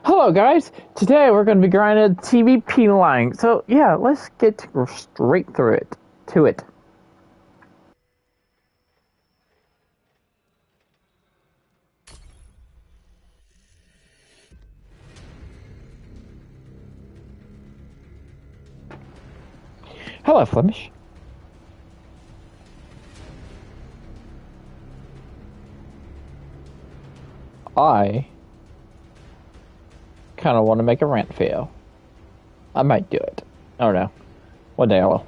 Hello guys, today we're going to be grinding TVP line. So yeah, let's get straight through it, to it. Hello Flemish. I kind of want to make a rant video. I might do it. I don't know. One day I will.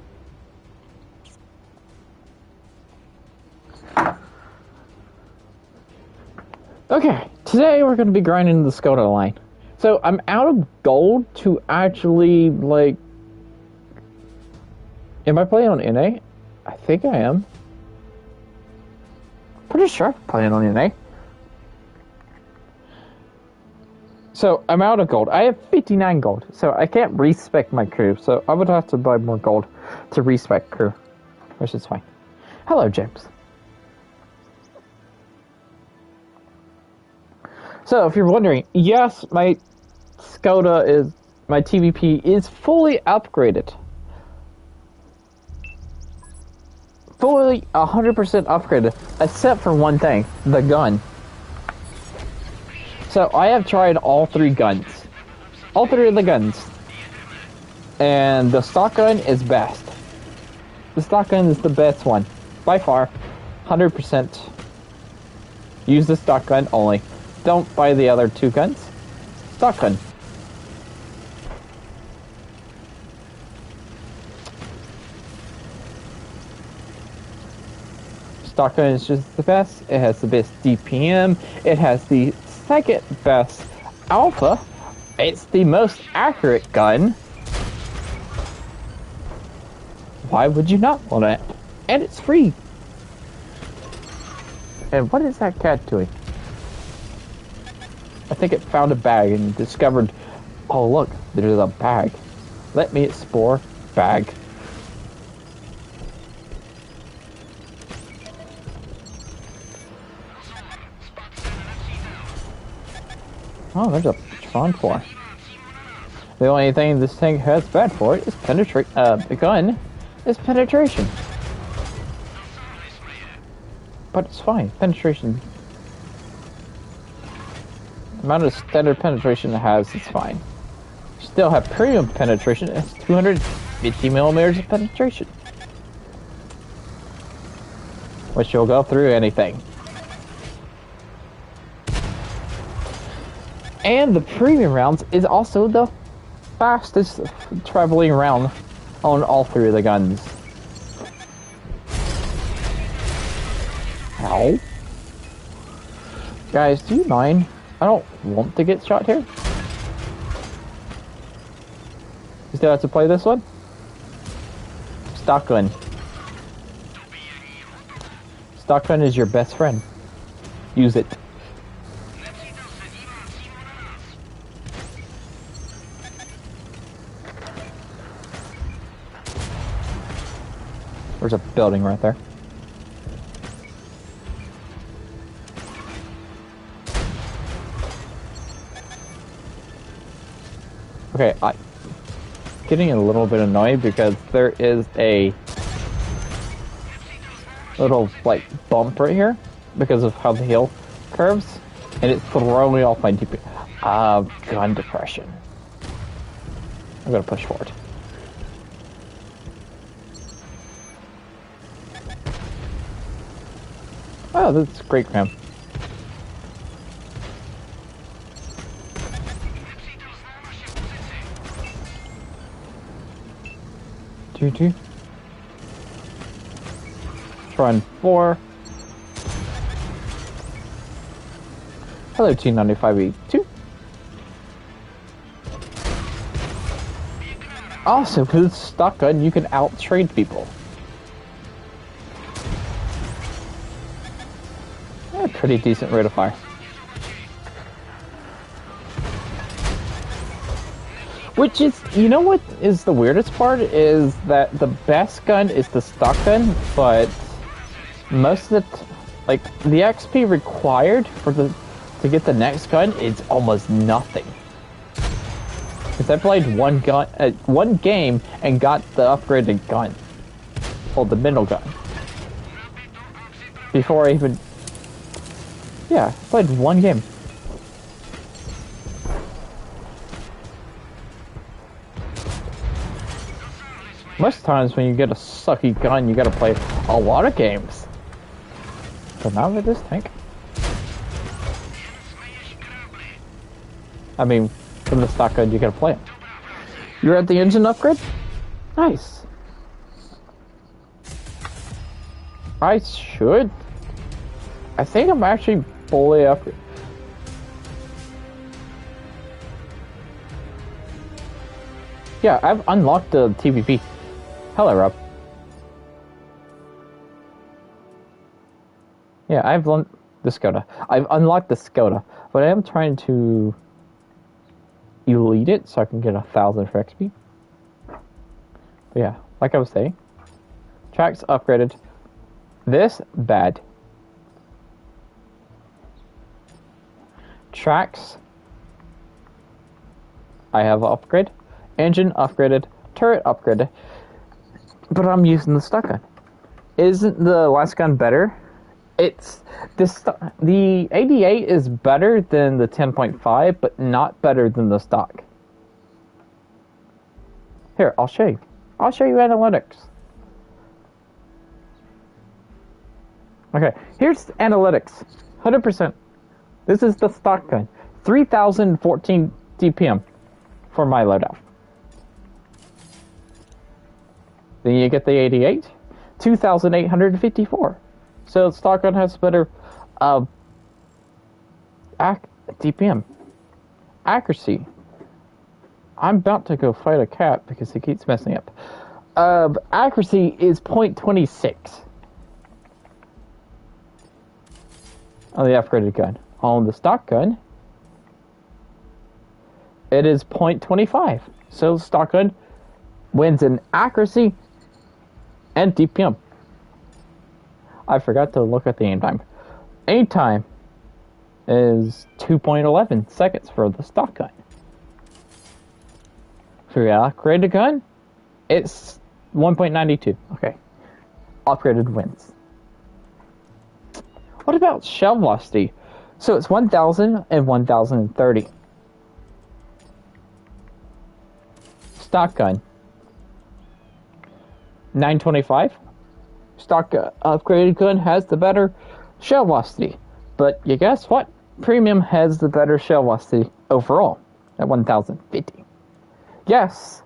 Okay, today we're going to be grinding the Skoda line. So I'm out of gold to actually, like... Am I playing on NA? I think I am. Pretty sure I'm playing on NA. So, I'm out of gold. I have 59 gold, so I can't respec my crew. So, I would have to buy more gold to respec crew, which is fine. Hello, James. So, if you're wondering, yes, my Skoda is... My TVP is fully upgraded. Fully 100% upgraded, except for one thing, the gun. So, I have tried all three guns. All three of the guns. And the stock gun is best. The stock gun is the best one. By far. 100%. Use the stock gun only. Don't buy the other two guns. Stock gun. Stock gun is just the best. It has the best DPM. It has the second best alpha. It's the most accurate gun. Why would you not want it? And it's free. And what is that cat doing? I think it found a bag and discovered, oh look, there's a bag. Let me explore bag. Oh, there's a Tron 4. The only thing this thing has bad for it is the gun is penetration. But it's fine. Penetration. The amount of standard penetration it has is fine. You still have premium penetration. It's 250 millimeters of penetration. Which will go through anything. And the premium rounds is also the fastest traveling round on all three of the guns. Ow. Guys, do you mind? I don't want to get shot here. You still have to play this one? Stock gun. Stock gun is your best friend. Use it. There's a building right there. Okay, I'm getting a little bit annoyed because there is a little, like, bump right here because of how the hill curves, and it's throwing me off my DP. Gun depression. I'm gonna push forward. Oh, that's great, Cam. Two. Tron 4. Hello, T95E2. Awesome, because it's stock gun, you can out-trade people. Yeah, pretty decent rate of fire. Which is, you know what is the weirdest part? Is that the best gun is the stock gun, but most of the, like, the XP required for to get the next gun is almost nothing. Because I played one game and got the upgraded gun. Well, the middle gun. Before I even... Yeah, I played one game. Most times when you get a sucky gun, you gotta play a lot of games. But not with this tank. I mean, from the stock gun, you gotta play it. You're at the engine upgrade? Nice. I should. I think I'm actually fully upgraded. Yeah, I've unlocked the TVP. Hello, Rob. Yeah, I've unlocked the Skoda. I've unlocked the Skoda, but I am trying to elite it so I can get 1,000 for XP. But yeah, like I was saying, tracks upgraded. This bad. Tracks. I have an upgrade. Engine upgraded. Turret upgraded. But I'm using the stock gun. Isn't the last gun better? It's this. The 88 is better than the 10.5, but not better than the stock. Here, I'll show you. I'll show you analytics. Okay, here's analytics. 100%. This is the stock gun. 3,014 DPM for my loadout. Then you get the 88, 2,854. So the stock gun has better DPM. Accuracy. I'm about to go fight a cat because he keeps messing up. Accuracy is 0.26 on the upgraded gun. On the stock gun, it is 0.25. So the stock gun wins in accuracy and DPM. I forgot to look at the aim time. Aim time is 2.11 seconds for the stock gun. For the upgraded gun, it's 1.92. Okay. Upgraded wins. What about shell velocity? So it's 1,000 and 1,030. Stock gun. 925. Stock upgraded gun has the better shell velocity. But you guess what? Premium has the better shell velocity overall at 1,050. Yes,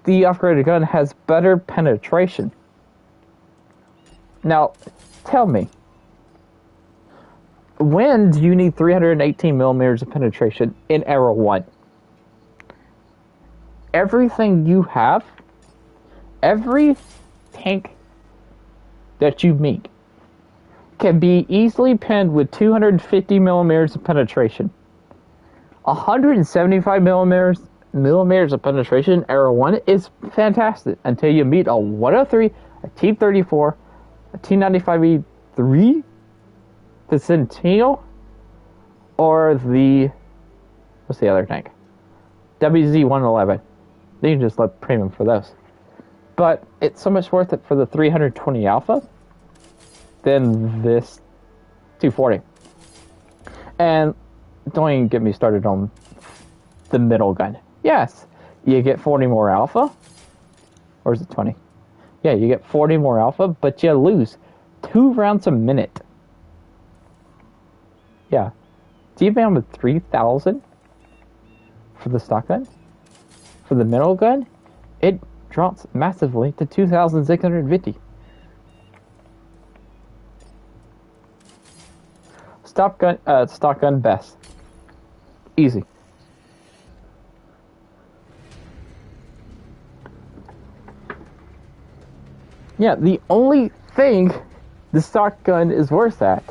the upgraded gun has better penetration. Now, tell me, when do you need 318 millimeters of penetration in Era 1? Everything you have, every tank that you meet, can be easily pinned with 250 millimeters of penetration. 175 millimeters of penetration in Era 1 is fantastic until you meet a 103, a T-34, a T-95E3, the Centennial, or the... what's the other tank? WZ-111. Then you just let premium for those. But it's so much worth it for the 320 Alpha than this 240. And don't even get me started on the middle gun. Yes, you get 40 more Alpha. Or is it 20? Yeah, you get 40 more Alpha, but you lose 2 rounds a minute. Yeah. DPM with 3,000 for the stock gun. For the middle gun, it drops massively to 2,650. Stock gun best. Easy. Yeah, the only thing the stock gun is worse at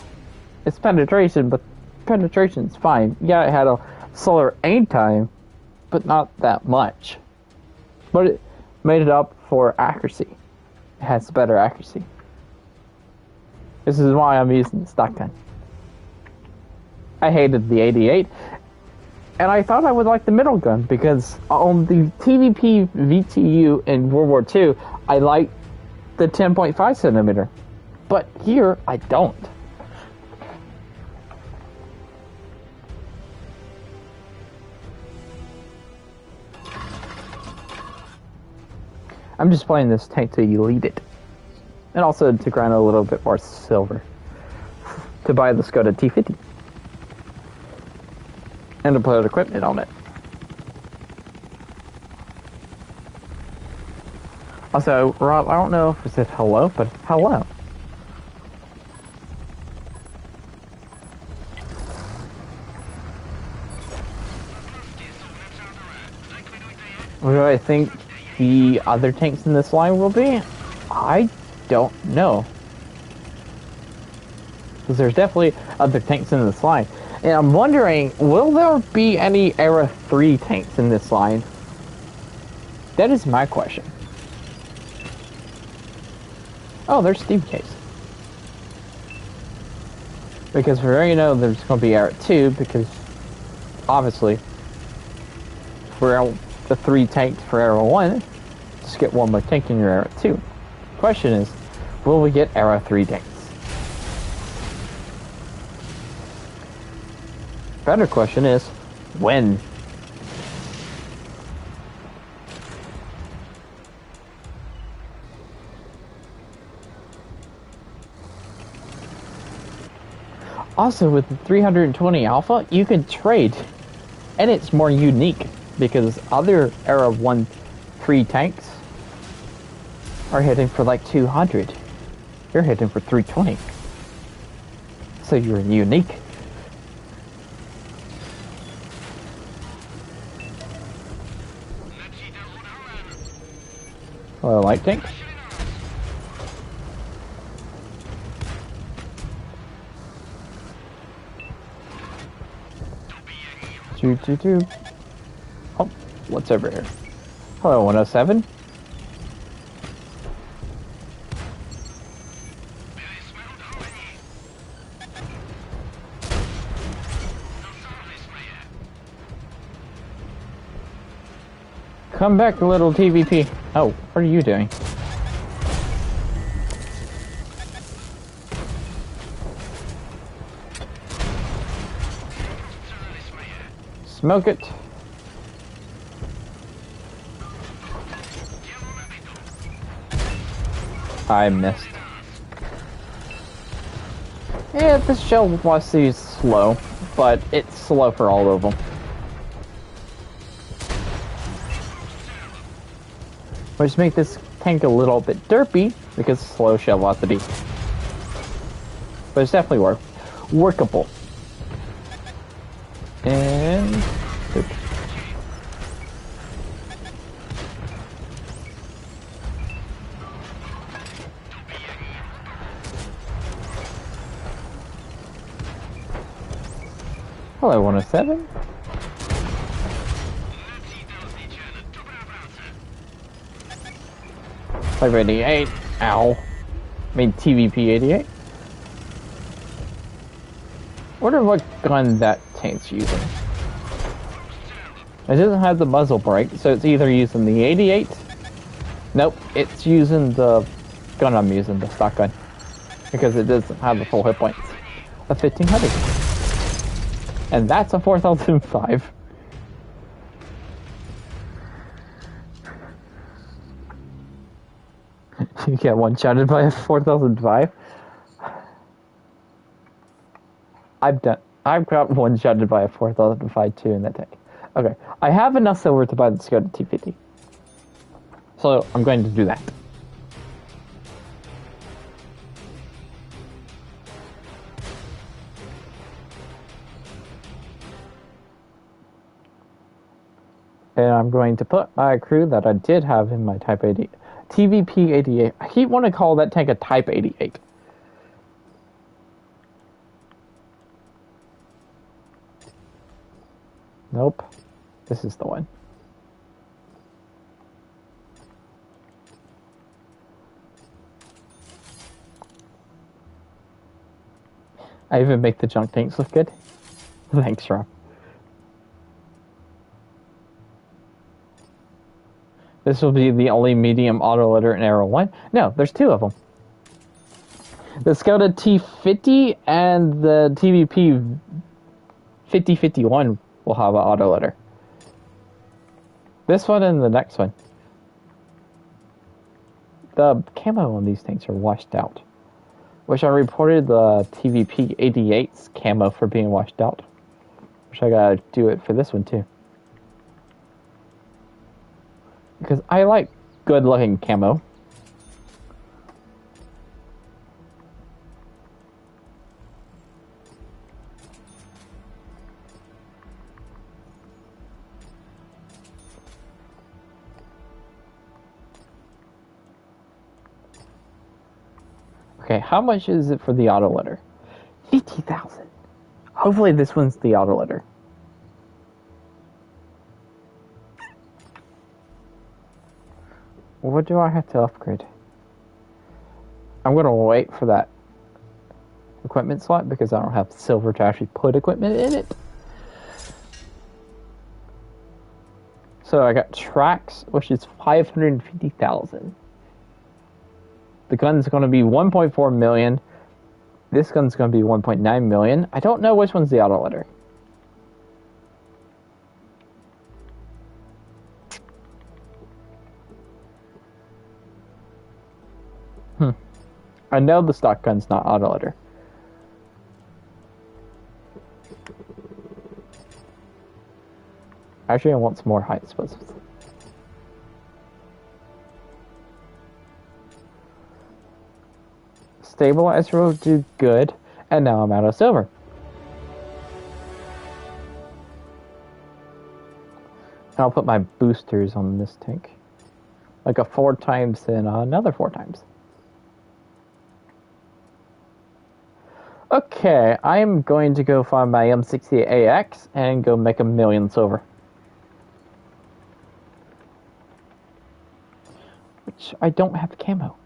is penetration, but penetration's fine. Yeah, it had a slower aim time, but not that much. But it made it up for accuracy. It has better accuracy. This is why I'm using the stock gun. I hated the 88. And I thought I would like the middle gun because on the TVP VTU in World War II, I liked the 10.5 centimeter. But here, I don't. I'm just playing this tank to elite it. And also to grind a little bit more silver. To buy the Skoda T50. And to put equipment on it. Also, Rob, I don't know if it said hello, but hello. What do I think the other tanks in this line will be? I don't know. Because there's definitely other tanks in this line. And I'm wondering, will there be any Era 3 tanks in this line? That is my question. Oh, there's Steve Case. Because we already know there's going to be Era 2, because obviously, for the 3 tanks for Era 1, just get one more tank in your Era 2. Question is, will we get Era 3 tanks? Better question is, when? Also, with the 320 Alpha, you can trade, and it's more unique, because other Era 1 free tanks are hitting for like 200. You're hitting for 320. So you're unique. Hello, light tank. Oh, what's over here? Hello, 107. Come back, little TVP. Oh, what are you doing? Smoke it. I missed. Yeah, this shell velocity is slow, but it's slow for all of them. Which make this tank a little bit derpy because of slow shell velocity. But it's definitely workable. And oops. Hello, 107. Five 88. Ow. I mean TVP 88. Wonder what gun that tank's using. It doesn't have the muzzle brake, so it's either using the 88. Nope, it's using the gun I'm using, the stock gun. Because it doesn't have the full hit points of 1500. And that's a 4005. You get one-shotted by a 4005. I've got one-shotted by a 4005 too in that tank. Okay, I have enough silver to buy the Skoda T50. So I'm going to do that. And I'm going to put my crew that I did have in my Type 80, TVP 88. I keep wanting to call that tank a Type 88. Nope. This is the one. I even make the junk tanks look good. Thanks, Rob. This will be the only medium autoloader in Era 1. No, there's two of them. The Skoda T50 and the TVP 5051 will have an autoloader. This one and the next one. The camo on these tanks are washed out. Which I reported the TVP 88's camo for being washed out. Which I gotta do it for this one too. Because I like good looking camo. Okay, how much is it for the autoloader? 50,000. Hopefully this one's the autoloader. What do I have to upgrade? I'm gonna wait for that equipment slot because I don't have silver to actually put equipment in it. So I got tracks, which is 550,000. The gun's going to be 1.4 million. This gun's going to be 1.9 million. I don't know which one's the autoloader. I know the stock gun's not autoloader. Actually, I want some more height explosives. Stabilizer will do good, and now I'm out of silver. I'll put my boosters on this tank. Like a 4 times and another 4 times. Okay, I'm going to go find my M60AX and go make 1,000,000 silver. Which I don't have camo.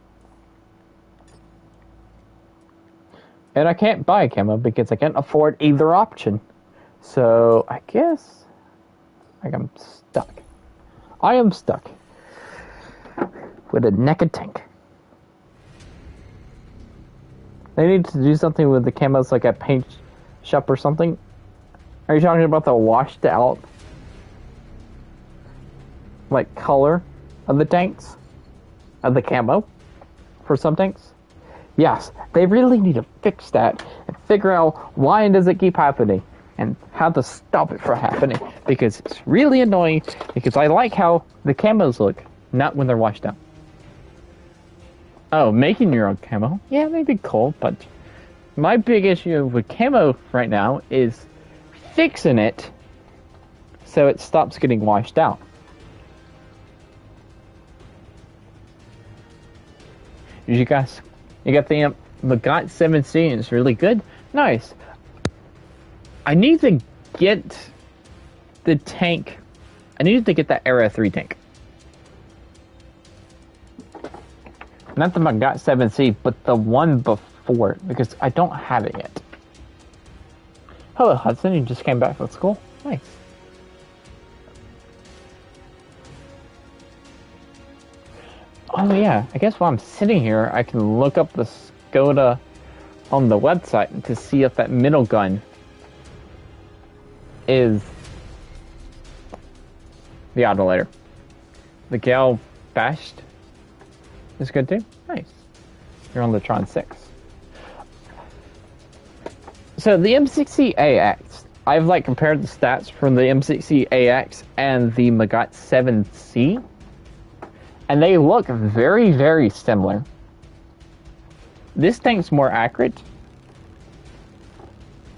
And I can't buy camo because I can't afford either option. So I guess I'm stuck. I am stuck with a naked tank. They need to do something with the camos like a paint shop or something. Are you talking about the washed out like color of the tanks? Of the camo for some tanks? Yes, they really need to fix that and figure out why does it keep happening and how to stop it from happening, because it's really annoying, because I like how the camos look, not when they're washed out. Oh, making your own camo? Yeah, that'd be cool, but my big issue with camo right now is fixing it so it stops getting washed out. You got the WoT 7C and it's really good. Nice. I need to get the tank. I needed to get that Era 3 tank. Not the WoT 7C, but the one before it, because I don't have it yet. Hello, Hudson. You just came back from school? Nice. Oh yeah, I guess while I'm sitting here, I can look up the Skoda on the website to see if that middle gun is the autoloader. The Gale Bashed is good too. Nice. You're on the Tron 6. So the M60AX, I've like compared the stats from the M60AX and the WoT 7C. And they look very, very similar. This tank's more accurate.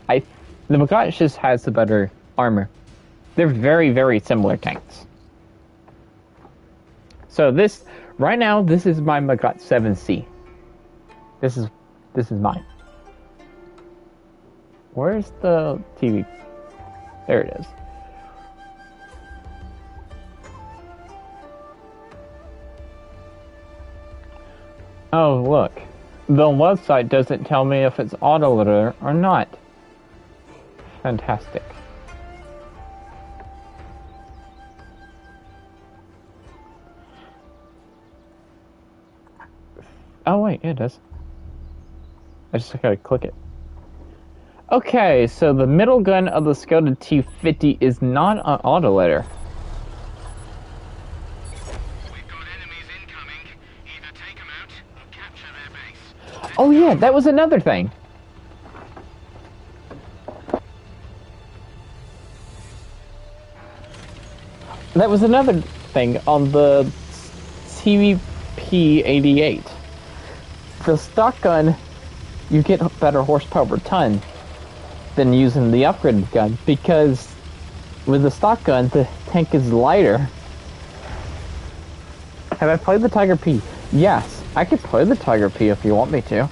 The WoT just has the better armor. They're very, very similar tanks. So this, right now, this is my WoT 7C. This is mine. Where's the TV? There it is. Oh, look. The website doesn't tell me if it's autoloader or not. Fantastic. Oh wait, it does. I just gotta click it. Okay, so the middle gun of the Skoda T50 is not an autoloader. We've got enemies incoming. Either take them out or capture their base. Oh yeah, that was another thing. That was another thing on the CVP-88. The stock gun, you get better horsepower per ton than using the upgraded gun, because with the stock gun, the tank is lighter. Have I played the Tiger P? Yes, I could play the Tiger P if you want me to.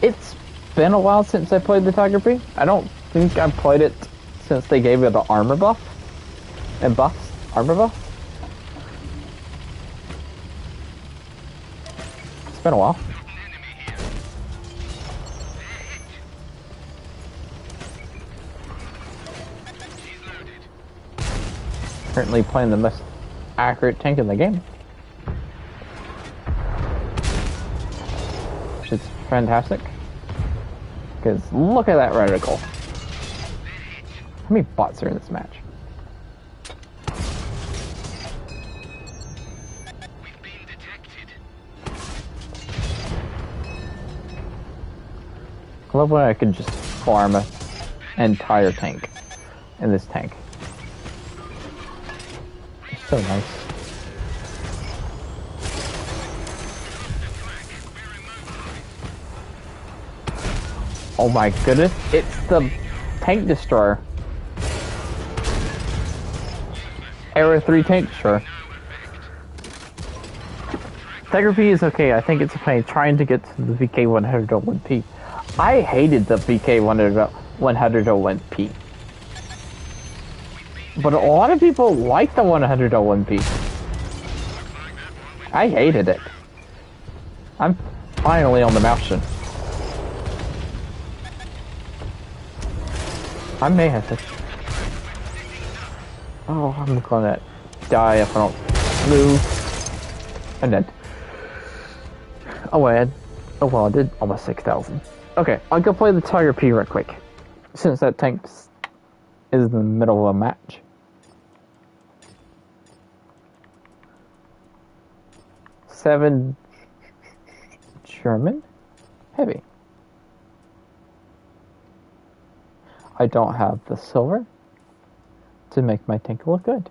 It's been a while since I played the Tiger P. I don't think I've played it since they gave it an armor buff. And buffs? Armor buff? It's been a while. Currently playing the most accurate tank in the game. Which is fantastic. Because look at that reticle. How many bots are in this match? We've been detected. I love when I could just farm an entire tank in this tank. It's so nice. Oh my goodness, it's the tank destroyer. Era 3 tank destroyer. Tiger P is okay, I think it's okay trying to get to the VK101P. I hated the VK101P. But a lot of people like the 101P. I hated it. I'm finally on the mountain. I may have to. Oh, I'm gonna die if I don't move. I'm dead. Oh, well, I did almost 6,000. Okay, I'll go play the Tiger P real quick, since that tank is in the middle of a match. Seven German heavy. I don't have the silver to make my tank look good.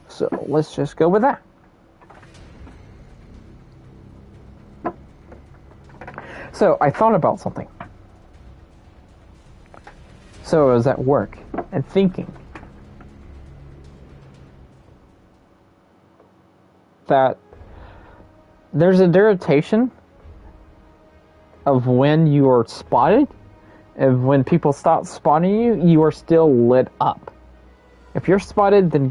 So let's just go with that. So I thought about something. So I was at work and thinking that there's a duration of when you are spotted, and when people stop spotting you, you are still lit up. If you're spotted, then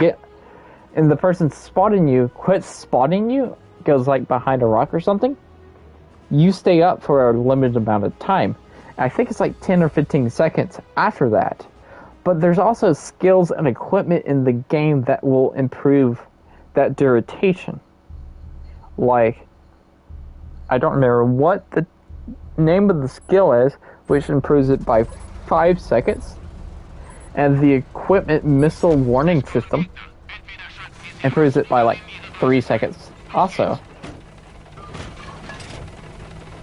and the person spotting you quits spotting you, goes like behind a rock or something, you stay up for a limited amount of time. I think it's like 10 or 15 seconds after that. But there's also skills and equipment in the game that will improve that duration. Like, I don't remember what the name of the skill is, which improves it by 5 seconds. And the equipment missile warning system improves it by like 3 seconds also.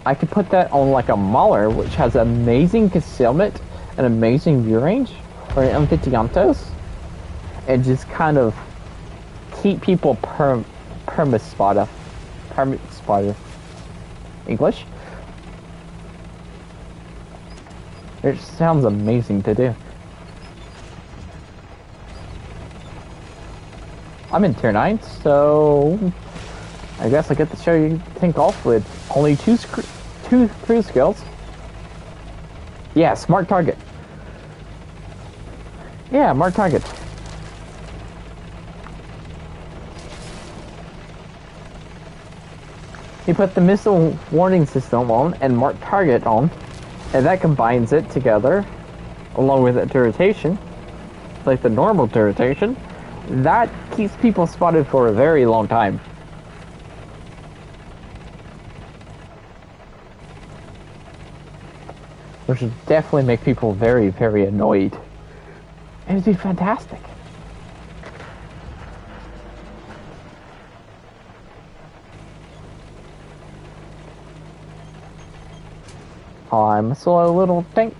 I could put that on like a Mauler, which has amazing concealment and amazing view range, or an M50 and just kind of keep people perma-spotter. English? It sounds amazing to do. I'm in tier 9, so I guess I get to show you tank off with only two crew skills. Yeah, smart target. Yeah, mark target. You put the missile warning system on and mark target on, and that combines it together along with that duration, like the normal duration, that keeps people spotted for a very long time. Which would definitely make people very, very annoyed. And it'd be fantastic. I'm a slow little tank.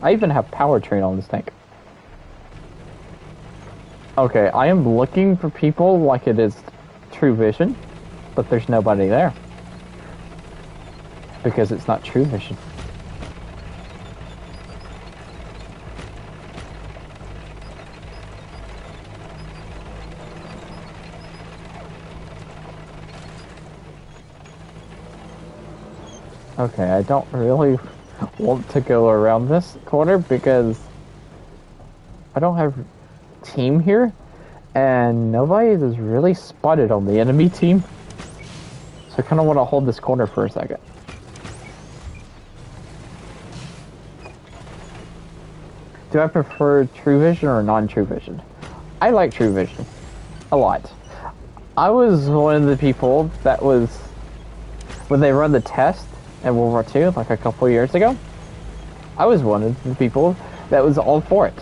I even have powertrain on this tank. Okay, I am looking for people like it is True Vision, but there's nobody there. Because it's not True Vision. Okay, I don't really want to go around this corner because I don't have team here and nobody is really spotted on the enemy team. So I kind of want to hold this corner for a second. Do I prefer True Vision or non-True Vision? I like True Vision a lot. I was one of the people that was, when they run the test in World War II, like a couple years ago, I was one of the people that was all for it.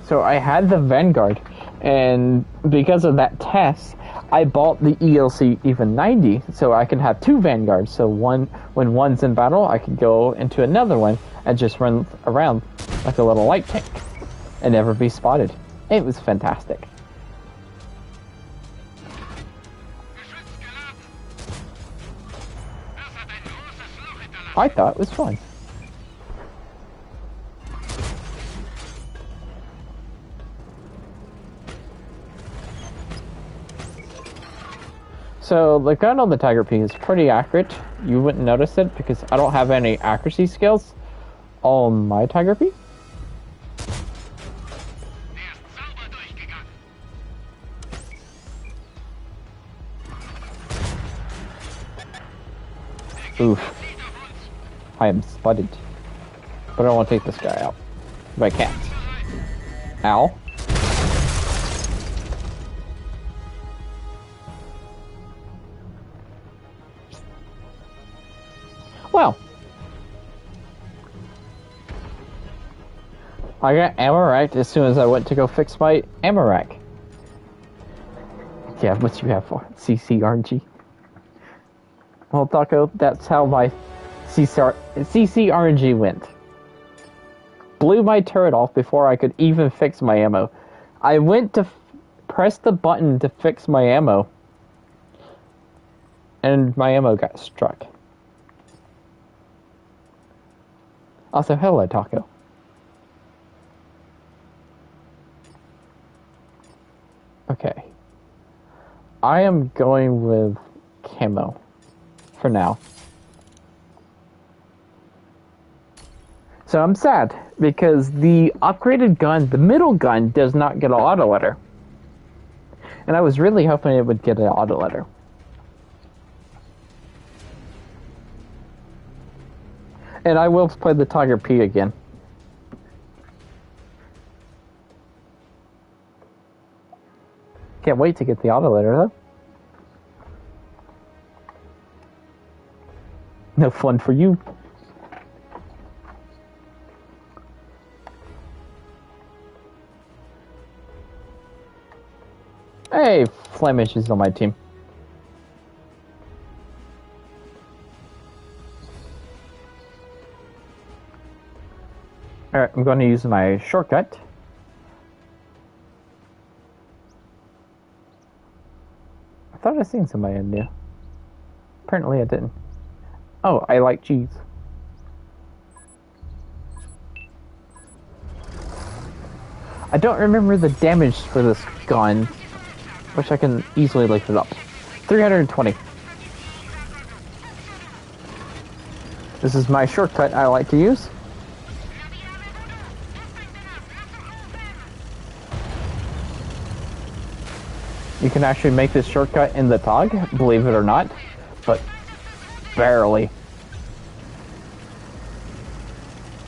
So I had the Vanguard, and because of that test, I bought the ELC even 90, so I can have two Vanguards. So one, when one's in battle, I could go into another one and just run around like a little light tank and never be spotted. It was fantastic. I thought it was fun. So the gun on the Tiger P is pretty accurate. You wouldn't notice it because I don't have any accuracy skills on my Tiger P. Oof. I am spotted. But I want to take this guy out. But I can't. Ow. Well. I got ammo racked as soon as I went to go fix my ammo rack. Yeah, what you have for CCRG? Well, Taco, that's how my CCRG went. Blew my turret off before I could even fix my ammo. I went to press the button to fix my ammo, and my ammo got struck. Also, hello, Taco. Okay. I am going with Camo for now. So I'm sad because the upgraded gun, the middle gun, does not get an autoloader. And I was really hoping it would get an autoloader. And I will play the Tiger P again. Can't wait to get the autoloader though. No fun for you. Hey, Flemish is on my team. Alright, I'm going to use my shortcut. I thought I seen somebody in there. Apparently I didn't. Oh, I like cheese. I don't remember the damage for this gun. Wish I can easily look it up. 320. This is my shortcut I like to use. You can actually make this shortcut in the TOG, believe it or not, but barely.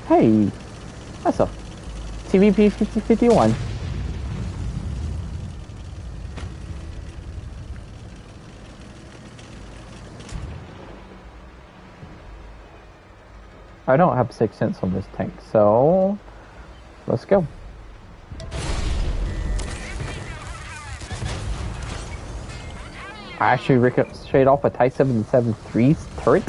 Hey, that's a TVP 5051. I don't have 6 cents on this tank, so let's go. I actually ricocheted off a Type 773's turret.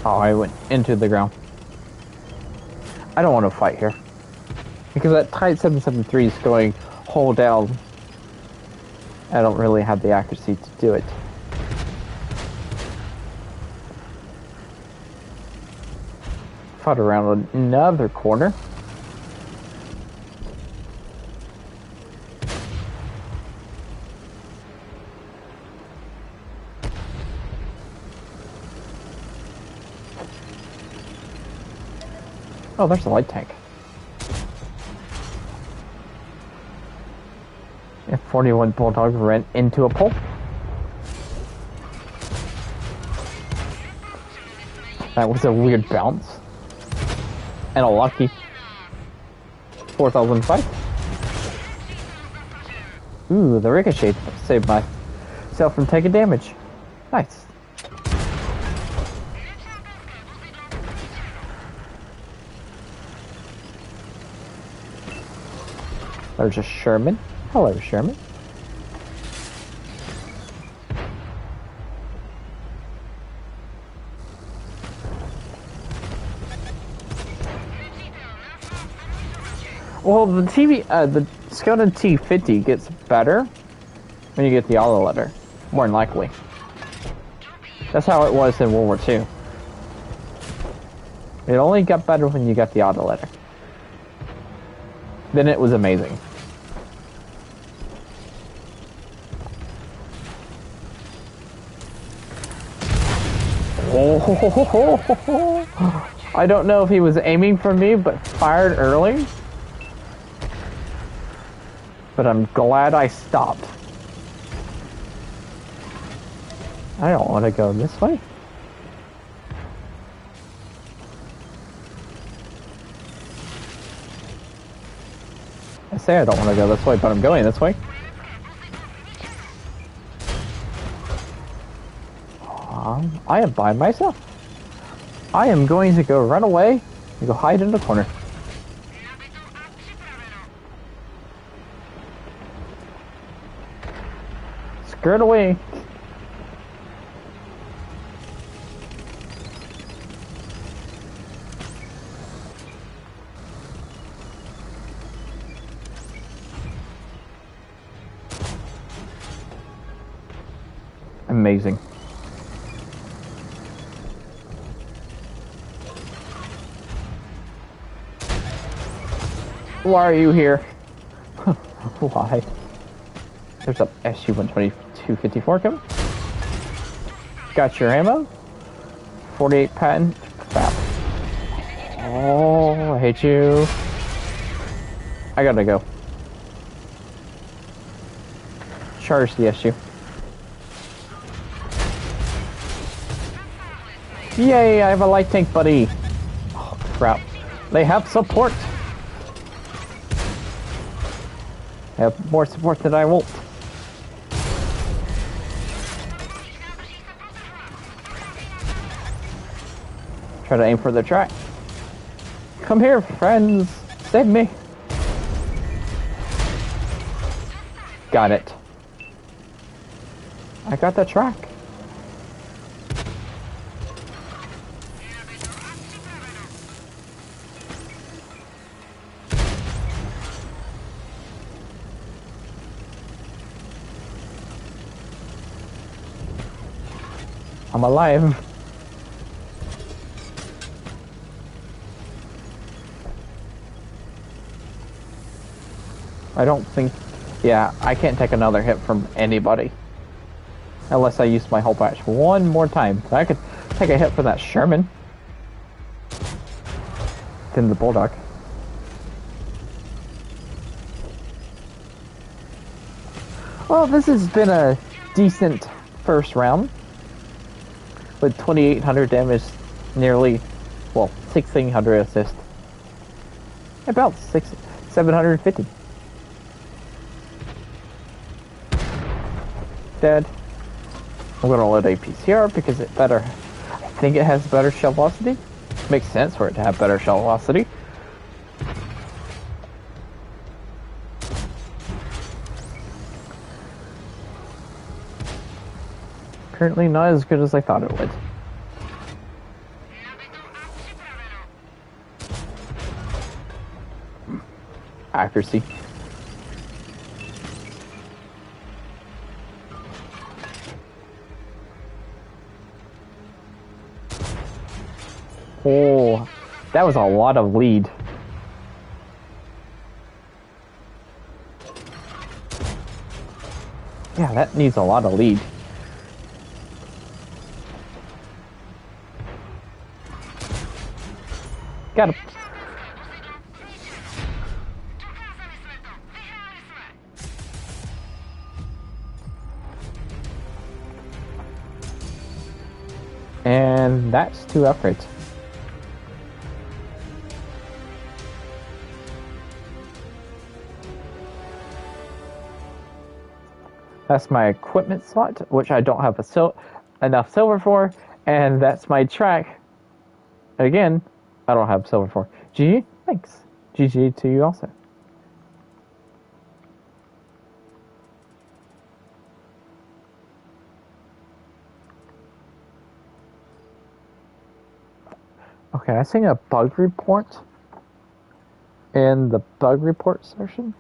Oh, I went into the ground. I don't want to fight here. Because that Type 773 is going hull down. I don't really have the accuracy to do it. Fought around another corner. Oh, there's a light tank. F-41 Bulldog ran into a pole. That was a weird bounce. And a lucky 4005. Ooh, the ricochet saved myself from taking damage. Nice. There's a Sherman. Hello, Sherman. Well, the Skoda T50 gets better when you get the autoloader, more than likely. That's how it was in World War II. It only got better when you got the autoloader. Then it was amazing. Oh, I don't know if he was aiming for me, but fired early. But I'm glad I stopped. I don't want to go this way. I say I don't want to go this way, but I'm going this way. I am by myself. I am going to go run away and go hide in the corner. Skirt away. Amazing. Why are you here? Why? There's a SU-122-54 coming. Got your ammo. 48 patent. Crap. Oh, I hate you. I gotta go. Charge the SU. Yay, I have a light tank buddy. Oh, crap. They have support. I have more support than I won't. Try to aim for the track. Come here, friends. Save me. Got it. I got the track. I'm alive. I don't think... Yeah, I can't take another hit from anybody. Unless I use my whole patch one more time. I could take a hit from that Sherman. Then the Bulldog. Well, this has been a decent first round with 2,800 damage, nearly, well, 1,600 assist. About 750. Dead. I'm gonna load a PCR because it better. I think it has better shell velocity. Makes sense for it to have better shell velocity. Apparently not as good as I thought it would. Accuracy. Oh, that was a lot of lead. Yeah, that needs a lot of lead. Got him. And that's 2 upgrades. That's my equipment slot, which I don't have enough silver for, and that's my track. Again, I don't have silver for. GG, thanks. GG to you also. Okay, I seen a bug report in the bug report section,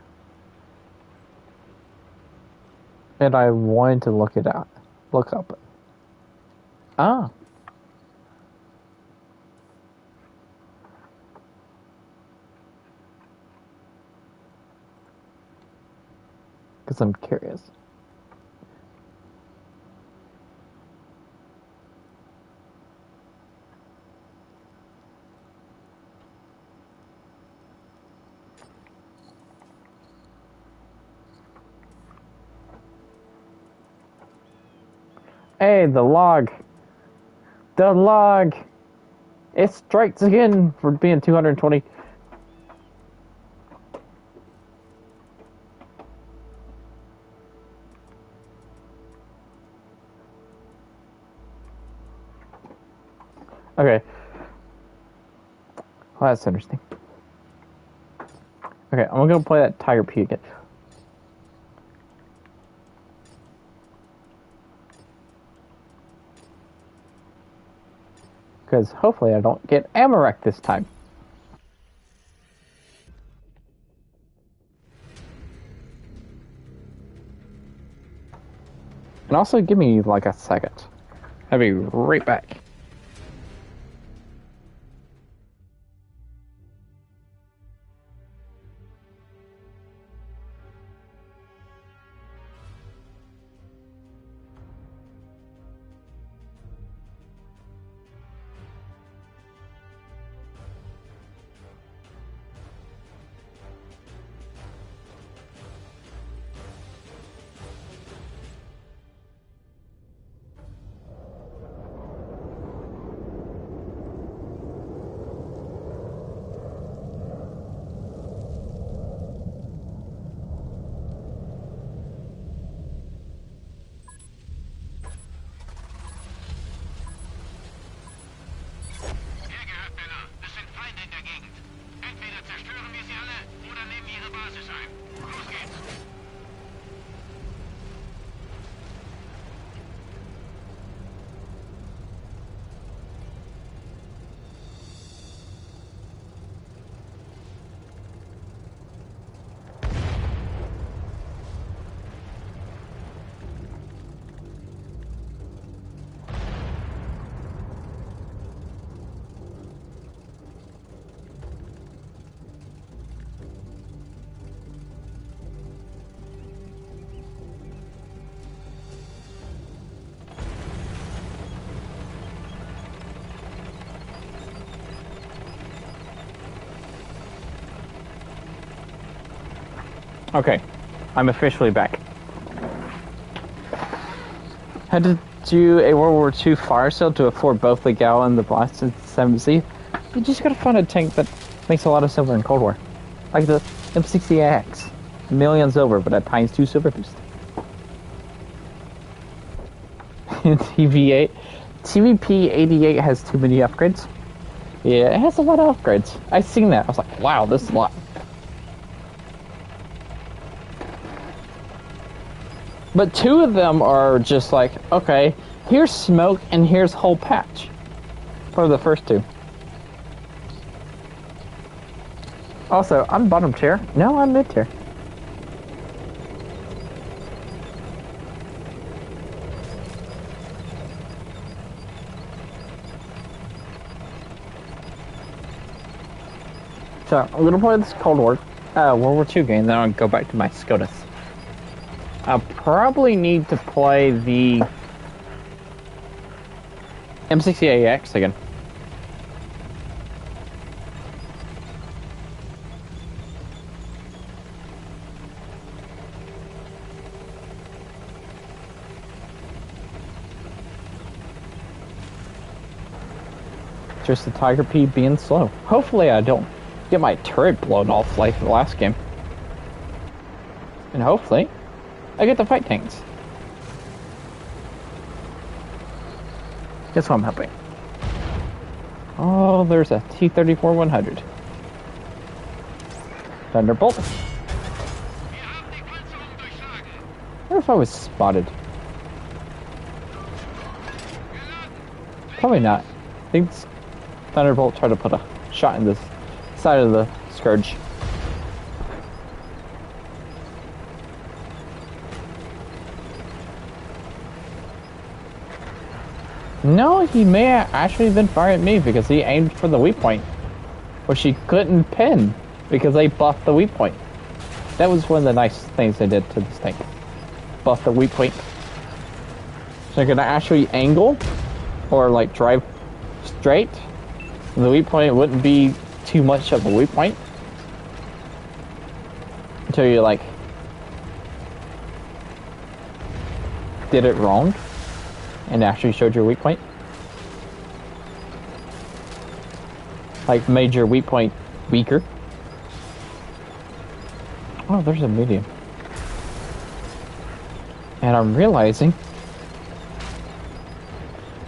and I wanted to look up. Ah. Because I'm curious. Hey, the log. The log. It strikes again for being 220. Okay. Well, that's interesting. Okay, I'm gonna go play that Tiger P again. Because hopefully I don't get ammo wrecked this time. And also give me like a second. I'll be right back. Okay, I'm officially back. Had to do a World War II fire sale to afford both the Gal and the Blast and 7C. You just gotta find a tank that makes a lot of silver in Cold War. Like the M60AX. A million silver, but at ×2 silver boost. TV8. TVP-88 has too many upgrades. Yeah, it has a lot of upgrades. I seen that. I was like, wow, this is a lot. But 2 of them are just like, okay, here's smoke and here's whole patch. For the first 2. Also, I'm bottom tier. No, I'm mid tier. So, I'm gonna play this Cold War, World War II game, then I'll go back to my Skodas. I'll probably need to play the M60AX again. Just the Tiger P being slow. Hopefully I don't get my turret blown off like the last game. And hopefully I get the fight tanks. That's what I'm hoping. Oh, there's a T-34-100. Thunderbolt. I wonder if I was spotted. Probably not. I think Thunderbolt tried to put a shot in the side of the Scourge. No, he may have actually been firing at me because he aimed for the weak point, which he couldn't pin because they buffed the weak point. That was one of the nice things they did to this tank. Buff the weak point. So they're gonna actually angle or like drive straight. The weak point wouldn't be too much of a weak point until you like did it wrong and actually showed your weak point. Like made your weak point weaker. Oh, there's a medium. And I'm realizing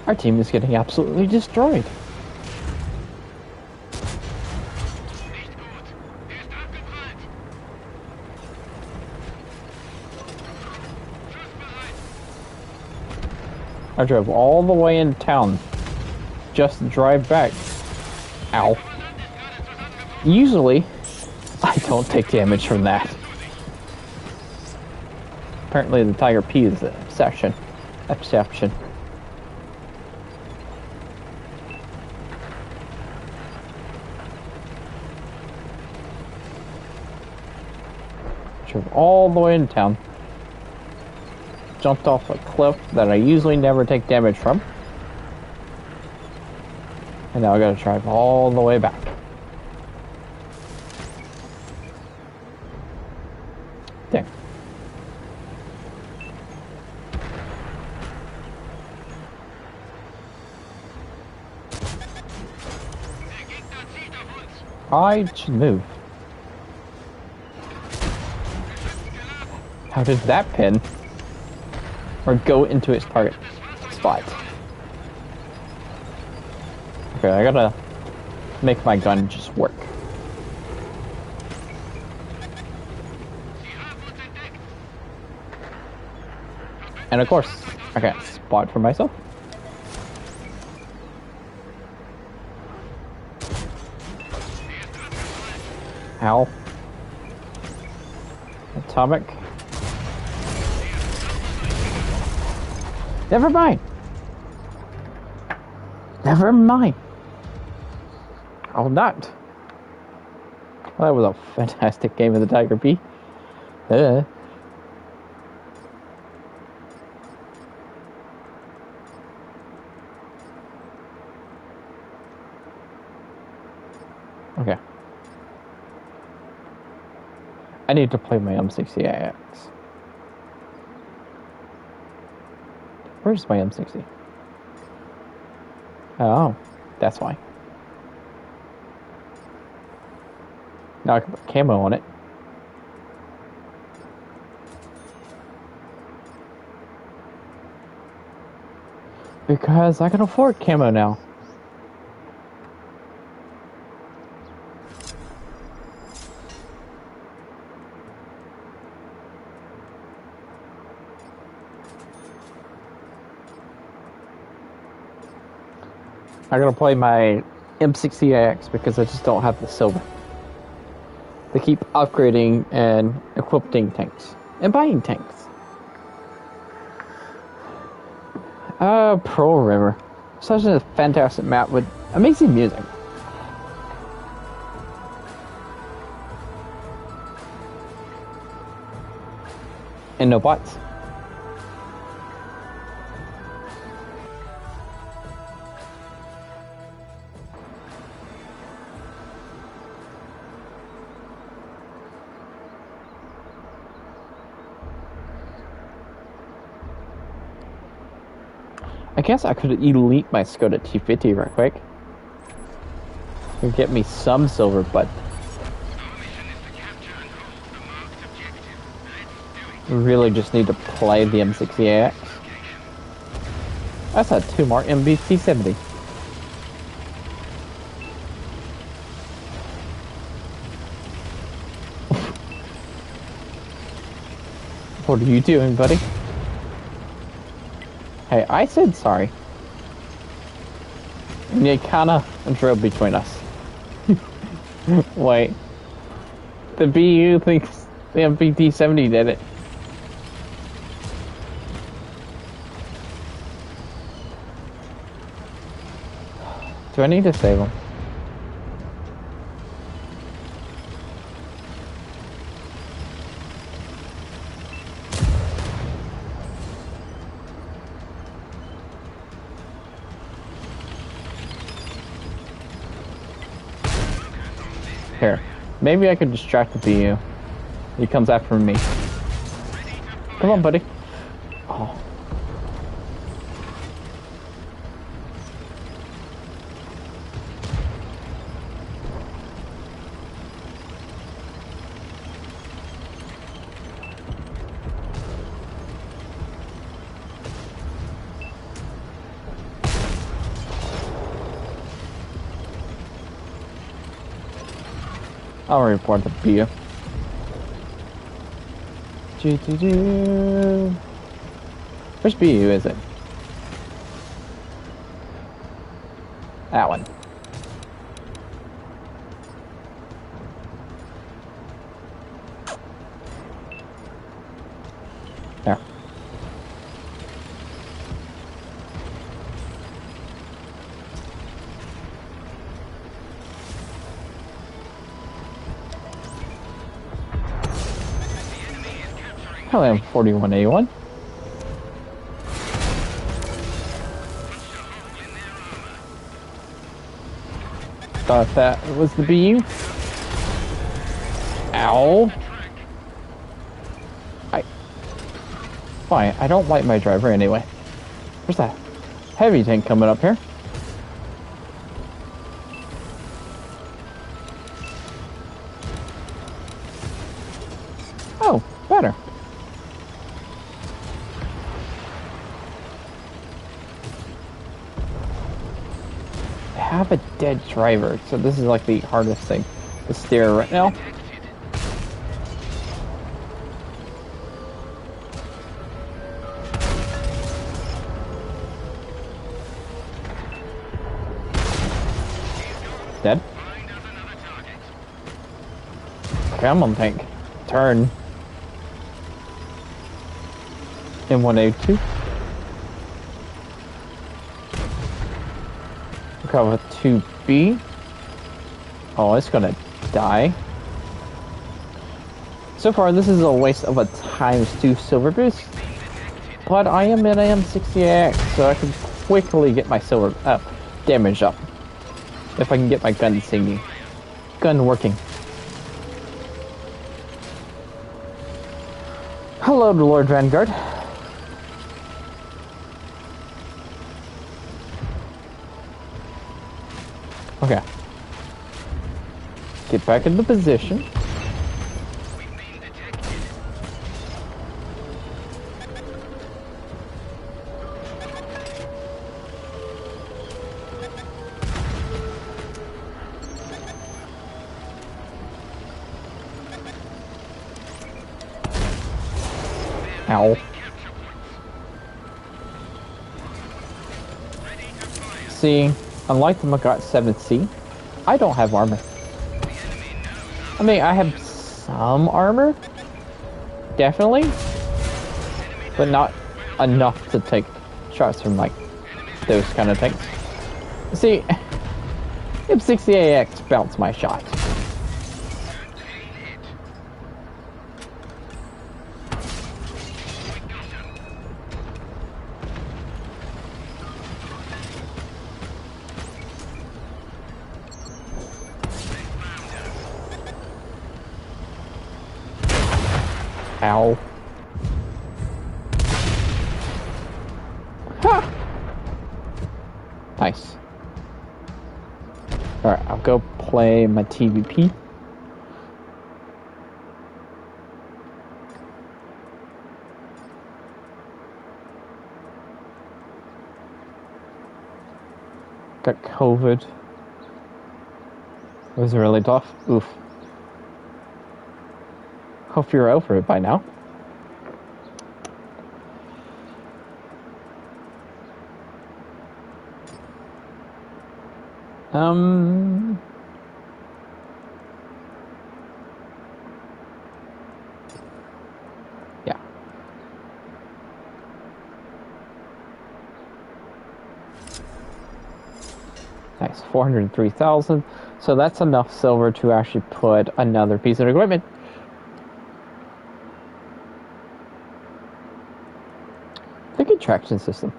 our team is getting absolutely destroyed. I drove all the way in town just to drive back. Ow. Usually, I don't take damage from that. Apparently the Tiger P is the exception. Drove all the way in town. Jumped off a cliff that I usually never take damage from. And now I gotta drive all the way back. Dang. I should move. How did that pin? Or go into its target spot. Okay, I gotta make my gun just work. And of course, I can't spot for myself. Ow. Atomic. Never mind. Never mind. I'll not. Well, that was a fantastic game of the Tiger P. Okay. I need to play my M60AX. Where's my M60? Oh, that's why. Now I can put camo on it. Because I can afford camo now. I'm gonna play my M60AX because I just don't have the silver. They keep upgrading and equipping tanks and buying tanks. Pearl River. Such a fantastic map with amazing music. And no bots. I guess I could elite my Skoda T50 right quick. It'd get me some silver, but we really just need to play the M60AX. That's a 2-mark MBT70. What are you doing, buddy? Hey, I said sorry. And you kinda drove between us. Wait. The BU thinks the MPT-70 did it. Do I need to save him? Here, maybe I could distract the BU. He comes after me. Come on, buddy. Oh. I'll report the BU. Which BU is it? That one. There. Hello, 4181. Thought that was the BU. Ow. Fine, I don't like my driver anyway. Where's that heavy tank coming up here? Oh, better. I have a dead driver, so this is like the hardest thing to steer right now. Dead. Come on, tank. Turn. M182. Cover 2B. Oh, it's gonna die. So far, this is a waste of a ×2 silver boost. But I am in an M60AX, so I can quickly get my silver damage up. If I can get my gun singing. Gun working. Hello, Lord Vanguard. Okay. Get back into position. We've been detected. Ow. See, unlike the Magat 7C, I don't have armor. I mean, I have some armor, definitely, but not enough to take shots from, like, those kind of tanks. See, M60AX bounced my shot. Ow. Ha! Nice. Alright, I'll go play my TVP. Got COVID. It was really tough. Oof. Hope you're over it by now. Yeah. Nice, 403,000. So that's enough silver to actually put another piece of equipment. The good traction system.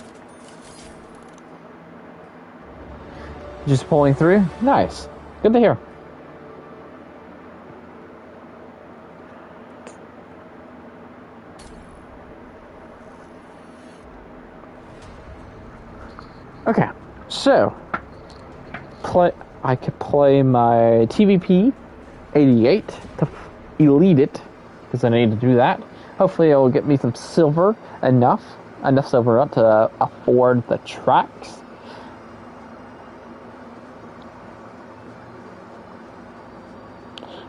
Just pulling through? Nice. Good to hear. Okay, so I could play my TVP 88 to elite it, because I need to do that. Hopefully it will get me some silver, enough silver up to afford the tracks.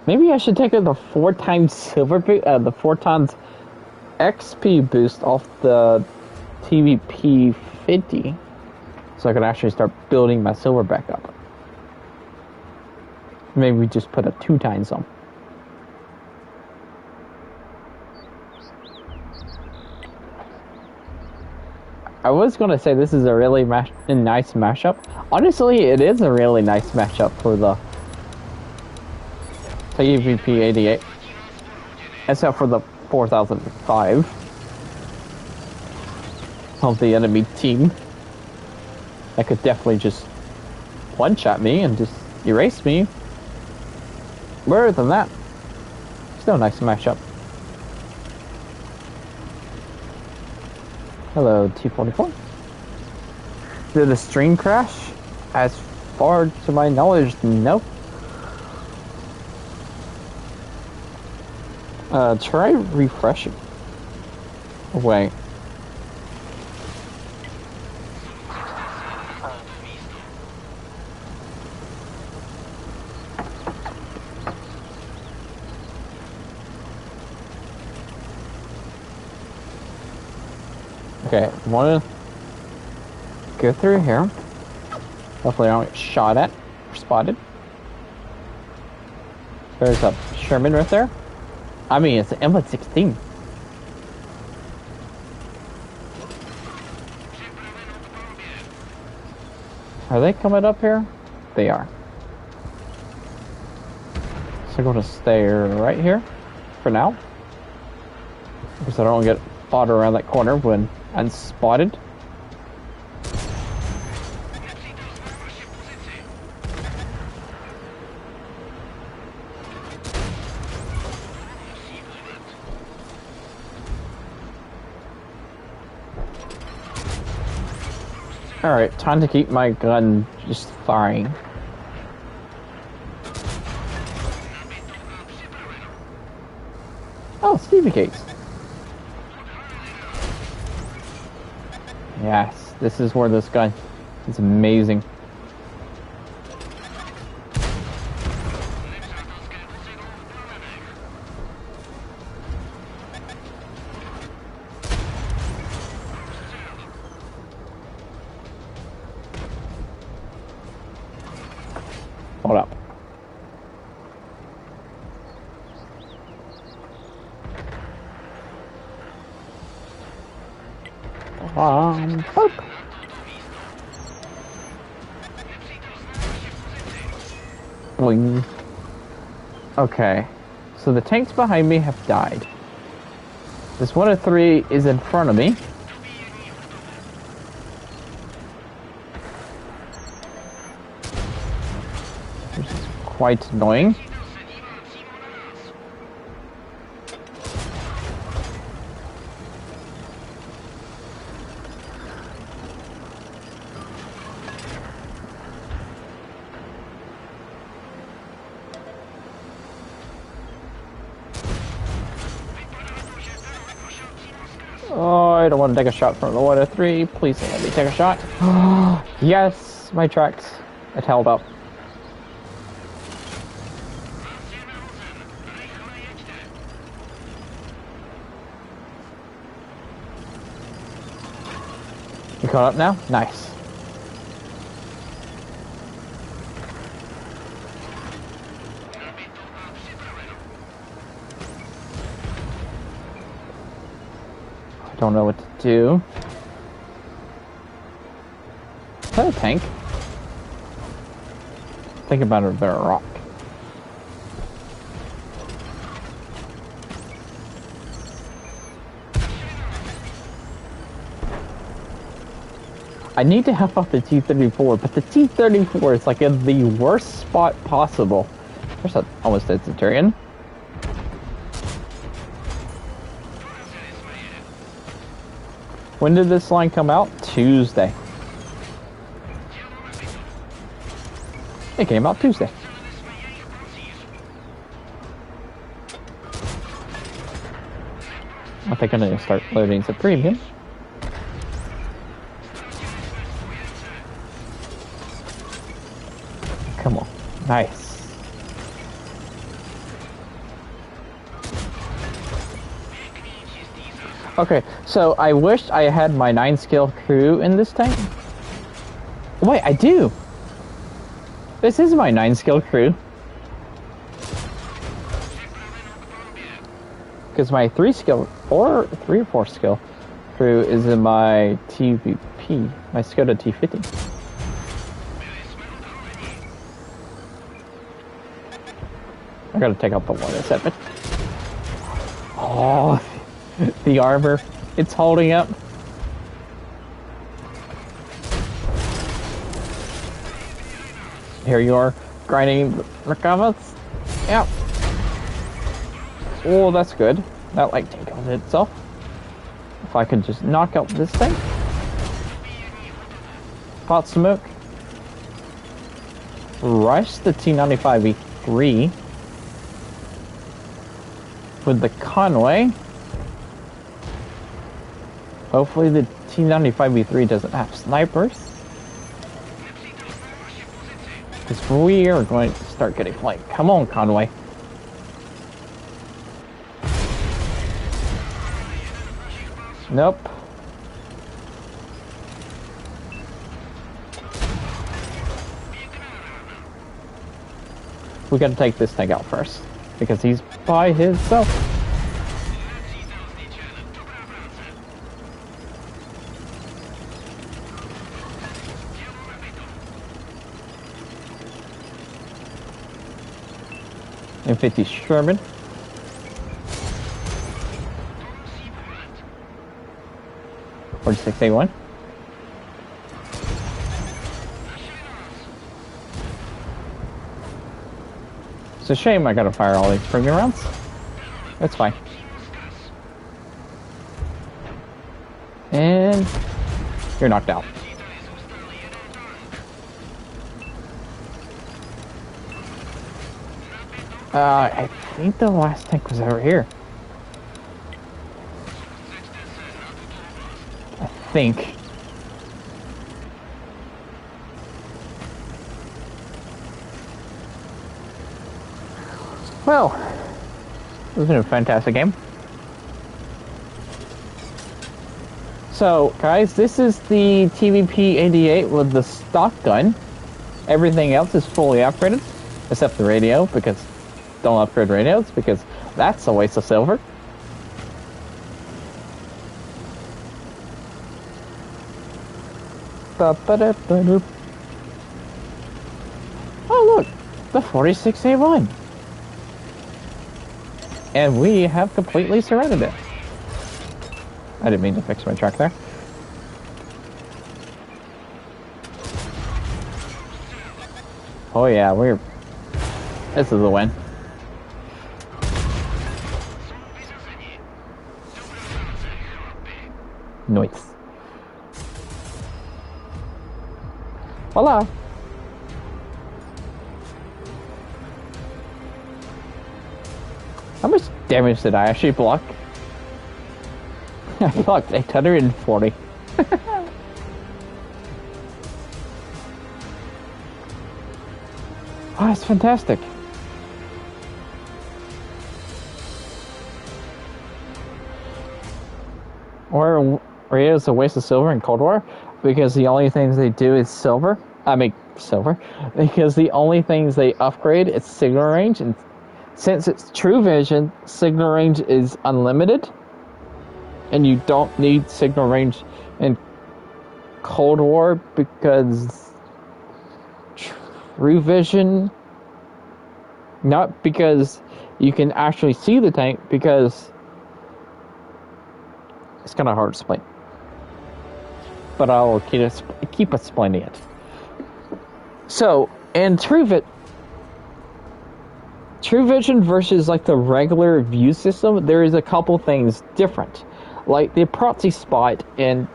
Maybe I should take the 4 times silver, the 4 times XP boost off the TVP 50, so I can actually start building my silver back up. Maybe we just put a 2 times on. I was gonna say this is a really nice mashup. Honestly, it is a really nice mashup for the TVP 88, except for the 4005 of the enemy team. That could definitely just one-shot me and just erase me. Better than that, still a nice mashup. Hello, T44. Did the stream crash? As far to my knowledge, no. Try refreshing. Wait. Okay, wanna go through here. Hopefully I don't get shot at or spotted. There's a Sherman right there. I mean, it's an M16. Are they coming up here? They are. So I'm gonna stay right here for now, because I don't get spotted around that corner when unspotted. Alright, time to keep my gun just firing. Oh, Stevie cakes. Yes, this is where this gun is amazing. Hold up. Boop. Boing. Okay, so the tanks behind me have died. This one of three is in front of me. Which is quite annoying. Oh, I don't want to take a shot from the 1 of 3. Please let me take a shot. Yes, my tracks. It held up. You caught up now? Nice. Don't know what to do. Is that a tank? Think about it, they're a rock. I need to help out the T-34, but the T-34 is like in the worst spot possible. There's an almost dead Centurion. When did this line come out? Tuesday. It came out Tuesday. I think I'm going to start loading some premium. Come on. Nice. Okay, so I wish I had my 9-skill crew in this tank. Wait, I do! This is my 9-skill crew. Because my 3-skill, or 3 or 4 skill crew is in my TVP, my Skoda T50. I gotta take out the 107. Oh, the armor, it's holding up. Here you are, grinding the comments. Yep. Oh, that's good. That like take on itself. If I could just knock out this thing. Pot smoke. Rush the T95E3 with the Conway. Hopefully the T95E3 doesn't have snipers. Because we are going to start getting flanked. Come on, Conway. Nope. We gotta take this thing out first. Because he's by himself. M50 Sherman. .46A1. It's a shame I gotta fire all these premium rounds. That's fine. And you're knocked out. I think the last tank was over here. think. Well, this has been a fantastic game. So, guys, this is the TVP-88 with the stock gun. Everything else is fully upgraded, except the radio, because don't upgrade radios, because that's a waste of silver. Oh, look, the 46A1. And we have completely surrounded it. I didn't mean to fix my truck there. Oh yeah, this is the win. Nice. Voila. How much damage did I actually block? I blocked 840. Oh, that's fantastic. Or radios a waste of silver in Cold War because the only things they do is silver. Because the only things they upgrade is signal range, and since it's true vision, signal range is unlimited. And you don't need signal range in Cold War because true vision, not because you can actually see the tank, because it's kind of hard to explain. But I will keep explaining it. So, in true vision versus like the regular view system, there is a couple things different. Like the proxy spot in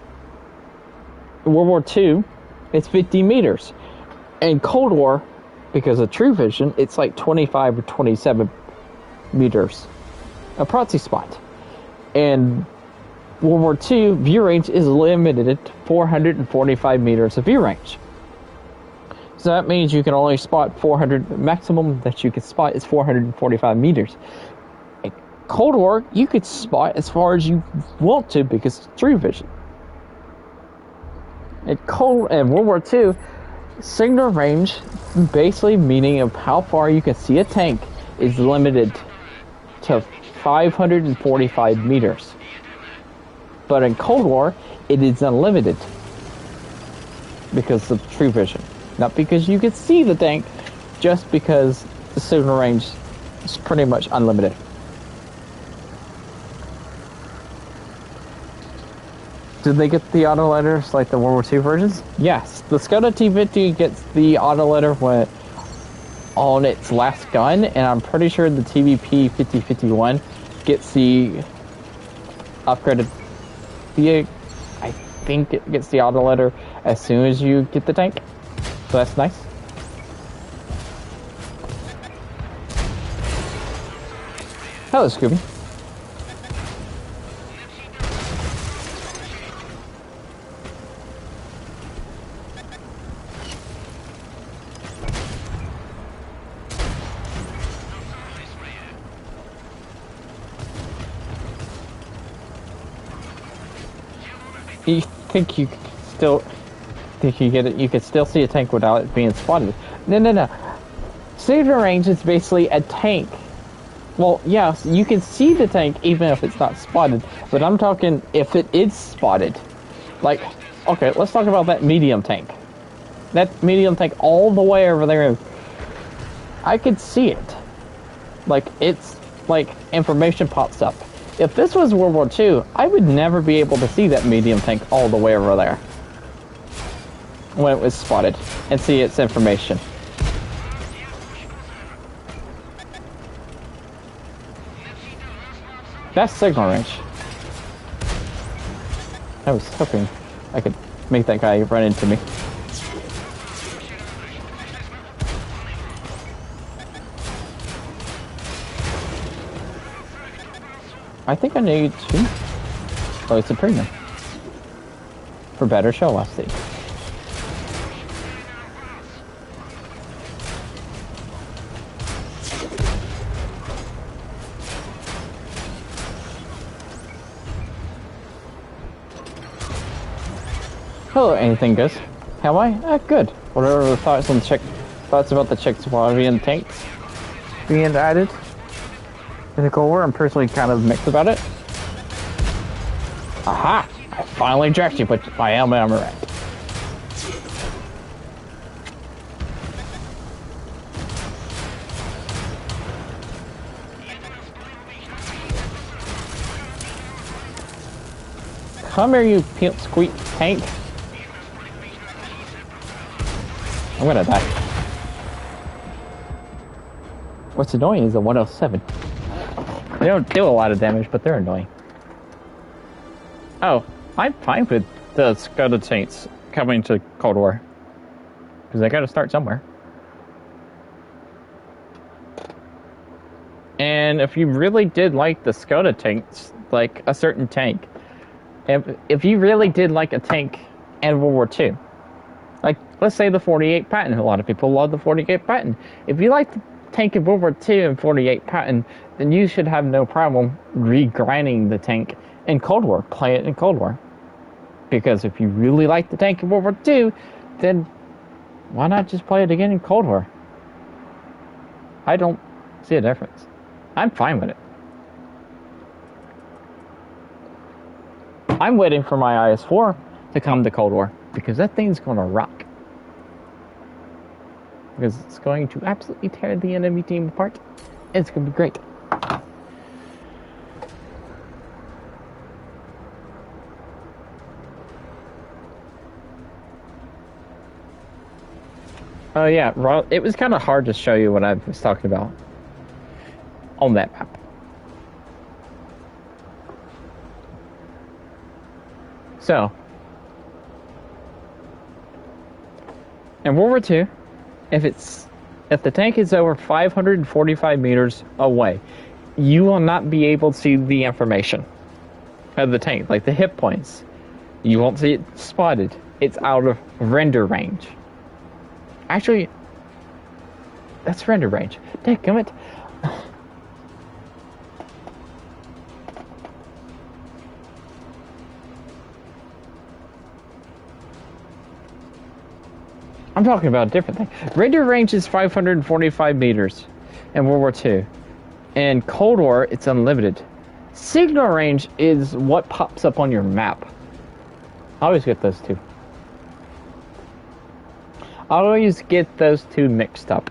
World War II, it's 50 meters. In Cold War, because of true vision, it's like 25 or 27 meters. A proxy spot. And World War II, view range is limited to 445 meters of view range. So that means you can only spot 400, maximum that you can spot is 445 meters. In Cold War, you could spot as far as you want to because it's true vision. In World War II, signal range, basically meaning of how far you can see a tank, is limited to 545 meters. But in Cold War, it is unlimited because of true vision. Not because you can see the tank, just because the signal range is pretty much unlimited. Did they get the autoloaders like the World War II versions? Yes. The Skoda T50 gets the autoloader when on its last gun, and I'm pretty sure the TVP 5051 gets the upgraded. I think it gets the autoloader as soon as you get the tank. So that's nice. Hello, Scooby. You think you still think you get it? You could still see a tank without it being spotted. No. Signal range is basically a tank. Well, yes, you can see the tank even if it's not spotted, but I'm talking if it is spotted. Like, okay, let's talk about that medium tank. That medium tank all the way over there. I could see it. Like, it's like information pops up. If this was World War II, I would never be able to see that medium tank all the way over there when it was spotted and see its information. That's signal range. I was hoping I could make that guy run into me. I think I need two. Oh, it's a premium. for better show lusty. Hello, anything goes. How am I? Good. What are the thoughts on thoughts about the Czech Swabian tanks being added in the Cold War? I'm personally kind of mixed about it. Aha! I finally jacked you, but I am right. Come here, you squeak tank. I'm gonna die. What's annoying is the 107. They don't do a lot of damage, but they're annoying. Oh, I'm fine with the Skoda tanks coming to Cold War. Because they gotta start somewhere. And if you really did like the Skoda tanks, like a certain tank, if you really did like a tank in World War II, like, let's say the 48 Patton. A lot of people love the 48 Patton. If you like the tank in World War II and 48 Patton, then you should have no problem regrinding the tank in Cold War. Play it in Cold War. Because if you really like the tank in World War II, then why not just play it again in Cold War? I don't see a difference. I'm fine with it. I'm waiting for my IS-4 to come to Cold War. Because that thing's going to rock. Because it's going to absolutely tear the enemy team apart. It's going to be great. Oh yeah, it was kind of hard to show you what I was talking about on that map. So, in World War II, if the tank is over 545 meters away, you will not be able to see the information of the tank, like the hit points. You won't see it spotted. It's out of render range. Actually, that's render range. Dadgummit. I'm talking about a different thing. Render range is 545 meters in World War II. In Cold War, it's unlimited. Signal range is what pops up on your map. I always get those two. I always get those two mixed up.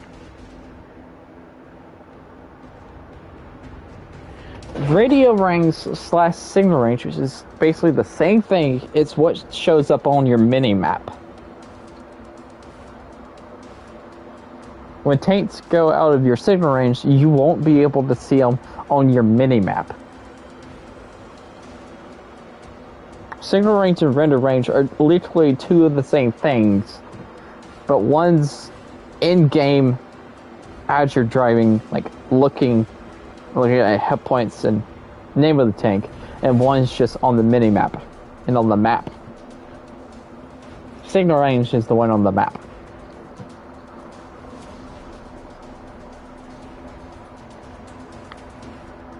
Radio range / signal range, which is basically the same thing, it's what shows up on your mini-map. When tanks go out of your signal range, you won't be able to see them on your mini-map. Signal range and render range are literally two of the same things, but one's in-game as you're driving, like looking at hit points and name of the tank, and one's just on the mini-map and on the map. Signal range is the one on the map.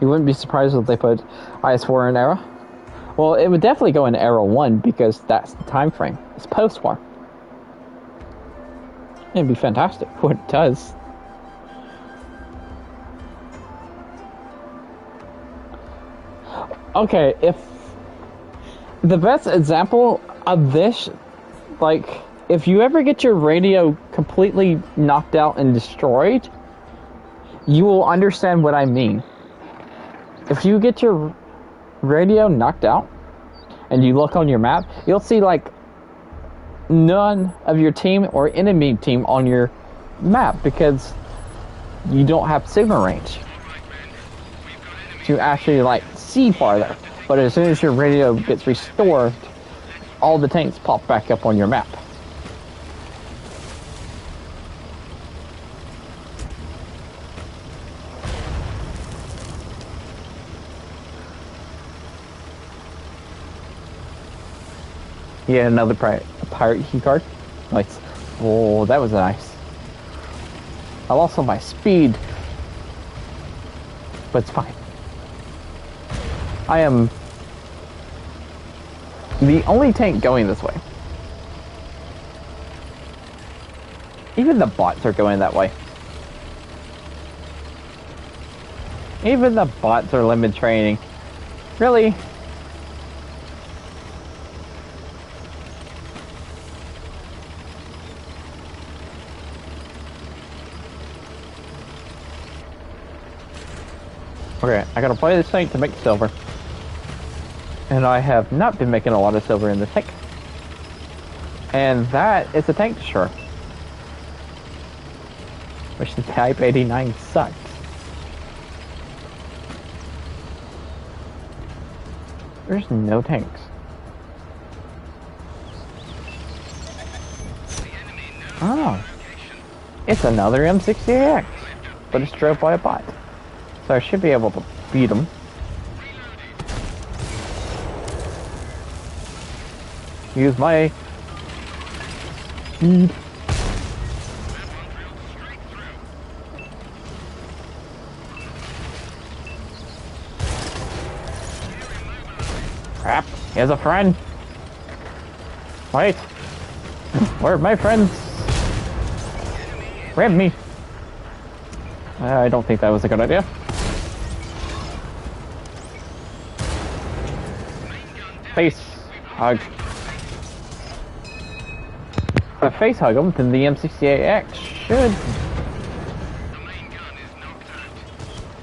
You wouldn't be surprised if they put IS-4 in Era. Well, it would definitely go in Era 1 because that's the time frame. It's post-war. It'd be fantastic when it does. Okay, if the best example of this, like, if you ever get your radio completely knocked out and destroyed, you will understand what I mean. If you get your radio knocked out and you look on your map, you'll see like none of your team or enemy team on your map because you don't have signal range to actually like see farther. But as soon as your radio gets restored, all the tanks pop back up on your map. Yeah, another pirate key card. Nice. Oh, that was nice. I lost all my speed, but it's fine. I am the only tank going this way. Even the bots are going that way. Even the bots are limit training. Really? Okay, I gotta play this tank to make silver. And I have not been making a lot of silver in this tank. And that is a tank destroyer. Which the Type 89 sucks. There's no tanks. Oh. It's another M68X. But it's drove by a bot. So I should be able to beat him. Use my speed. Crap, he has a friend. Wait. Where are my friends? Ram me. I don't think that was a good idea. Face hug. If I face hug him, then the M68X should.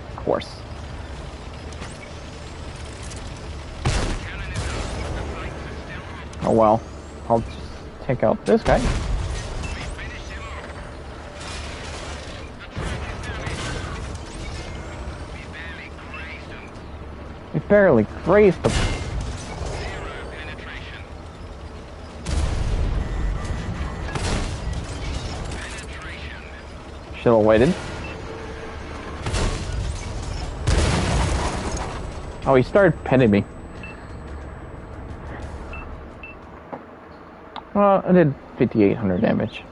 Of course. Oh well. I'll just take out this guy. We barely grazed them. Should have waited. Oh, he started pinning me. Well, I did 5,800 damage.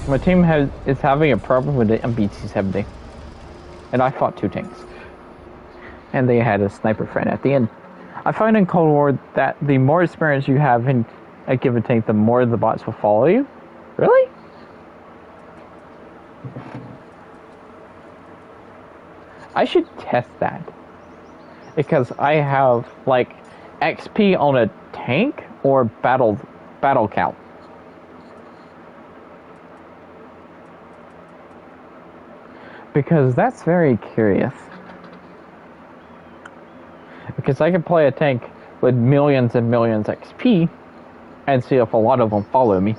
My team is having a problem with the MBT-70. And I fought 2 tanks. And they had a sniper friend at the end. I find in Cold War that the more experience you have in a given tank, the more the bots will follow you. Really? I should test that. Because I have, like, XP on a tank or battle count. Because that's very curious. Because I can play a tank with millions and millions XP and see if a lot of them follow me.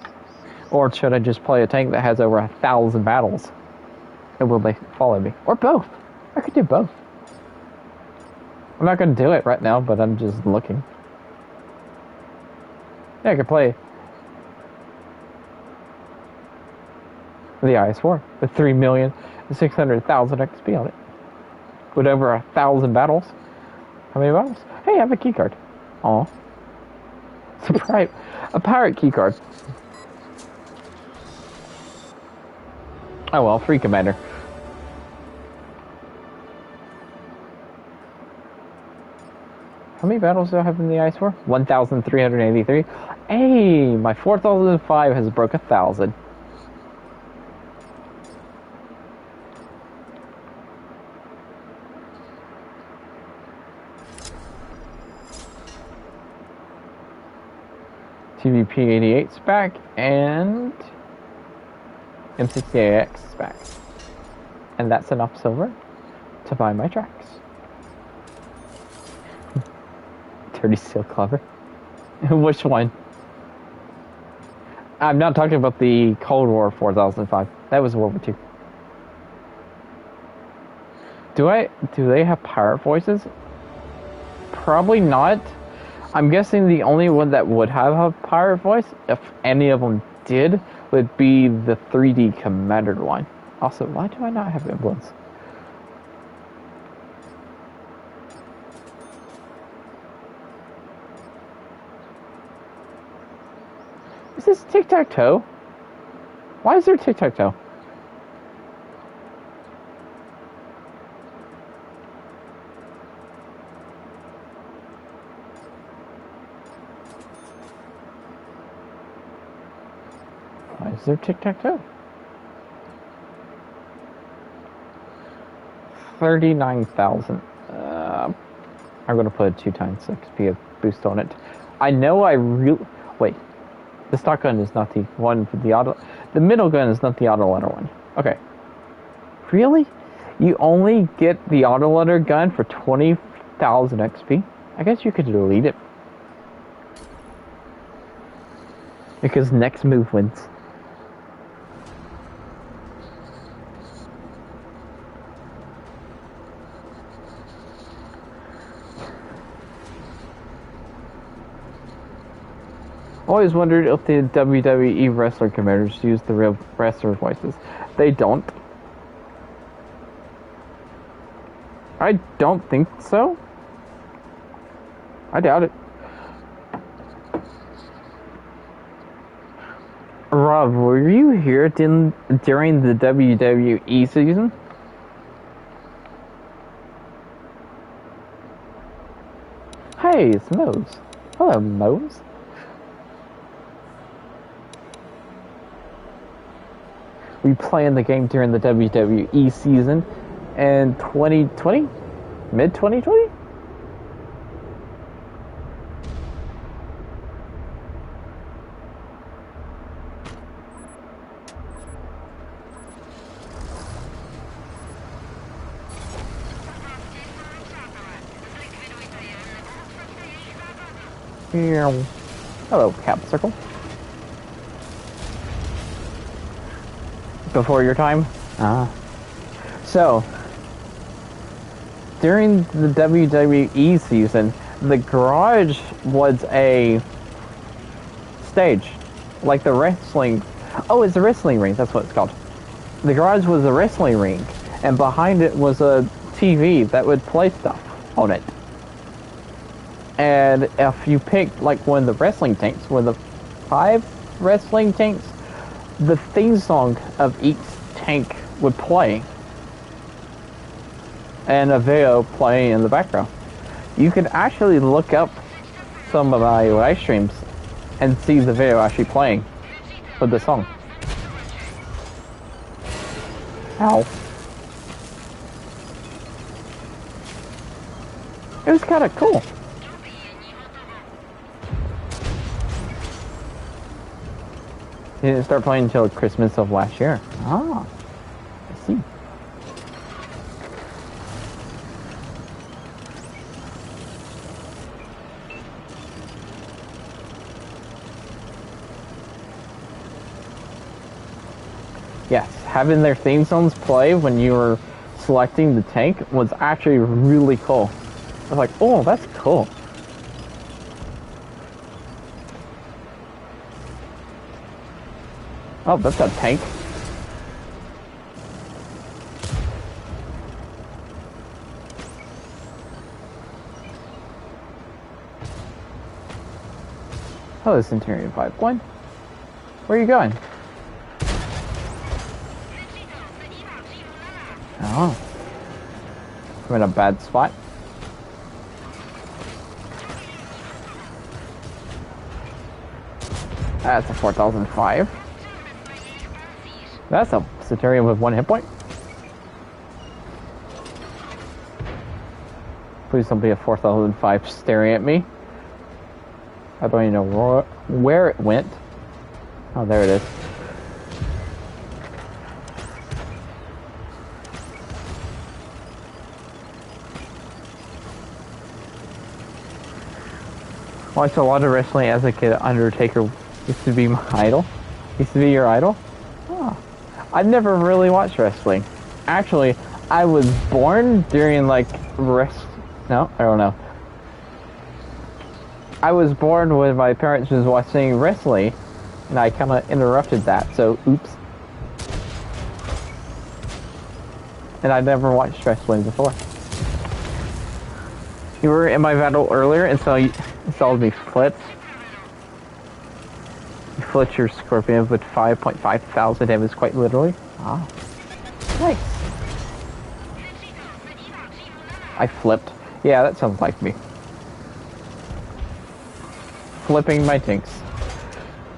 Or should I just play a tank that has over 1,000 battles? And will they follow me? Or both. I could do both. I'm not going to do it right now, but I'm just looking. Yeah, I could play the IS-4 with 3,600,000 XP on it. With over 1,000 battles. How many battles? Hey, I have a keycard. Aw. Surprise. A pirate keycard. Oh well, free commander. How many battles do I have in the IS-4? 1,383. Hey, my 4005 has broke 1,000. TVP-88's back, and M68X is back. And that's enough silver to buy my tracks. Dirty Steel Clever. Which one? I'm not talking about the Cold War 4005. That was World War II. Do they have pirate voices? Probably not. I'm guessing the only one that would have a pirate voice, if any of them did, would be the 3D Commander one. Also, why do I not have emblems? Is this tic-tac-toe? Why is there tic-tac-toe? Why is there tic-tac-toe? 39,000. I'm gonna put a 2 times XP boost on it. I know I really... Wait. The stock gun is not the one for the auto... The middle gun is not the autoloader one. Okay. Really? You only get the autoloader gun for 20,000 XP? I guess you could delete it. Because next move wins. Always wondered if the WWE wrestler commanders use the real wrestler voices. They don't. I don't think so. I doubt it. Rob, were you here during the WWE season? Hey, it's Mose. Hello, Mose. We played the game during the WWE season in 2020? Mid-2020? Hello, Cap Circle. Before your time? So, during the WWE season, the garage was a stage. Like the wrestling... Oh, it's a wrestling ring, that's what it's called. The garage was a wrestling ring, and behind it was a TV that would play stuff on it. And if you picked like one of the wrestling tanks, one of the 5 wrestling tanks, the theme song of each tank would play. And a video playing in the background. You could actually look up some of my live streams and see the video actually playing with the song. Ow. It was kind of cool. It didn't start playing until Christmas of last year. Ah, I see. Yes, having their theme songs play when you were selecting the tank was actually really cool. I was like, oh, that's cool. Oh, that's a tank. Hello, Centurion 5-1. Where are you going? Oh. I'm in a bad spot. That's a 4,005. That's a Centurion with 1 hit point. Please don't be a 4,005 staring at me. I don't even know where it went. Oh, there it is. Watched a lot of wrestling as a kid. Undertaker used to be my idol. Used to be your idol? Oh. I've never really watched wrestling. Actually, I was born during like No, I don't know. I was born when my parents was watching wrestling, and I kind of interrupted that. So, oops. And I never watched wrestling before. You were in my battle earlier, and so you installed me Blitz. Fletcher Scorpion with 5.5 thousand damage, quite literally. Ah, nice. I flipped. Yeah, that sounds like me. Flipping my tanks.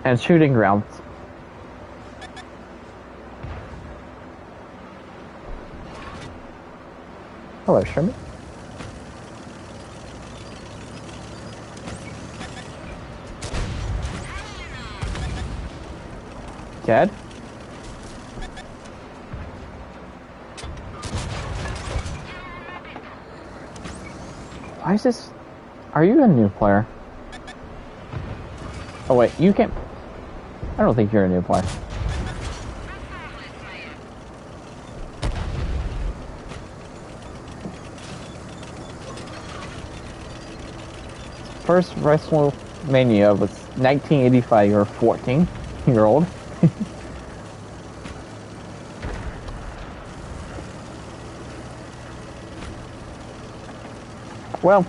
And shooting rounds. Hello, Sherman. Dead? Why is this? Are you a new player? Oh wait, you can't. I don't think you're a new player. First WrestleMania was 1985. You're a 14-year-old. Well,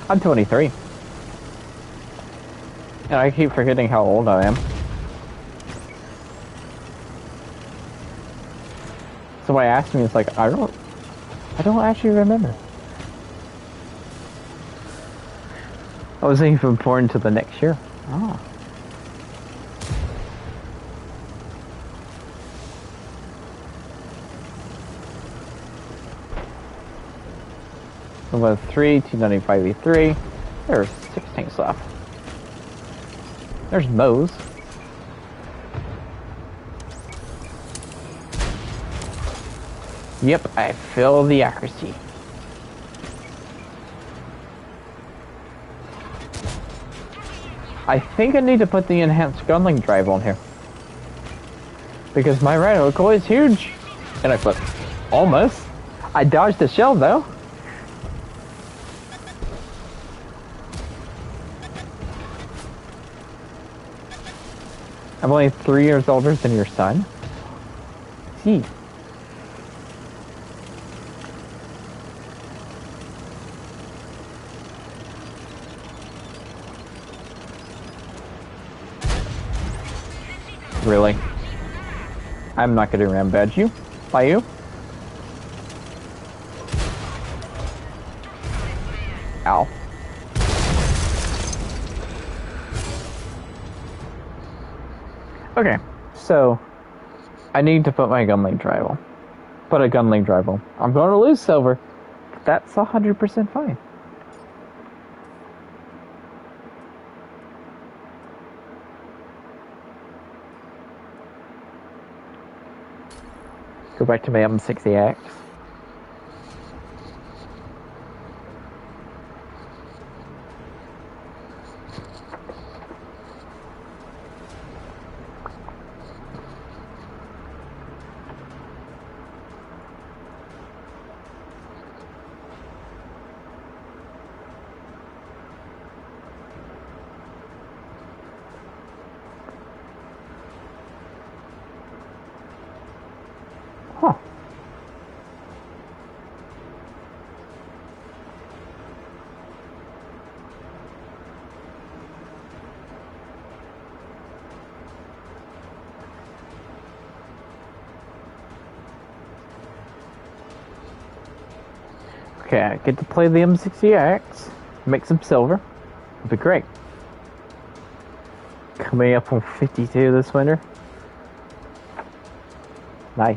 I'm 23. And I keep forgetting how old I am. Somebody asked me, it's like, I don't actually remember. I wasn't even born until the next year. Ah. Level 3, 295E3. There's 6 tanks left. There's Moe's. Yep, I feel the accuracy. I think I need to put the enhanced gunling drive on here. Because my reticle is huge. And I flipped. Almost. I dodged the shell though. I'm only 3 years older than your son. Gee. Really? I'm not gonna rambadge you. By you? Ow. Okay, so I need to put my gunling drive on. Put a gunling drive on. I'm going to lose silver, but that's 100% fine. Go back to my M60X. Huh. Okay, I get to play the M60X, make some silver. It'll be great. Coming up on 52 this winter. Nice.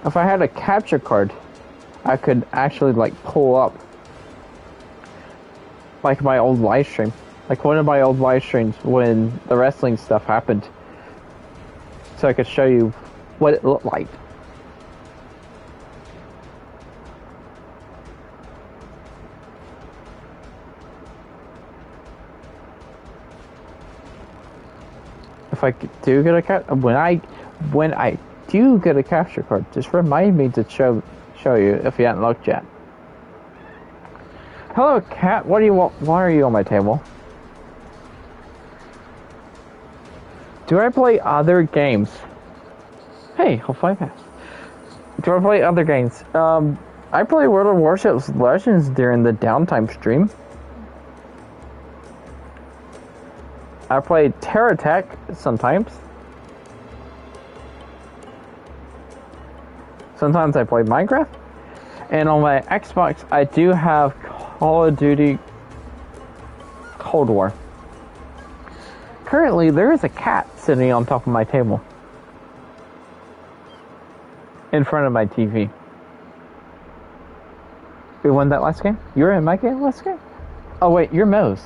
If I had a capture card, I could actually like pull up like my old live stream. Like one of my old live streams when the wrestling stuff happened. So I could show you what it looked like. If I do get a when I do get a capture card, just remind me to show you if you haven't looked yet. Hello, cat. What do you want? Why are you on my table? Do I play other games? Hey, hopefully I pass. Do I play other games? I play World of Warships Legends during the downtime stream. I play TerraTech sometimes. Sometimes I play Minecraft. And on my Xbox, I do have Call of Duty Cold War. Currently, there is a cat sitting on top of my table. In front of my TV. We won that last game? You were in my game last game? Oh wait, you're Mo's.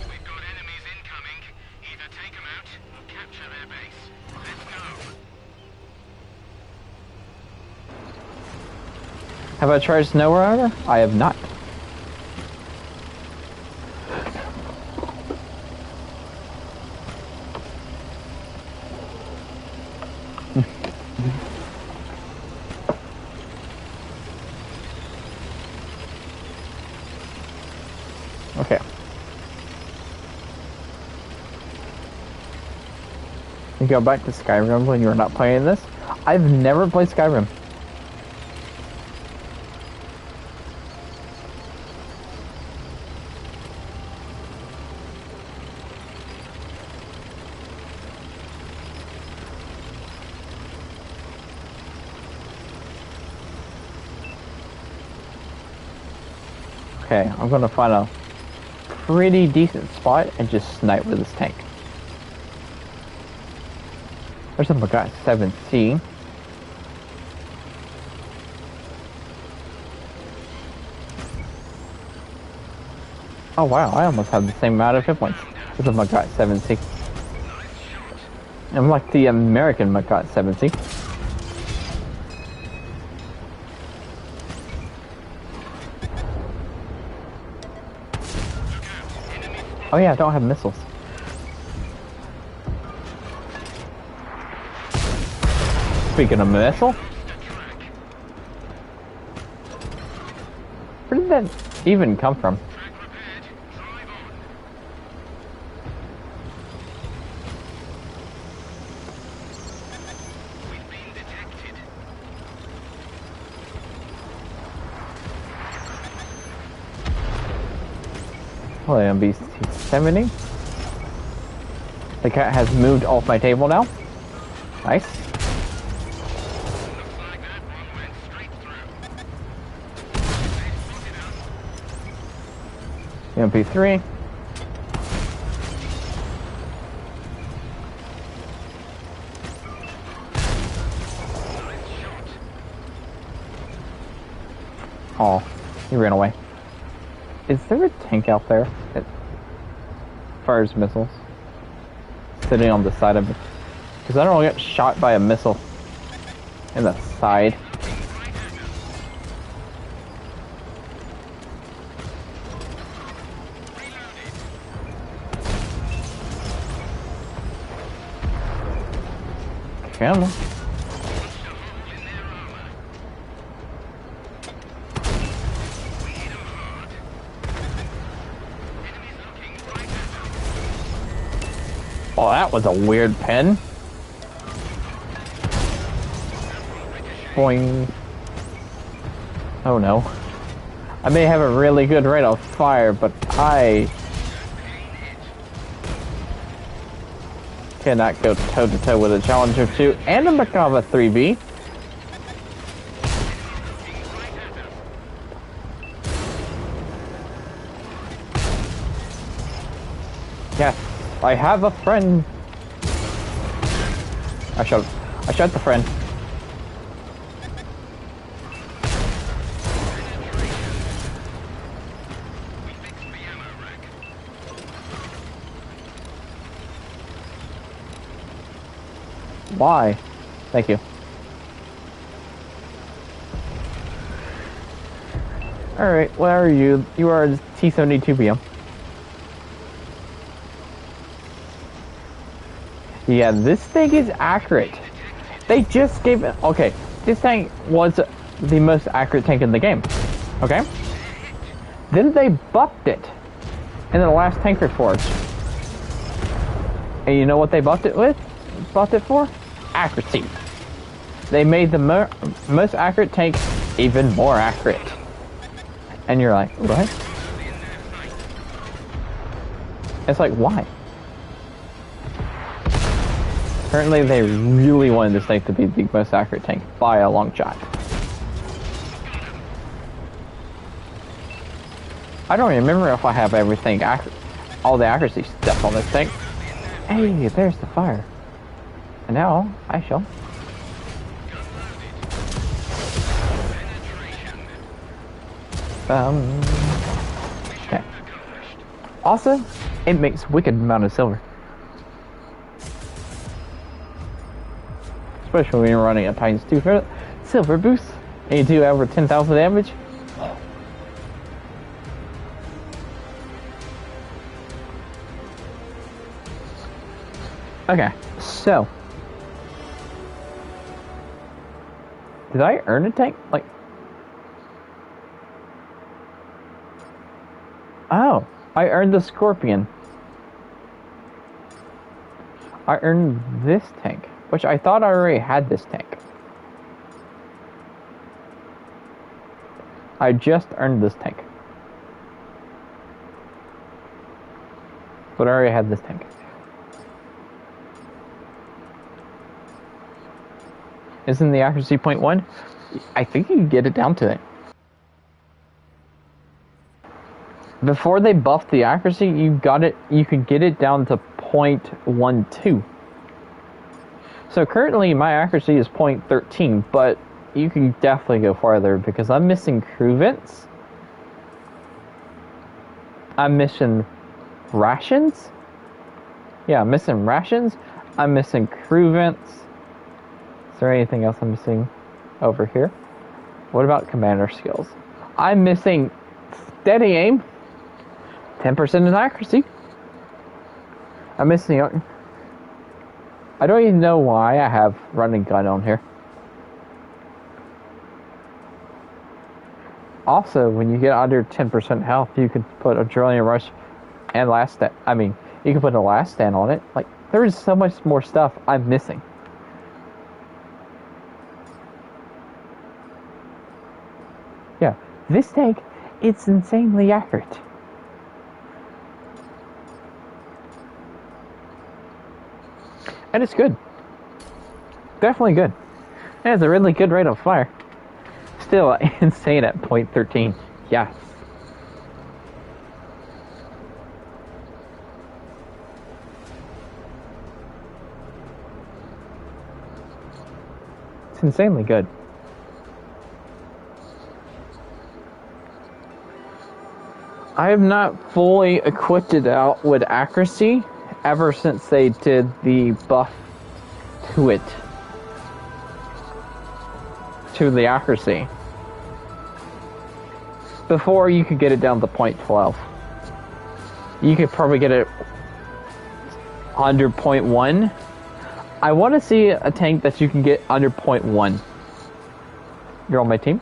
We've got enemies incoming. Either take them out or capture their base. Let's go. Have I tried Snow Rider? I have not. Okay. You go back to Skyrim when you're not playing this? I've never played Skyrim. Okay, I'm gonna find a pretty decent spot and just snipe with this tank. There's something I got 7C. Oh wow, I almost have the same amount of hit points as the Magat 7C. I'm like the American Magat 7C. Oh yeah, I don't have missiles. Speaking of missile, where did that even come from? Oh, MB70. The cat has moved off my table now. Nice. MP3. Oh, he ran away. Is there a tank out there that fires missiles? Sitting on the side of it? Because I don't want to get shot by a missile in the side. Camo. Oh, that was a weird pin. Boing. Oh no. I may have a really good rate of fire, but I cannot go toe-to-toe with a Challenger 2 and a Makava 3B. Yes, I have a friend. I shot the friend. Why? Thank you. Alright, where are you? You are T-72BM. Yeah, this thing is accurate. They just gave it. Okay, this tank was the most accurate tank in the game. Okay? Then they buffed it in the last tank report. And you know what they buffed it with? Buffed it for? Accuracy. They made the most accurate tank even more accurate. And you're like, what? It's like, why? Apparently they really wanted this tank to be the most accurate tank by a long shot. I don't remember if I have everything all the accuracy stuff on this tank. Hey, there's the fire. And now I shall. Okay. Also, it makes wicked amount of silver. Especially when you're running a times 2 for silver boost. And you do over 10,000 damage. Okay, so. Did I earn a tank? Like. Oh, I earned the Scorpion. I earned this tank, which I thought I already had this tank. I just earned this tank. But I already had this tank. Isn't the accuracy 0.1? I think you can get it down to it. Before they buffed the accuracy, you could get it down to 0.12. So currently my accuracy is 0.13, but you can definitely go farther because I'm missing crew vents. I'm missing rations. Yeah, I'm missing rations. I'm missing crew vents. Is there anything else I'm missing over here? What about commander skills? I'm missing steady aim. 10% in accuracy. I'm missing. I don't even know why I have running gun on here. Also, when you get under 10% health, you can put adrenaline rush and last stand. I mean, you can put a last stand on it. Like, there is so much more stuff I'm missing. Yeah, this tank, it's insanely accurate. And it's good. Definitely good. And it's a really good rate of fire. Still insane at 0.13. Yes. It's insanely good. I have not fully equipped it out with accuracy ever since they did the buff to it. To the accuracy. Before you could get it down to 0.12. You could probably get it under 0.1. I want to see a tank that you can get under 0.1. You're on my team?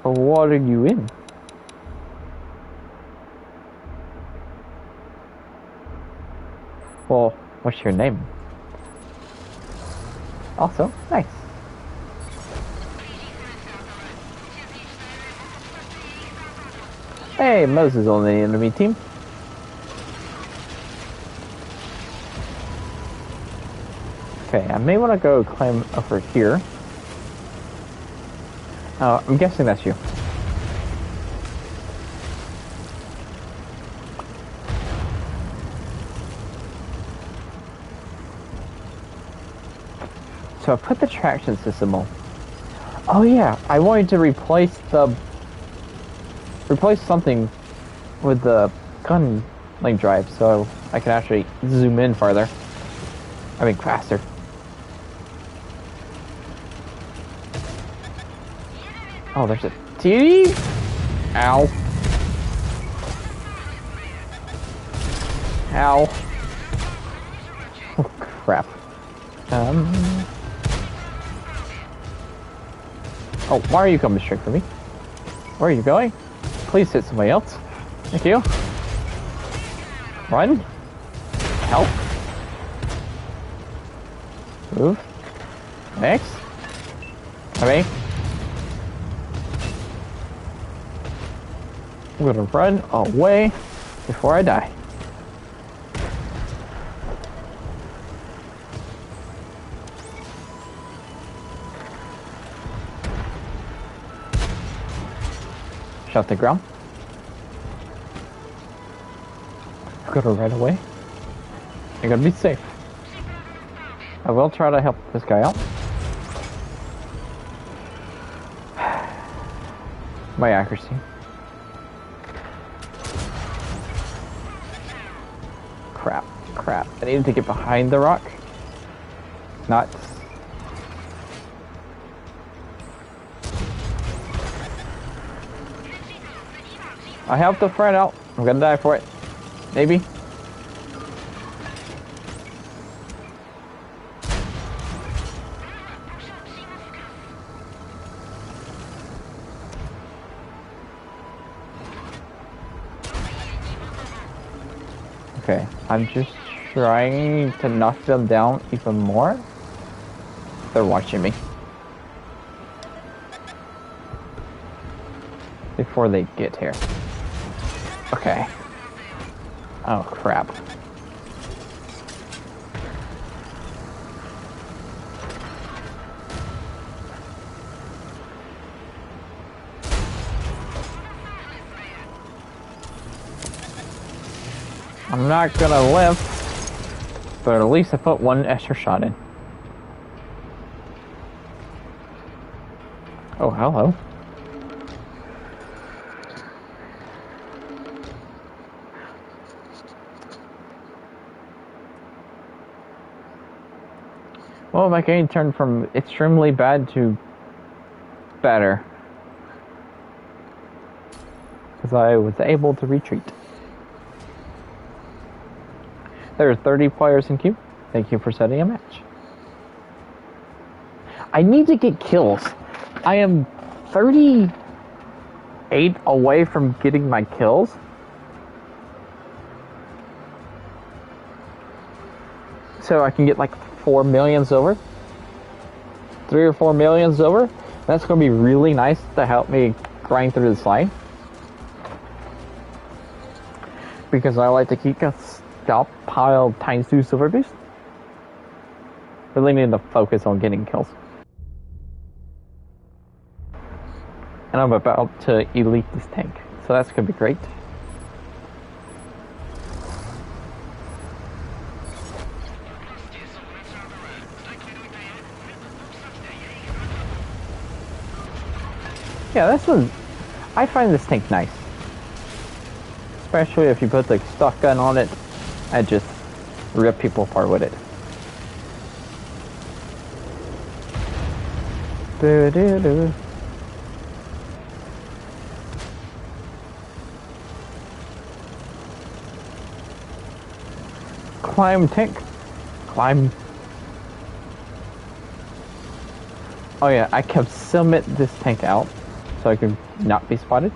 Or what are you in? Well, what's your name? Also, nice. Hey, Moses on the enemy team. Okay, I may want to go climb over here. I'm guessing that's you. So I put the traction system on. Oh yeah, I wanted to replace something with the gun link drive so I can actually zoom in farther. I mean faster. Oh, there's a TD. Ow. Ow. Oh crap. Oh, why are you coming straight for me? Where are you going? Please hit somebody else. Thank you. Run. Help. Move. Next. Okay. I'm gonna run away before I die. Shut the ground. I'm gonna run away. I'm gonna be safe. I will try to help this guy out. My accuracy. Crap, crap. I needed to get behind the rock. Nuts. I helped a friend out. I'm gonna die for it. Maybe. Okay, I'm just trying to knock them down even more. They're watching me. Before they get here. Okay. Oh crap. I'm not gonna live, but at least I put one extra shot in. Oh, hello. Well, my game turned from extremely bad to better. Because I was able to retreat. There are 30 players in queue. Thank you for setting a match. I need to get kills. I am 38 away from getting my kills. So I can get like 4 million silver. 3 or 4 million silver. That's going to be really nice to help me grind through this line. Because I like to keep a stockpile ×2 silver boost. Really need to focus on getting kills. And I'm about to elite this tank. So that's going to be great. Yeah, this one, I find this tank nice. Especially if you put the stock gun on it and just rip people apart with it. Doo-doo-doo. Climb tank. Climb. Oh yeah, I can summit this tank out so I can not be spotted.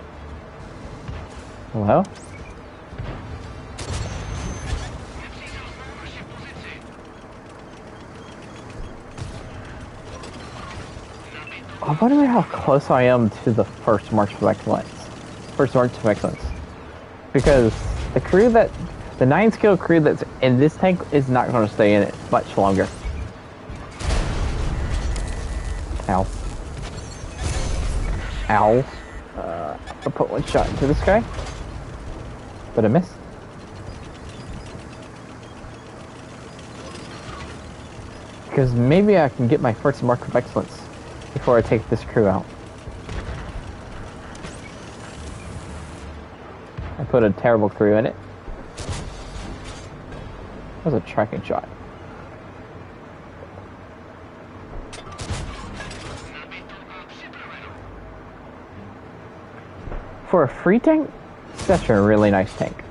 Hello? I wonder how close I am to the first March of Excellence. First March of Excellence. Because the crew that, the 9-skill crew that's in this tank is not going to stay in it much longer. Ow. Ow. I'll put one shot into this guy. But I missed. Because maybe I can get my first Mark of Excellence before I take this crew out. I put a terrible crew in it. That was a tracking shot. For a free tank, it's actually a really nice tank.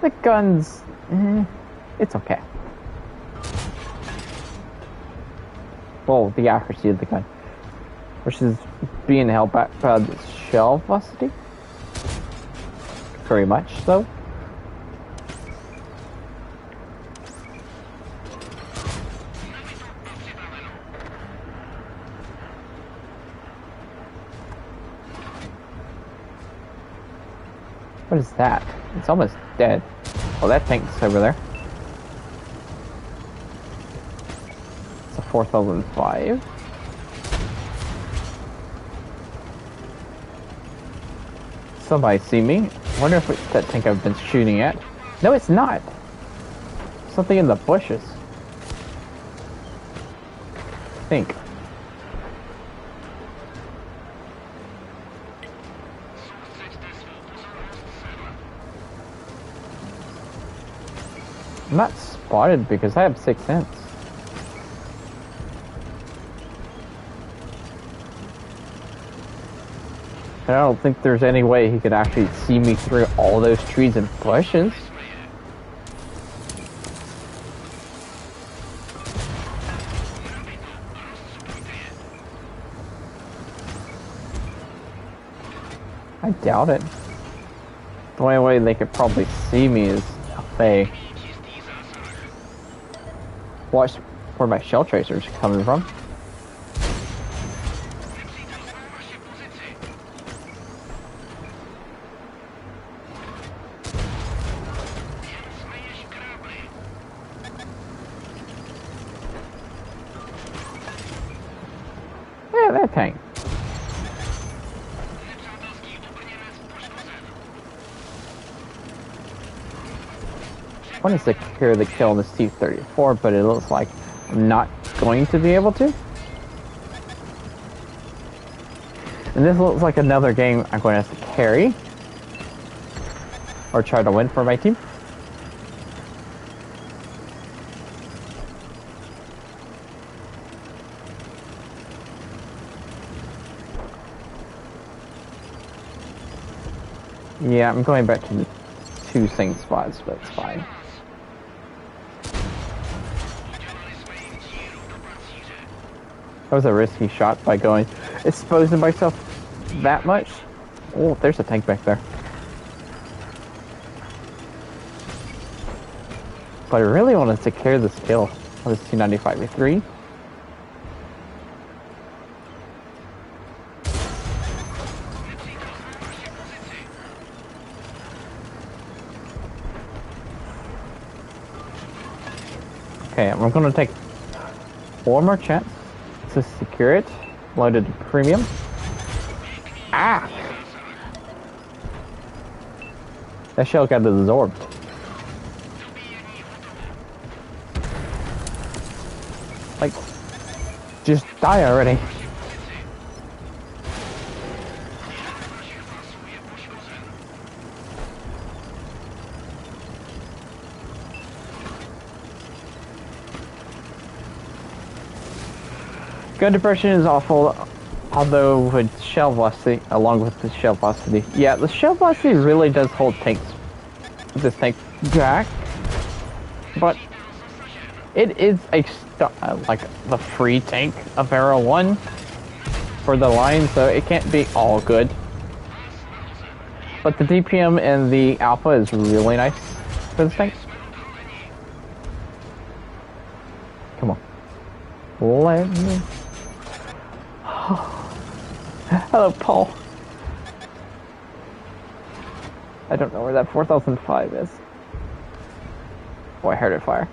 The guns, it's okay. Well, the accuracy of the gun, which is being held back by the shell velocity. Very much so. What is that? It's almost dead. Oh, that tank's over there. It's a 4005. Somebody see me? Wonder if it's that tank I've been shooting at. No, it's not. Something in the bushes. I think. I'm not spotted because I have 6th sense. And I don't think there's any way he could actually see me through all those trees and bushes. I doubt it. The only way they could probably see me is if they watch where my shell tracer's coming from. Yeah, that tank. I want to secure the kill on this T-34, but it looks like I'm not going to be able to. And this looks like another game I'm going to have to carry. Or try to win for my team. Yeah, I'm going back to the 2 same spots, but it's fine. That was a risky shot by exposing myself that much. Oh, there's a tank back there. But I really want to secure this kill on this T-95A3. Okay, I'm going to take one more chance to secure it. Loaded premium. Ah! That shell got absorbed. Like, just die already. Gun depression is awful, although with shell velocity, along with the shell velocity. Yeah, the shell velocity really does hold this tank back, but it is like the free tank of Era 1 for the line, so it can't be all good. But the DPM and the alpha is really nice for this tank. Come on. Let me... Hello, Paul. I don't know where that 4005 is. Oh, I heard it fire.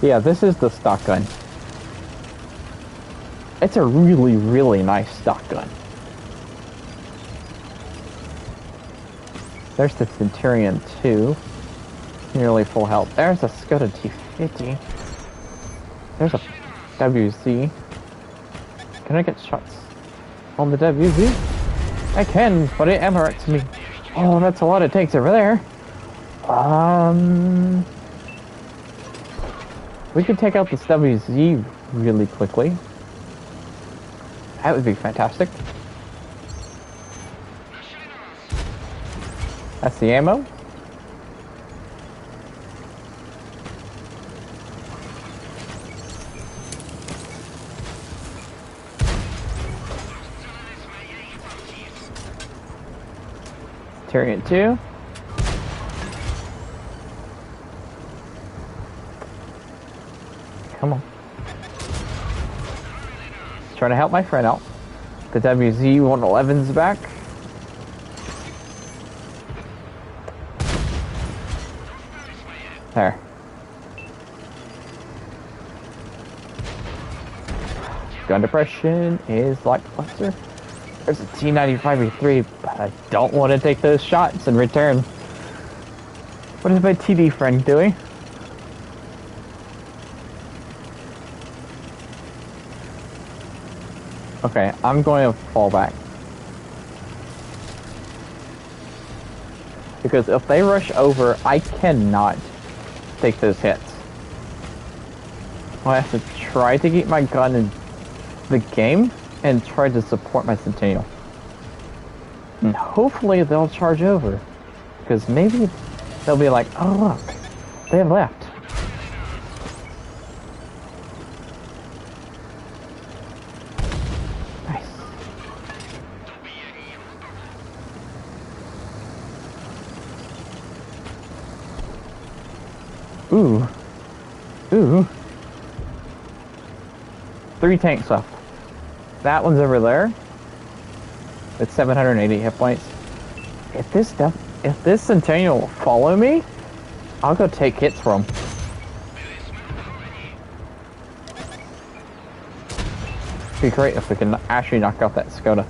Yeah, this is the stock gun. It's a really, really nice stock gun. There's the Centurion 2. Nearly full health. There's a Skoda T50. There's a WZ. Can I get shots on the WZ? I can, but it emirates me. Oh, that's a lot of tanks over there. We could take out this WZ really quickly. That would be fantastic. That's the ammo. Tyrion 2. Come on. Trying to help my friend out. The WZ-111's back. There. Gun depression is lackluster. There's a T95E3, but I don't want to take those shots in return. What is my TD friend doing? Okay, I'm going to fall back. Because if they rush over, I cannot take those hits. I have to try to keep my gun in the game and try to support my Centennial. And hopefully they'll charge over. Because maybe they'll be like, oh look, they have left. Nice. Ooh. Ooh. 3 tanks left. That one's over there. It's 780 hit points. If this Centennial will follow me, I'll go take hits from him. It'd be great if we can actually knock out that Skoda.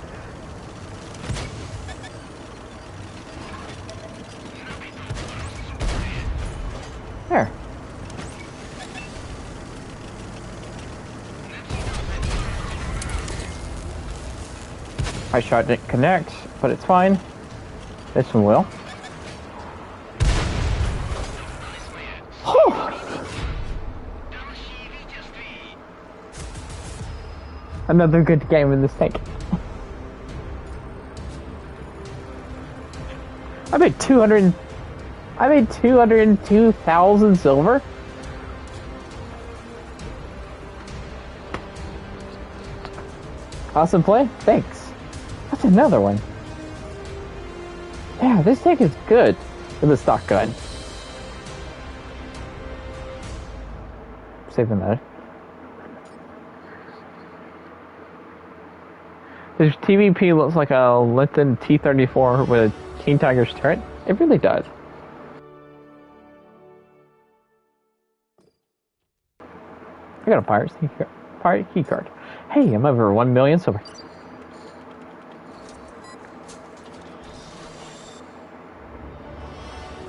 There. My shot didn't connect, but it's fine. This one will. Another good game in this tank. I made 202,000 silver. Awesome play. Thanks. That's another one. Yeah, this tank is good with a stock gun. Saving that. This TVP looks like a Linton T-34 with a Teen Tiger's turret. It really does. I got a pirate key card. Hey, I'm over 1 million silver.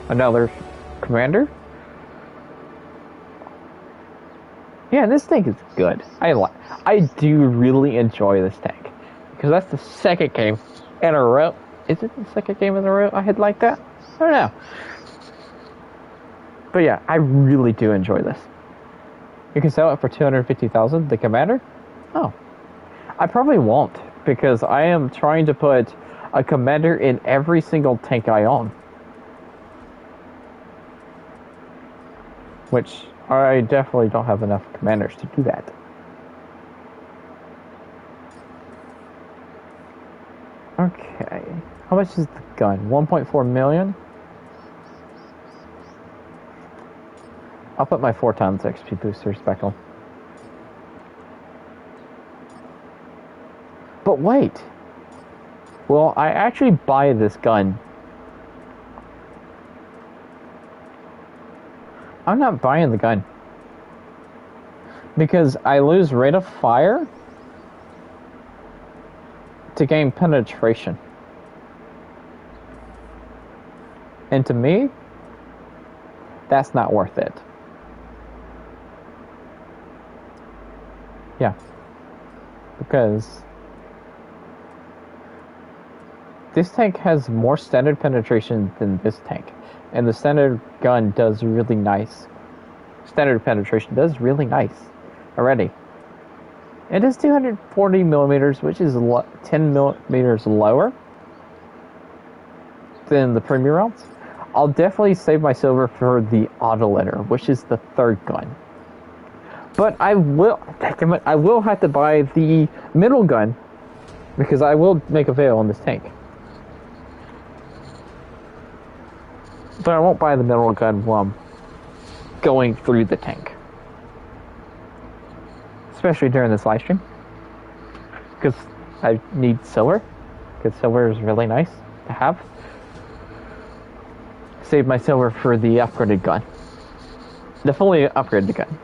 Another commander. Yeah, this tank is good. I do really enjoy this tank. Because that's the second game in a row. Is it the second game in a row I had like that? I don't know. But yeah, I really do enjoy this. You can sell it for 250,000, the commander? Oh. I probably won't, because I am trying to put a commander in every single tank I own. Which, I definitely don't have enough commanders to do that. Okay, how much is the gun? 1.4 million? I'll put my 4 times XP boosters back on. But wait! Will I actually buy this gun? I'm not buying the gun. Because I lose rate of fire to gain penetration. And to me, that's not worth it. Yeah. Because this tank has more standard penetration than this tank, and the standard gun does really nice. Standard penetration does really nice already. It is 240 millimeters, which is 10 millimeters lower than the premium rounds. I'll definitely save my silver for the autoloader, which is the third gun. But I will have to buy the middle gun because I will make a veil on this tank. But I won't buy the middle gun while I'm going through the tank. Especially during this live stream. Because I need silver. Because silver is really nice to have. Save my silver for the upgraded gun. The fully upgraded gun.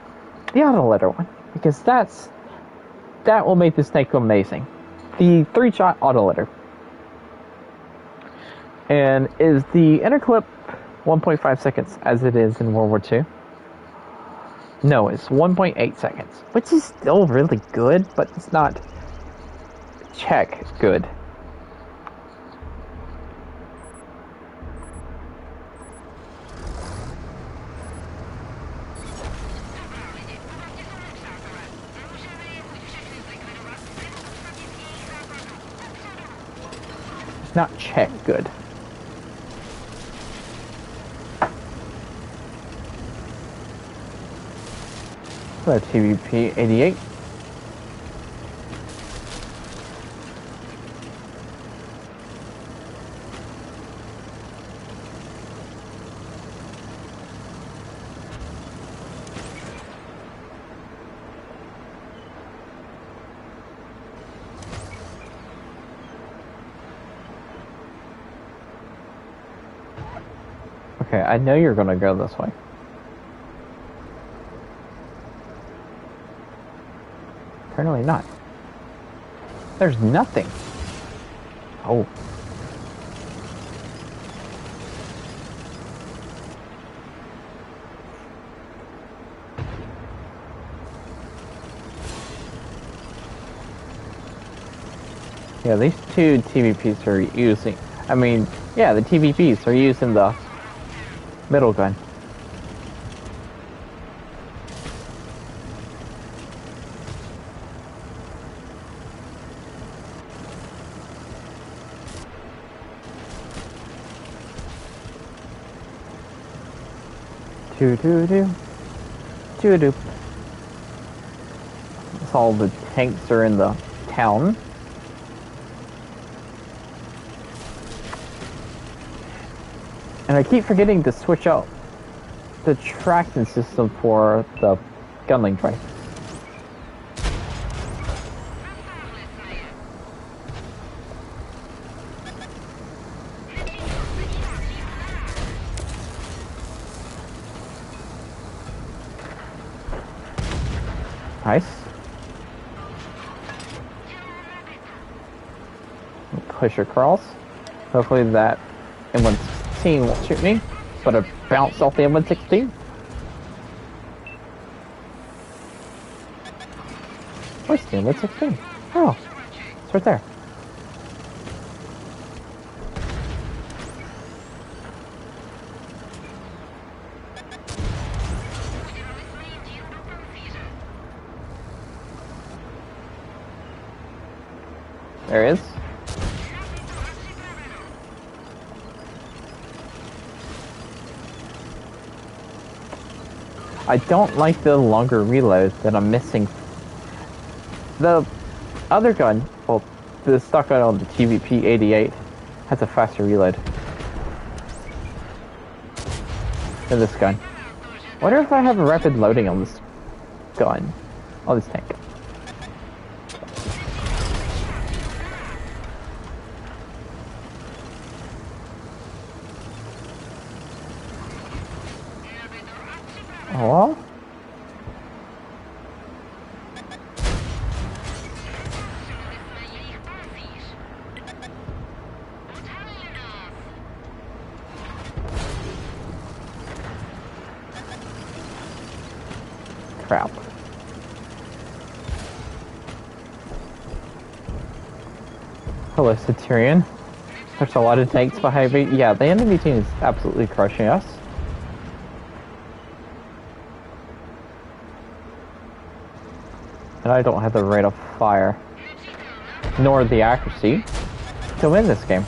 The autoloader one. Because that will make this tank amazing. The 3-shot autoloader. And is the interclip 1.5 seconds as it is in World War II? No, it's 1.8 seconds, which is still really good, but it's not Czech good. It's not Czech good. So TVP 88. Okay, I know you're gonna go this way. Apparently not. There's nothing. Oh. Yeah, these two TVPs are using... I mean, yeah, the TVPs are using the middle gun. Doo-doo-doo. Doo-doo. That's all the tanks are in the town. And I keep forgetting to switch out the traction system for the gunling drive. Nice. Push across. Hopefully that M116 won't shoot me, but I bounced off the M116. Where's the M116? Oh, it's right there. There it is. I don't like the longer reload that I'm missing. The other gun, well, the stock gun on the TVP 88 has a faster reload than this gun. I wonder if I have a rapid loading on this gun, on this tank. Oh. Crap. Hello, Satyrian. There's a lot of tanks behind me. Yeah, the enemy team is absolutely crushing us. And I don't have the rate of fire, nor the accuracy to win this game.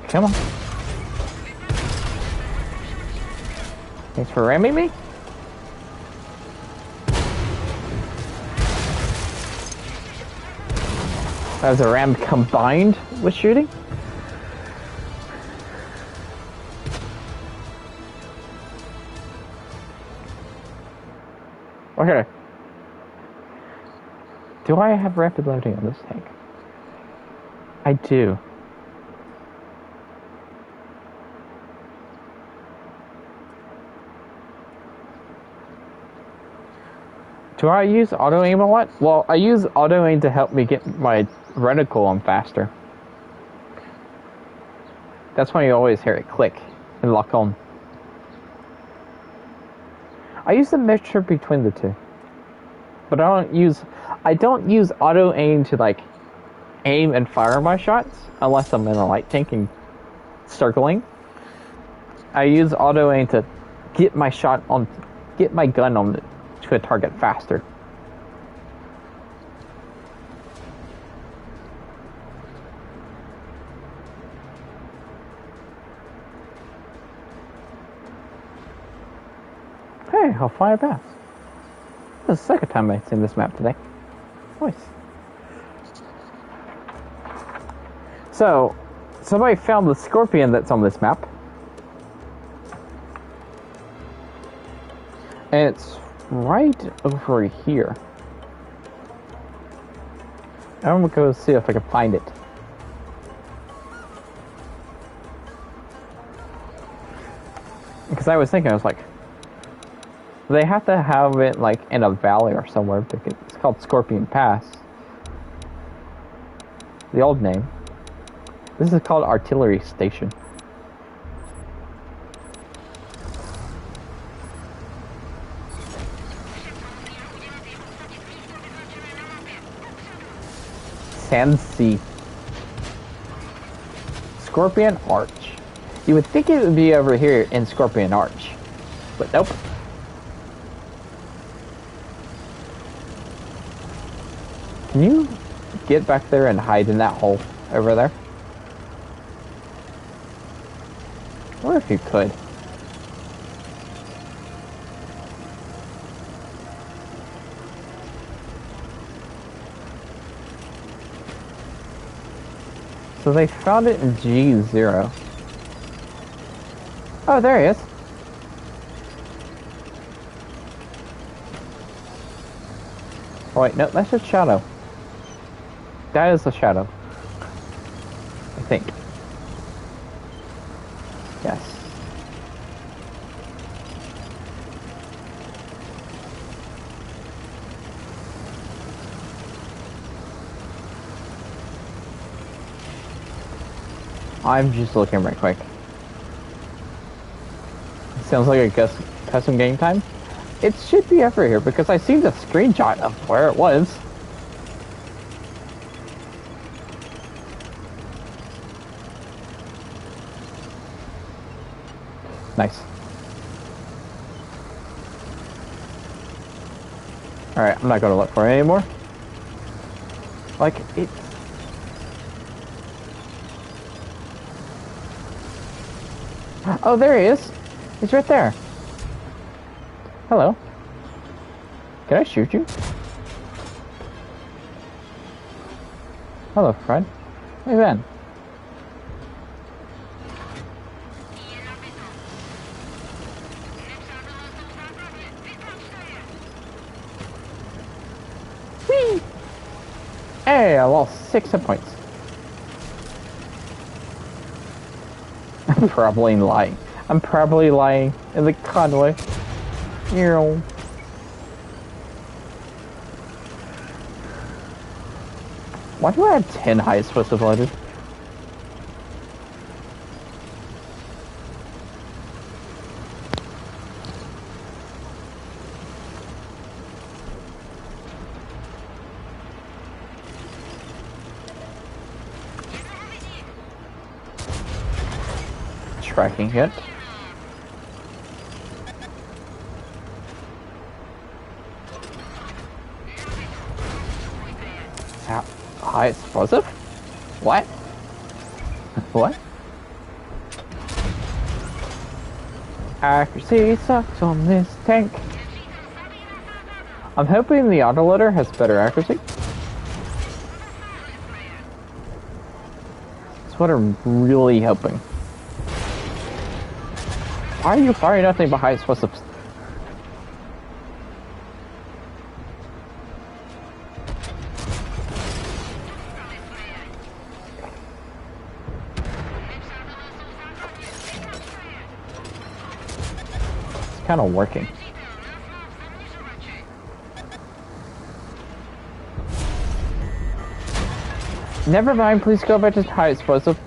Come on. Thanks for ramming me. As a ram combined with shooting. Okay. Do I have rapid loading on this tank? I do. Do I use auto aim a lot? Well, I use auto aim to help me get my reticle on faster. That's when you always hear it click and lock on. I use the mixture between the two, but I don't use auto aim to like aim and fire my shots unless I'm in a light tank and circling. I use auto aim to get my gun on to a target faster. Hey, I'll fly a pass. This is the second time I've seen this map today. Nice. So, somebody found the scorpion that's on this map. And it's right over here. I'm gonna go see if I can find it. Because I was thinking, I was like, they have to have it like in a valley or somewhere because it's called Scorpion Pass. The old name. This is called Artillery Station. Sandsea. Scorpion Arch. You would think it would be over here in Scorpion Arch, but nope. Can you get back there and hide in that hole over there? Or if you could. So they found it in G0. Oh, there he is. Oh, wait, no, that's just Shadow. That is a Shadow. I think. Yes. I'm just looking right quick. Sounds like a custom game time. It should be over here because I seen the screenshot of where it was. Nice. Alright, I'm not gonna look for it anymore. Like, it's... Oh, there he is. He's right there. Hello. Can I shoot you? Hello, friend. Hey, Ben. Whee! Hey, I lost 6 hit points. I'm probably lying. I'm probably lying in the convoy. Why do I have 10 high explosive loaded? tracking hit. High explosive? What? What? Accuracy sucks on this tank. I'm hoping the autoloader has better accuracy. That's what I'm really hoping. Why are you firing nothing but high explosives? Kind of working. Never mind, please go back to high explosive.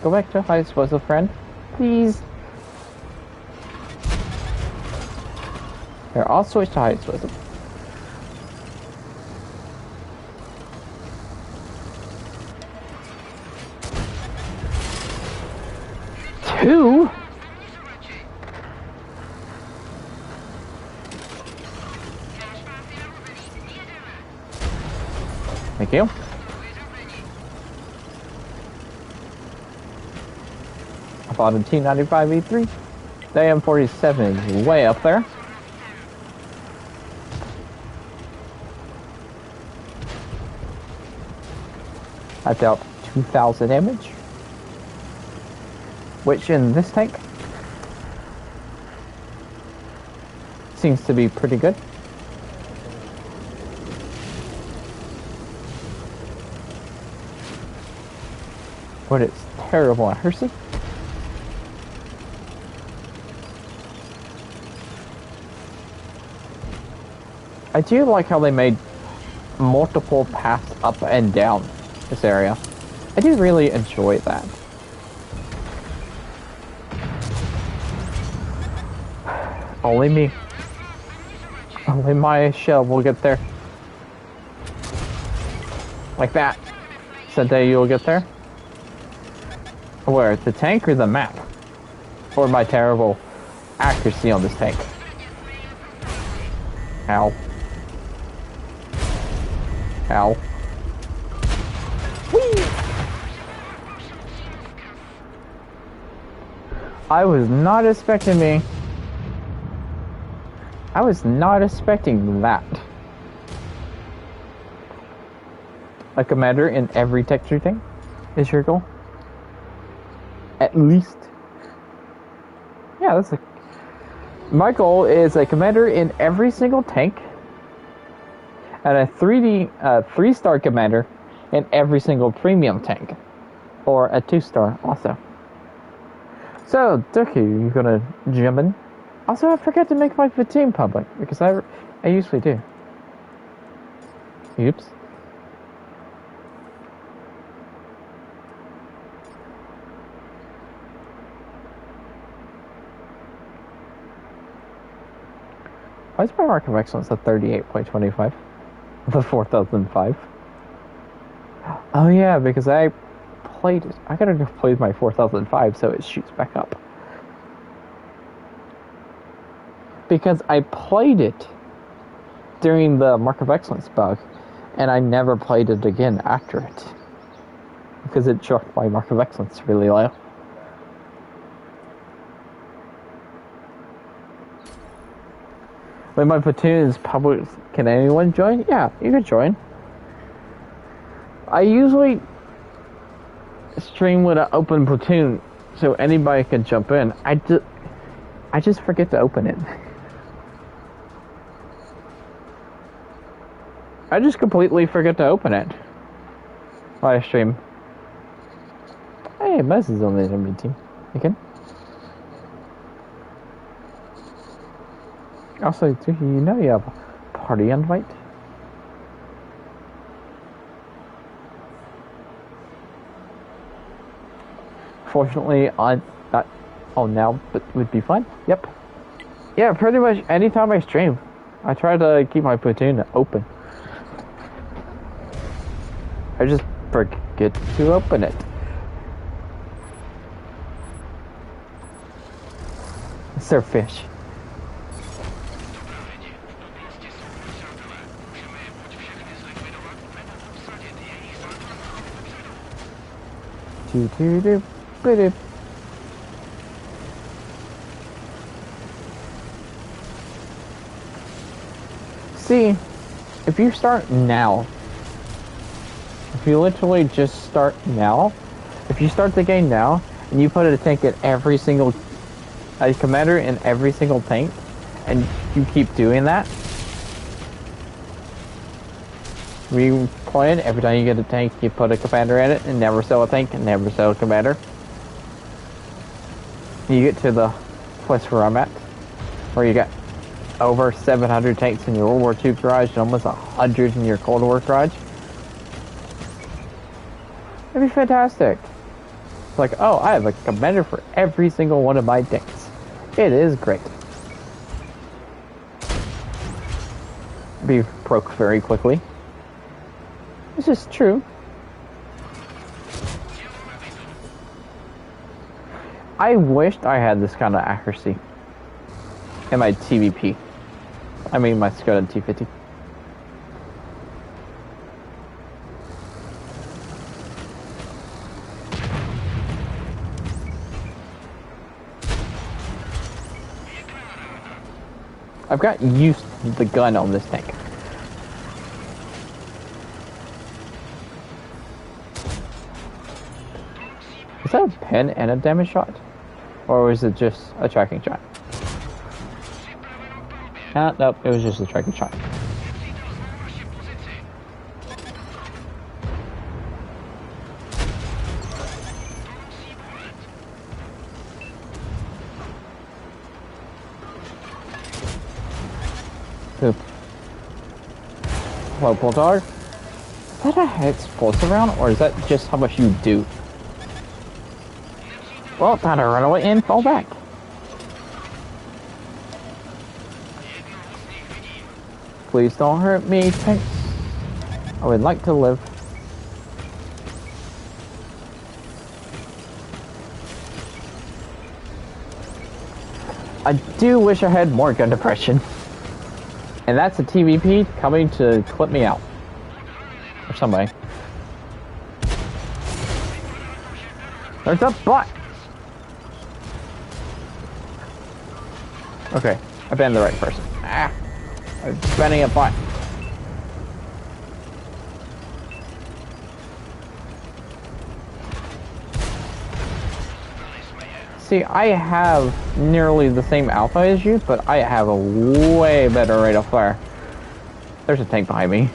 Go back to high explosive, friend. Please. Here, I'll switch to high explosive. Two? Thank you. I bought a T95 E3. The AM47 is way up there. I dealt 2,000 damage, which in this tank seems to be pretty good. But it's terrible accuracy. I do like how they made multiple paths up and down this area. I do really enjoy that. Only me. Only my shell will get there. Like that. Someday you'll get there. Where? The tank or the map? Or my terrible accuracy on this tank? Ow. Ow. Whee! I was not expecting me. I was not expecting that. A commander in every texture thing is your goal? At least. Yeah, that's my goal is a commander in every single tank and a 3-star commander in every single premium tank, or a 2-star also. So, Ducky, you gonna jump in? Also, I forget to make my platoon public because I usually do. Oops. Why is my mark of excellence at 38.25? The 4005. Oh yeah, because I played it. I gotta go play my 4005 so it shoots back up. Because I played it during the mark of excellence bug, and I never played it again after it. Because it dropped my mark of excellence really low. When my platoon is public, can anyone join? Yeah, you can join. I usually stream with an open platoon, so anybody can jump in. I just forget to open it. I just completely forget to open it. Live stream. Hey, Mess is on the enemy team. Again. Also, you know you have a party invite? Fortunately, on not on now, but would be fun. Yep. Yeah, pretty much anytime I stream, I try to keep my platoon open. I just forget to open it. their fish. See, if you start now, if you literally just start now, if you start the game now and you put a tank in every single, a commander in every single tank, and you keep doing that, we play it, every time you get a tank, you put a commander in it and never sell a tank and never sell a commander. You get to the place where I'm at, where you got over 700 tanks in your World War II garage and almost 100 in your Cold War garage. It'd be fantastic. It's like, oh, I have a commander for every single one of my tanks. It is great. Be broke very quickly. This is true. I wished I had this kind of accuracy in my TVP. I mean my Skoda T50. I've got used to the gun on this tank. Is that a pen and a damage shot? Or was it just a tracking shot? Nope, it was just a tracking shot. Oop. Hello, Poltar. Is that a explosive round, or is that just how much you do? Well, time to run away and fall back. Please don't hurt me, tanks. I would like to live. I do wish I had more gun depression. And that's a TVP coming to clip me out. Or somebody. There's a bot! Okay, I banned the right person. Ah! I'm banning a bot. See, I have nearly the same alpha as you, but I have a way better rate of fire. There's a tank behind me.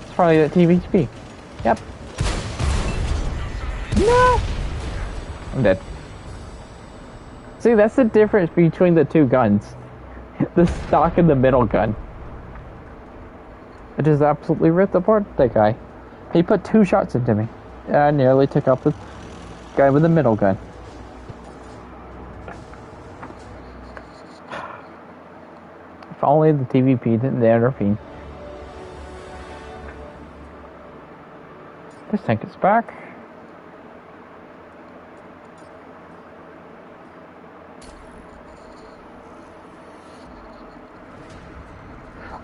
It's probably that TVP. Yep. No! I'm dead. See, that's the difference between the two guns. The stock and the middle gun. It just absolutely ripped apart that guy. He put 2 shots into me. I nearly took out the guy with the middle gun. If only the TVP didn't intervene. This tank is back.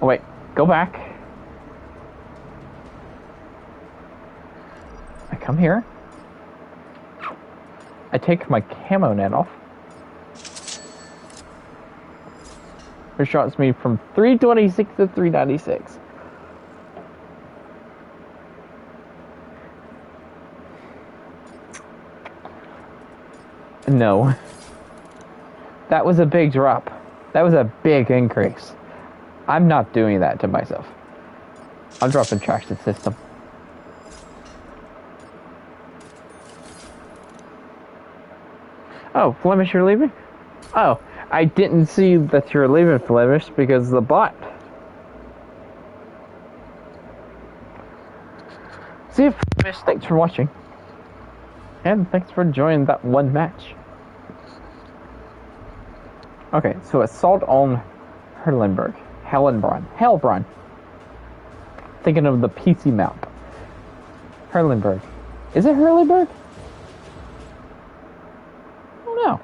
Oh wait, go back. I come here. I take my camo net off. It shots me from 326 to 396. No. That was a big drop. That was a big increase. I'm not doing that to myself. I'm dropping traction system. Oh, Flemish, you're leaving? Oh, I didn't see that you're leaving, Flemish, because of the bot. See you, Flemish. Thanks for watching. And thanks for joining that one match. Okay, so assault on Herlenberg. Hellbrunn. Thinking of the PC map. Herlenberg. Is it Herlenberg? I don't know.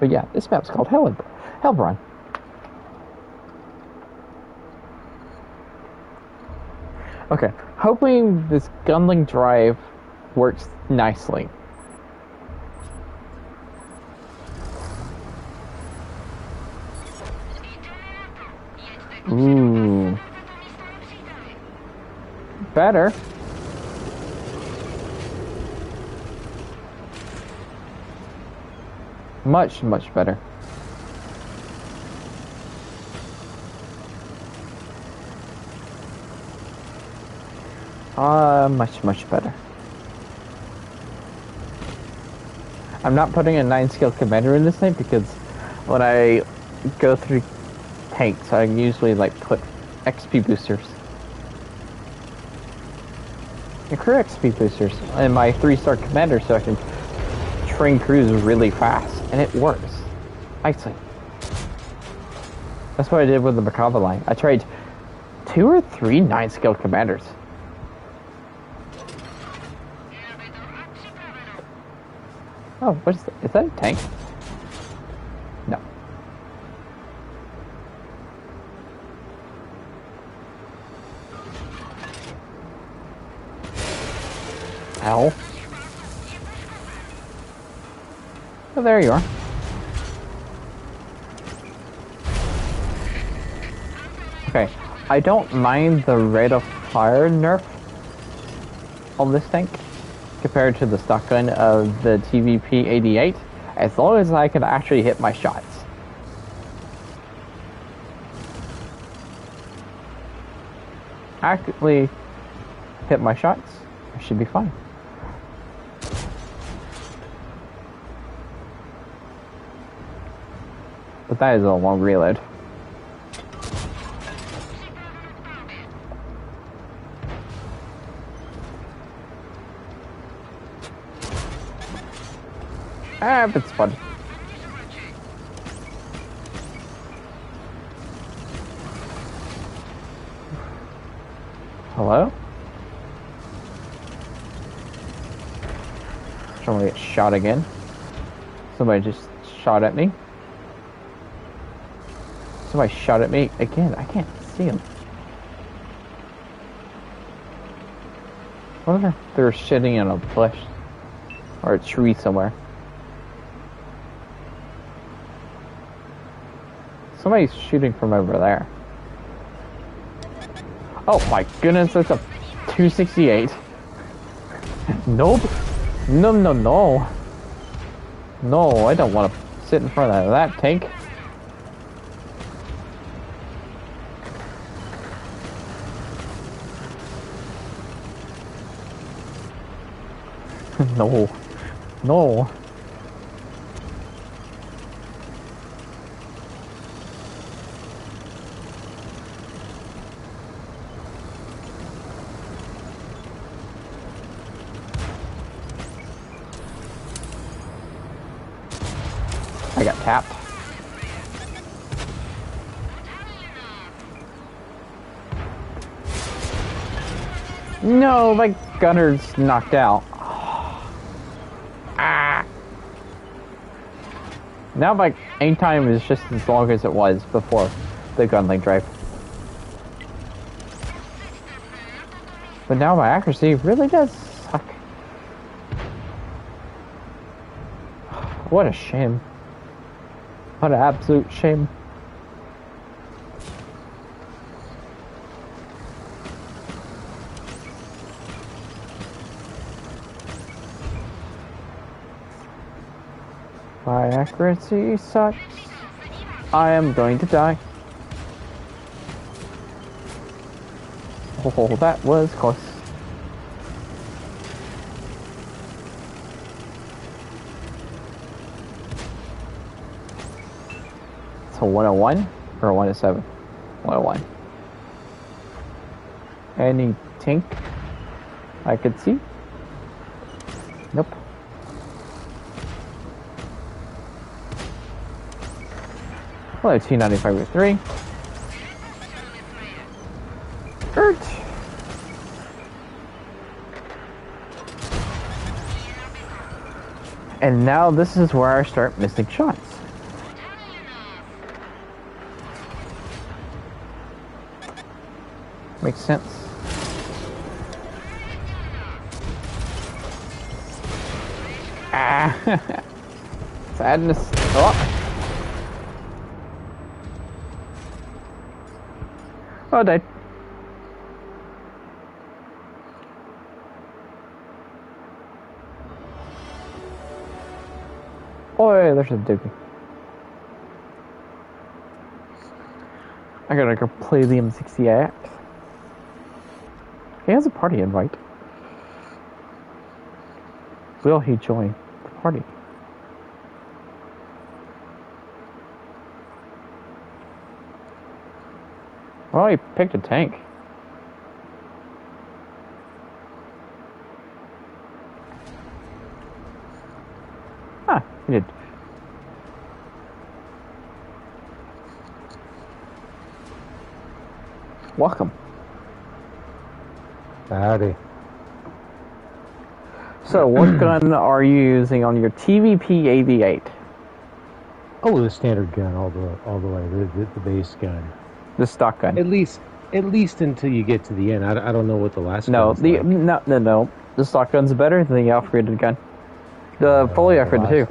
But yeah, this map's called Hellbrun. Okay, hoping this gunling drive works nicely. Ooh. Better. Much, much better. Much, much better. I'm not putting a 9-skill commander in this thing because when I go through tanks, I usually like put XP boosters. And crew XP boosters in my 3-star commander so I can train crews really fast, and it works nicely. That's what I did with the Macabre line. I tried 2 or 3 9-skill commanders. Oh, what is that? Is that a tank? No. Ow. Oh, there you are. Okay, I don't mind the rate of fire nerf on this tank compared to the stock gun of the TVP-88, as long as I can actually hit my shots. Accurately hit my shots, I should be fine. But that is a long reload. Ah, but it's fun. Hello? Somebody get shot again. Somebody just shot at me. Somebody shot at me again. I can't see him. What if they're sitting in a bush or a tree somewhere? Somebody's shooting from over there. Oh my goodness, that's a 268. Nope. No, no, no. No, I don't want to sit in front of that tank. No. No. I got tapped. No, my gunner's knocked out. Ah. Now my aim time is just as long as it was before the gunling drive. But now my accuracy really does suck. What a shame. What an absolute shame. My accuracy sucks. I am going to die. Oh, that was close. It's a 101 or a 107? 101. Any tank I could see? Nope. Well, 295 with 3. And now this is where I start missing shots. Makes sense. Ah, sadness. Oh. Oh, I died. Boy, there's a doobie. I gotta go play the M60X. He has a party invite. Will he join the party? Well, he picked a tank. Ah, he did. Welcome. Howdy. So, what gun are you using on your TVP-88? Oh, the standard gun, all the way, the base gun. The stock gun. At least until you get to the end. I don't know what the last. No, gun's like. no. The stock gun's better than the upgraded gun. The fully upgraded too.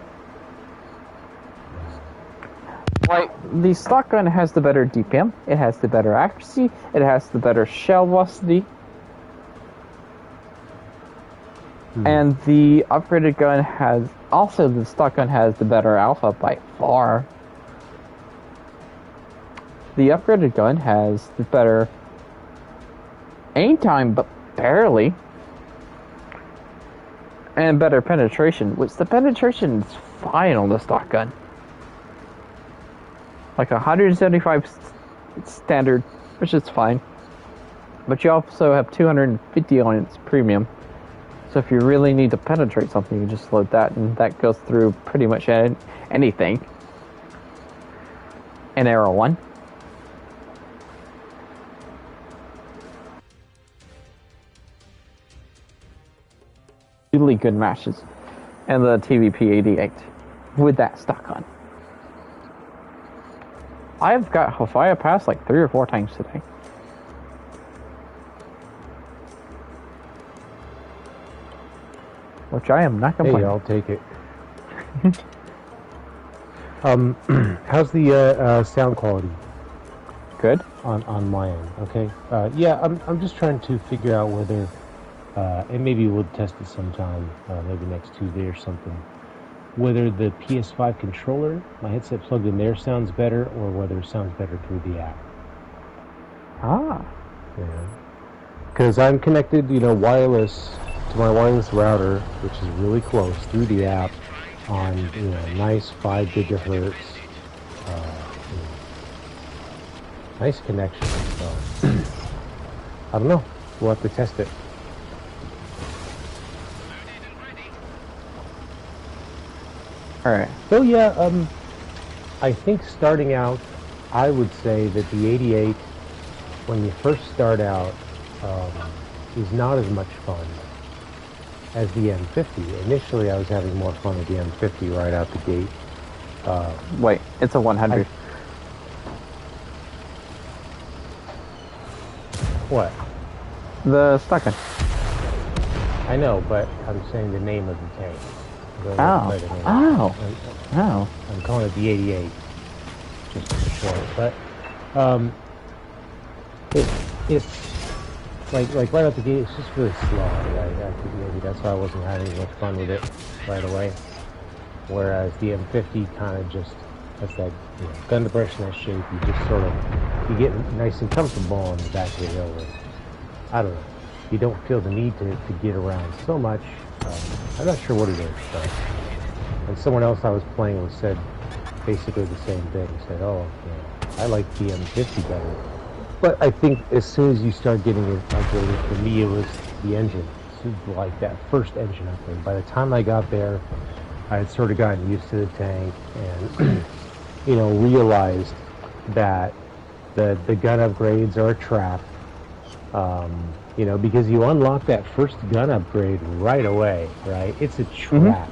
Like, the stock gun has the better DPM, it has the better accuracy, it has the better shell velocity, and the upgraded gun has, also the stock gun has the better alpha by far. The upgraded gun has the better aim time, but barely, and better penetration, which the penetration is fine on the stock gun. Like 175 standard, which is fine. But you also have 250 on its premium. So if you really need to penetrate something, you just load that, and that goes through pretty much anything. And Arrow 1. Really good matches. And the TVP-88 with that stock on. I've got Hofaya Pass like 3 or 4 times today. Which I am not complaining. Hey, I'll take it. How's the sound quality? Good. On my end, okay. Yeah, I'm just trying to figure out whether, and maybe we'll test it sometime, maybe next Tuesday or something. Whether the PS5 controller, my headset plugged in there, sounds better, or whether it sounds better through the app. Ah. Yeah. Because I'm connected, wireless to my wireless router, which is really close, through the app on, nice 5 gigahertz, nice connection. So, I don't know. We'll have to test it. Alright. So yeah, I think starting out, I would say that the 88, when you first start out, is not as much fun as the M50. Initially, I was having more fun with the M50 right out the gate. Wait, it's a 100. What? The stock gun. I know, but I'm saying the name of the tank. Oh. I'm calling it the 88, just for short. But it's like right out the gate, it's just really slow. Right? I think maybe that's why I wasn't having much fun with it right away. Whereas the M50 kind of just, that's that gun to brush in that shape. You just sort of, you get nice and comfortable on the back of the hill. And I don't know. You don't feel the need to get around so much. I'm not sure what it is, but and someone else I was playing with said basically the same thing. He said, "Oh, I like the M50 better." But I think as soon as you start getting it upgraded, for me it was the engine. It's like that first engine upgrade. By the time I got there, I had sort of gotten used to the tank and realized that the gun upgrades are a trap. Because you unlock that first gun upgrade right away, right? It's a trap.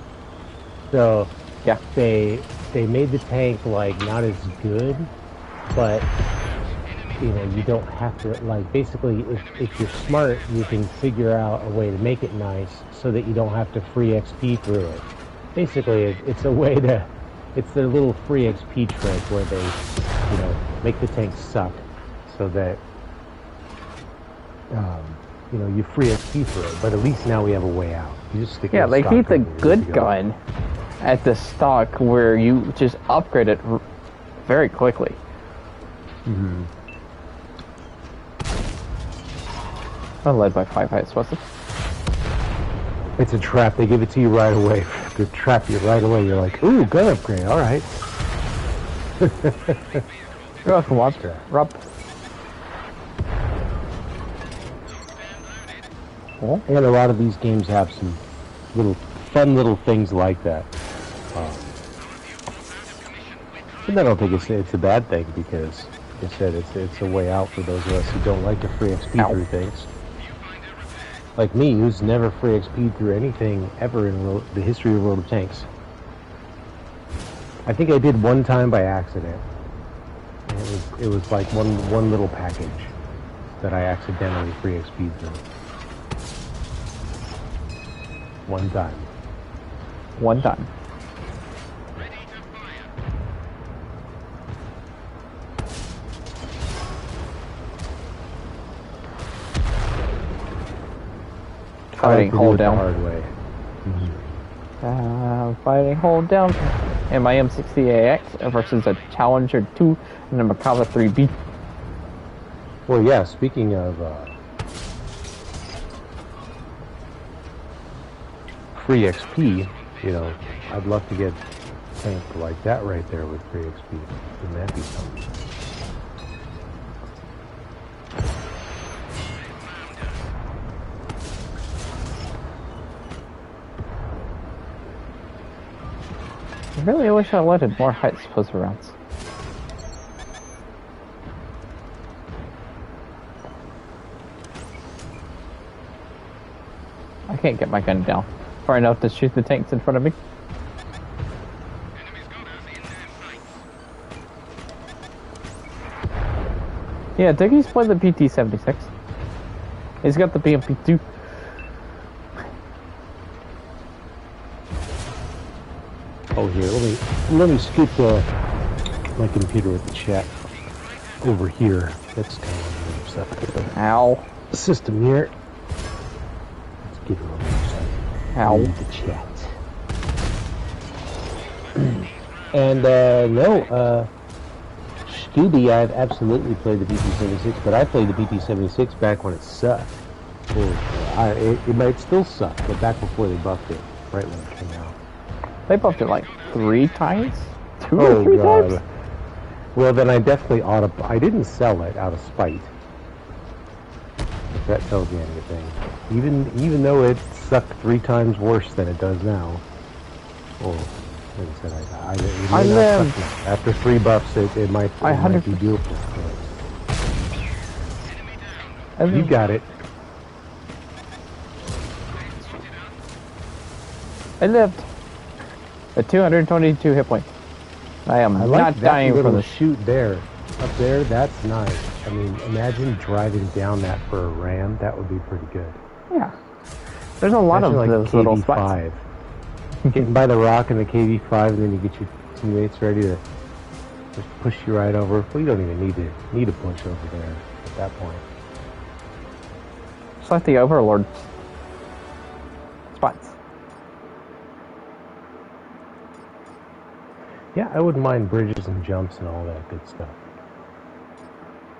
So, yeah, they made the tank like not as good, but you know, you don't have to, like, basically, if you're smart, you can figure out a way to make it nice so that you don't have to free XP through it. Basically, it's a way to, it's their little free XP trick where they, you know, make the tank suck so that, you know, you free XP for it. But at least now we have a way out. You just stick Yeah, with they stock keep the gun, good gun at the stock where you just upgrade it very quickly. Mm-hmm. I'm led by 5 high explosives. It's a trap. They give it to you right away. They trap you right away. You're like, ooh, gun upgrade. All right. You're welcome, Rob. Oh. And a lot of these games have some fun little things like that. And I don't think it's a bad thing because, like I said, it's a way out for those of us who don't like to free XP through things. Like me, who's never free XP through anything ever in the history of World of Tanks. I think I did one time by accident. And it was like one little package that I accidentally free XP'd through. One time. One time. Fighting hold down. The hard way. Fighting hold down. And my M60AX versus a Challenger 2 and a Macabre 3B. Well, yeah. Speaking of free XP, you know, I'd love to get a tank like that right there with free XP. Wouldn't that be something? I really wish I loaded more high explosive rounds. I can't get my gun down far enough to shoot the tanks in front of me. Yeah, Dickie's played the PT-76. He's got the BMP-2. Oh, here, let me scoot my computer with the chat over here. That's kind of a separate Ow. system here. Let's get her over here. Ow. The chat. And no, Scooby, I've absolutely played the BP-76, but I played the BP-76 back when it sucked. It might still suck, but back before they buffed it, right when it came out. They buffed it like 3 times? 2 or 3 times? Well, then I definitely ought to... I didn't sell it out of spite. If that tells you anything. Even though it sucked 3 times worse than it does now. Well, like I said, it may not suck now. After 3 buffs, it might be doable. You got it. I lived. At 222 hit points. I am not dying from the shoot there. Up there, that's nice. I mean, imagine driving down that for a ram. That would be pretty good. Yeah. There's a lot of like those little spots. Getting by the rock and the KV-5, and then you get your teammates ready to just push you right over. Well, you don't even need a push over there at that point. It's like the Overlord spots. Yeah, I wouldn't mind bridges and jumps and all that good stuff.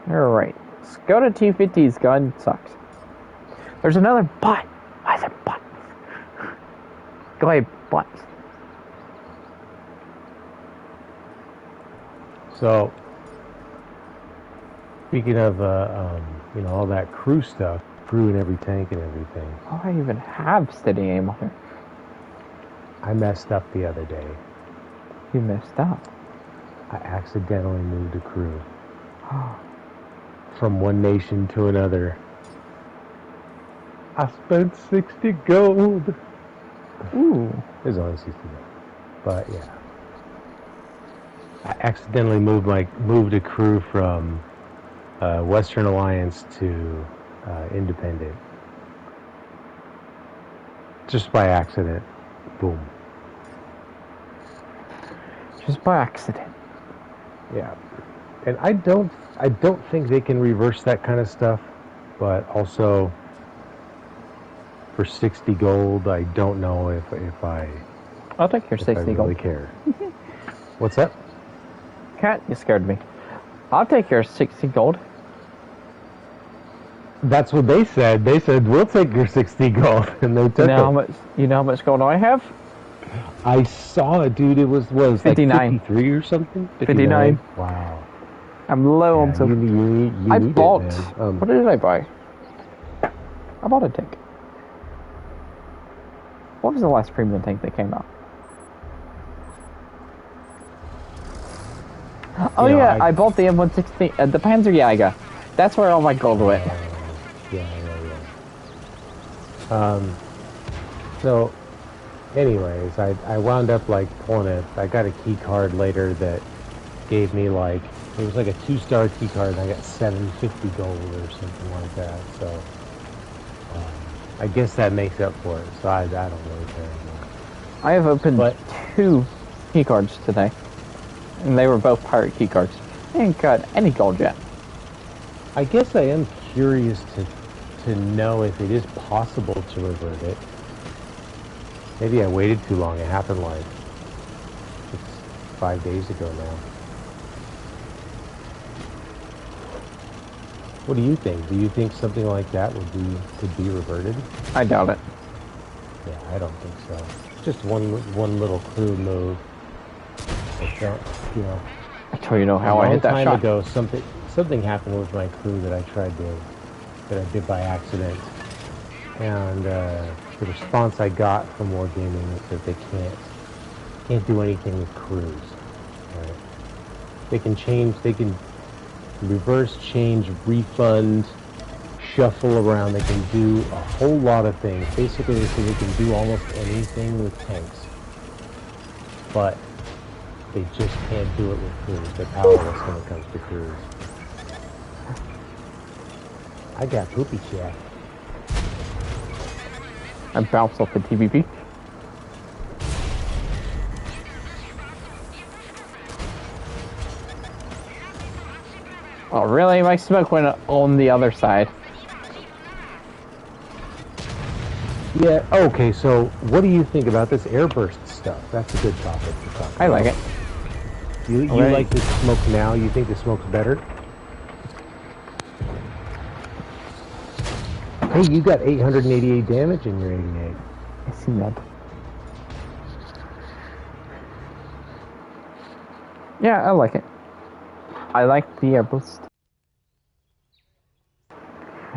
Alright. Skoda T50's gun sucks. There's another bot. Why is it bot? Go ahead, bot. So, speaking of, you know, all that crew stuff, crew in every tank and everything. Oh, I even have steady aim on it. I messed up the other day. You messed up. I accidentally moved a crew from one nation to another. I spent 60 gold. Ooh. It was only 60 gold. But yeah. I accidentally moved a crew from Western Alliance to Independent. Just by accident. Boom. Just by accident. Yeah. And I don't think they can reverse that kind of stuff, but also for 60 gold, I don't know if I'll take your 60 I really gold. care. What's that? Cat, you scared me. I'll take your 60 gold. That's what they said. They said, we'll take your 60 gold, and they took it. You know how much gold I have? I saw it, dude. It was 59. Like 53 or something? 59. Wow. I'm low on some. You I need bought. it, man. What did I buy? I bought a tank. What was the last premium tank that came out? Oh yeah, I bought the M116, the Panzerjäger. That's where all my gold went. Yeah. So, anyways, I wound up like pulling it. I got a key card later that gave me like, it was like a 2-star key card, and I got 750 gold or something like that. So, I guess that makes up for it. So I don't really care anymore. I have opened 2 key cards today, and they were both pirate key cards. I ain't got any gold yet. I guess I am curious to know if it is possible to revert it. Maybe I waited too long. It happened like 5 days ago now. What do you think? Do you think something like that could be reverted? I doubt it. Yeah, I don't think so. Just one little crew move. You know. I told you know how I hit that shot. A long time ago, something happened with my crew that I did by accident, and the response I got from Wargaming is that they can't do anything with crews. Right? They can reverse, change, refund, shuffle around. They can do a whole lot of things. Basically, they can do almost anything with tanks, but they just can't do it with crews. They're powerless when it comes to crews. I got poopy chat. I bounced off the TVP. Oh really? My smoke went on the other side. Yeah, okay, so what do you think about this airburst stuff? That's a good topic to talk about. I like it. You like the smoke now? You think the smoke's better? Hey, you got 888 damage in your 88. I see that. Yeah, I like it. I like the airburst.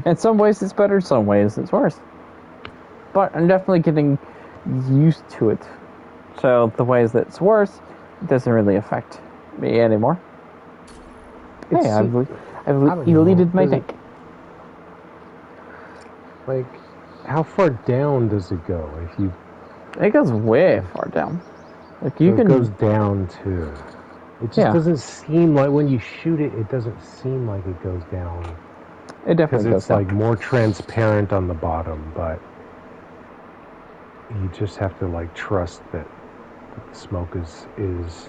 In some ways it's better, some ways it's worse. But I'm definitely getting used to it. So the ways that it's worse, it doesn't really affect me anymore. Hey, I've deleted my tank. Like, how far down does it go? If you, it goes way far down. Like you can. It goes down too. It just doesn't seem like when you shoot it. It doesn't seem like it goes down. It definitely goes down. Because it's like more transparent on the bottom, but you just have to like trust that the smoke is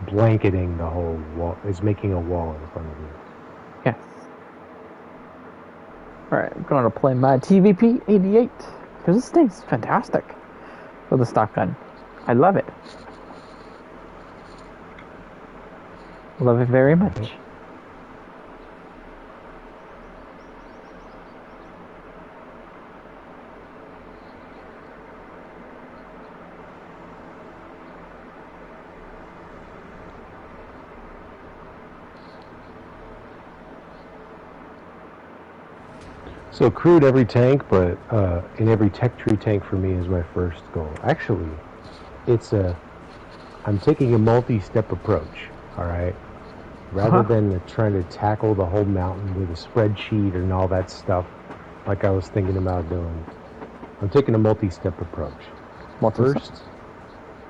blanketing the whole wall. Is making a wall in front of you. Yes. Alright, I'm going to play my TVP 88 because this thing's fantastic with the stock gun. I love it. Love it very much. So crewed every tank, but in every tech tree tank for me is my first goal. Actually, I'm taking a multi-step approach, all right? Rather than trying to tackle the whole mountain with a spreadsheet and all that stuff, like I was thinking about doing. I'm taking a multi-step approach. First,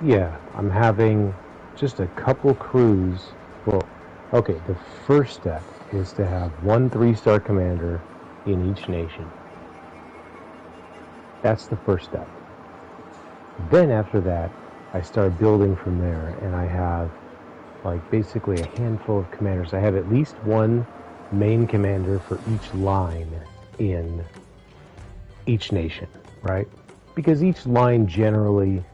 yeah, I'm having just a couple crews. Well, okay, the first step is to have one 3-star commander in each nation. That's the first step. Then after that, I start building from there, and I have like basically a handful of commanders. I have at least one main commander for each line in each nation, right? Because each line generally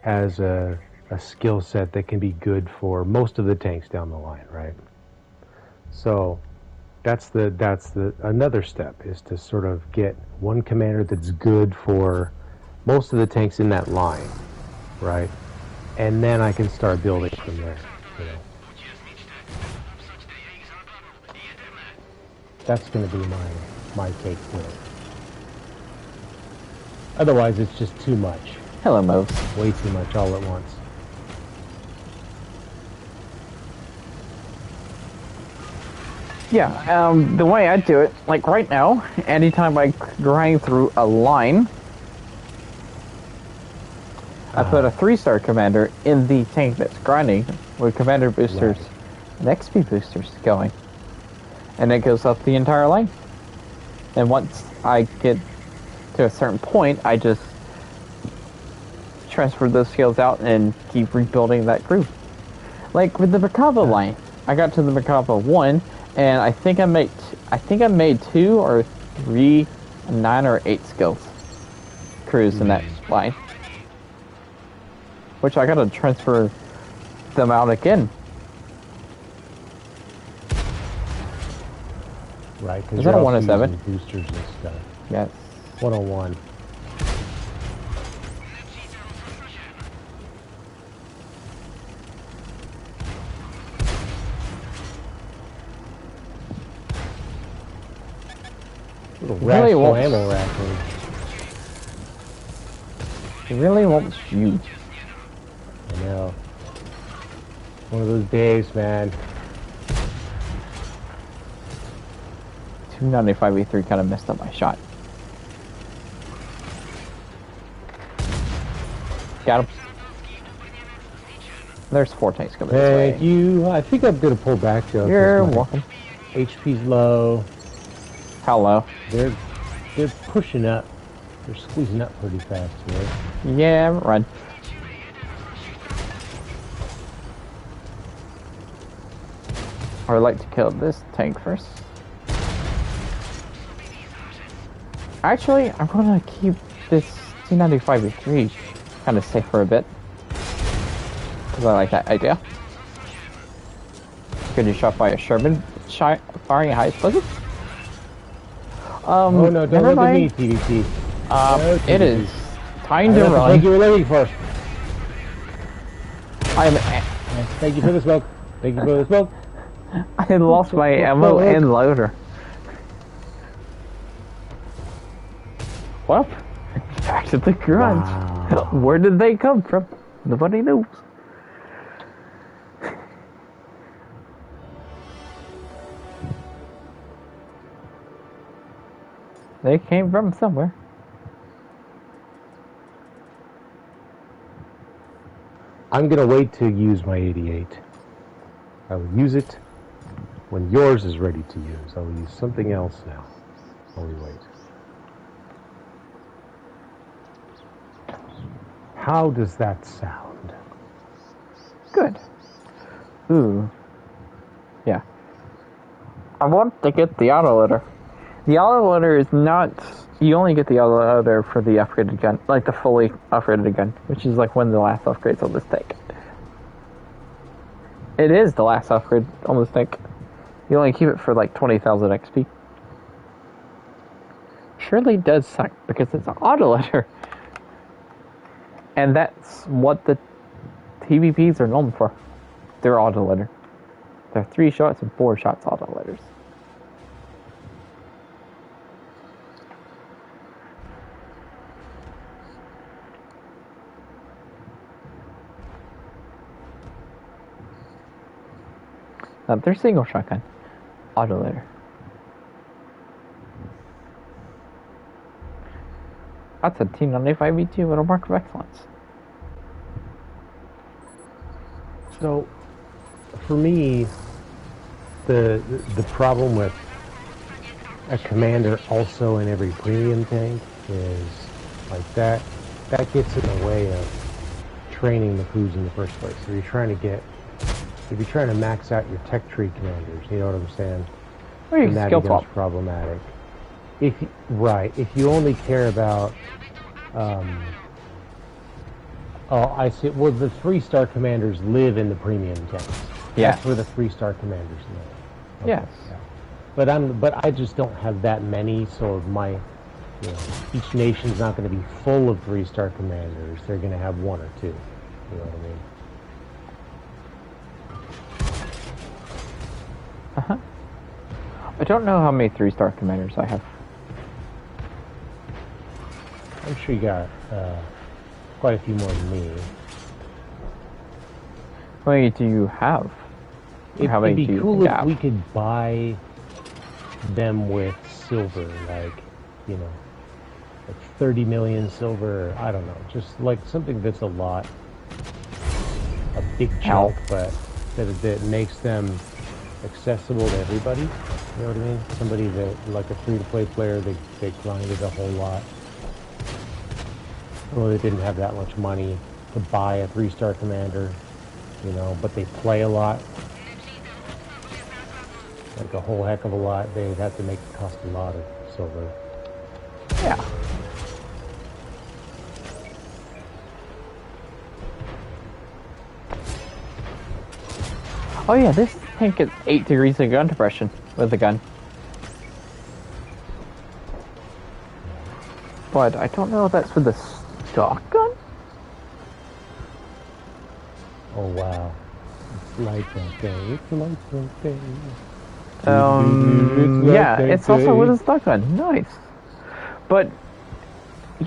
has a skill set that can be good for most of the tanks down the line, right? So that's another step, is to sort of get one commander that's good for most of the tanks in that line, right? And then I can start building from there, you know. That's going to be my take to it. Otherwise, it's just too much. Hello, Moves. Way too much all at once. Yeah, the way I do it, like right now, anytime I grind through a line, I put a 3-star commander in the tank that's grinding with commander boosters and XP boosters going. And it goes up the entire line. And once I get to a certain point, I just transfer those skills out and keep rebuilding that group. Like with the Bravo line, I got to the Bravo 1, and I think I made 2 or 3, 9 or 8 skills crews in that line. Which I gotta transfer them out again. Right, is that a 107? Boosters and stuff. Yes. 101. Little really rashful ammo racking. It really won't shoot. I know. One of those days, man. 295E3 kind of messed up my shot. Got him. There's 4 tanks coming this way. Thank you. I think I'm gonna pull back though. You're welcome. HP's low. How low? They're pushing up. They're squeezing up pretty fast here. Yeah, run. I would like to kill this tank first. Actually, I'm gonna keep this T95E3 kind of safe for a bit. Because I like that idea. Getting shot by a Sherman firing high explosives. Oh no, don't look at me, TVT. No, it is time to run. Thank you for looking for. Thank you for the smoke. Thank you for the smoke. I lost my ammo and loader. Well, back to the grunts. Wow. Where did they come from? Nobody knows. They came from somewhere. I'm gonna wait to use my 88. I will use it when yours is ready to use. I will use something else now while we wait. How does that sound? Good. Ooh. Yeah. I want to get the autoloader. The autoloader is not... You only get the autoloader for the upgraded gun. Like the fully upgraded gun. Which is like one of the last upgrades on this tank. It is the last upgrade on this tank. You only keep it for like 20,000 XP. Surely does suck because it's an autoloader. And that's what the TVPs are known for. They're autoloader. They're 3 shots and 4 shots autoloaders. They're single shotgun. Autoloader. That's a T95E2 with a mark of excellence. So, for me, the problem with a commander also in every premium tank is like that gets in the way of training the crews in the first place. So if you're trying to max out your tech tree commanders, you know what I'm saying? Or you Then can that skill becomes swap. problematic. If you only care about I see. Well, the 3-star commanders live in the premium tanks. Yeah. That's where the 3-star commanders live. Yes. Yeah. But I just don't have that many, so each nation's not going to be full of 3-star commanders. They're going to have 1 or 2. You know what I mean? Uh-huh. I don't know how many 3-star commanders I have. I'm sure you got quite a few more than me. How many do you have? Or how many It'd do be you cool if have? we could buy them with silver, like 30 million silver. I don't know, just like something that's a big chunk, but that makes them accessible to everybody. You know what I mean? Somebody that, like a free-to-play player, they grinded a whole lot. Well, they didn't have that much money to buy a 3-star commander, but they play a lot. Like a whole heck of a lot. They'd have to make it cost a lot of silver. Yeah. Oh yeah, this tank is 8 degrees of gun depression with the gun. But I don't know if that's for the stock gun? Oh wow. It's like that day. It's like that day. Yeah, it's also with a stock gun. Nice. But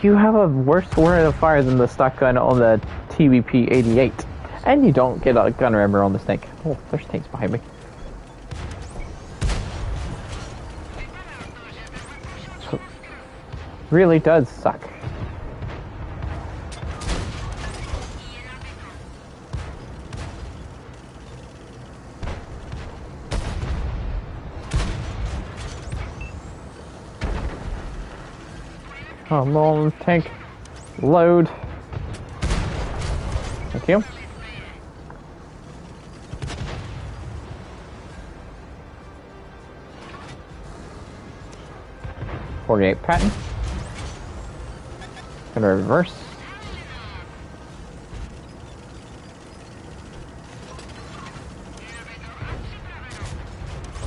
you have a worse rate of fire than the stock gun on the TVP 88. And you don't get a gun rammer on this tank. Oh, there's tanks behind me. So, really does suck. Come on, tank. Load. Thank you. .48 patent. Gonna reverse.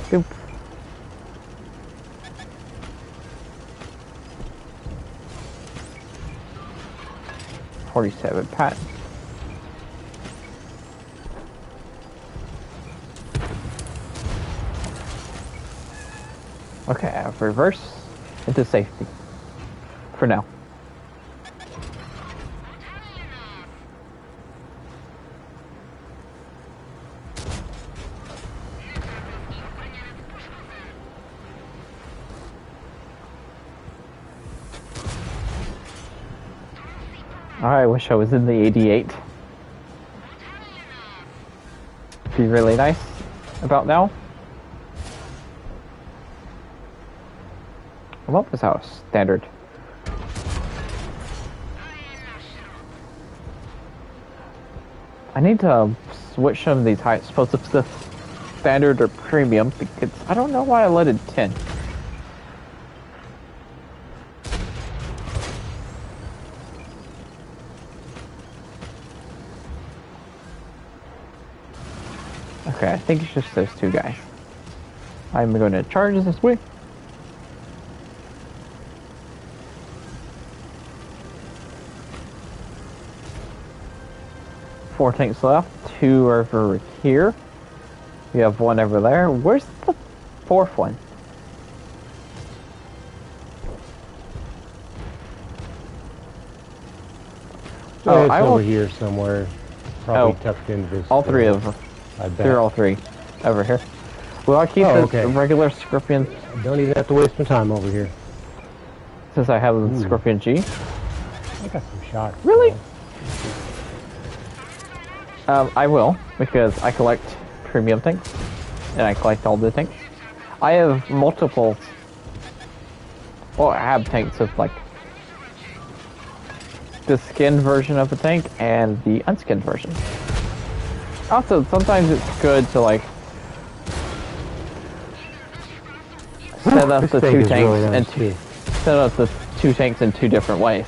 Boop. .47 patent. Okay, I've reversed into safety. For now. I wish I was in the 88. Be really nice about now. What was our standard? I need to switch some of these high explosives to standard or premium because I don't know why I let it 10. Okay, I think it's just those two guys. I'm going to charge this way. Four tanks left, 2 over here. We have 1 over there. Where's the 4th one? Oh, it's over here somewhere. Probably tucked into this. All 3 of them. I bet. They're all 3 over here. Well, I'll keep the regular Scorpion. Don't even have to waste my time over here. Since I have the Scorpion G. I got some shots. Really? I will, because I collect premium things. and I collect all the tanks. I have multiple. Well, I have tanks with like the skinned version of a tank and the unskinned version. Also, sometimes it's good to like set up the two tanks set up the two tanks in two different ways.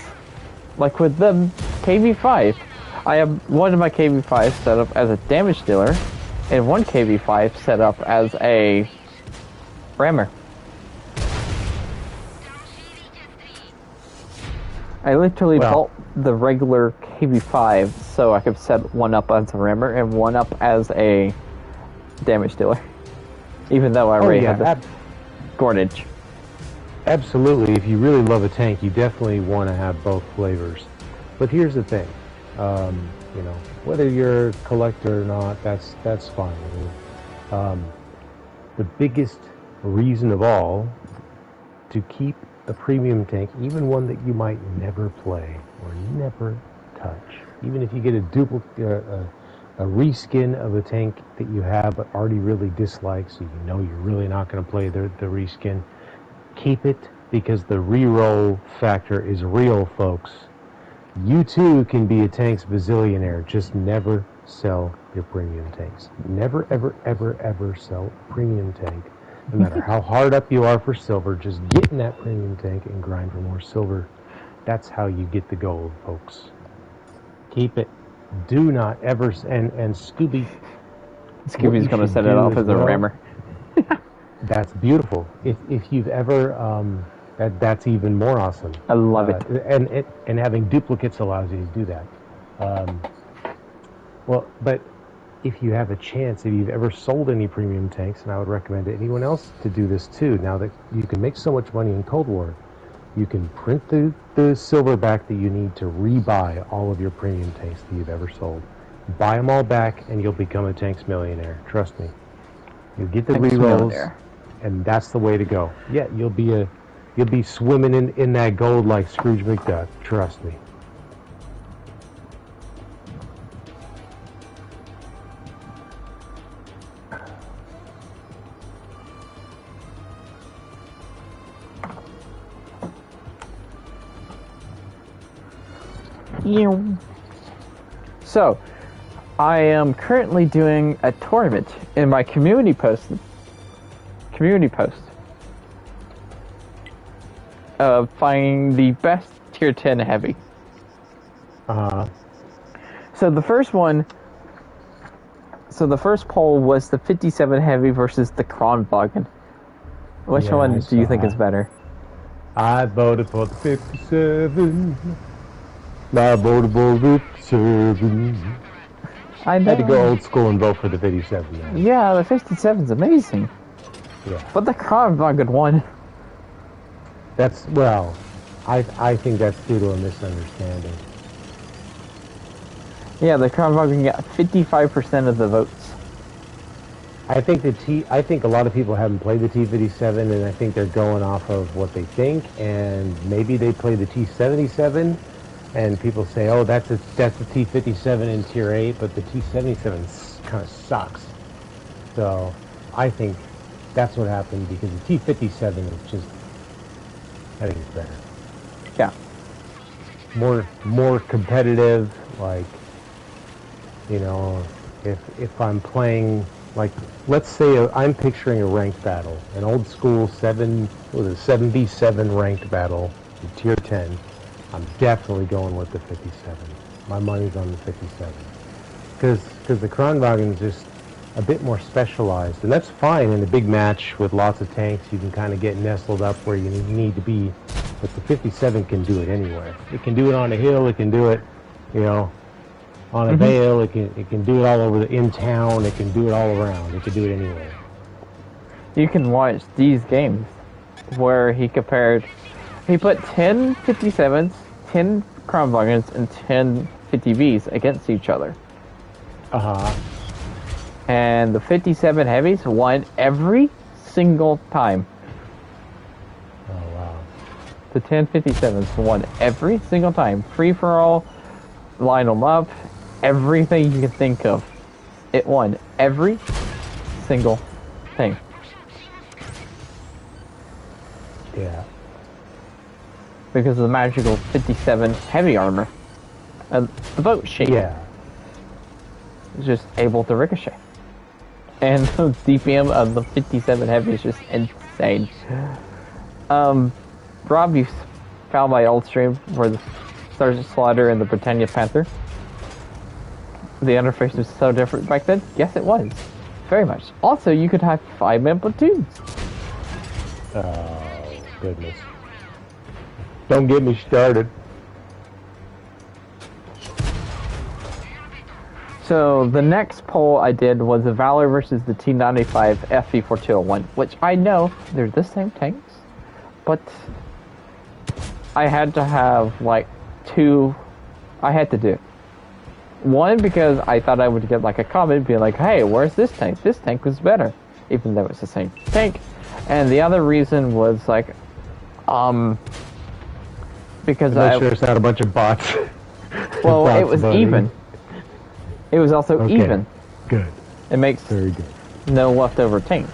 Like with the KV-5, I have one of my KV-5s set up as a damage dealer, and one KV-5 set up as a rammer. I literally built the regular KV-5 so I could set one up as a rammer and one up as a damage dealer. Even though I already had the Gordage. Absolutely. If you really love a tank, you definitely want to have both flavors. But here's the thing. You know, whether you're a collector or not, that's fine. I mean, the biggest reason of all to keep a premium tank, even one that you might never play or never touch, even if you get a duplicate, a reskin of a tank that you have but already really dislike, so you know you're really not going to play the reskin, keep it, because the reroll factor is real, folks. You too can be a tank's bazillionaire. Just never sell your premium tanks. Never, ever, ever, ever sell a premium tank. No matter how hard up you are for silver, just get in that premium tank and grind for more silver. That's how you get the gold, folks. Keep it. Do not ever... And Scooby's going to set it off as a rammer. That's beautiful. If you've ever... that's even more awesome. I love it. And having duplicates allows you to do that. Well, but if you have a chance, if you've ever sold any premium tanks, and I would recommend to anyone else to do this too, now that you can make so much money in Cold War, you can print the silver back that you need to rebuy all of your premium tanks that you've ever sold. Buy them all back, and you'll become a tanks millionaire. Trust me. You'll get the rerolls, and that's the way to go. Yeah, you'll be swimming in that gold like Scrooge McDuck. Trust me. So, I am currently doing a tournament in my community post. Of finding the best tier 10 heavy. So the first poll was the 57 heavy versus the Kronwagen. Which one do you think is better? I voted for the 57. I voted for the 57. I know. Had to go old school and vote for the 57. Man. Yeah, the 57's amazing. Yeah. But the Kronwagen won. That's, well, I think that's due to a misunderstanding. Yeah, the Kronwagen got 55% of the votes. I think a lot of people haven't played the T-57, and I think they're going off of what they think, and maybe they play the T-77, and people say, oh, that's a T-57 in Tier 8, but the T-77 kind of sucks. So I think that's what happened, because the T-57 is just, I think it's better. Yeah. More competitive, like, you know, if I'm playing, like, let's say I'm picturing a ranked battle, an old school 7v7 ranked battle, in Tier 10, I'm definitely going with the 57. My money's on the 57. Because the Kronwagen is just a bit more specialized, and that's fine in a big match with lots of tanks. You can kind of get nestled up where you need to be, but the 57 can do it anywhere. It can do it on a hill, it can do it, you know, on a vale, it can do it all over in town, it can do it all around, it can do it anywhere. You can watch these games where he put 10 57s, 10 Kronwagens, and 10 50Vs against each other. And the 57 heavies won every single time. Oh, wow. The 10 57s won every single time. Free for all, line them up, everything you can think of. It won every single thing. Yeah. Because of the magical 57 heavy armor. And the boat shape Yeah. is just able to ricochet. And the DPM of the 57 heavy is just insane. Rob, you found my old stream where the Sergeant Slaughter and the Britannia Panther. The interface was so different back then? Yes, it was. Very much. Also, you could have 5-man platoons. Oh, goodness. Don't get me started. So, the next poll I did was the Valor versus the T-95 FV4201, which I know they're the same tanks, but I had to have, like, two... I had to do it. One, because I thought I would get, like, a comment being like, hey, where's this tank? This tank was better, even though it's the same tank. And the other reason was, like, because I'm sure it's not a bunch of bots. Well, bots it was voting. even. It was also Okay. even. Good. It makes Very good. no leftover tanks.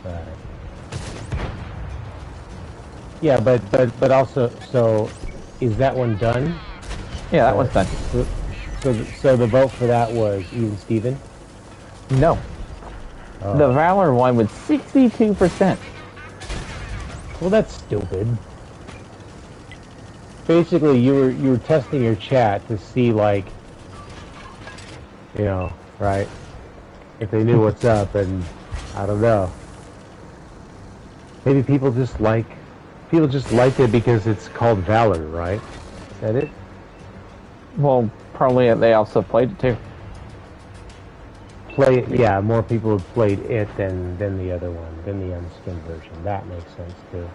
Right. Yeah, but also, so is that one done? Yeah, that was done. So the vote for that was even Steven? No. Oh. The Valor one with 62%. Well, that's stupid. Basically, you were testing your chat to see, like, you know, right? If they knew what's up, and I don't know. Maybe people just liked it because it's called Valor, right? Is that it? Well, probably they also played it too. Yeah, more people have played it than the other one, than the unskinned version. That makes sense too.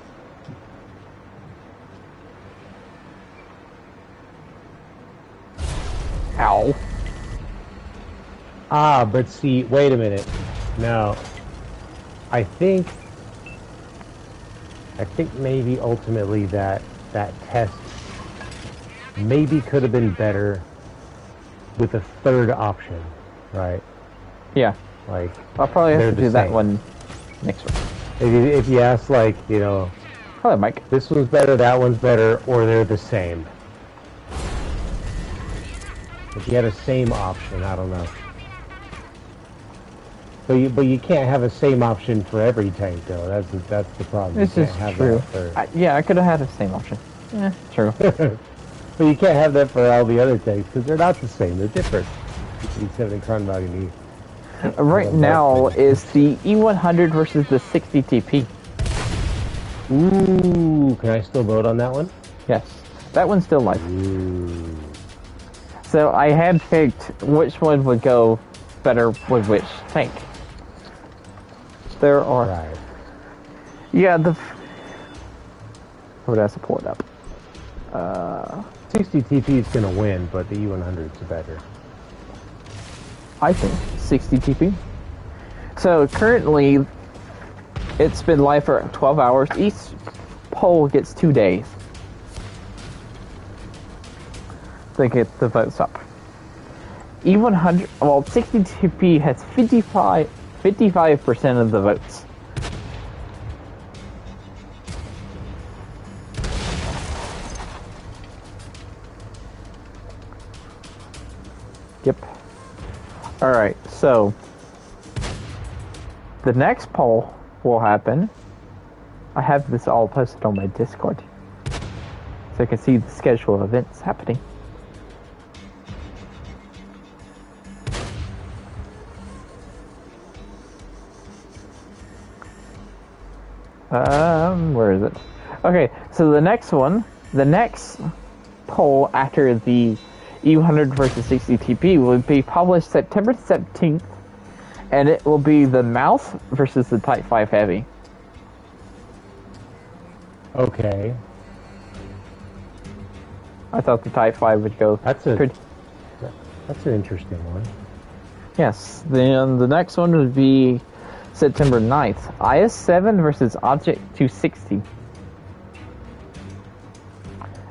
Ow. Ah, but see, wait a minute. No, I think maybe ultimately that test maybe could have been better with a third option, right? Yeah. Like, I'll probably have to they're do the that same. one next week. If you ask, like, you know, Hello, Mike. this one's better, that one's better, or they're the same. If you had a same option, I don't know. But you can't have a same option for every tank, though. That's the problem. This you is can't have true. that Yeah, I could have had the same option. Yeah, true. but you can't have that for all the other tanks because they're not the same. They're different. Except in Kronwagen E. Right now is the E100 versus the 60 TP. Ooh, can I still vote on that one? Yes, that one's still live. Ooh. So I had picked which one would go better with which tank. There are... Right. Yeah, the... What has to pull it up? 60 TP is going to win, but the E100 is better. I think 60 TP. So currently, it's been live for 12 hours. Each poll gets 2 days. They get the votes up. E100, well, 60 TP has 55% of the votes. Yep. Alright, so the next poll will happen. I have this all posted on my Discord, so you can see the schedule of events happening. Where is it? Okay, so the next poll after the E100 versus 60 TP will be published September 17th, and it will be the Mouse versus the Type 5 Heavy. Okay. I thought the Type 5 would go That's an interesting one. Yes, then the next one would be September 9th. IS-7 versus Object 260.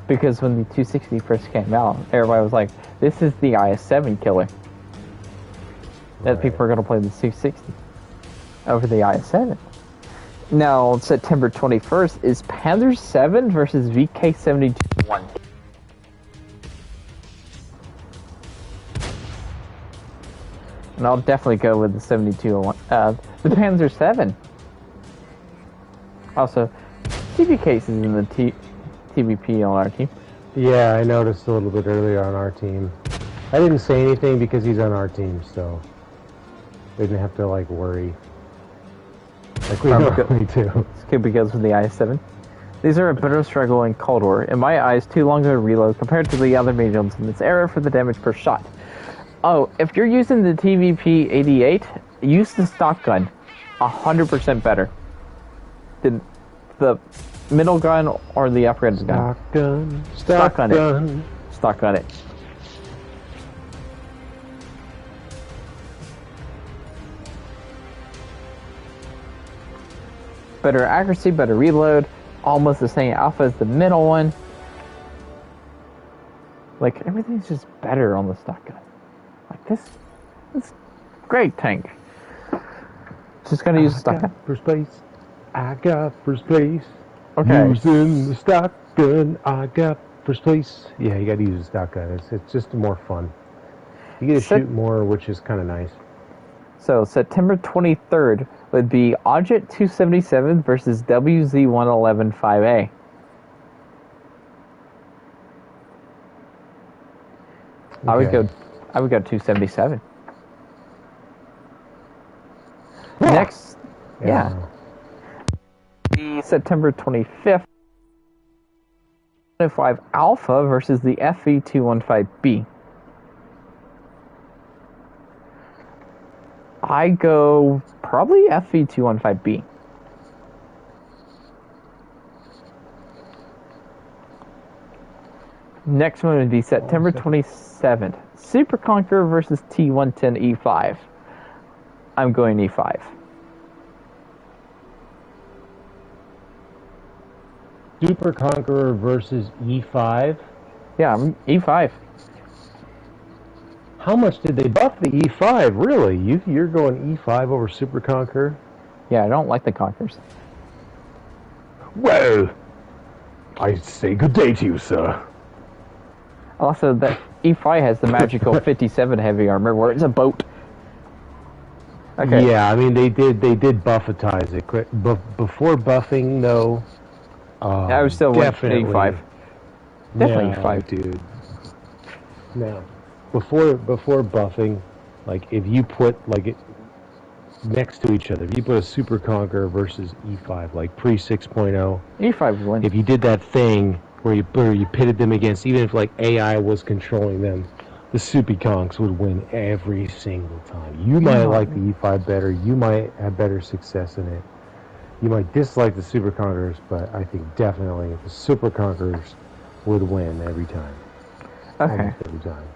Because when the 260 first came out, everybody was like, this is the IS-7 killer. that people are going to play the 660 over the IS-7. Now, September 21st is Panzer 7 versus VK-72-1. And I'll definitely go with the 72-1, the Panzer 7. Also, TV cases in the TVP on our team. Yeah, I noticed a little bit earlier on our team. I didn't say anything because he's on our team, so they didn't have to like worry. Like we normally do. It's good because of the IS-7. These are a bit of a struggle in Cold War. In my eyes, too long to reload compared to the other mediums in this era for the damage per shot. Oh, if you're using the TVP-88, use the stock gun. 100% better than the middle gun or the upgraded gun. Stock gun. Stock gun it. Better accuracy, better reload, almost the same alpha as the middle one. Like, everything's just better on the stock gun. Like, this great tank. Just gonna use the stock gun. First place. I got first place. Okay. Using the stock gun. I got first place. Yeah, you gotta use the stock gun. It's just more fun. You get to shoot more, which is kind of nice. So, September 23rd would be Object 277 versus WZ-111 5A. I would go 277. Yeah. Next, yeah. The September 25th, 5 Alpha versus the FV-215B. I go probably FV-215B. Next one would be September 27th. Super Conqueror versus T-110 E5. I'm going E5. Super Conqueror versus E5? Yeah, I'm E5. How much did they buff the E5? Really? You're going E5 over Super Conqueror? Yeah, I don't like the Conquerors. Well, I say good day to you, sir. Also, that E5 has the magical 57 heavy armor, where it's a boat. Okay. Yeah, I mean they did buffetize it. Before buffing, though. I was still definitely E5. Definitely E5, dude. No, before buffing, like if you put like it next to each other, if you put a Super Conqueror versus E5, like pre 6.0, E5 wins. If you did that thing where you pitted them against, even if like AI was controlling them, the Super Conks would win every single time. You might like the E5 better, you might have better success in it. You might dislike the Super Conquerors, but I think definitely the Super Conquerors would win every time. Okay. Almost every time.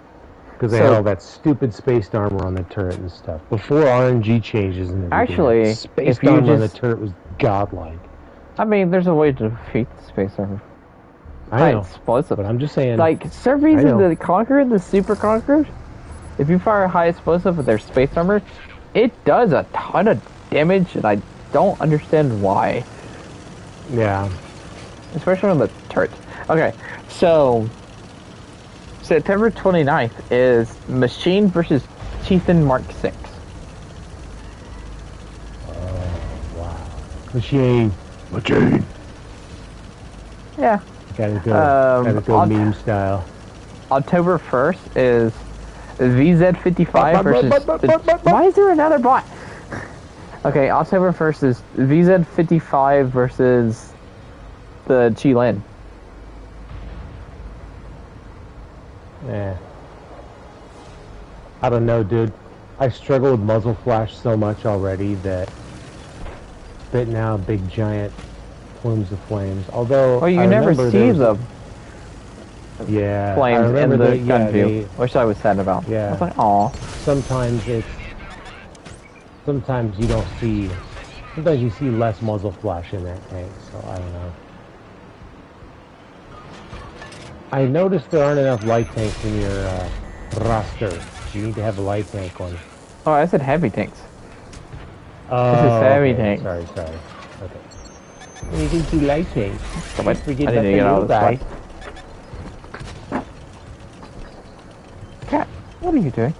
Because they had all that stupid spaced armor on the turret and stuff. Before RNG changes and everything. Actually, spaced armor on the turret was godlike. I mean, there's a way to defeat the space armor. I know, explosive. but I'm just saying. Like, some reason the Conqueror, the Super Conqueror, if you fire a high explosive with their space armor, it does a ton of damage, and I don't understand why. Yeah. Especially on the turret. Okay, so September 29th is Machine versus Chieftain Mark 6. Wow. Machine. Yeah. Gotta go meme style. October 1st is VZ55 versus... Why is there another bot? Okay, October 1st is VZ55 versus the Qilin. Yeah. I don't know, dude. I struggle with muzzle flash so much already that now big giant plumes of flames. Although well, you never see the flames in the gun view, which I was sad about. Yeah. I was like, aw. Sometimes you don't see. Sometimes you see less muzzle flash in that tank. So I don't know. I noticed there aren't enough light tanks in your roster. You need to have a light tank one. Oh, I said heavy tanks. Oh, This is heavy okay. tanks. Sorry. Okay. You think you like tanks? Come on, Forget I about need to the get out little of this guy. one. Cat, what are you doing?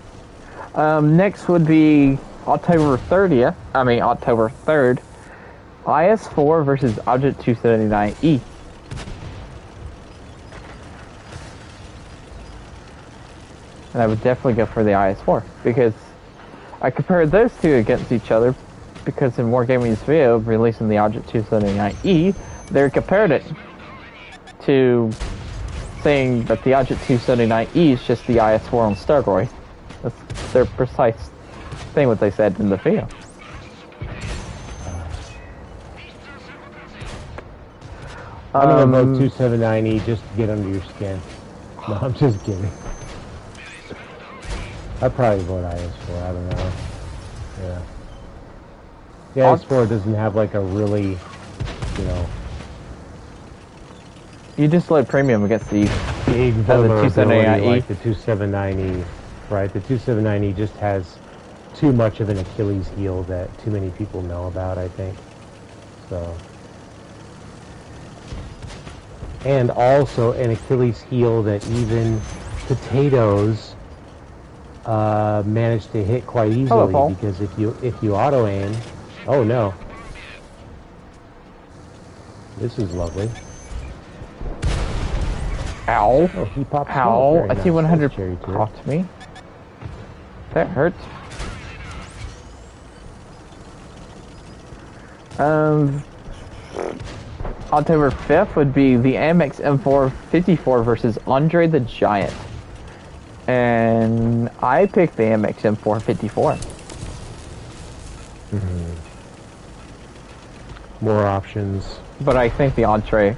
Next would be October 30th. I mean October 3rd. IS-4 versus Object 279E. And I would definitely go for the IS-4 because I compared those two against each other because in Wargaming's video releasing the Object 279E, they compared it to saying that the Object 279E is just the IS-4 on steroids. That's their precise thing what they said in the video. I'm gonna vote 279E just to get under your skin. No, I'm just kidding. I'd probably vote IS-4, I don't know. Yeah. The IS-4 doesn't have like a really, you know... You just load premium against the big vulnerability like the 279E. the 279E, right? The 279E just has too much of an Achilles heel that too many people know about, I think. So... And also an Achilles heel that even potatoes manage to hit quite easily because if you auto aim, oh no, this is lovely. Ow! Oh, he popped. Ow! Nice. I see 100 popped me. That hurts. October 5th would be the AMX M454 versus Andre the Giant. And I picked the AMX M454. Mm-hmm. More options. But I think the Andre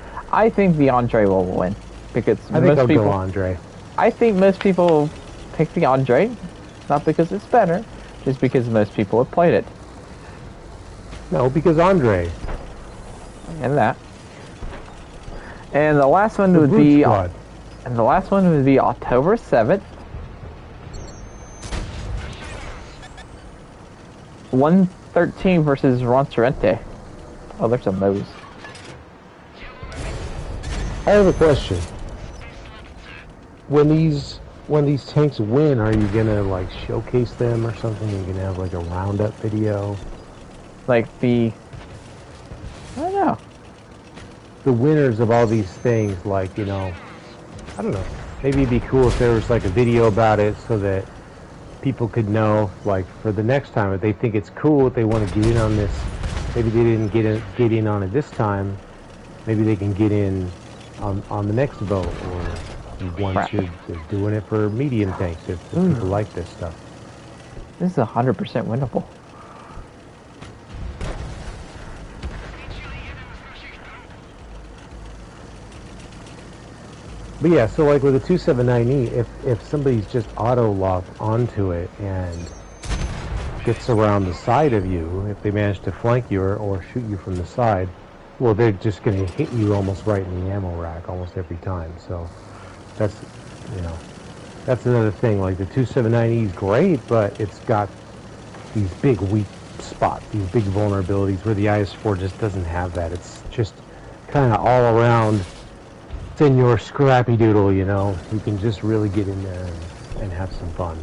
will win. Because I think I'll go Andre. I think most people pick the Andre, not because it's better, just because most people have played it. No, because Andre. And that. And the last one would be October 7th. 113 versus Ronsorente. Oh, there's a nose. I have a question. When these tanks win, are you gonna like showcase them or something? Are you gonna have like a roundup video? Like I don't know. The winners of all these things, like, you know, I don't know. Maybe it'd be cool if there was like a video about it so that people could know, like, for the next time, if they think it's cool, if they want to get in on this, maybe they didn't get in on it this time, maybe they can get in on the next vote, or once you're doing it for medium tanks, if people like this stuff. This is 100% winnable. But yeah, so like with the 279E, if somebody's just auto-locked onto it and gets around the side of you, if they manage to flank you or shoot you from the side, well, they're just going to hit you almost right in the ammo rack almost every time. So that's, you know, that's another thing. Like the 279E is great, but it's got these big weak spots, these big vulnerabilities where the IS-4 just doesn't have that. It's just kind of all around. It's in your scrappy doodle, you know. You can just really get in there and have some fun.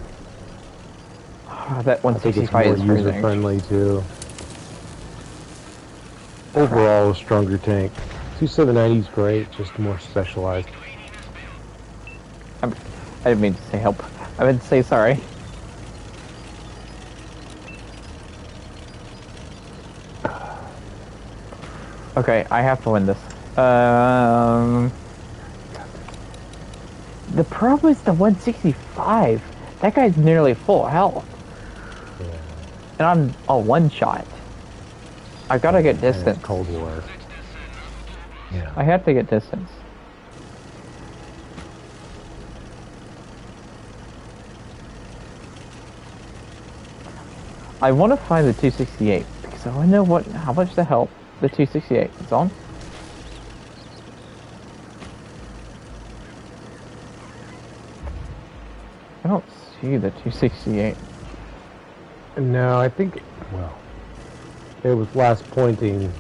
That 165 is more user friendly too. Overall, a stronger tank. 279E is great, just more specialized. I didn't mean to say help. I meant to say sorry. Okay, I have to win this. The problem is the 165. That guy's nearly full health. Yeah. And I'm a one-shot. I gotta get distance. Cold War. Yeah. I have to get distance. I want to find the 268 because I want to know how much the help the 268 is on. I don't see the 268. No, I think, well, it was last pointing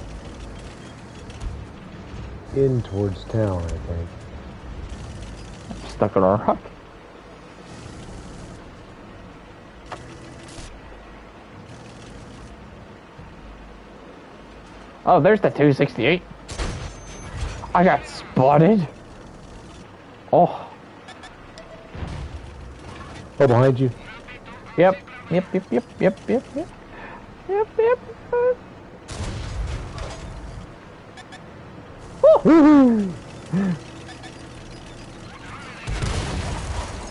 in towards town, I think. Stuck on a rock. Oh, there's the 268. I got spotted. Oh. Oh, behind you. Yep. Yep. Yep. Yep. Yep. Yep. Yep. Yep. Yep. Woohoo!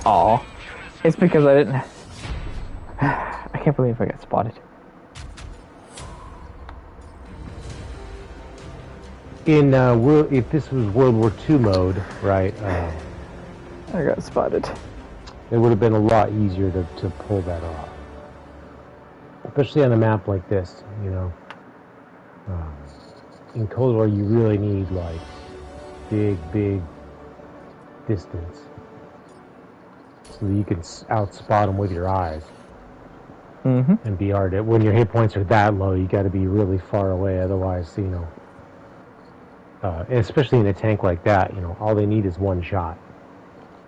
Aw. It's because I didn't. I can't believe I got spotted. In if this was World War II mode, right? I got spotted. It would have been a lot easier to pull that off, especially on a map like this. You know, in Cold War, you really need like big distance so that you can outspot them with your eyes. Mm-hmm. And be hard. When your hit points are that low, you got to be really far away. Otherwise, you know. Especially in a tank like that, you know, all they need is one shot.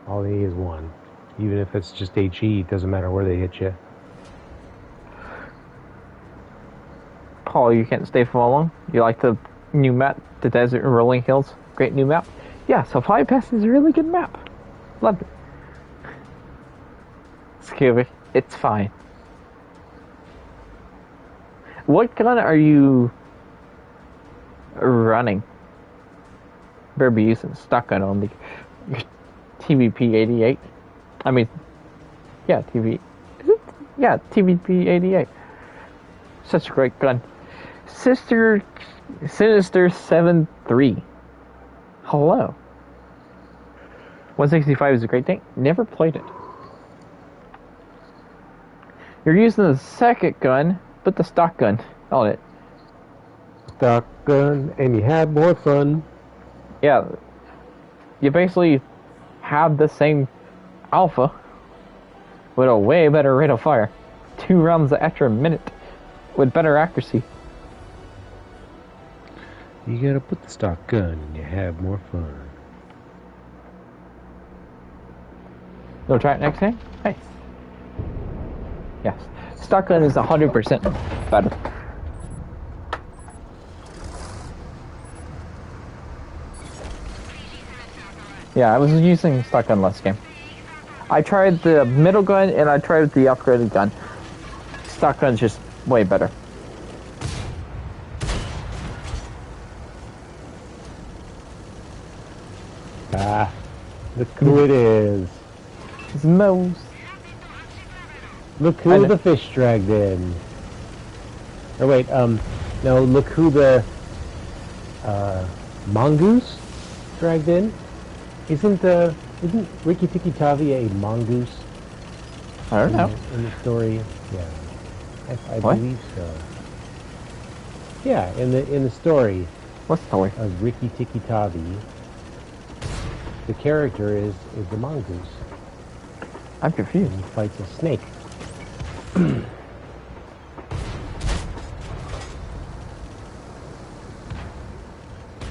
All they need is one. Even if it's just HE, it doesn't matter where they hit you. Paul, you can't stay for long. You like the new map, the Desert and Rolling Hills? Great new map. Yeah, so Fly Pass is a really good map. Love it. Scooby, it's fine. What gun are you running? Better be using stock gun only. Your TVP-88. I mean, yeah, TV. Is it? Yeah, TVP-88. Such a great gun. Sinister 7-3. Hello. 165 is a great tank. Never played it. You're using the second gun, but the stock gun on it. Stock gun, and you had more fun. Yeah, you basically have the same alpha with a way better rate of fire. 2 rounds after a minute with better accuracy. You gotta put the stock gun and you have more fun. You'll try it next time? Nice. Yes. Stock gun is 100% better. Yeah, I was using stock gun last game. I tried the middle gun and I tried the upgraded gun. Stock gun's just way better. Ah, look who it is. It's Moe's. Look who the fish dragged in. Oh wait, no, look who the mongoose dragged in. Isn't Rikki Tikki Tavi a mongoose? I don't know. In the story, yeah, I believe so. Yeah, in the story. What story? Of Rikki Tikki Tavi, the character is the mongoose. I'm confused. And he fights a snake.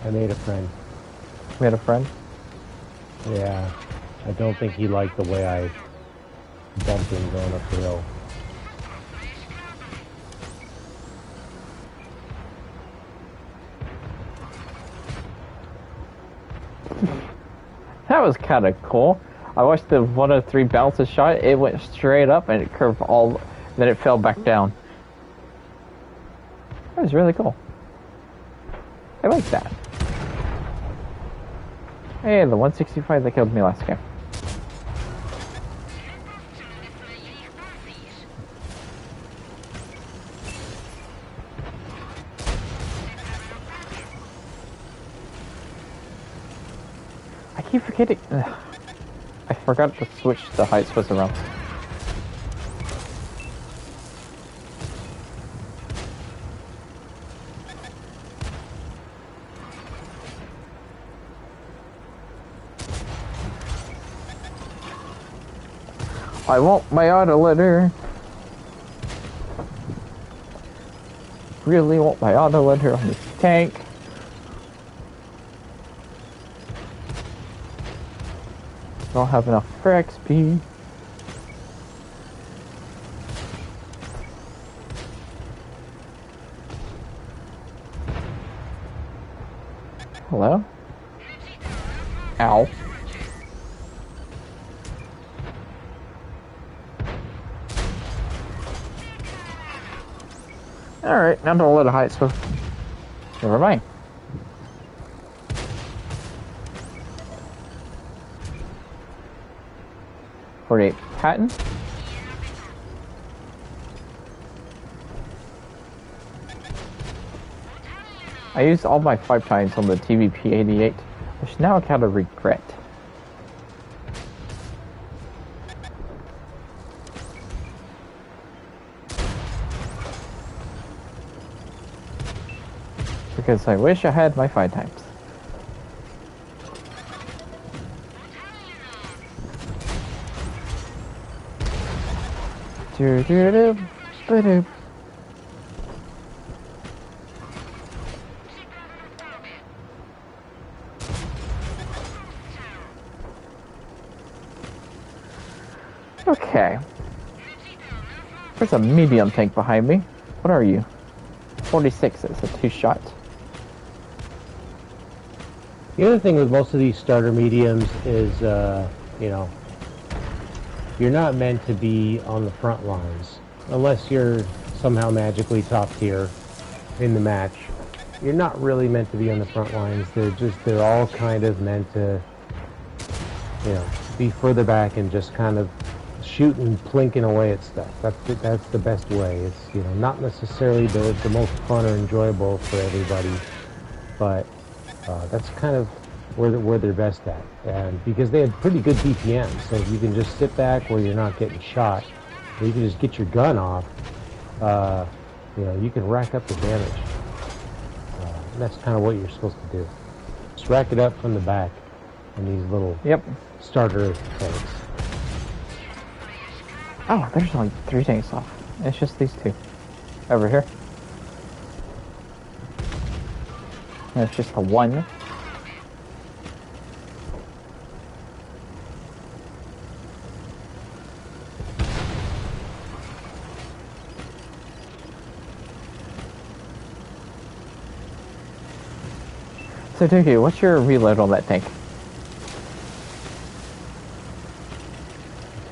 I made a friend. We had a friend? Yeah. I don't think he liked the way I bumped him going up the hill. That was kind of cool. I watched the 103 bounces shot. It went straight up and it curved all, then it fell back down. That was really cool. I like that. Hey, the 165 that killed me last game. I keep forgetting. I forgot to switch the height switch around. I want my autoloader. really want my autoloader on this tank. I don't have enough for XP. Hello? Ow. Alright, now to a little height, so never mind. .48 patent. I used all my 5 times on the TVP-88, which now I kind of regret. Because I wish I had my 5 times. Ba-doop. Okay. There's a medium tank behind me. What are you? 46 is a 2-shot. The other thing with most of these starter mediums is, you know, you're not meant to be on the front lines. Unless you're somehow magically top tier in the match. You're not really meant to be on the front lines. They're all kind of meant to, you know, be further back and just kind of shooting, plinking away at stuff. That's the best way. It's, you know, not necessarily the most fun or enjoyable for everybody, but that's kind of where they're best at. And because they have pretty good DPM, so if you can just sit back where you're not getting shot, or you can just get your gun off, you know, you can rack up the damage. And that's kind of what you're supposed to do. Just rack it up from the back in these little starter tanks. Oh, there's only 3 tanks off. It's just these 2. Over here. And it's just a 1. So, Dookie, what's your reload on that tank?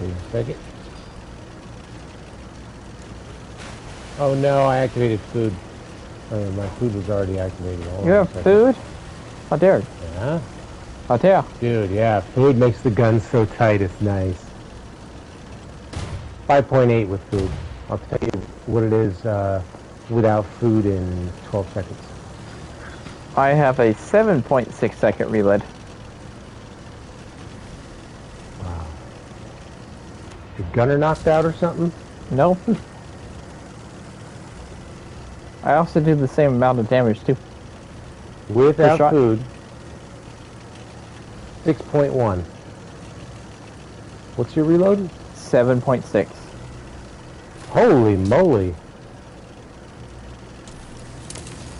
Wait a second. Oh no, I activated food. My food was already activated. You have food? How dare? Yeah? How dare? Dude, yeah, food makes the gun so tight, it's nice. 5.8 with food. I'll tell you what it is without food in 12 seconds. I have a 7.6 second reload. Wow. Your gunner knocked out or something? Nope. I also do the same amount of damage too. Without food. 6.1. What's your reload? 7.6. Holy moly.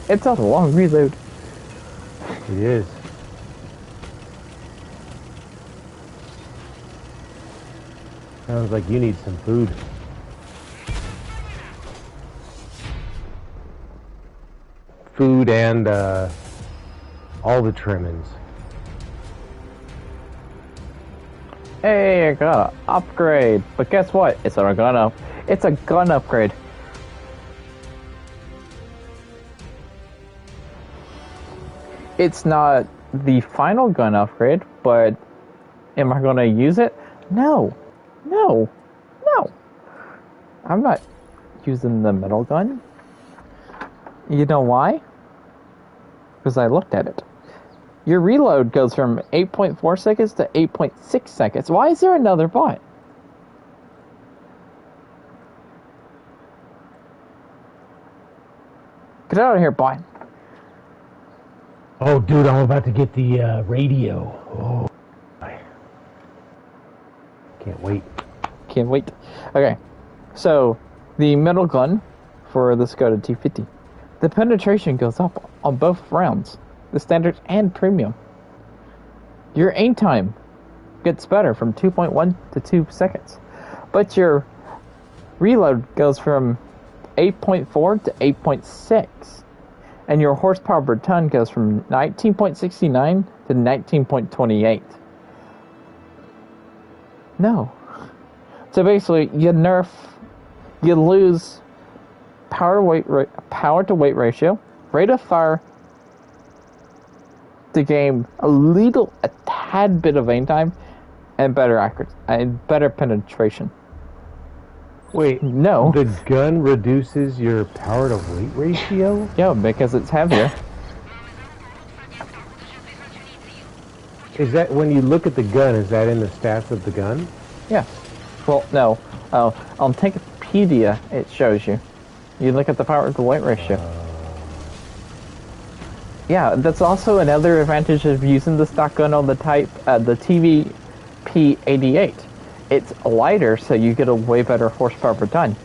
It's a long reload. It is. Sounds like you need some food. Food and all the trimmings. Hey, I got an upgrade. But guess what? It's a gun upgrade. It's not the final gun upgrade, but am I going to use it? No. No. No. I'm not using the metal gun. You know why? Because I looked at it. Your reload goes from 8.4 seconds to 8.6 seconds. Why is there another bot? Get out of here, bot. Oh, dude, I'm about to get the radio. Oh, can't wait. Can't wait. Okay, so the metal gun for the Skoda T50 the penetration goes up on both rounds, the standard and premium. Your aim time gets better from 2.1 to 2 seconds, but your reload goes from 8.4 to 8.6, and your horsepower per ton goes from 19.69 to 19.28. No. So basically, you lose power to weight ratio, rate of fire to gain a tad bit of aim time, and better accuracy and better penetration. Wait, no. The gun reduces your power to weight ratio? Yeah, because it's heavier. Is that, when you look at the gun, is that in the stats of the gun? Yeah. Well, no. On Tankopedia, it shows you. You look at the power to weight ratio. Yeah, that's also another advantage of using the stock gun on the type, the TVP-88. It's lighter, so you get a way better horsepower per ton.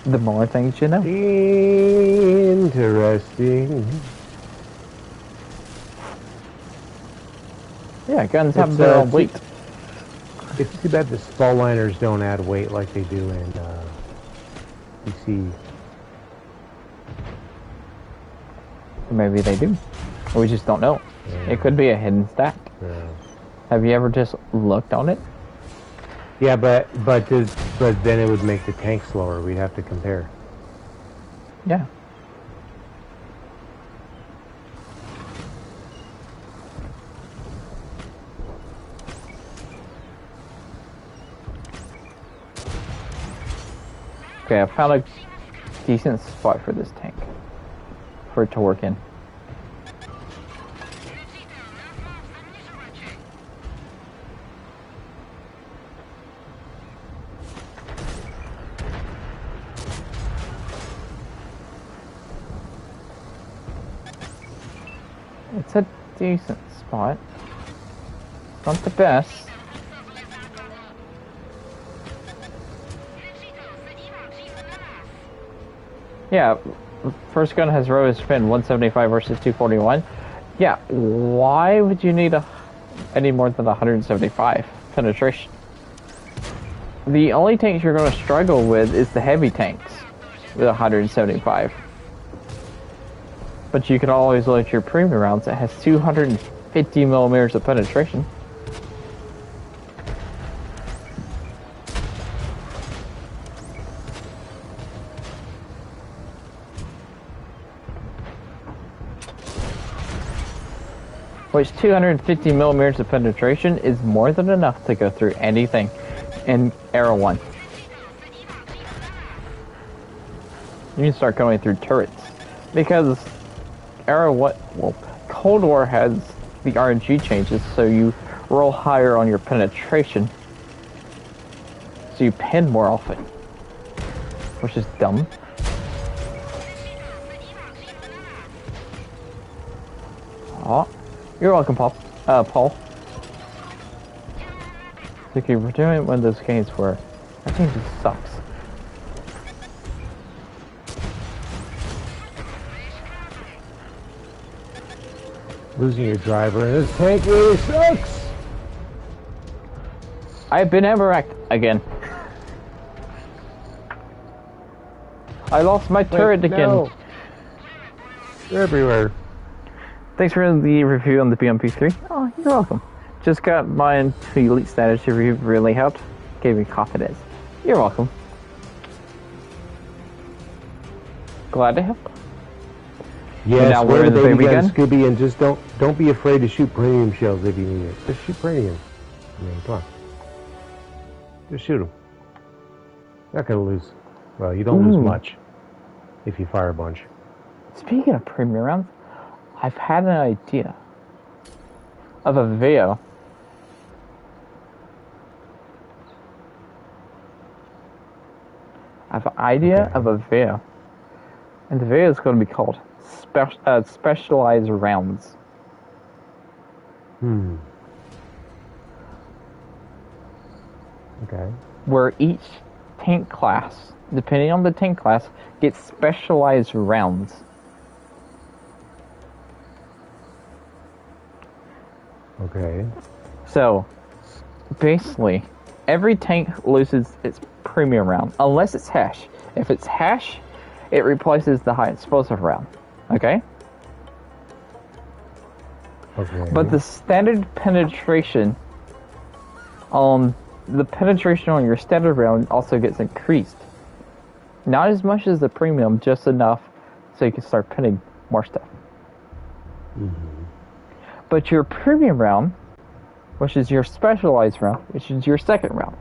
The more things you know. Interesting. Yeah, guns have their own weight. It's too bad the spall liners don't add weight like they do in PC. Maybe they do. We just don't know. Yeah. It could be a hidden stat. Yeah. Have you ever just looked on it? Yeah, but then it would make the tank slower. We'd have to compare. Yeah. Okay, I found a decent spot for this tank for it to work in. It's a decent spot. Not the best. Yeah, first gun has rotary spin 175 versus 241. Yeah, why would you need any more than 175 penetration? The only tanks you're going to struggle with is the heavy tanks with 175. But you can always load your premium rounds that has 250 millimeters of penetration. Which 250 millimeters of penetration is more than enough to go through anything in Era 1. You can start going through turrets. Because Era 1, well, Cold War has the RNG changes, so you roll higher on your penetration. So you pin more often. Which is dumb. Aw. You're welcome, Paul. Okay, we're doing one of those games where that game just sucks. Losing your driver in this tank really sucks! I've been wrecked again. I lost my turret again. No. They're everywhere. Thanks for the review on the BMP3. Oh, you're welcome. Just got mine to elite status. Your review really helped. Gave me confidence. You're welcome. Glad to help. Yes, now we're we're in the baby gun, Scooby, and just don't be afraid to shoot premium shells if you need it. Just shoot premium. I mean, come on. Just shoot them. Not gonna lose. Well, you don't lose much if you fire a bunch. Speaking of premium rounds, I've had an idea of a video. I have an idea of a video. And the video is going to be called Specialized Rounds. Okay. Where each tank class, depending on the tank class, gets specialized rounds. Okay. So, basically, every tank loses its premium round, unless it's hash. If it's hash, it replaces the high explosive round. Okay? Okay. But the standard penetration on your standard round also gets increased. Not as much as the premium, just enough so you can start pinning more stuff. Mm-hmm. But your premium round, which is your specialized round, which is your second round.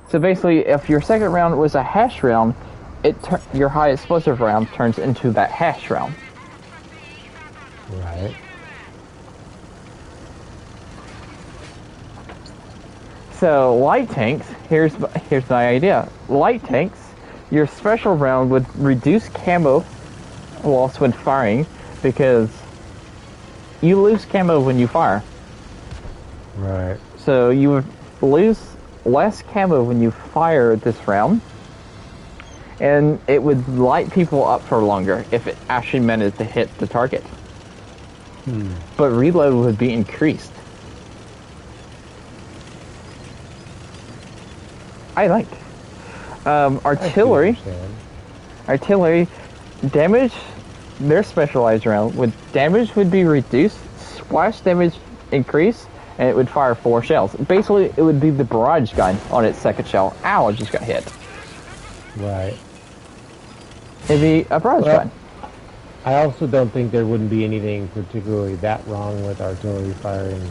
So basically, if your second round was a hash round, your high explosive round turns into that hash round. Right. So light tanks, here's my idea. Light tanks, your special round would reduce camo loss when firing, because you lose camo when you fire. Right. So you would lose less camo when you fire this round, and it would light people up for longer if it actually managed to hit the target. But reload would be increased. I like artillery. Artillery damage, their specialized round damage would be reduced, splash damage increase, and it would fire 4 shells. Basically, it would be the barrage gun on its second shell. Ow, I just got hit. Right. It'd be a barrage gun. I also don't think there wouldn't be anything particularly that wrong with artillery firing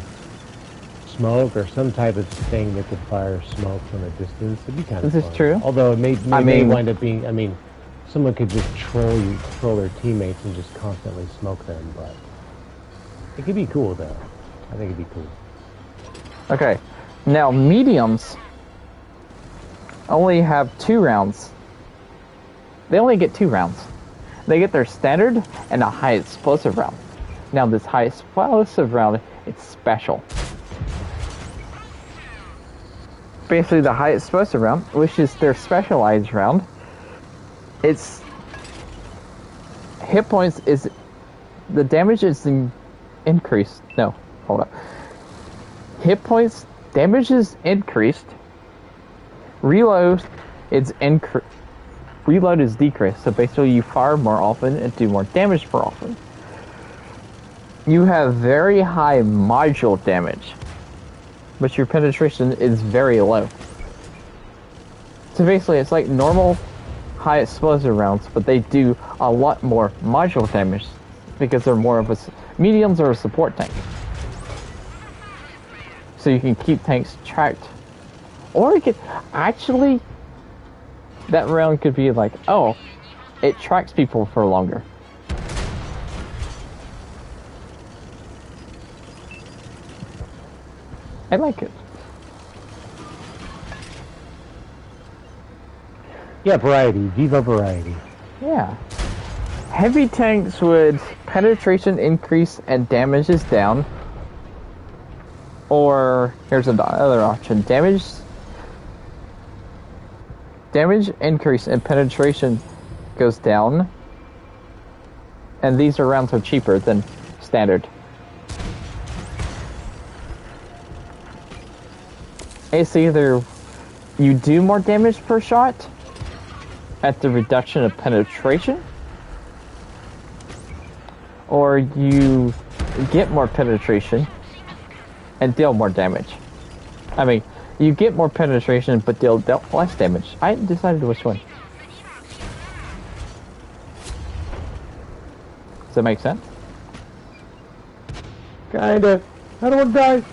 smoke or some type of thing that could fire smoke from a distance. It'd be kind of fun. This is true. Although it may wind up being, someone could just troll their teammates and just constantly smoke them, but it could be cool though. I think it'd be cool. Okay, now mediums only have 2 rounds. They only get 2 rounds. They get their standard and a high explosive round. Now this high explosive round, it's special. Basically the high explosive round, which is their specialized round, its hit points is, the damage is increased. No, hold up. Hit points, damage is increased. Reload is decreased. So basically you fire more often and do more damage more often. You have very high module damage, but your penetration is very low. So basically it's like normal high explosive rounds, but they do a lot more module damage because they're more of mediums are a support tank. So you can keep tanks tracked. Or you could actually, that round could be like, oh, it tracks people for longer. I like it. Yeah, variety. Viva variety. Yeah. Heavy tanks would penetration increase and damage is down. Or here's another option. Damage increase and penetration goes down. And these rounds are cheaper than standard. It's either you do more damage per shot at the reduction of penetration, or you get more penetration and deal more damage. I mean, you get more penetration but deal less damage. I decided which one. Does that make sense? Kinda. I don't want to die.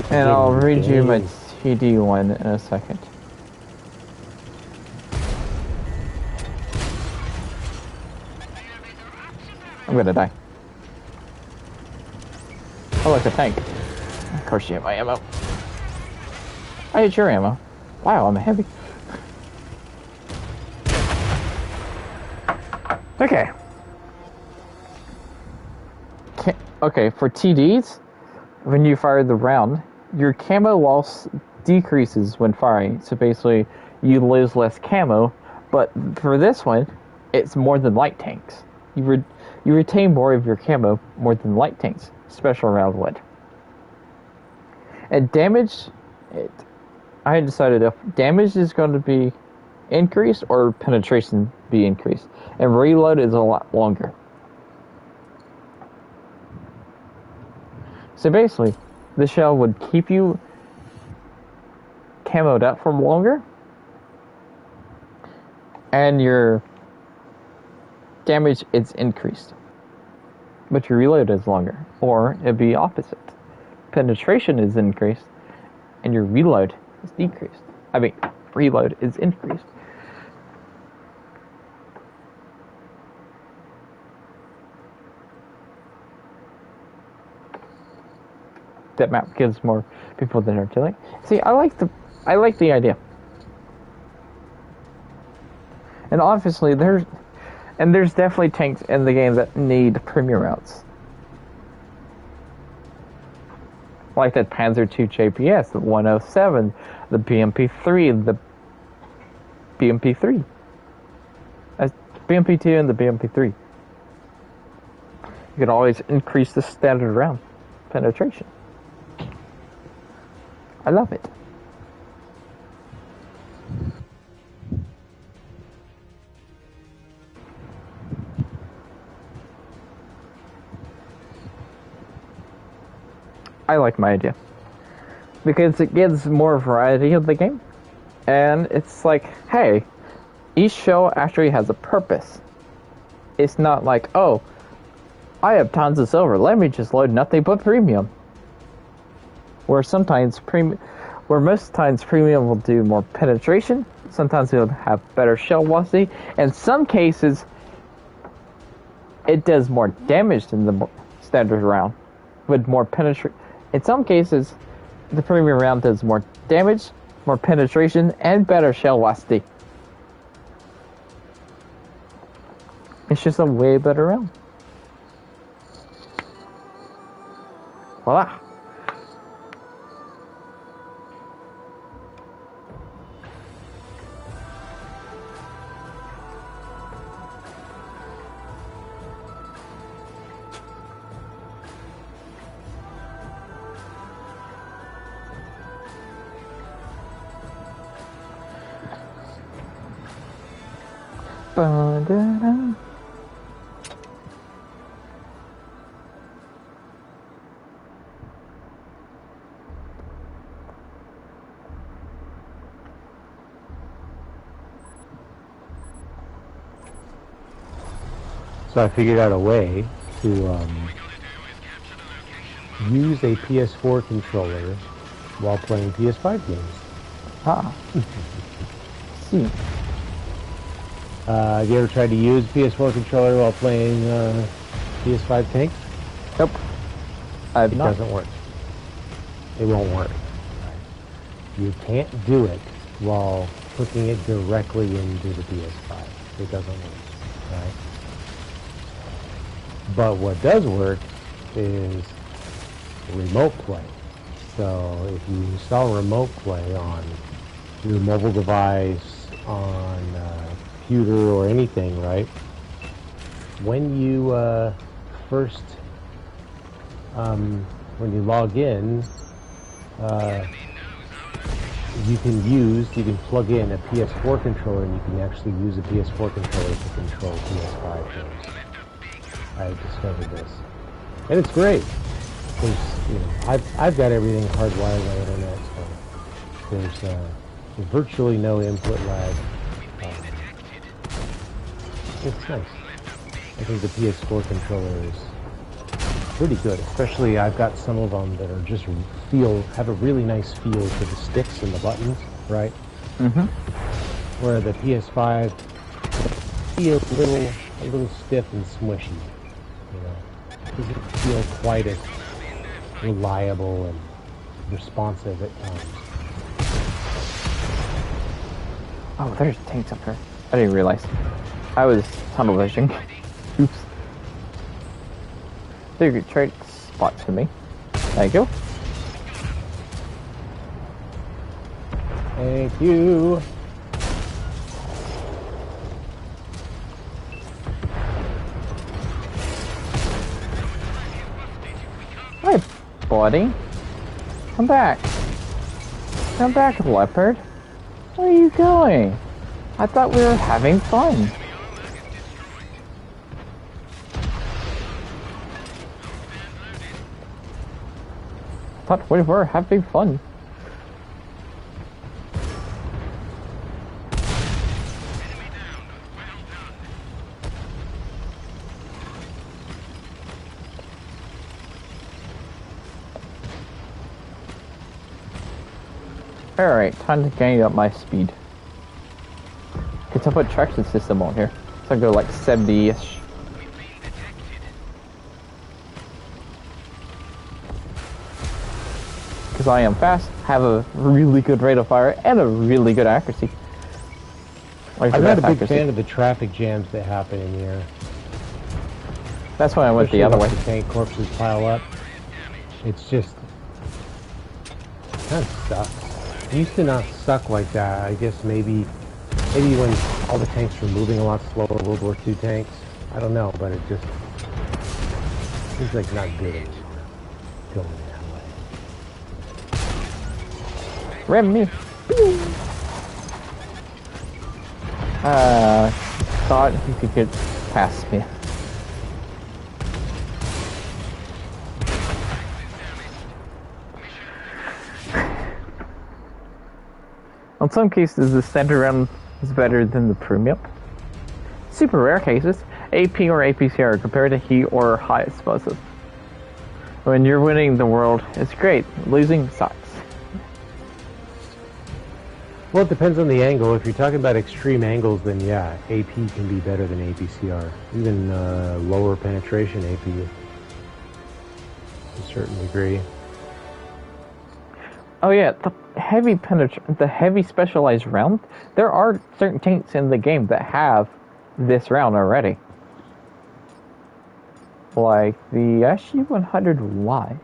And I'll read you my TD one in a second. I'm gonna die. Oh, look, a tank. Of course you have my ammo. I hit your ammo. Wow, I'm heavy. Okay. Okay, for TDs, when you fire the round, your camo loss decreases when firing. So basically, you lose less camo. But for this one, it's more than light tanks. You retain more of your camo more than light tanks. Special round would. And damage, I decided if damage is going to be increased or penetration be increased. And reload is a lot longer. So basically, the shell would keep you camoed up for longer, and your damage is increased, but your reload is longer. Or it'd be opposite. Penetration is increased, and your reload is decreased. I mean, reload is increased. That map gives more people than artillery. See, I like the idea. And obviously there's definitely tanks in the game that need premium routes. Like that Panzer II JPS, the 107, the BMP3, the BMP3. BMP2 and the BMP3. You can always increase the standard round penetration. I love it. I like my idea because it gives more variety of the game, and it's like, hey, each show actually has a purpose. It's not like, oh, I have tons of silver, let me just load nothing but premium. Where most times premium will do more penetration, sometimes it'll have better shell velocity, and some cases it does more damage than the standard round with more penetration. In some cases, the premium round does more damage, more penetration, and better shell velocity. It's just a way better round. Voila. Ba-da-da. So I figured out a way to use a PS4 controller while playing PS5 games. Ah. See. Have you ever tried to use PS4 controller while playing PS5 tanks? Nope. It doesn't work. It won't work. You can't do it while hooking it directly into the PS5. It doesn't work. Right? But what does work is remote play. So if you install remote play on your mobile device, on computer or anything, right? When you when you log in, you can plug in a PS4 controller, and you can actually use a PS4 controller to control PS5 games. I discovered this, and it's great because I've got everything hardwired on the internet, so there's virtually no input lag. It's nice. I think the PS4 controller is pretty good, especially I've got some of them that are just have a really nice feel to the sticks and the buttons, right? Mm-hmm. Where the PS5 feels a little stiff and smushy, doesn't feel quite as reliable and responsive at times. Oh, there's tanks up there. I didn't realize. I was tunnel vision. Oops. There you go, traits. spot to me. Thank you. Thank you. Hi, buddy. Come back. Come back, leopard. Where are you going? I thought we were having fun. I thought we were having fun. Alright, time to gain up my speed. Because I put traction system on here. So I go like 70-ish. Because I am fast, have a really good rate of fire, and a really good accuracy. Like I'm not a big fan of the traffic jams that happen in here. That's why I went the other way. The tank corpses pile up. It's just kind of sucks. It used to not suck like that. I guess maybe when all the tanks were moving a lot slower, World War II tanks. I don't know, but it just seems like not good anymore. Going that way. Ram me. Thought he could get past me. In some cases, the standard round is better than the premium. Super rare cases, AP or APCR compared to heat or high explosive. When you're winning the world, it's great. Losing sucks. Well, it depends on the angle. If you're talking about extreme angles, then yeah, AP can be better than APCR. Even lower penetration AP to a certain degree. Oh yeah, the heavy specialized round. There are certain tanks in the game that have this round already, like the SU-100Y. I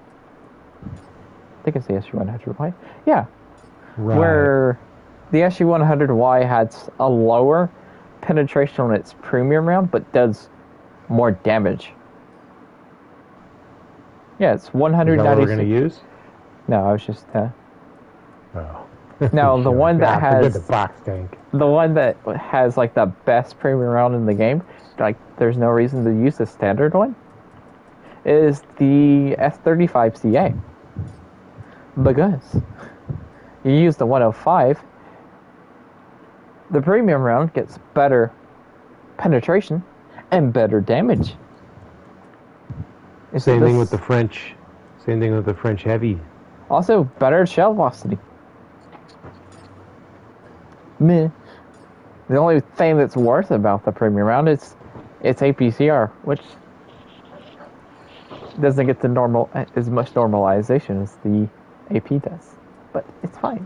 think it's the SU-100Y. Yeah, right. Where the SU-100Y has a lower penetration on its premium round, but does more damage. Yeah, it's 196. Is that what we're gonna use? No, I was just. Oh. No, the one that has the box tank. The one that has like the best premium round in the game, like there's no reason to use the standard one, is the S35CA. Because you use the 105, the premium round gets better penetration and better damage. Same thing with the French. Same thing with the French heavy. Also, better shell velocity. Meh. The only thing that's worse about the premium round is it's APCR, which doesn't get the as much normalization as the AP does. But it's fine.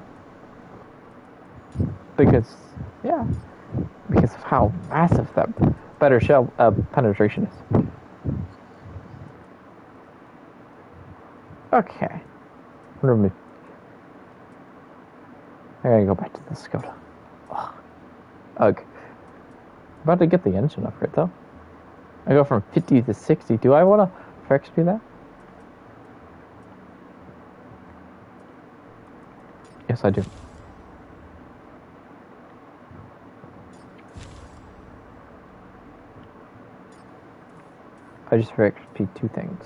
Because of how massive that better shell penetration is. Okay. I gotta go back to the Skoda. Ugh. About to get the engine upgrade though. I go from 50 to 60. Do I want to flex speed that? Yes, I do. I just flex speed two things.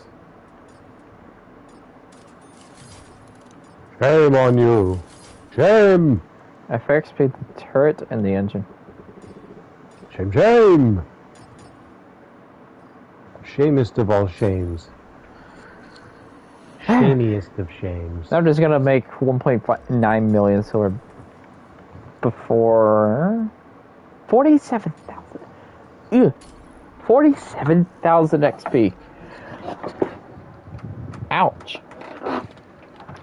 Shame on you. Shame. I flex speed the turret and the engine. Shame, shame. Shamest of all shames. Shamiest of shames. I'm just gonna make 1.9 million silver before 47,000. Ew. 47,000 XP. Ouch.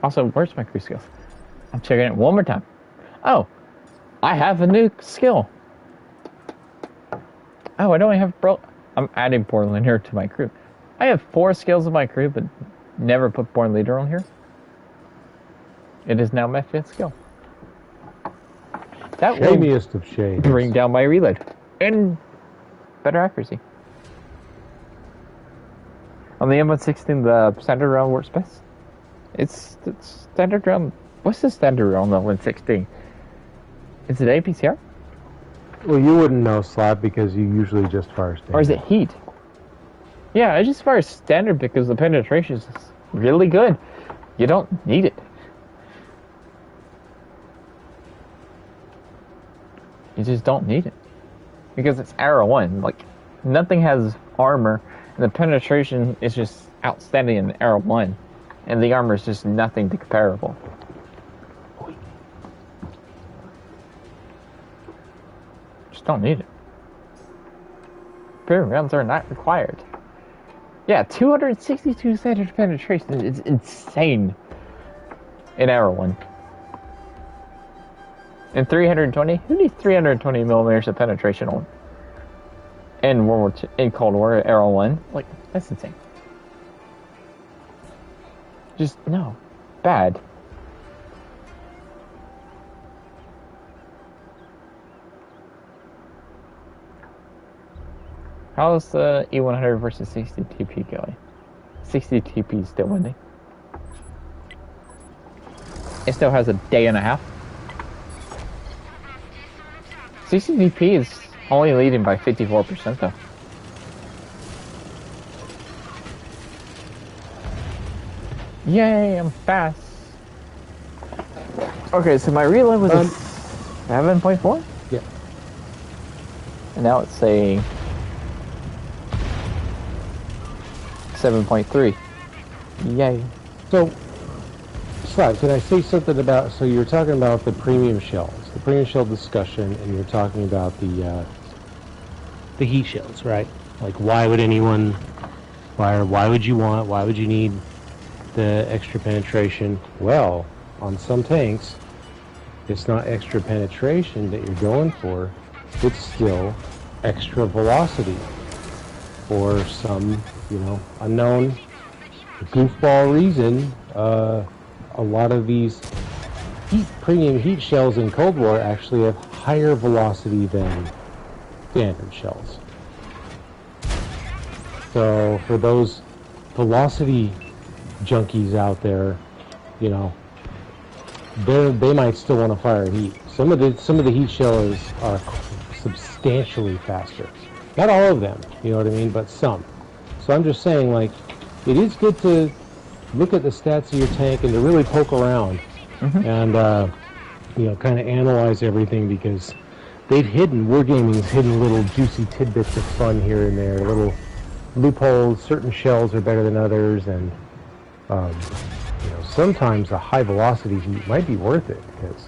Also, where's my crew skills? I'm checking it one more time. Oh, I have a new skill. Oh, I don't have I'm adding Portland here to my crew. I have 4 skills in my crew, but never put Born Leader on here. It is now my 5th skill. That will Shamiest of shames. bring down my reload and better accuracy. On the M116, the standard round works best. It's standard round. What's the standard round on the 116? Is it APCR? Well, you wouldn't know, Slap, because you usually just fire standard. Or is it heat? Yeah, I just fire standard because the penetration is really good. You don't need it. You just don't need it. Because it's arrow 1. Like, nothing has armor, and the penetration is just outstanding in arrow 1. And the armor is just nothing to comparable. Just don't need it. Premium rounds are not required. Yeah, 262 standard penetration is insane in arrow 1. And 320? Who needs 320 millimeters of penetration on? In World War II, in Cold War, arrow 1? Like, that's insane. Just, no. Bad. How's the E100 versus 60 TP going? 60 TP is still winning. It still has a day and a half. 60 TP is only leading by 54% though. Yay, I'm fast. Okay, so my reload was 7.4? Yeah. And now it's saying 7.3. Yay. So, Slap, can I say something about, so you're talking about the premium shells, the premium shell discussion, and you're talking about the heat shells, right? Like, why would anyone fire, why would you need the extra penetration? Well, on some tanks, it's not extra penetration that you're going for, it's still extra velocity for some, unknown goofball reason. A lot of these premium heat shells in Cold War actually have higher velocity than standard shells. So for those velocity junkies out there, they might still want to fire heat. Some of the heat shells are substantially faster. Not all of them, you know what I mean, but some. So I'm just saying, like, it is good to look at the stats of your tank and to really poke around and kind of analyze everything, because Wargaming's hidden little juicy tidbits of fun here and there, little loopholes. Certain shells are better than others, and sometimes a high velocity heat might be worth it, because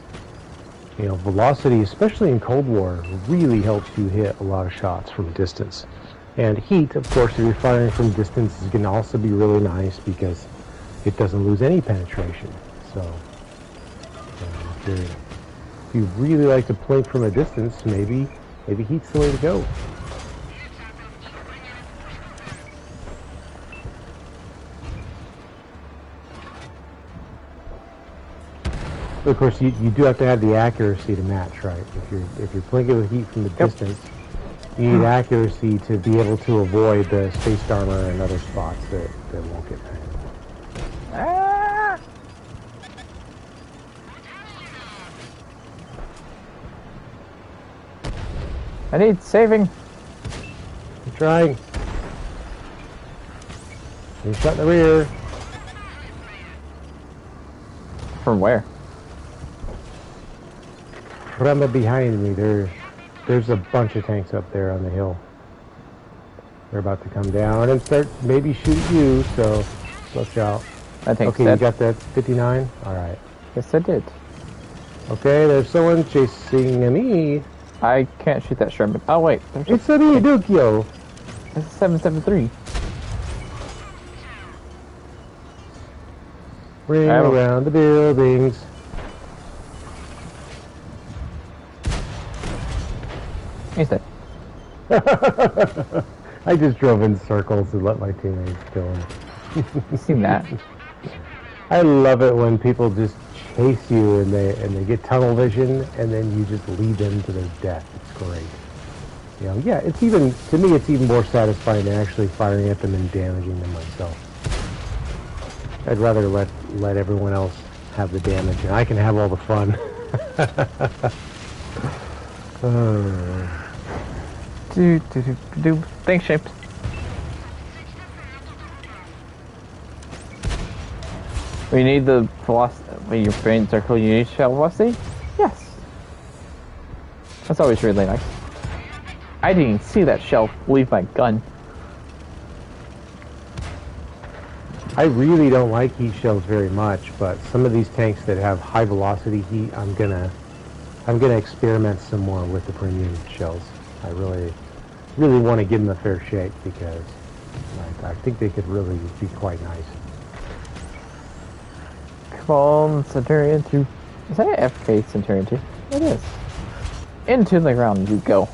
velocity, especially in Cold War, really helps you hit a lot of shots from distance. And heat, of course, if you're firing from distance, is going to also be really nice because it doesn't lose any penetration. So, if you really like to plink from a distance, maybe heat's the way to go. But of course, you do have to have the accuracy to match, right? If you're plinking with heat from the distance, you need accuracy to be able to avoid the spaced armor and other spots that won't get painted. Ah! I need saving. I'm trying. You shot in the rear. From where? From behind me, there's a bunch of tanks up there on the hill. They're about to come down and start maybe shoot you, so watch out. I think okay, you got that 59? Alright. Yes, I did. Okay, there's someone chasing me. I can't shoot that Sherman. Oh, wait. It's a me, Dukio. It's a 773. Ring around the buildings. He's dead. I just drove in circles and let my teammates kill him. I've seen that. I love it when people just chase you and they get tunnel vision and then you just lead them to their death. It's great. You know, yeah, it's even, to me, it's even more satisfying than actually firing at them and damaging them myself. I'd rather let everyone else have the damage and I can have all the fun. Thanks, Shapes. We need the velocity. When your brain circle, you need shell velocity? Yes. That's always really nice. I didn't even see that shell leave my gun. I really don't like heat shells very much, but some of these tanks that have high velocity heat, I'm gonna experiment some more with the premium shells. I really want to give them a fair shake because I think they could really be quite nice. Come on, Centurion 2. Is that an FK Centurion 2? It is. Into the ground you go.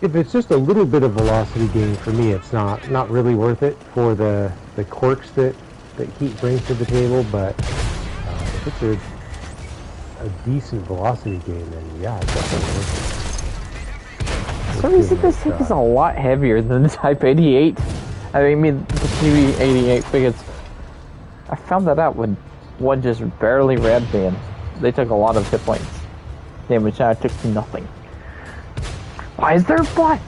If it's just a little bit of velocity gain for me, it's not really worth it for the quirks that heat brings to the table, but if it's a decent velocity gain, then yeah, it's definitely worth it. For some reason this tank is a lot heavier than the Type 88. I mean the TV88 because I found that out when one just barely rammed me and they took a lot of hit points damage and I took nothing. Why is there a bot?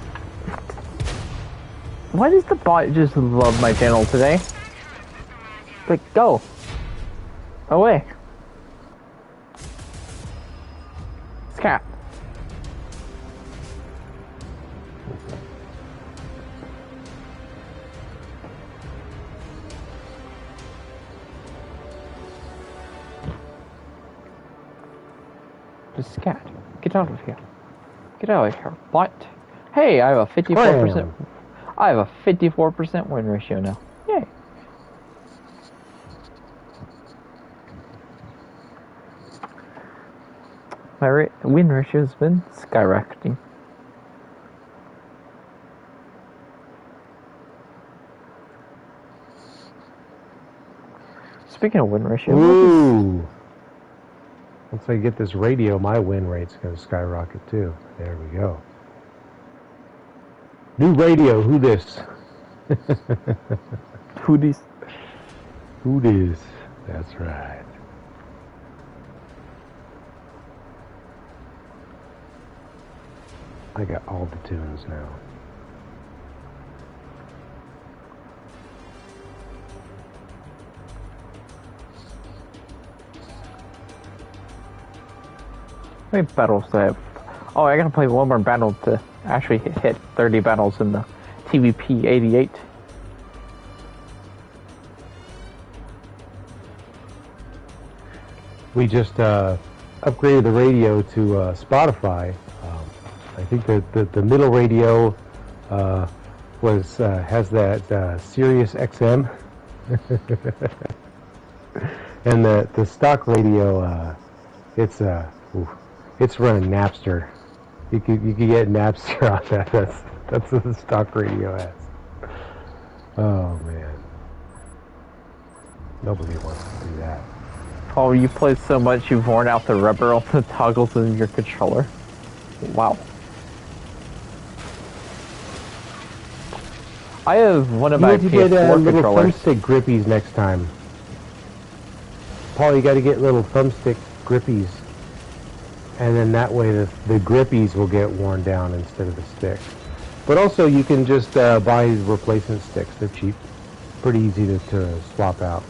Why does the bot just love my channel today? Like, go. Away. Scat. Just scat. Get out of here. Get out of here, bot. Hey, I have a 54%. I have a 54% win ratio now. Yay. My win ratio has been skyrocketing. Speaking of win ratio, ooh. Once I get this radio, my win rate's going to skyrocket too. There we go. New radio, who this? Who this? Who this? That's right. I got all the tunes now. How many battles do I have? Oh, I gotta play one more battle to actually hit 30 battles in the TVP 88. We just upgraded the radio to Spotify. I think the middle radio has that Sirius XM, and the stock radio it's running Napster. You could get Napster on that. That's what the stock radio has. Oh man, nobody wants to do that. Oh, you play so much you've worn out the rubber on the toggles in your controller. Wow. I have one of my PS4 little controllers. Thumbstick grippies next time. Paul, you got to get little thumbstick grippies. And then that way the grippies will get worn down instead of the stick. But also you can just buy replacement sticks. They're cheap. Pretty easy to swap out.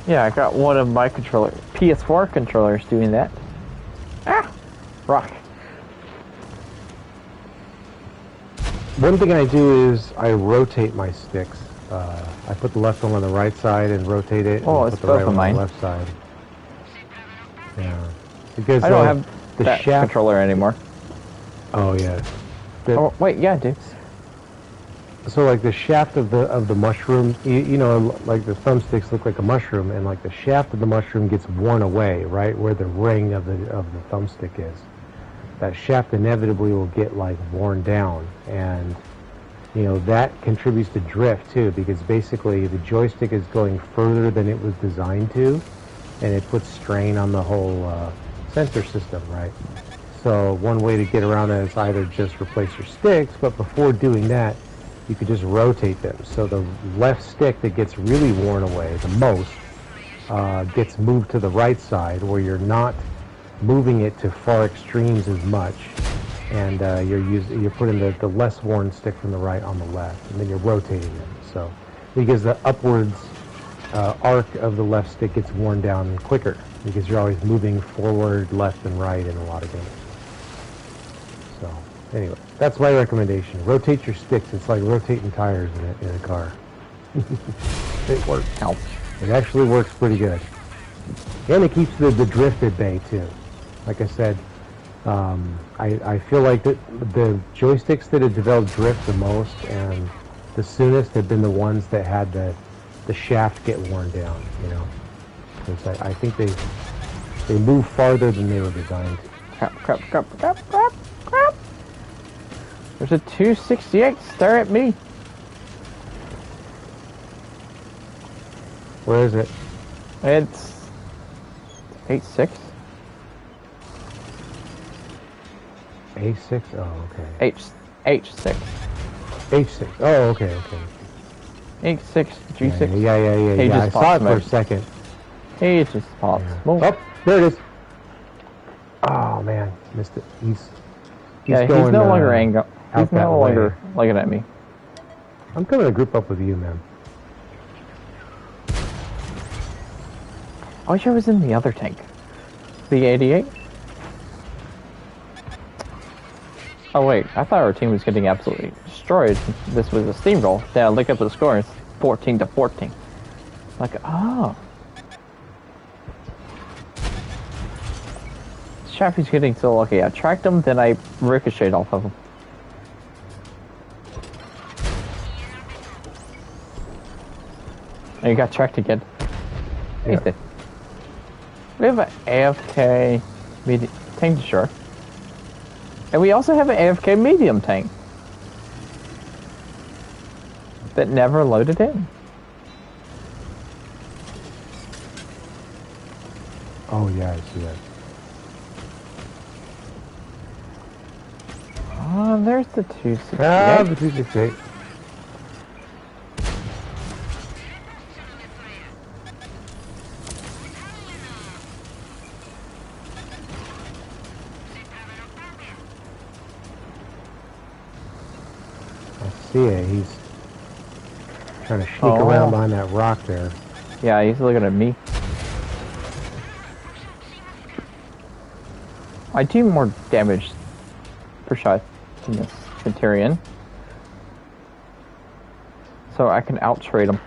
Yeah, I got one of my PS4 controllers doing that. Ah! Rock. One thing I do is I rotate my sticks. I put the left one on the right side and rotate it. Oh, and it's put the right both of one on mine. the left side. Yeah, because I don't have the that shaft controller anymore. Oh yeah. Oh wait, yeah, dude. So like the shaft of the mushroom, you know, like the thumbsticks look like a mushroom, and like the shaft of the mushroom gets worn away, right where the ring of the thumbstick is. that shaft inevitably will get like worn down, and you know that contributes to drift too, because basically the joystick is going further than it was designed to, and it puts strain on the whole sensor system, right? So one way to get around that is either just replace your sticks, but before doing that, you could just rotate them. So the left stick that gets really worn away the most gets moved to the right side, where you're not moving it to far extremes as much, and you're putting the less worn stick from the right on the left, and then you're rotating them. So because the upwards arc of the left stick gets worn down quicker, because you're always moving forward, left, and right in a lot of games. So anyway, that's my recommendation. Rotate your sticks. It's like rotating tires in a car. It works. Help. It actually works pretty good. And it keeps the drift at bay too. Like I said, I feel like the joysticks that have developed drift the most and the soonest have been the ones that had the shaft get worn down, you know. Because I think they move farther than they were designed to. Crap. There's a 268 stare at me. Where is it? It's 8-6. A6? Oh, okay. H6. H6. Oh, okay. H6, G6. Yeah. He I just saw it popped for a smoke. second. He just popped Yeah. smoke. Oh, there it is. Oh, man. Missed it. He's Yeah, going, he's no longer angry. He's out that no longer way. looking at me. I'm coming to group up with you, man. I wish I was in the other tank. The 88? Oh wait, I thought our team was getting absolutely destroyed. This was a steamroll. Then I look up the score, it's 14-14. Like, oh. Chaffee's getting so lucky. I tracked him, then I ricocheted off of him. And he got tracked again. Yeah. He's dead. We have an AFK tank destroyer. And we also have an AFK medium tank that never loaded in. Oh, yeah, I see that. Oh, there's the 268. Ah, the 268. I see it. He's trying to sneak around behind that rock there. Yeah, he's looking at me. I do more damage per shot than this Centurion, so I can out-trade him.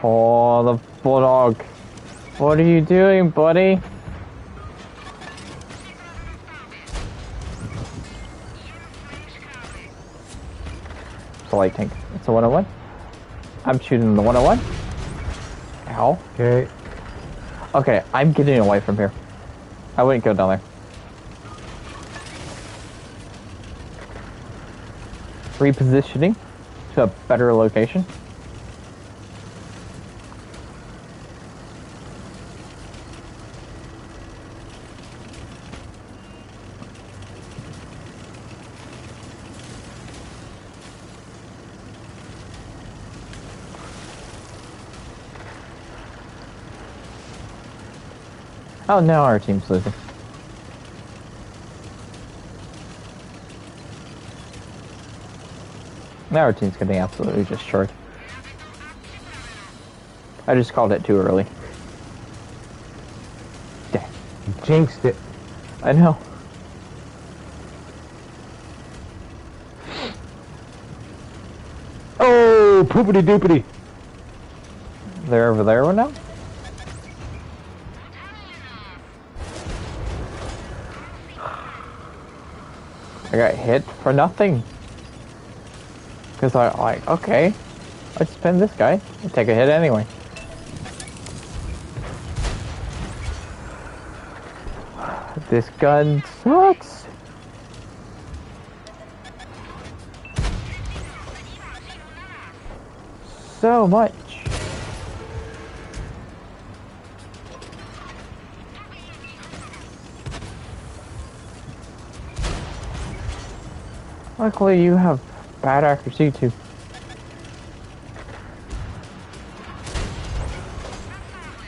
Oh, the Bulldog. What are you doing, buddy? It's a light tank. It's a 101. I'm shooting the 101. Ow. Okay. Okay, I'm getting away from here. I wouldn't go down there. Repositioning to a better location. Oh, now our team's losing. Now our team's getting absolutely destroyed. I just called it too early. Dang. You jinxed it. I know. Oh, poopity doopity. They're over there right now? I got hit for nothing. Because I like, okay, let's spin this guy and take a hit anyway. This gun sucks. So much. Luckily, you have bad accuracy too.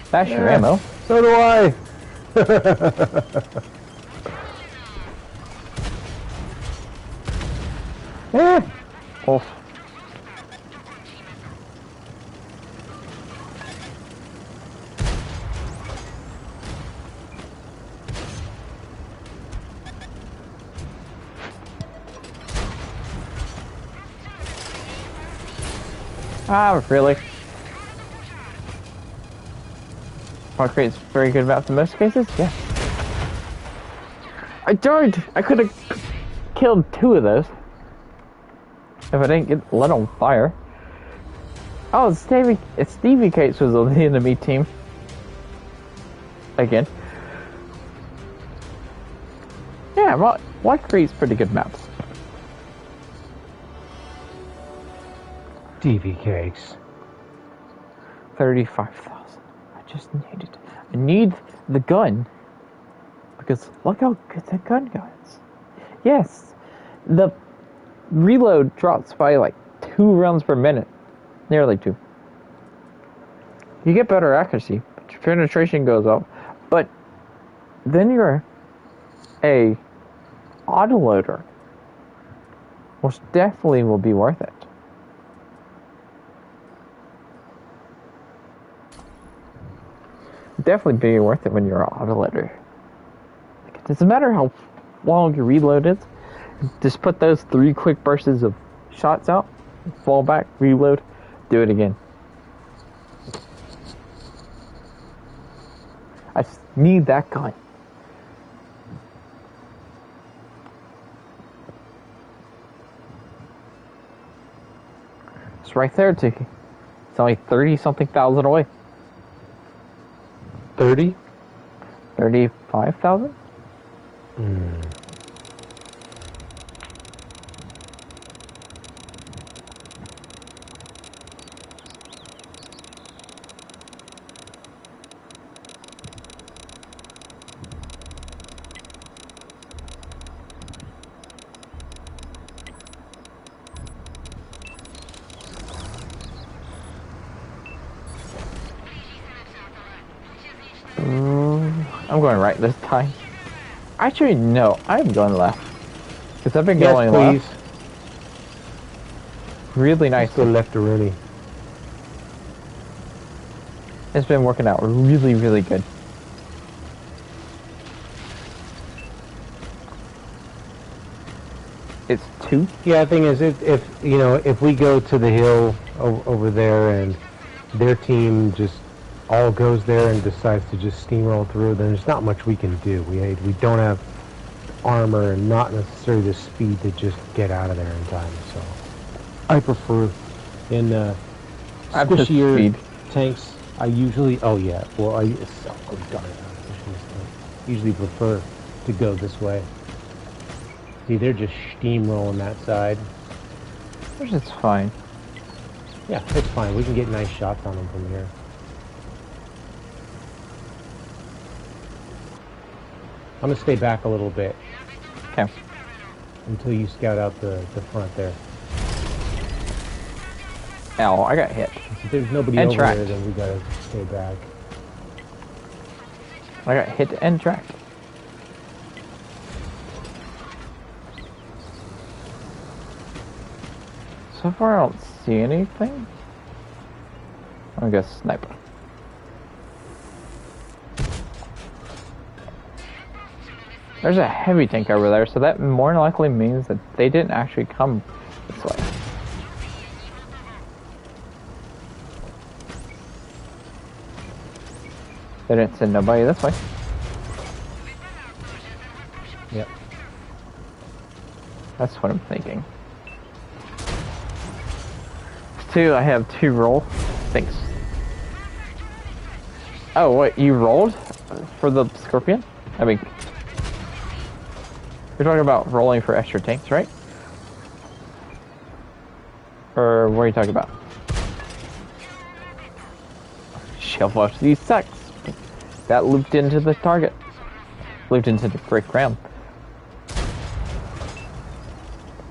That's your ammo. So do I. Wolf. Ah, really? What creates very good maps in most cases? Yeah. I died! I could have killed 2 of those. If I didn't get lit on fire. Oh, it's Stevie Cates was on the enemy team. Again. Yeah, WoT creates pretty good maps. TV cakes. 35,000. I just need it. I need the gun. Because look how good that gun goes. Yes, the reload drops by like 2 rounds per minute. Nearly 2. You get better accuracy, but your penetration goes up. But then you're a autoloader, which definitely will be worth it. Definitely be worth it when you're an autoloader. It doesn't matter how long your reload is. Just put those 3 quick bursts of shots out, fall back, reload, do it again. I just need that gun. It's right there, Tiki. It's only 30-something thousand away. 30? 35,000? I'm going right this time. Actually, no, I'm going left. Because I've been going left. Really nice. Go left already. It's been working out really, really good. It's 2? Yeah, the thing is, if you know, if we go to the hill over there and their team just all goes there and decides to just steamroll through, then there's not much we can do. We don't have armor and not necessarily the speed to just get out of there in time. So I prefer in squishier tanks. I usually usually prefer to go this way. See, they're just steamrolling that side. Which is fine. Yeah, it's fine. We can get nice shots on them from here. I'm gonna stay back a little bit. Okay. Until you scout out the front there. Ow, I got hit. If there's nobody over there, then we gotta stay back. I got hit and tracked. So far, I don't see anything. I guess sniper. There's a heavy tank over there, so that more than likely means that they didn't actually come this way. They didn't send nobody this way. Yep. That's what I'm thinking. 2, I have 2 roll. Thanks. Oh, what, you rolled for the scorpion? I mean, You're talking about rolling for extra tanks, right? Or what are you talking about? Shell velocity sucks. That looped into the target. Looped into the great ground.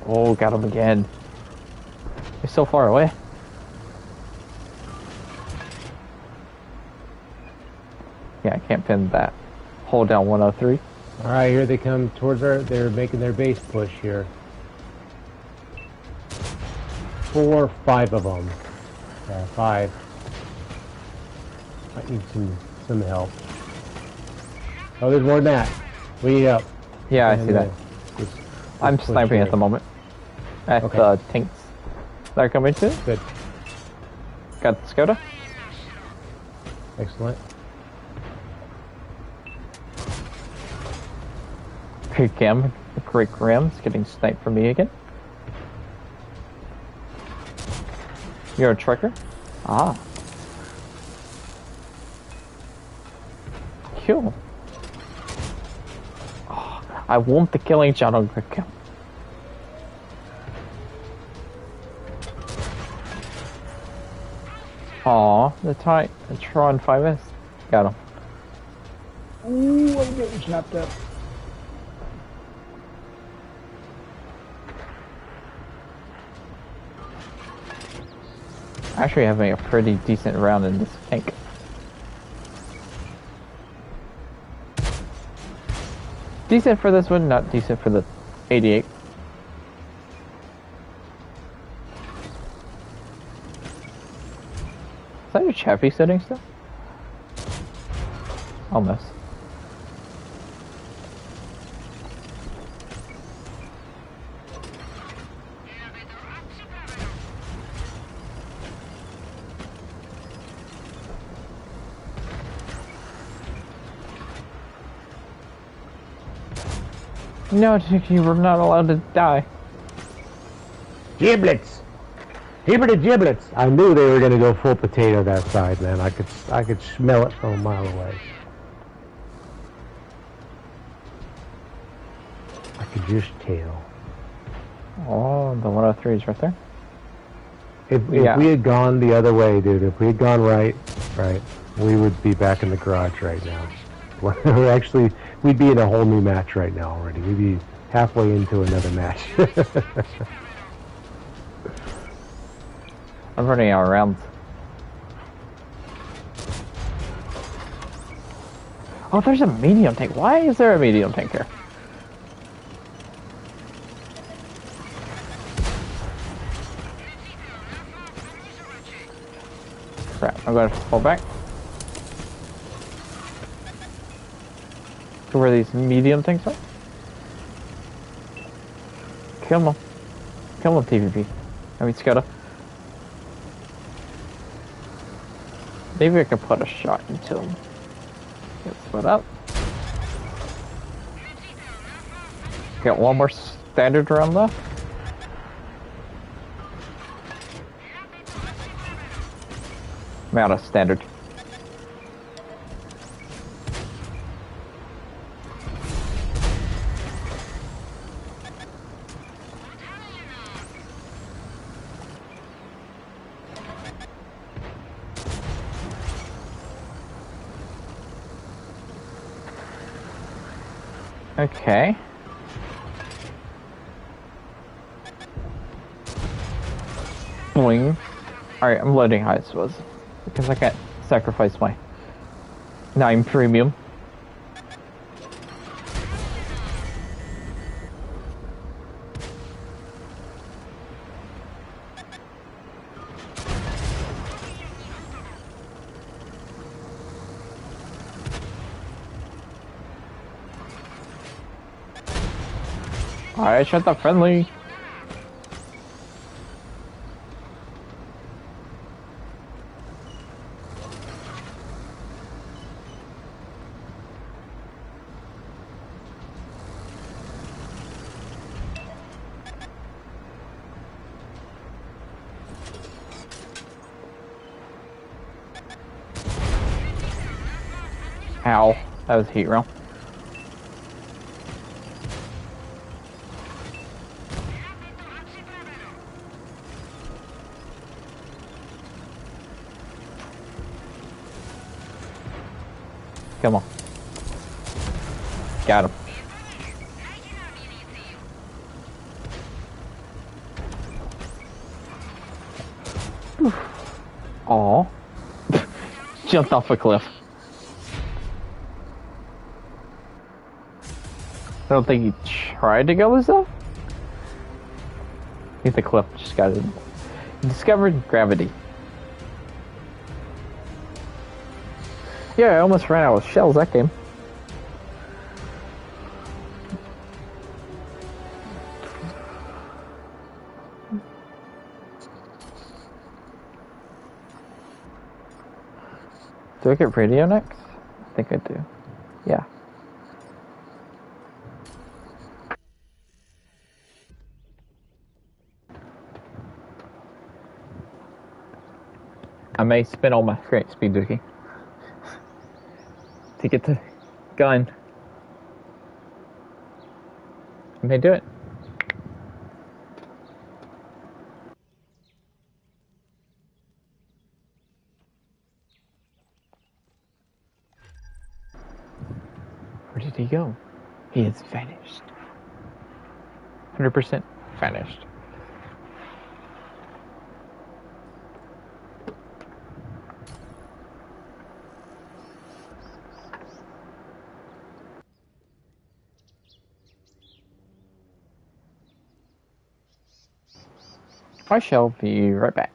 Oh, got him again. He's so far away. Yeah, I can't pin that. Hold down 103. Alright, here they come towards our... They're making their base push here. 4 or 5 of them. Yeah, 5. I need some help. Oh, there's more than that. We need help. Yeah, I see that. I'm sniping here. at the moment. At Okay. the tanks. They're coming too. Good. Got the Skoda. Excellent. Great Cam. Great Grams getting sniped from me again. You're a trucker? Ah. Cool. Oh, I want the killing shot on Great Cam. Aw, the Tron 5S. Got him. Ooh, I'm getting chopped up. Actually having a pretty decent round in this tank. Decent for this one, not decent for the 88. Is that your Chaffee setting still? Almost. No, you were not allowed to die. Giblets! Hibberty giblets! I knew they were gonna go full potato that side, man. I could smell it from a mile away. I could just tell. Oh, the 103 is right there. If Yeah. we had gone the other way, dude, if we had gone right, we would be back in the garage right now. We're actually, we'd be in a whole new match right now already. We'd be halfway into another match. I'm running out of rounds. Oh, there's a medium tank. Why is there a medium tank here? Crap, I'm going to fall back. To where these medium tanks are? Kill them. Kill them, TVP. I mean, Skoda. Maybe I can put a shot into him. Get split up. Got one more standard round left. I'm out of standard. Okay. Boing. Alright, I'm loading high, I suppose. Because I can't sacrifice my 9 premium. Alright, shut the friendly. Ow, that was a heat round. Come on. Got him. Aw. Jumped off a cliff. I don't think he tried to go himself. I think the cliff just got it. He discovered gravity. Yeah, I almost ran out of shells that game. Do I get radio next? I think I do. Yeah. I may spend all my great speed dookie to get the gun. I may do it. Where did he go? He has vanished. 100% vanished. I shall be right back.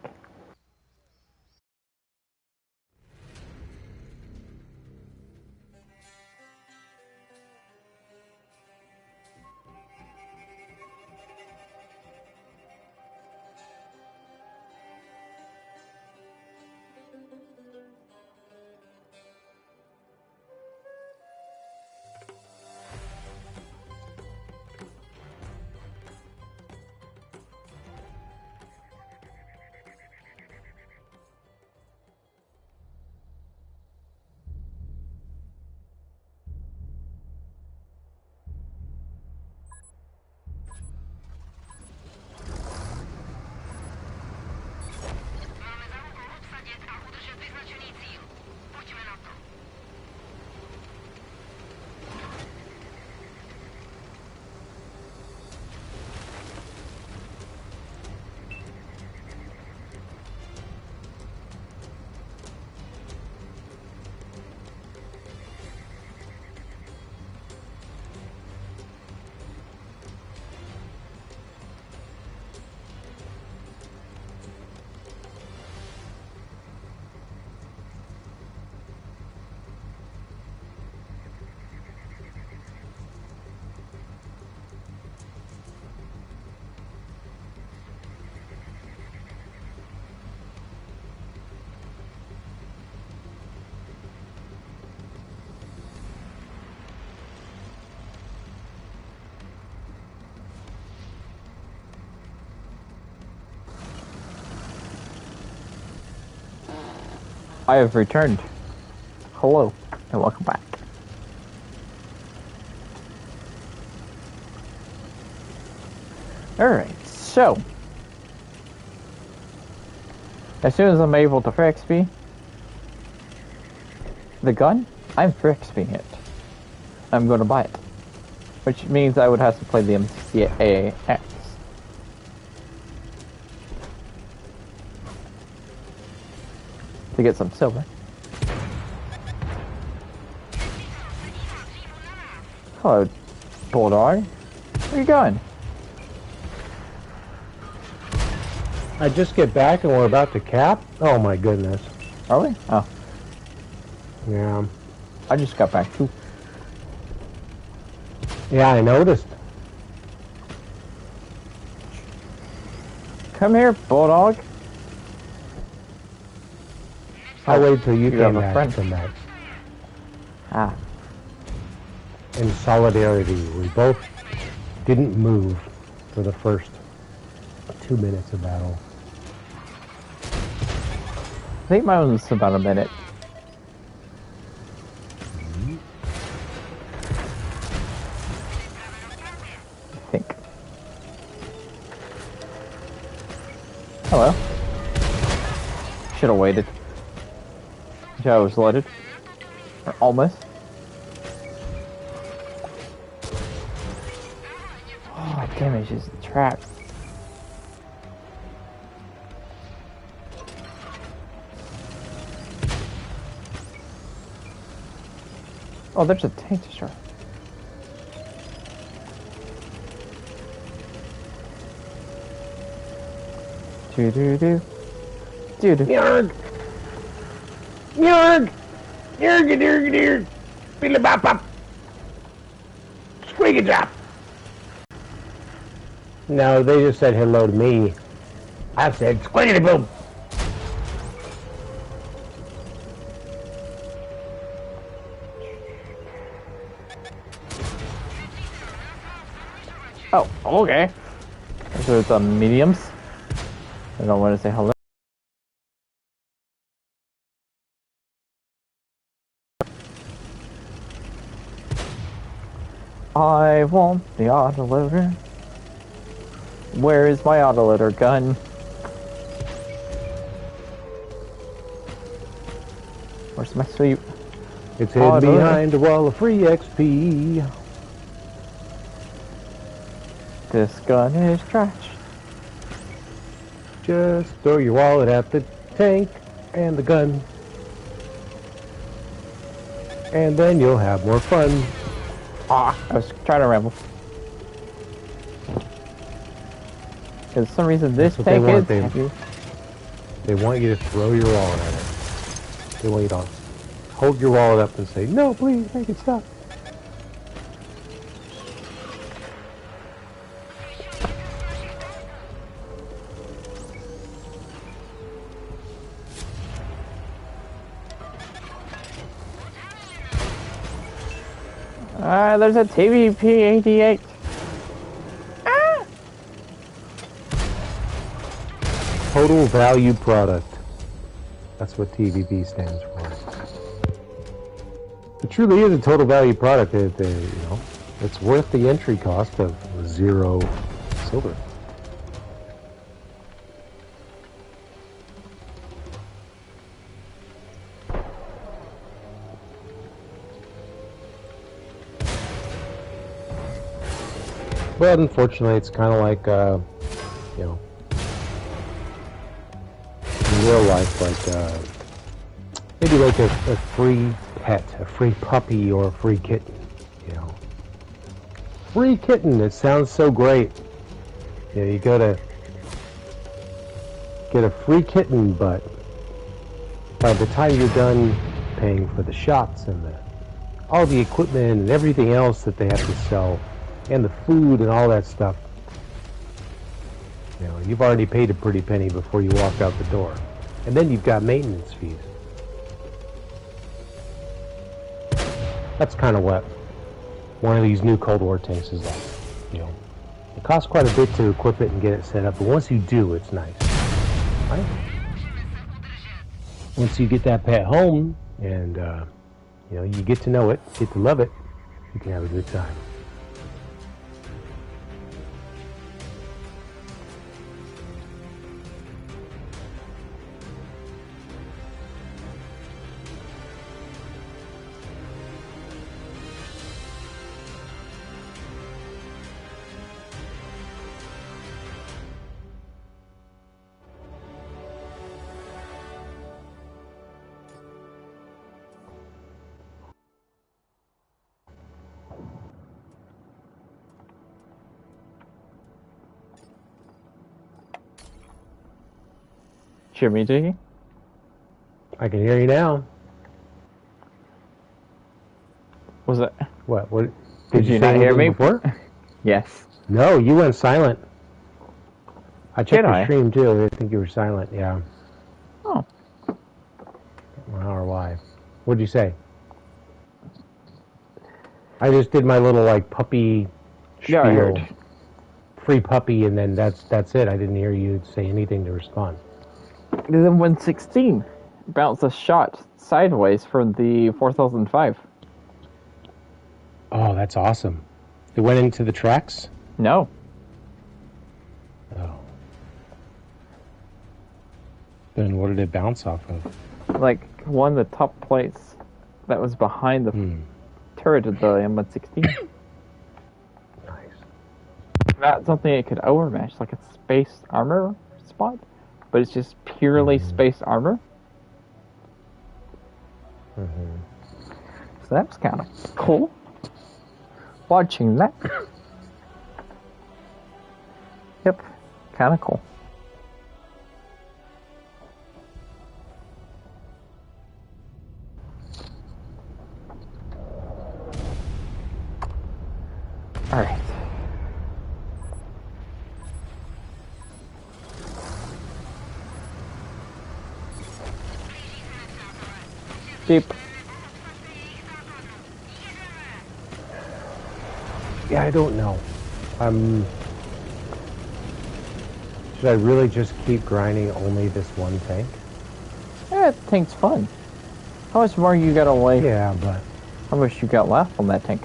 I have returned. Hello, and welcome back. Alright, so as soon as I'm able to free XP the gun, I'm free XPing it. I'm going to buy it. Which means I would have to play the MCAX. To get some silver. Hello, Bulldog. Where are you going? I just get back and we're about to cap? Oh my goodness. Are we? Oh. Yeah. I just got back too. Yeah, I noticed. Come here, Bulldog. I'll wait till you You have came a back friend. from that. Ah. In solidarity, we both didn't move for the first 2 minutes of battle. I think mine was about a minute. I think. Hello. Should have waited until I was loaded. Or almost. Damage is trapped. Oh, there's a tank destroyer. Do do do. Do do. Yarg! Yarg! Yarg, yarg, yarg! Billy bop bop! Squeaky drop! No, they just said hello to me. I said squeaky boom! Oh, okay. So it's mediums. I don't want to say hello. I want the autoloader. Where is my autoloader gun? Where's my sweep? It's hidden behind a wall of free XP. This gun is trash. Just throw your wallet at the tank and the gun. And then you'll have more fun. Ah, I was trying to ramble. For some reason this tank is heavy. They want you to throw your wallet at it. They want you to hold your wallet up and say, no, please, make it stop. There's a TVP-88. Ah! Total value product. That's what TVP stands for. It truly is a total value product. You know, it's worth the entry cost of 0 silver. But unfortunately, it's kind of like, you know, in real life, like, maybe like a free pet, a free puppy, or a free kitten, you know. Free kitten, it sounds so great. You know, you gotta get a free kitten, but by the time you're done paying for the shots and all the equipment and everything else that they have to sell, and the food and all that stuff, you know, you've already paid a pretty penny before you walk out the door. And then you've got maintenance fees. That's kind of what one of these new Cold War tanks is like, you know. It costs quite a bit to equip it and get it set up, but once you do, it's nice. Right? Once you get that pet home and, you know, you get to know it, get to love it, you can have a good time. Hear me, Jiggy? I can hear you now. Was it? What? What? Did you not hear me before? Yes. No, you went silent. I checked Did your I? stream too. I think you were silent. Yeah. Oh. I don't know why. What'd you say? I just did my little like puppy Yeah, I spiel. heard. Free puppy, and then that's it. I didn't hear you say anything to respond. Then 116 bounced a shot sideways from the 4005. Oh, that's awesome. It went into the tracks? No. Oh. Then what did it bounce off of? Like one of the top plates that was behind the turret of the M116. Nice. not something it could overmatch, like a space armor spot, but it's just purely space armor. So that's kind of cool. Watching that. Yep, kind of cool. All right. Jeep. Yeah, I don't know. Should I really just keep grinding only this one tank? Yeah, that tank's fun. How much more you got away? Yeah, but How much you got left on that tank?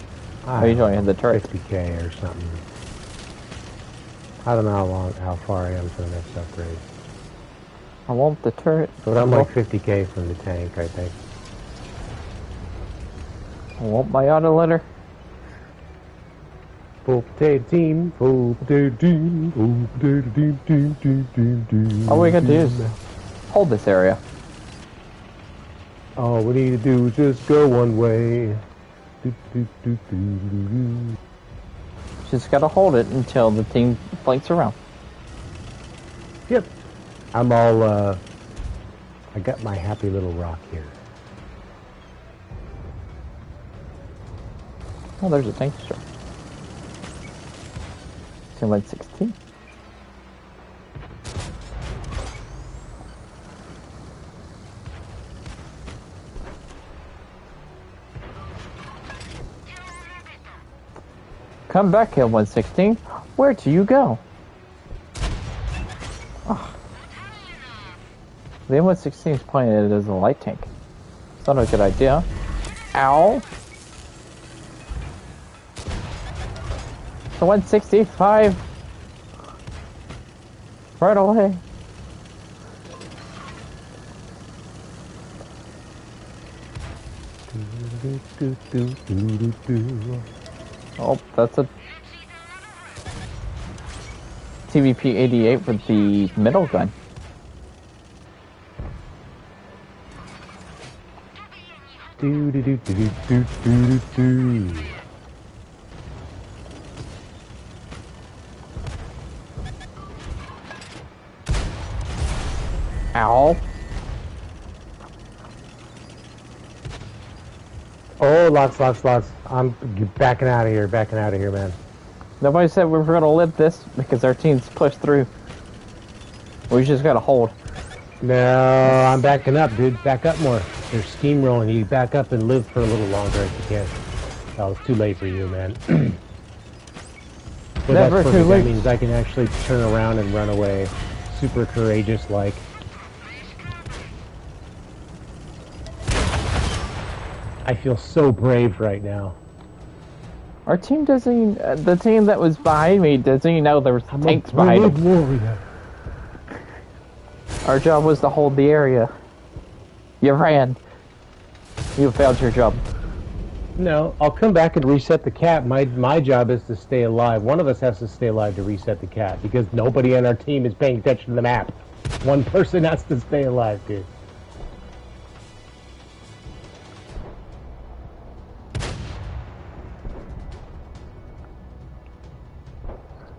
Oh, you only had the turret. 50k or something. I don't know how far I am to the next upgrade. I want the turret. But I'm like 50k from the tank, I think. I want my autoloader. Full potato team, full potato team, full potato team. All we gotta do is hold this area. All we need to do is just go one way. Just gotta hold it until the team flanks around. Yep. I'm all, I got my happy little rock here. Oh, there's a tank destroyer. It's in lane 16. Come back, Hill 116. Where do you go? Oh. The M116 is playing it as a light tank. It's not a good idea. Ow! The 165. Right away. Oh, that's a TVP-88 with the middle gun. Ow. Oh, lots. I'm backing out of here, man. Nobody said we were going to live this because our team's pushed through. We just got to hold. No, I'm backing up, dude. Back up more. They're steamrolling. You back up and live for a little longer if you can. That was too late for you, man. But Never that's too perfect. late. That means I can actually turn around and run away. Super courageous, like. I feel so brave right now. Our team doesn't, the team that was behind me doesn't even know there was tanks behind them. Warrior. Our job was to hold the area. You ran. You failed your job. No, I'll come back and reset the cap. My job is to stay alive. One of us has to stay alive to reset the cap because nobody on our team is paying attention to the map. One person has to stay alive, dude.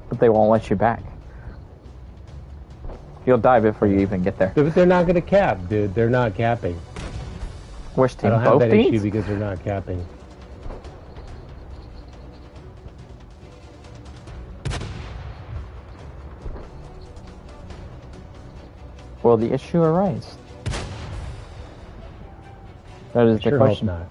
But they won't let you back. You'll die before you even get there. They're not going to cap, dude. They're not capping. Which I team? don't have Both that teams? issue because they're not capping. Will the issue arise? That is the Sure question. hope not.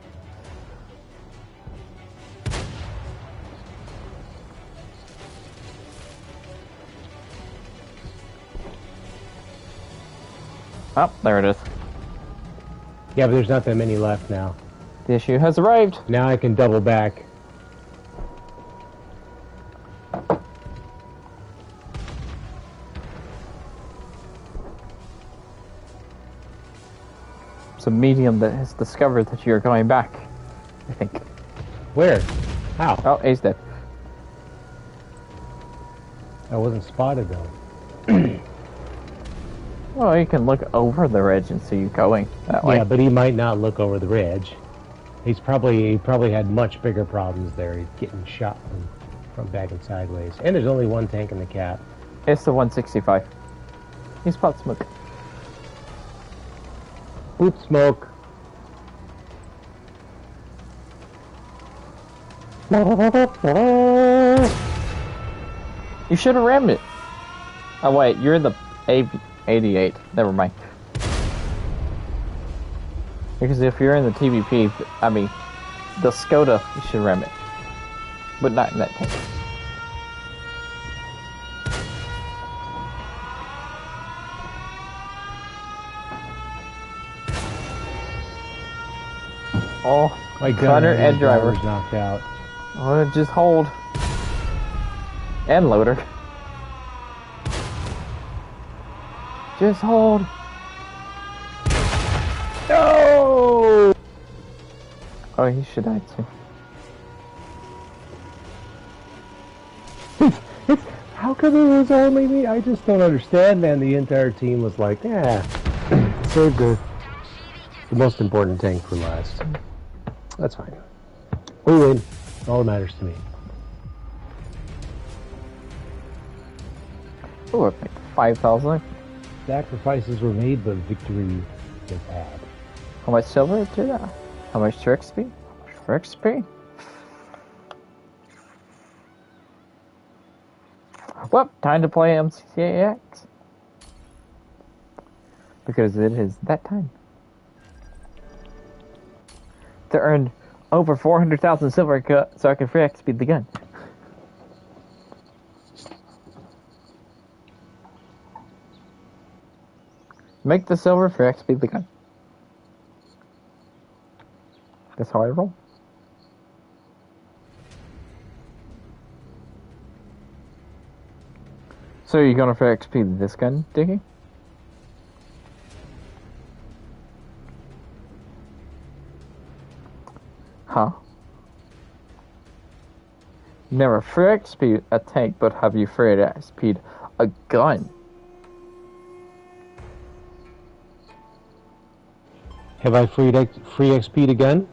Oh, there it is. Yeah, but there's not that many left now. The issue has arrived. Now I can double back. It's a medium that has discovered that you're going back, I think. Where? How? Oh, A's dead. I wasn't spotted though. Well, you can look over the ridge and see you going that way. Yeah, but he might not look over the ridge. He probably had much bigger problems there. He's getting shot from back and sideways. And there's only one tank in the cap. It's the 165. He spots smoke. Boot smoke. You should have rammed it. Oh wait, you're the 88. Never mind. Because if you're in the TVP, I mean, the Skoda, you should ram it. But not in that tank. Oh, my God, Connor and driver knocked out. Oh, just hold. And loader. Just hold. No! Oh, he should die too. How come it was only me? I just don't understand, man. The entire team was like, yeah, save the most important tank for last. That's fine. We win. All that matters to me. Oh, I think 5,000. Sacrifices were made, but victory was had. How much silver to that? How much for XP? How much for XP? Well, time to play MCAX. Because it is that time. To earn over 400,000 silver so I can free XP the gun. Make the silver for XP the gun. That's how I roll. So you're gonna for XP this gun, Dickie? Huh? Never free XP a tank, but have you free XP a gun? Have I free XP'd a gun?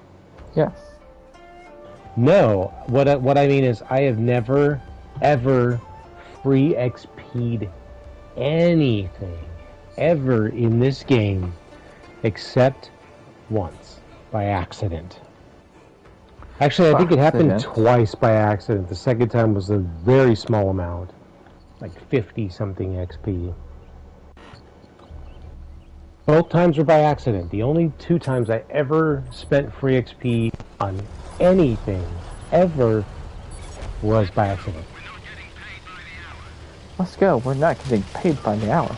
Yes. No. What I mean is I have never, ever free XP'd anything ever in this game except once by accident. Actually, I think it happened twice by accident. The second time was a very small amount, like 50-something XP. Both times were by accident. The only 2 times I ever spent free XP on anything, ever, was by accident. Let's go. We're not getting paid by the hour.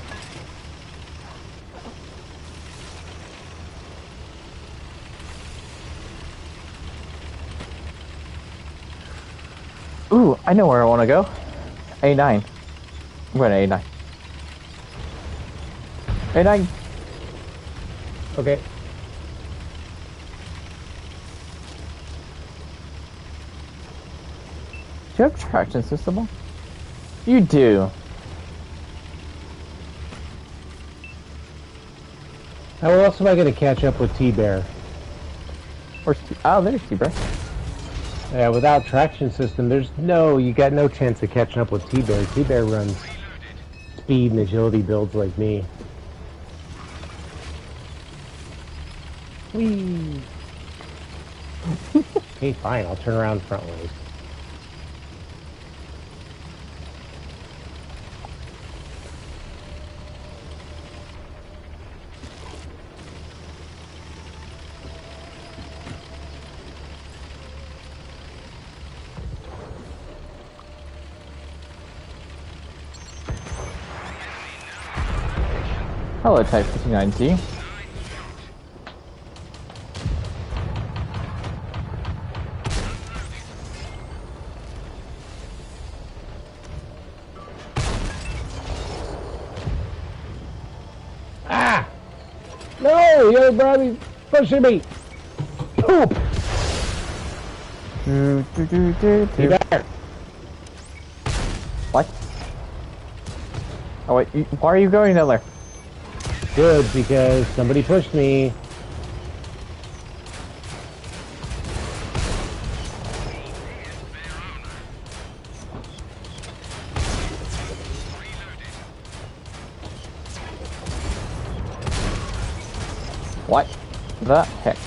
Ooh, I know where I want to go. A9. I'm going to A9. A9. Okay. Do you have traction system on? You do. How else am I going to catch up with T-Bear? Where's oh, there's T-Bear. Yeah, without traction system, you got no chance of catching up with T-Bear. T-Bear runs speed and agility builds like me. Whee! Okay, fine, I'll turn around front ways. Hello, Type 59T. Ah! No, your brother's pushing me. Poop. T-Bear. What? Oh wait, why are you going down there? Good, because somebody pushed me. What the heck?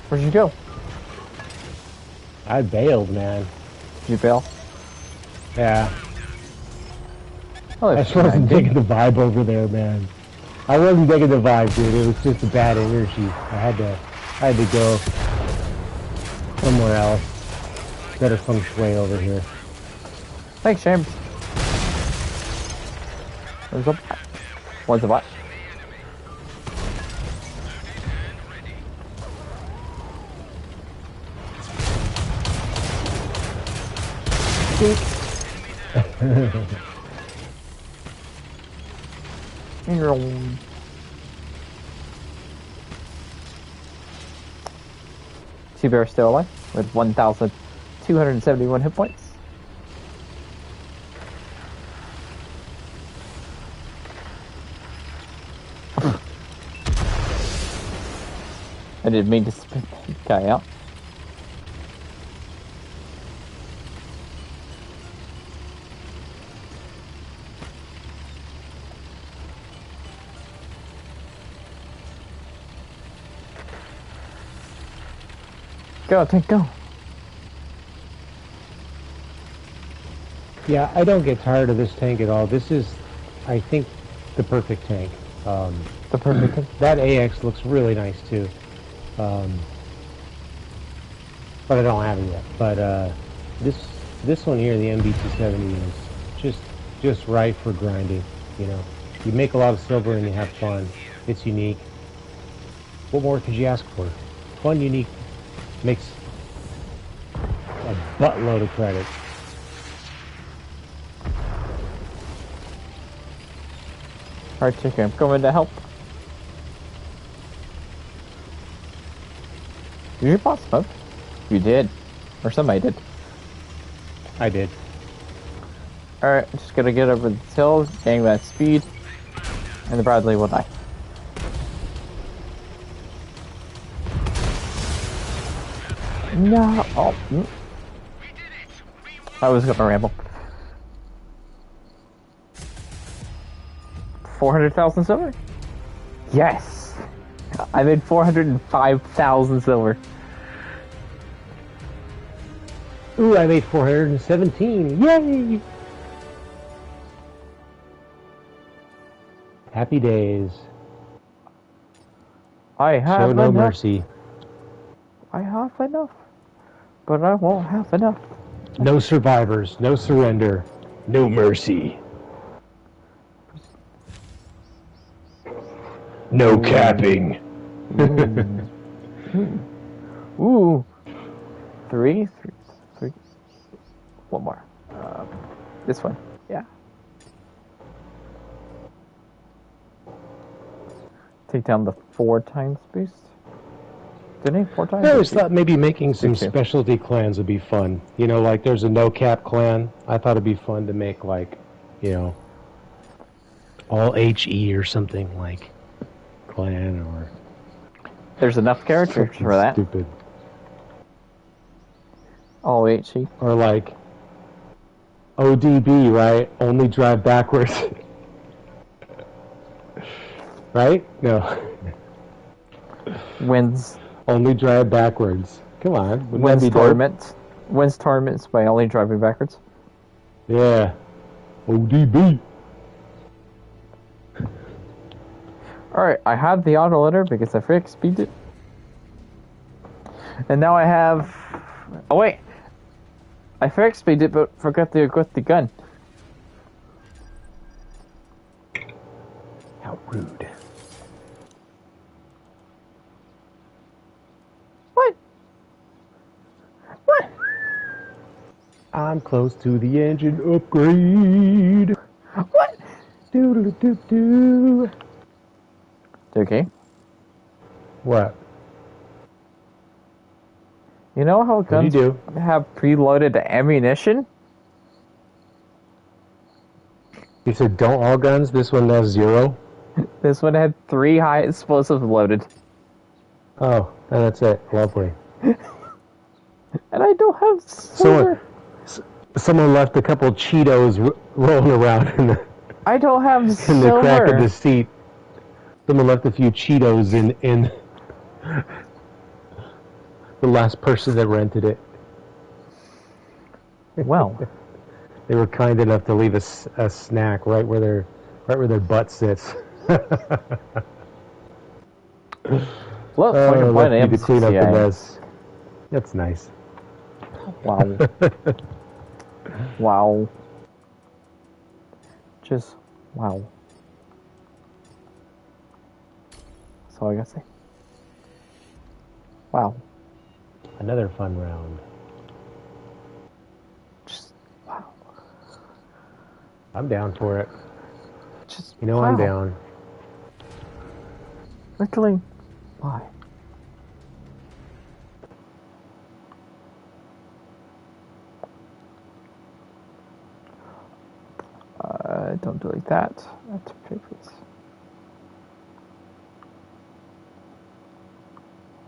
Where'd you go? I bailed, man. Did you bail? Yeah. Oh, I that's just wasn't good. digging the vibe over there, man. I wasn't digging the vibe, dude. It was just a bad energy. I had to go somewhere else. Better feng shui over here. Thanks, James. What's up? What's the what? T-Bear still alive with 1,271 hit points. I didn't mean to spit that guy out. Go, Tank, go. Yeah, I don't get tired of this tank at all. This is, I think, the perfect tank. The perfect tank. That AX looks really nice too. But I don't have it yet. But this one here, the MB270, is just right for grinding. You know, you make a lot of silver and you have fun. It's unique. What more could you ask for? Fun, unique, makes a buttload of credit. Alright, chicken, I'm coming to help. Did you boss smoke? You did. Or somebody did. I did. Alright, just gotta get over the hills, getting that speed, and the Bradley will die. No, oh, I was gonna ramble. 400,000 silver? Yes! I made 405,000 silver. Ooh, I made 417. Yay! Happy days. I have Show no enough. mercy. I have enough. But I won't have enough. No survivors. No surrender. No mercy. No capping. Ooh. Three. One more. This one. Yeah. Take down the 4 times boost. Didn't he 4 times? I always thought maybe making some 16. specialty clans would be fun. You know, like there's a no cap clan. I thought it'd be fun to make like, you know, all HE or something like clan or. There's enough characters for that. Stupid. All HE. Or like ODB, right? Only drive backwards. Right? No. Wins. Only drive backwards. Come on. Wouldn't that Wins be dope? tournaments. Wins tournaments by only driving backwards. Yeah. ODB. Alright, I have the autoloader because I fixed speed it. And now I have... Oh wait! I fixed speed it but forgot to equip the gun. How rude. What? What? I'm close to the engine upgrade. What? Doodle-doo-doo. Okay. What? You know how guns do? have preloaded ammunition? You said don't all guns? This one has 0? This one had 3 high explosives loaded. Oh, and that's it. Lovely. And I don't have silver. Someone left a couple Cheetos rolling around I don't have in silver. the crack of the seat. Someone left a few Cheetos in the last person that rented it. Well, They were kind enough to leave a snack right where their butt sits. look, Lucky to clean up the mess. That's nice. Wow. Wow. Just wow. That's all I gotta say. Wow. Another fun round. Just wow. I'm down for it. Just You know wow. I'm down. Literally, why? Don't do like that. That's papers.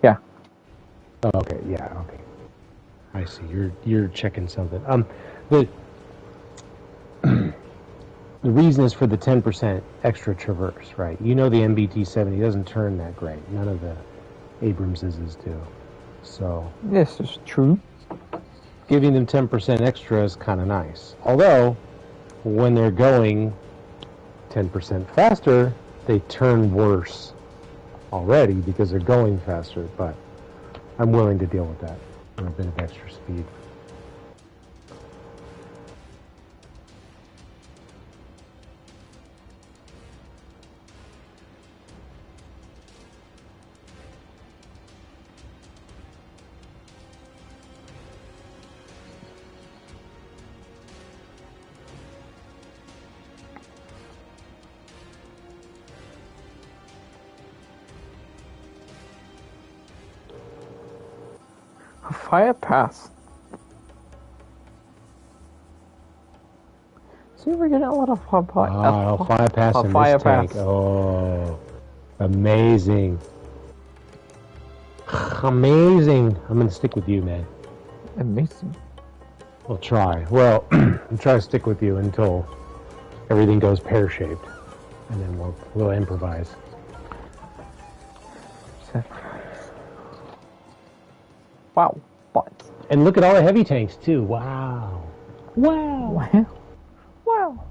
Yeah. Oh, okay, yeah, okay. I see. You're checking something. The the reason is for the 10% extra traverse, right? You know the MBT-70 doesn't turn that great. None of the Abramses do. So This is true. giving them 10% extra is kind of nice. Although, when they're going 10% faster, they turn worse already because they're going faster. But I'm willing to deal with that for a bit of extra speed. Fire pass. See, we're getting a lot of Fire pass in fire this tank. pass. Oh, amazing. Amazing. I'm going to stick with you, man. Amazing. We'll try. Well, I'll try to stick with you until everything goes pear-shaped. And then we'll improvise. Wow. But. And look at all the heavy tanks, too. Wow. Wow. Wow. Wow.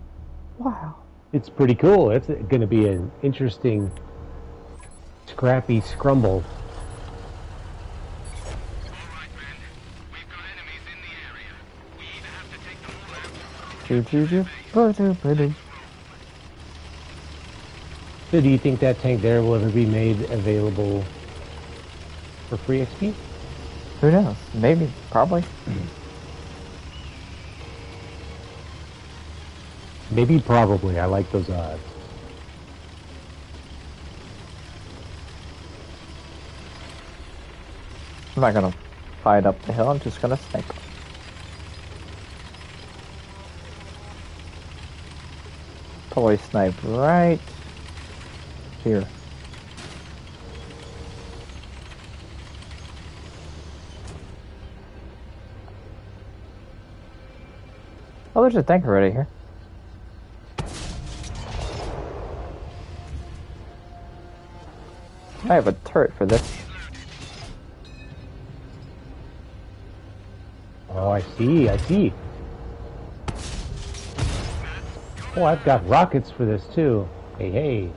Wow. It's pretty cool. It's going to be an interesting, scrappy scrumble. Alright, men. We've got enemies in the area. We either have to take them all out. So do you think that tank there will ever be made available for free XP? Who knows? Maybe. Probably. Maybe, probably. I like those odds. I'm not gonna fight up the hill. I'm just gonna snipe. Probably snipe right here. Oh, there's a tank already here. I have a turret for this. Oh, I see, I see. Oh, I've got rockets for this too. Hey, hey.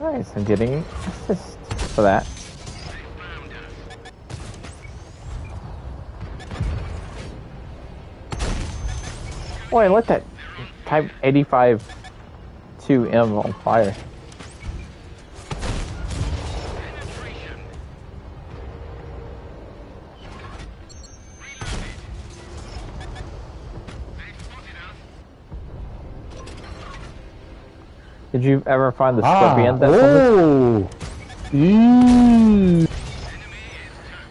Nice, I'm getting assist for that. Oh, I lit that Type 85 2M on fire. Did you ever find the scorpion that's on this? Oh! Ooh.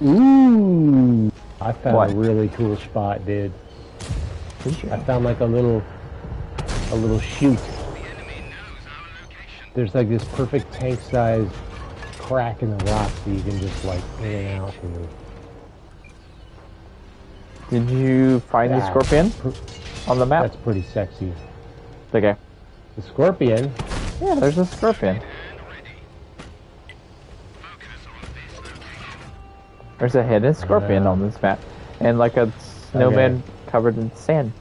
Ooh. I found What? a really cool spot, dude. Did you? I found like a little chute. There's like this perfect tank-sized crack in the rock that you can just like in and out through. Did you find the Yeah. scorpion on the map? That's pretty sexy. Okay. The scorpion? Yeah, there's a scorpion. There's a hidden scorpion on this map. And like a snowman covered in sand.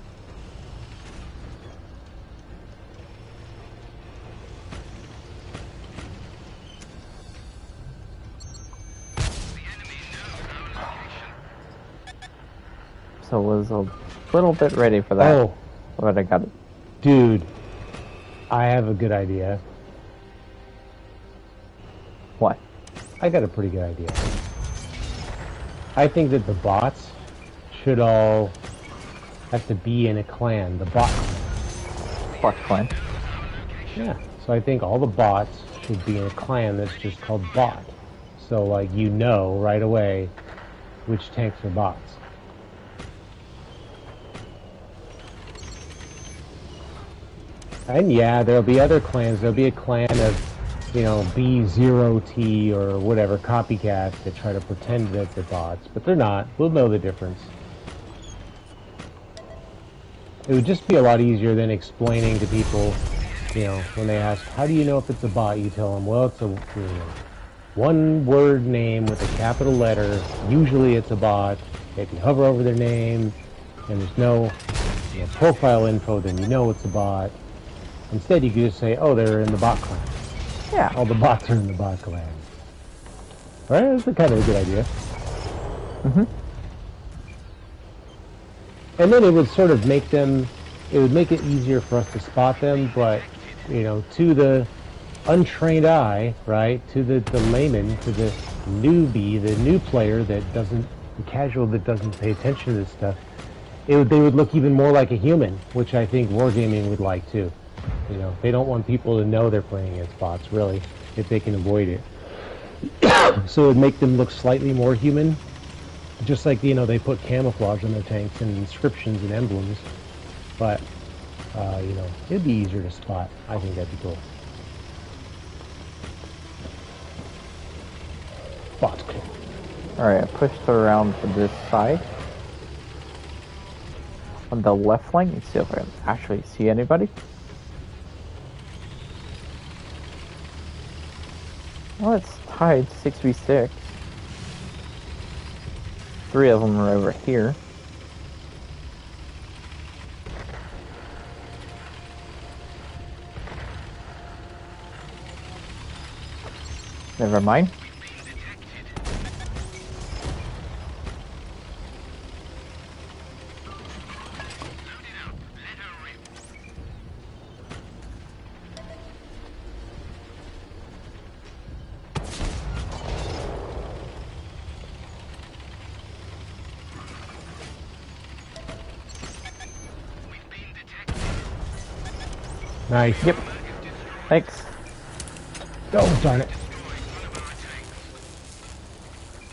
So was a little bit ready for that. Oh, But I got it. dude. I have a good idea. What? I got a pretty good idea. I think that the bots should all have to be in a clan, the bot clan. Fuck clan. Yeah. So I think all the bots should be in a clan that's just called bot. So like you know right away which tanks are bots. And yeah, there'll be other clans. There'll be a clan of, you know, B0T or whatever copycats that try to pretend that they're bots, but they're not. We'll know the difference. It would just be a lot easier than explaining to people, you know, when they ask, how do you know if it's a bot? You tell them, well, it's a one-word name with a capital letter. Usually it's a bot. If you hover over their name and there's no profile info, then you know it's a bot. Instead, you could just say, oh, they're in the bot clan. Yeah. All the bots are in the bot clan. Right? That's kind of a good idea. Mm-hmm. And then it would sort of make them, it would make it easier for us to spot them, but, you know, to the untrained eye, right, to the layman, to the newbie, the new player that doesn't, the casual that doesn't pay attention to this stuff, they would look even more like a human, which I think Wargaming would like too. You know, they don't want people to know they're playing against bots, really, if they can avoid it. So it would make them look slightly more human. Just like, you know, they put camouflage on their tanks and inscriptions and emblems. But, you know, it'd be easier to spot. I think that'd be cool. Bot clan. Alright, I pushed around to this side. On the left flank, let's see if I can actually see anybody. Well, it's tied 6v6. 3 of them are over here. Never mind. Nice. Yep. Thanks. Oh, darn it.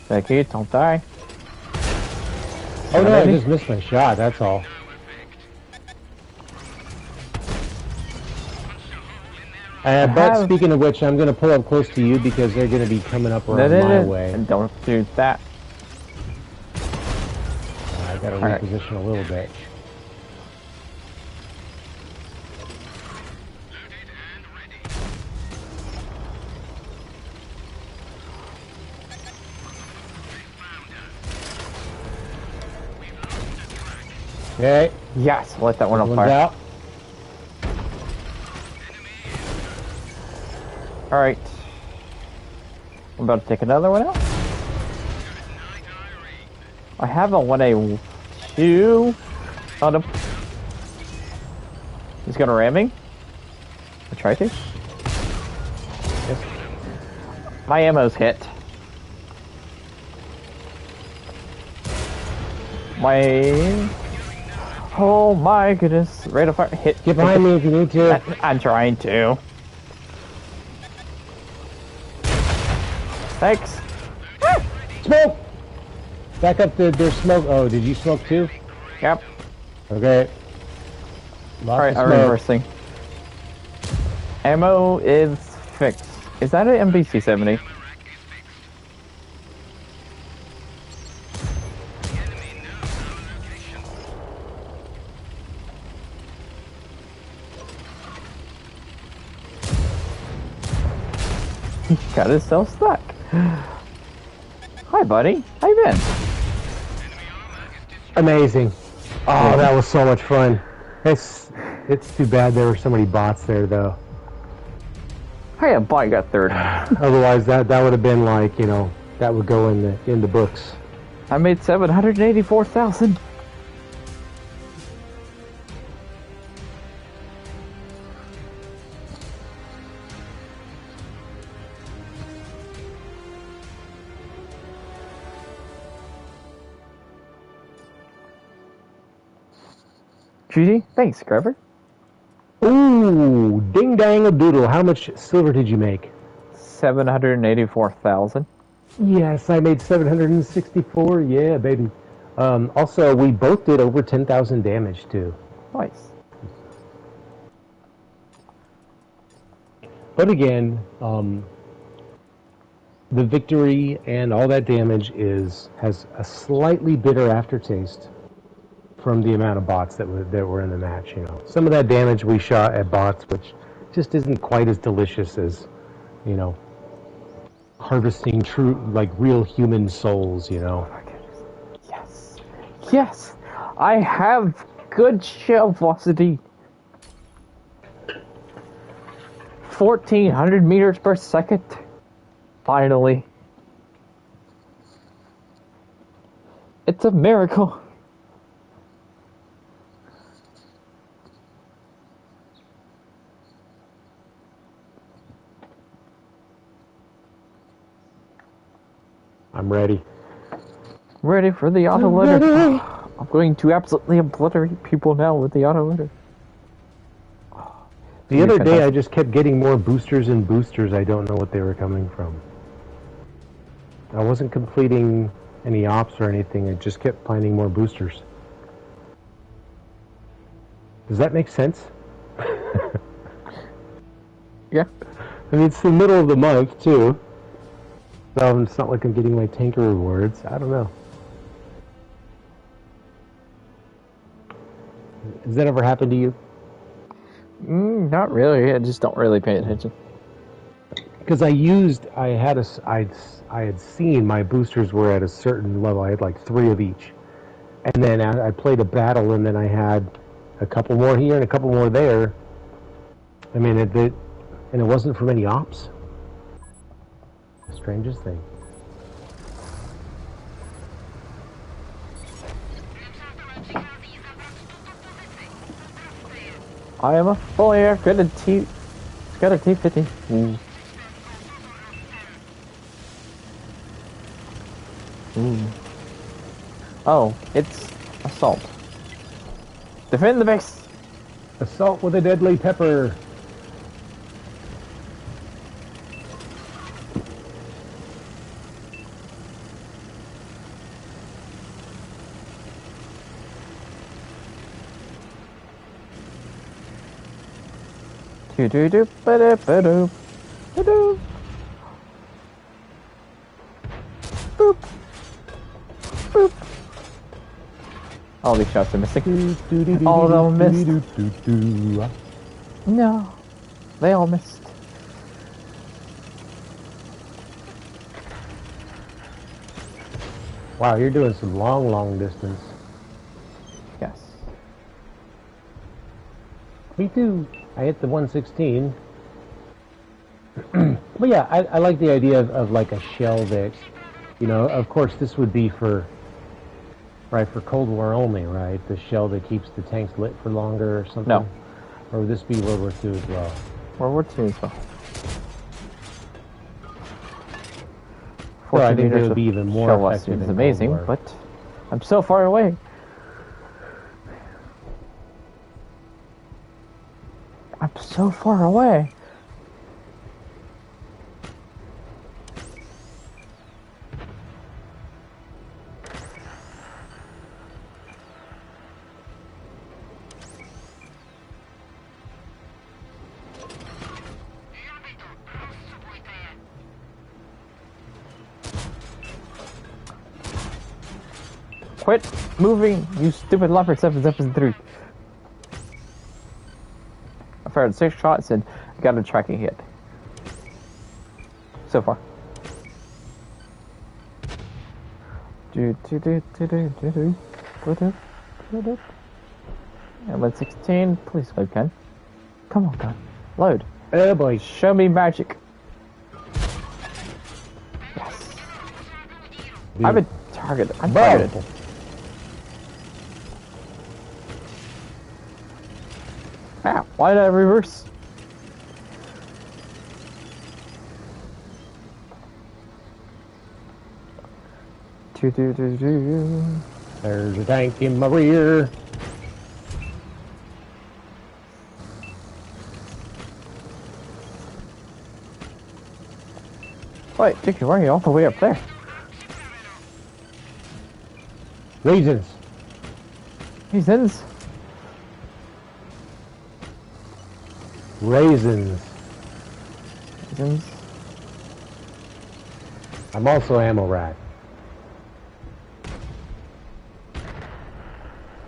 Thank you, don't die. Oh no, I Ready? just missed my shot, that's all. But speaking of which, I'm going to pull up close to you because they're going to be coming up around my way. And don't do that. I got to Alright. reposition a little bit. Okay, Yes, let that one on one's fire. out. Alright. I'm about to take another one out. I have a 1A2. Oh, no. He's gonna ram me. I try to. Yes. My ammo's hit. My... Oh my goodness. Rate of fire. Hit. Get behind me if you need to. I'm trying to. Thanks. Smoke! Back up there's smoke. Oh, did you smoke too? Yep. Okay. Alright, I'm reversing. Ammo is fixed. Is that an MBC-70? He got himself stuck. Hi, buddy. How you been? Amazing. Oh, that was so much fun. It's too bad there were so many bots there, though. Hey, a bot got third. Otherwise, that would have been like, you know, that would go in the books. I made 784,000. GG, thanks, Trevor. Ooh, ding dang a doodle. How much silver did you make? 784,000. Yes, I made 764. Yeah, baby. Also, we both did over 10,000 damage too. Nice. But again, the victory and all that damage has a slightly bitter aftertaste from the amount of bots that were in the match. You know, some of that damage we shot at bots, which just isn't quite as delicious as, you know, harvesting true, like, real human souls. You know. Oh my goodness. Yes. Yes. I have good shell velocity. 1,400 meters per second. Finally. It's a miracle. I'm ready. Ready for the autoloader. I'm going to absolutely obliterate people now with the autoloader. The other day I just kept getting more boosters and boosters. I don't know what they were coming from. I wasn't completing any ops or anything. I just kept finding more boosters. Does that make sense? Yeah. I mean, it's the middle of the month, too. So it's not like I'm getting my tanker rewards. I don't know. Has that ever happened to you? Not really. I just don't really pay attention. Because I had seen my boosters were at a certain level. I had like 3 of each. And then I played a battle, and then I had a couple more here and a couple more there. I mean, and it wasn't from any ops. The strangest thing. I am a fully aircrafted got a T-50. Oh, it's assault. Defend the base. Assault with a deadly pepper. Do ba da ba do ba do. Boop. Boop. All these shots are missing. All of them missed. No, they all missed. Wow, you're doing some long distance. Yes. Me too. I hit the 116. But yeah, I like the idea of like a shell that, you know, of course this would be for Cold War only, right? The shell that keeps the tanks lit for longer or something? No. Or would this be World War II as well? World War II as well. Well, I think it would be even more shell effective is in amazing, Cold War. but I'm so far away. I'm so far away. Quit moving, you stupid leopard 773. I fired 6 shots and got a tracking hit. So far. Element 16, please load, Ken. Come on, gun. Load. Oh boy. Show me magic. Yes. I'm a target. I'm targeted. Ah, why did I reverse? There's a tank in my rear. Wait, Dickie, why are you all the way up there? Raisins. Raisins? Raisins. Raisins? I'm also ammo rat.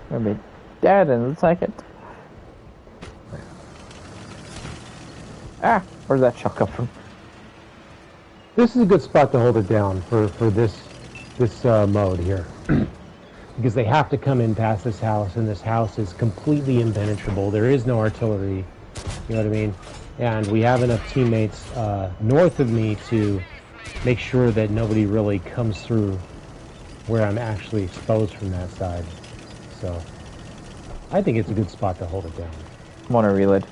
I'm gonna be dead in a second. Ah, where'd that shot come from? This is a good spot to hold it down for this mode here. Because they have to come in past this house, and this house is completely impenetrable. There is no artillery, you know what I mean? And we have enough teammates north of me to make sure that nobody really comes through where I'm actually exposed from that side. So, I think it's a good spot to hold it down. I'm on a reload.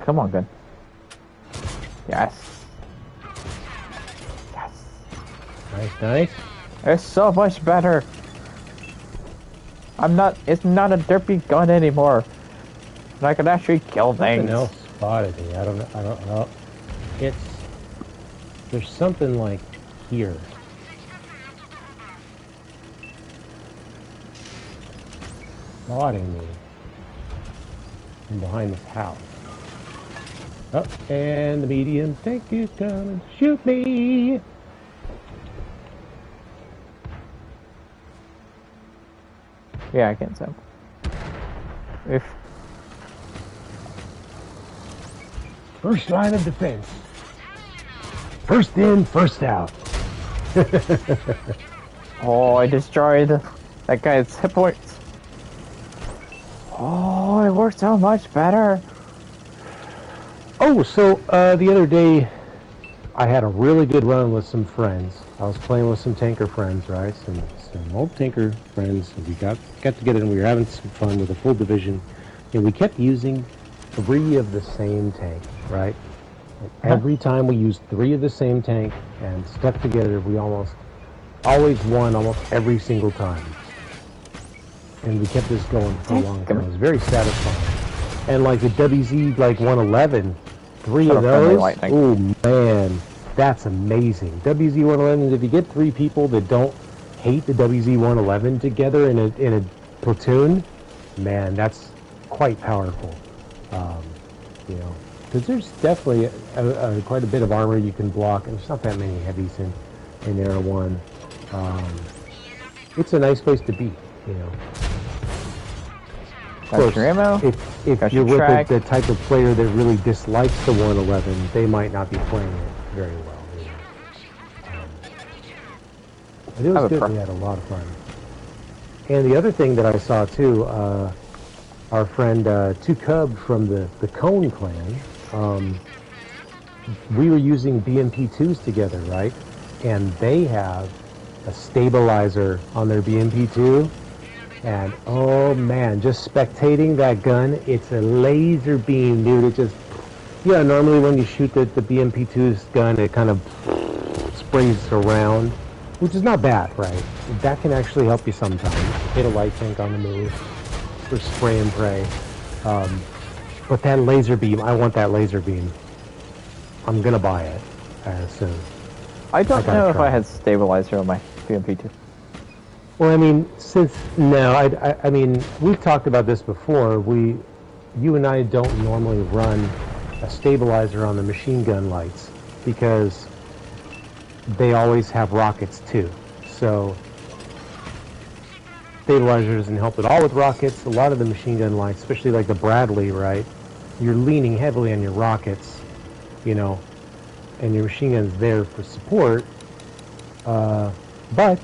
Come on, gun. Yes. Yes. Nice, nice. It's so much better. It's not a derpy gun anymore. And I can actually kill things. Something else spotted me. I don't know. There's something like here. Spotting me. From behind this house. Oh, and the medium tank is coming to shoot me. Yeah, I can so. If First line of defense. First in, first out. oh, I destroyed that guy's hit points. Oh, it works so much better. Oh, so the other day I had a really good run with some friends. I was playing with some tanker friends, right? Some old tanker friends. We got together and we were having some fun with a full division. And we kept using 3 of the same tank, right? Every time we used 3 of the same tank and stuck together, we always won almost every single time. And we kept this going for a long time. It was very satisfying. And like the WZ like 111, 3 of those, oh man, that's amazing. WZ 111, if you get 3 people that don't hate the WZ 111 together in a platoon, man, that's quite powerful. You know, because there's definitely quite a bit of armor you can block, and there's not that many heavies in Era 1. It's a nice place to be, you know. Of course, your ammo. If you're with the type of player that really dislikes the 111, they might not be playing it very well. You know. But it was good. We had a lot of fun. And the other thing that I saw too, our friend 2Cub from the Cone clan, we were using BMP2s together, right? And they have a stabilizer on their BMP2. And oh man, just spectating that gun, it's a laser beam, dude. It just, yeah, normally when you shoot the BMP2's gun, it kind of sprays around, which is not bad, right? That can actually help you sometimes. Hit a light tank on the move, or spray and pray. But that laser beam, I want that laser beam. I'm gonna buy it soon. I don't know if I had stabilizer on my BMP2. Well, I mean, I mean, we've talked about this before. You and I don't normally run a stabilizer on the machine gun lights because they always have rockets too. So stabilizer doesn't help at all with rockets. A lot of the machine gun lights, especially like the Bradley, right? You're leaning heavily on your rockets, you know, and your machine gun's there for support. But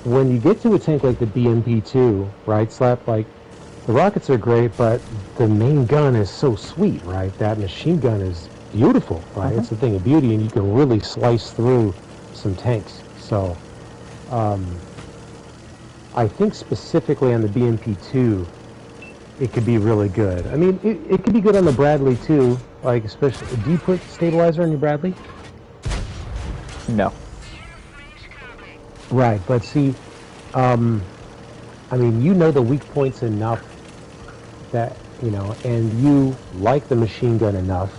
when you get to a tank like the BMP-2, right, Slap, like, the rockets are great, but the main gun is so sweet, right? That machine gun is beautiful, right? It's a thing of beauty, and you can really slice through some tanks. So, I think specifically on the BMP-2, it could be really good. I mean, it could be good on the Bradley, too. Like, especially, do you put stabilizer on your Bradley? No. Right, but see, I mean, you know the weak points enough that, you know, and you like the machine gun enough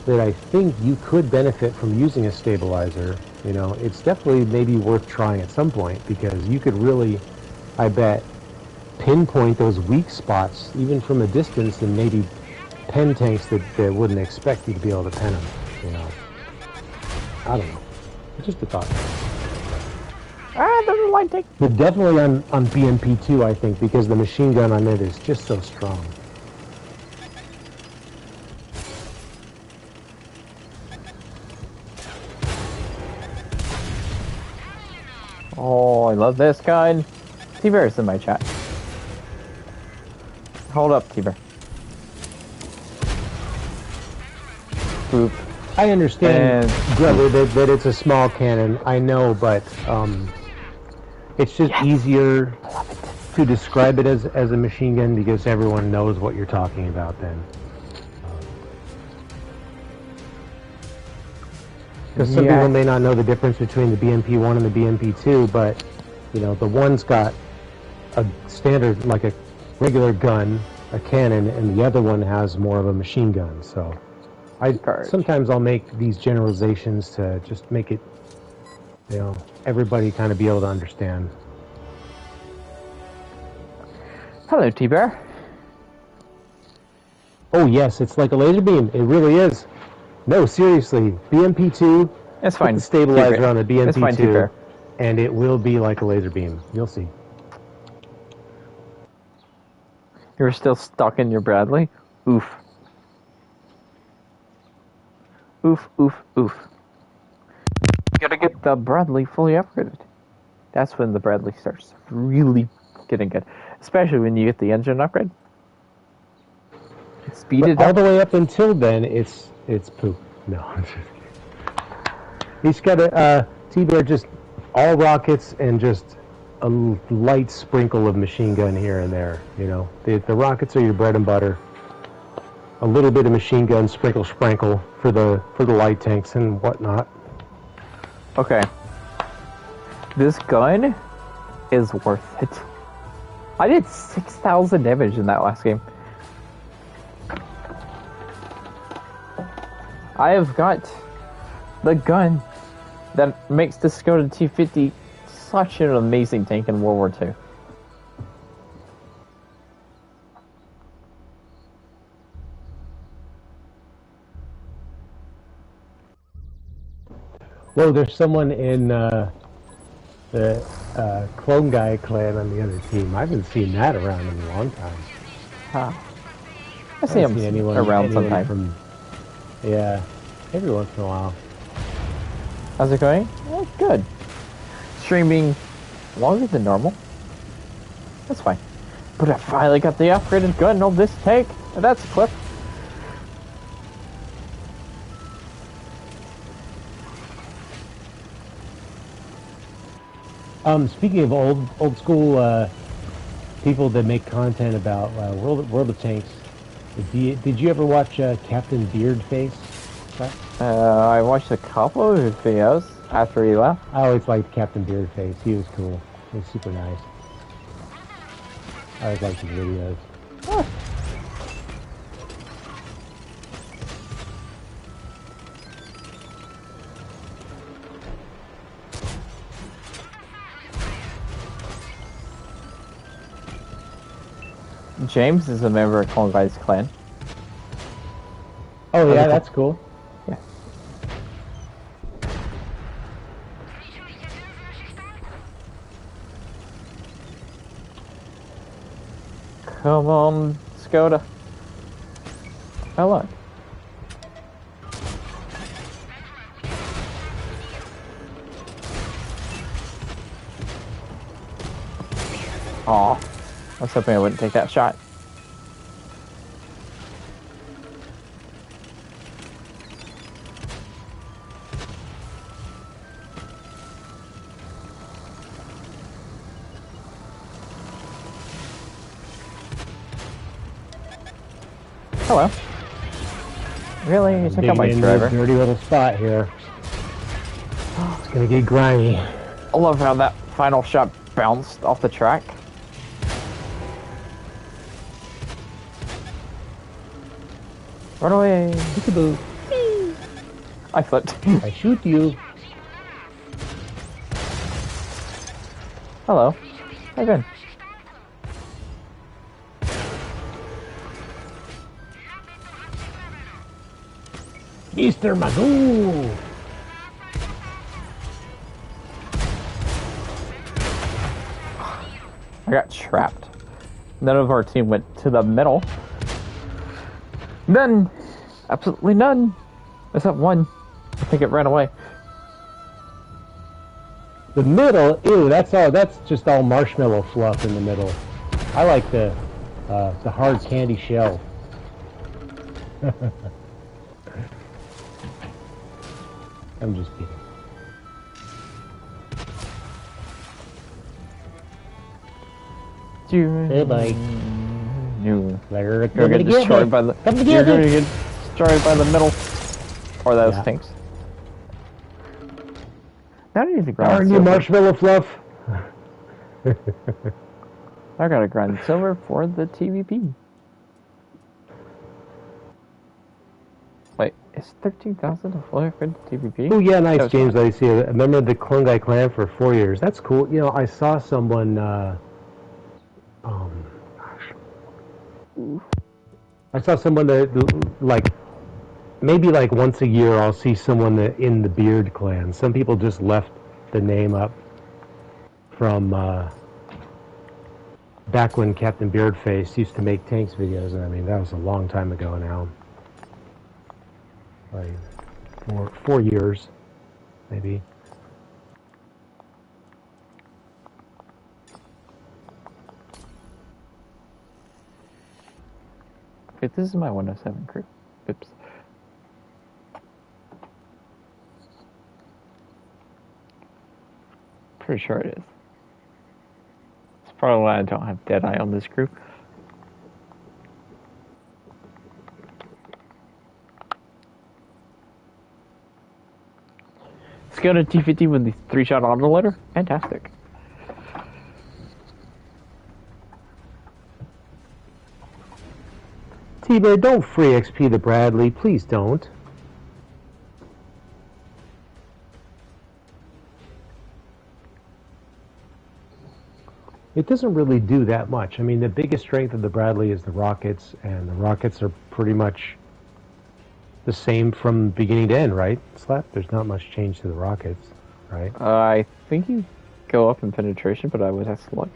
that I think you could benefit from using a stabilizer. You know, it's definitely maybe worth trying at some point because you could really, I bet, pinpoint those weak spots even from a distance and maybe pen tanks that wouldn't expect you to be able to pen them, you know. I don't know. It's just a thought. There's a light tank. But definitely on BMP-2, I think, because the machine gun on it is just so strong. Oh, I love this gun. T-Bear's in my chat. Hold up, T-Bear. Boop. I understand, brother, that it's a small cannon. I know, but it's just easier to describe it as a machine gun because everyone knows what you're talking about then. Because some people may not know the difference between the BMP-1 and the BMP-2, but, you know, the one's got a standard, like a regular gun, a cannon, and the other one has more of a machine gun, so... Sometimes I'll make these generalizations to just make it, you know, everybody kind of be able to understand. Hello, T-Bear. Oh yes, it's like a laser beam. It really is. No, seriously, BMP-2. It's fine. Put the stabilizer on the BMP-2, it's fine, T-Bear. And it will be like a laser beam. You'll see. You're still stuck in your Bradley? Oof. Oof, oof, oof. You gotta get the Bradley fully upgraded. That's when the Bradley starts really getting good. Especially when you get the engine upgrade. Speed it up. All the way up until then, it's poop. No, I'm just kidding. He's got a T-Bear, just all rockets and just a light sprinkle of machine gun here and there. You know, the rockets are your bread and butter. A little bit of machine gun, sprinkle for the light tanks and whatnot. Okay. This gun is worth it. I did 6,000 damage in that last game. I have got the gun that makes the Skoda T50 such an amazing tank in World War II. Whoa, there's someone in the Clone Guy clan on the other team. I haven't seen that around in a long time. Huh. I see him around sometime. Yeah, every once in a while. How's it going? Oh, good. Streaming longer than normal. That's fine. But I finally got the upgraded gun of this tank. And that's a clip. Speaking of old school people that make content about World of Tanks, did you ever watch Captain Beardface? I watched a couple of his videos after he left. I always liked Captain Beardface. He was cool. He was super nice. I always liked his videos. Oh. James is a member of Klondike's clan. Oh yeah, that's cool. Yeah. Come on, Skoda. Oh look. Aw. I was hoping I wouldn't take that shot. Hello. Really? You took out my Digging driver? into a dirty little spot here. It's gonna get grimy. I love how that final shot bounced off the track. Run away. Peekaboo. I flipped. I shoot you. Hello. How you been? Easter Magoo. I got trapped. None of our team went to the middle. None. Absolutely none. Except one. I think it ran away. The middle, ew, that's just all marshmallow fluff in the middle. I like the hard candy shell. I'm just kidding. Hey, bye. You. You're You're gonna get destroyed by the. You're gonna get destroyed by the middle. Or those things. Now I need to grind Darn you, silver. marshmallow fluff. I gotta grind silver for the TVP. Wait, is 13,000 a flyer for the TVP? Oh yeah, nice, That James. fun. I see. I remember the Klondike clan for 4 years. That's cool. You know, I saw someone. I saw someone that like maybe like once a year I'll see someone that in the Beard clan. Some people just left the name up from back when Captain Beardface used to make tanks videos, and I mean that was a long time ago now. Like 4 years, maybe. Wait, this is my 107 crew. Oops. Pretty sure it is. It's probably why I don't have Deadeye on this crew. Skoda T50 with the 3-shot autoloader. Fantastic. T-Bear, don't free XP the Bradley. Please don't. It doesn't really do that much. I mean, the biggest strength of the Bradley is the rockets, and the rockets are pretty much the same from beginning to end, right, Slap? There's not much change to the rockets, right? I think you go up in penetration, but I would have to look.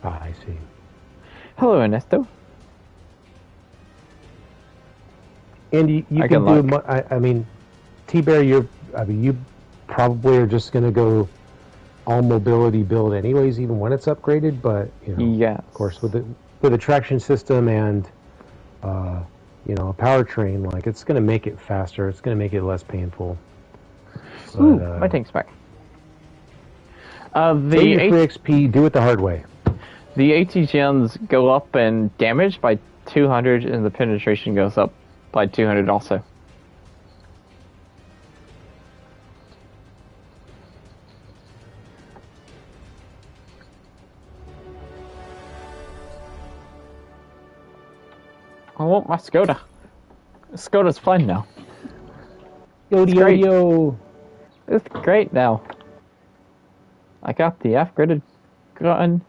Ah, I see. Hello, Ernesto. And you I can can do. I mean, T-Bear, you probably are just going to go all mobility build anyways, even when it's upgraded. But you know, Yes. of course, with a traction system and you know, a powertrain, like it's going to make it faster. It's going to make it less painful. But, Ooh, my tank's back. Save your free XP. Do it the hard way. The ATGNs go up in damage by 200, and the penetration goes up by 200 also. I want my Skoda. Skoda's fun now. Yo, great. yo. It's great now. I got the upgraded gun,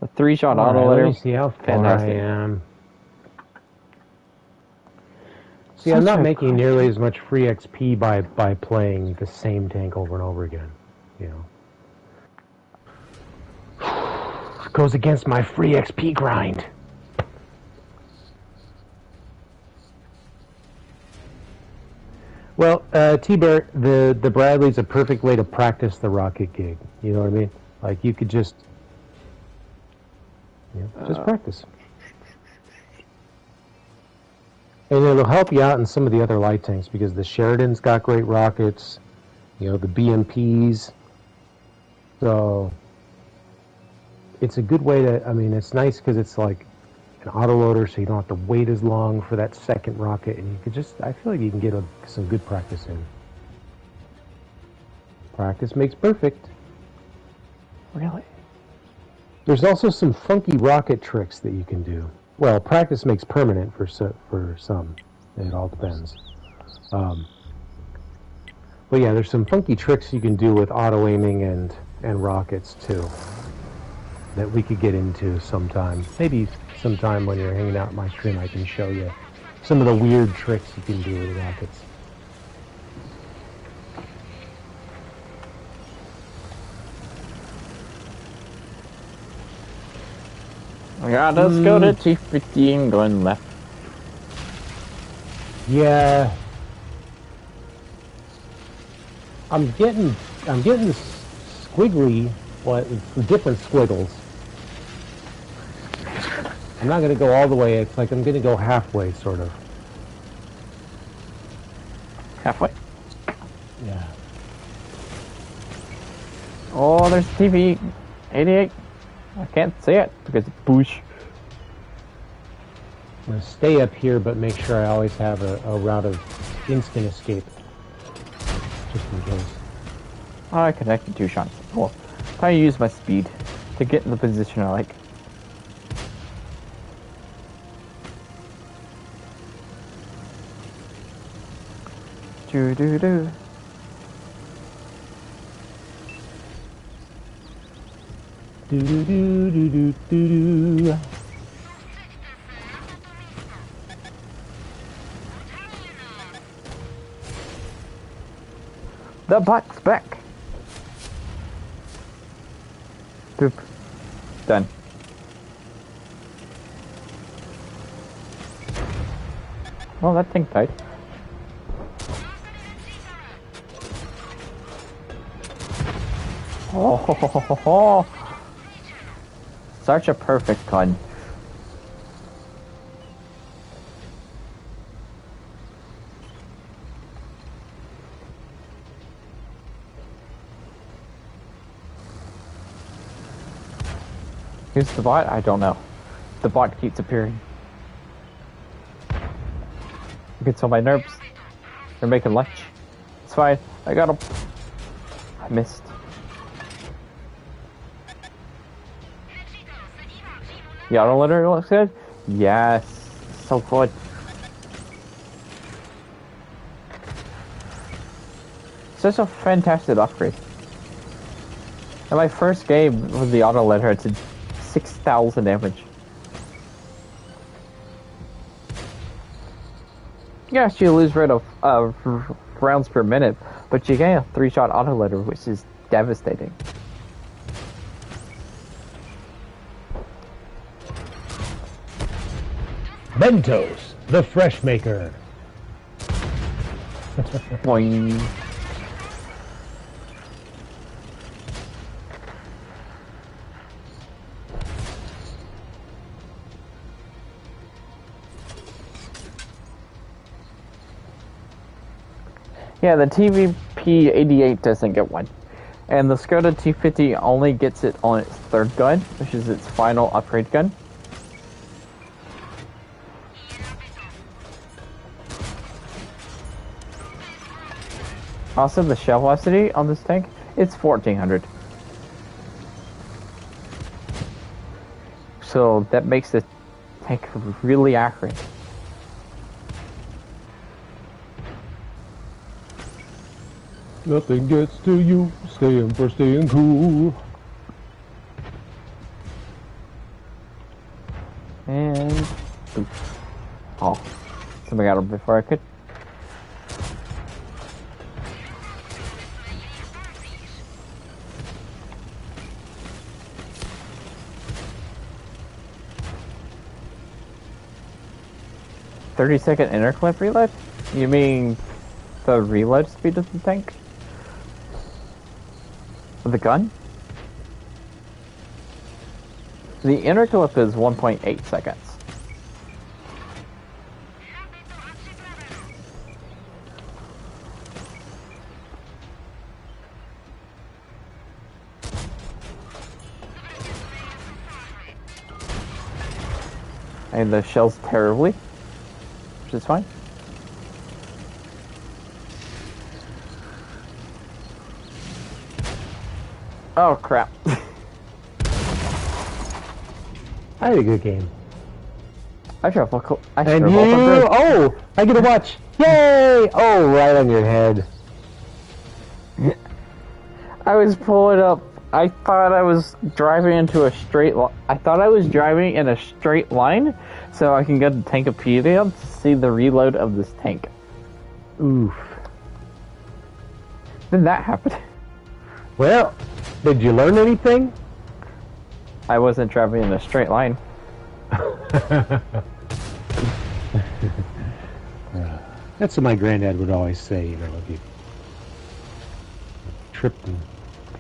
the 3-shot Alright, autoloader. let me see how far Fantastic. I am. See, I'm not making nearly as much free XP by playing the same tank over and over again. You know. It goes against my free XP grind. Well, T-Bear, the Bradley's a perfect way to practice the rocket gig. You know what I mean? Like, you could just... just practice. And it'll help you out in some of the other light tanks, because the Sheridan's got great rockets, you know, the BMPs. So, it's a good way to, I mean, it's nice because it's like an autoloader, so you don't have to wait as long for that second rocket, and you could just, I feel like you can get some good practice in. Practice makes perfect. Really? There's also some funky rocket tricks that you can do. Well, practice makes permanent for some. It all depends. But yeah, there's some funky tricks you can do with auto aiming and rockets too that we could get into sometime. Maybe sometime when you're hanging out at my stream, I can show you some of the weird tricks you can do with rockets. Yeah, let's go to T50 and going left. Yeah. I'm getting squiggly, different squiggles. I'm not going to go all the way, it's like I'm going to go halfway, sort of. Halfway? Yeah. Oh, there's TV 88. I can't see it because it's bush. I'm going to stay up here, but make sure I always have a route of instant escape. Just in case. Oh, I connected 2 shots. Cool. Try to use my speed to get in the position I like. Do. Do. The buck's back. Boop. Done. Well, that thing died. Oh, such a perfect gun. Who's the bot? I don't know. The bot keeps appearing. Gets on my nerves. They're making lunch. It's fine. I got him. I missed. The autoloader looks good? Yes. So good. Such a fantastic upgrade. In my first game with the autoloader, it did 6,000 damage. Yes, you lose rate of rounds per minute, but you get a 3-shot autoloader, which is devastating. Mentos, the fresh maker. Boing. Yeah, the TVP-88 doesn't get one. And the Skoda T50 only gets it on its 3rd gun, which is its final upgrade gun. Also, the shell velocity on this tank, it's 1400. So that makes the tank really accurate. Nothing gets to you, staying cool. And... Oops. Oh. Somebody got him before I could. "30-second interclip reload? You mean the reload speed of the tank? Of the gun? The interclip is 1.8 seconds. And the shells terribly, which is fine. Oh crap. I had a good game. I sure felt I And sure you, felt oh, I get to watch. Yay! Oh, right on your head. I was pulling up. I thought I was driving into a straight line. I thought I was driving in a straight line, so I can go to Tankopedia to see the reload of this tank. Oof. Then that happened. Well, did you learn anything? I wasn't driving in a straight line. That's what my granddad would always say, you know, if you tripped and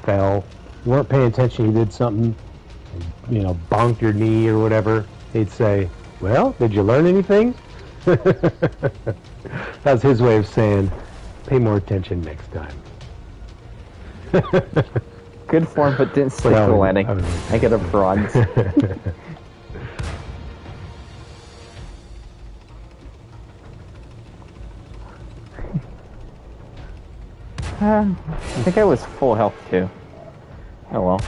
fell, you weren't paying attention, you did something, and, you know, bonked your knee or whatever, he'd say, well, did you learn anything? That's his way of saying, pay more attention next time. Good form, but didn't sleep the landing. I get a bronze. I think I was full health too. Oh well.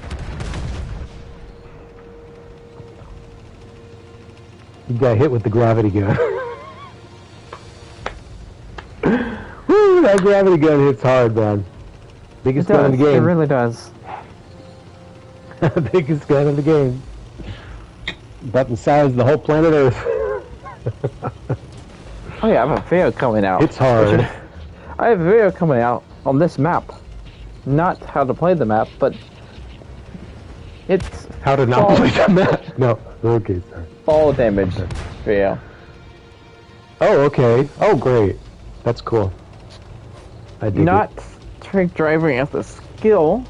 You got hit with the gravity gun. Woo, that gravity gun hits hard, man. Biggest gun in the game. It really does. Biggest gun in the game. About the size of the whole planet Earth. Oh yeah, I have a video coming out. It's hard. I have a video coming out on this map. Not how to play the map, but it's How to not play the map. No. Okay, sorry. fall damage video. Oh, okay. Oh, great. That's cool. I dig Not it. trick driving at the skill.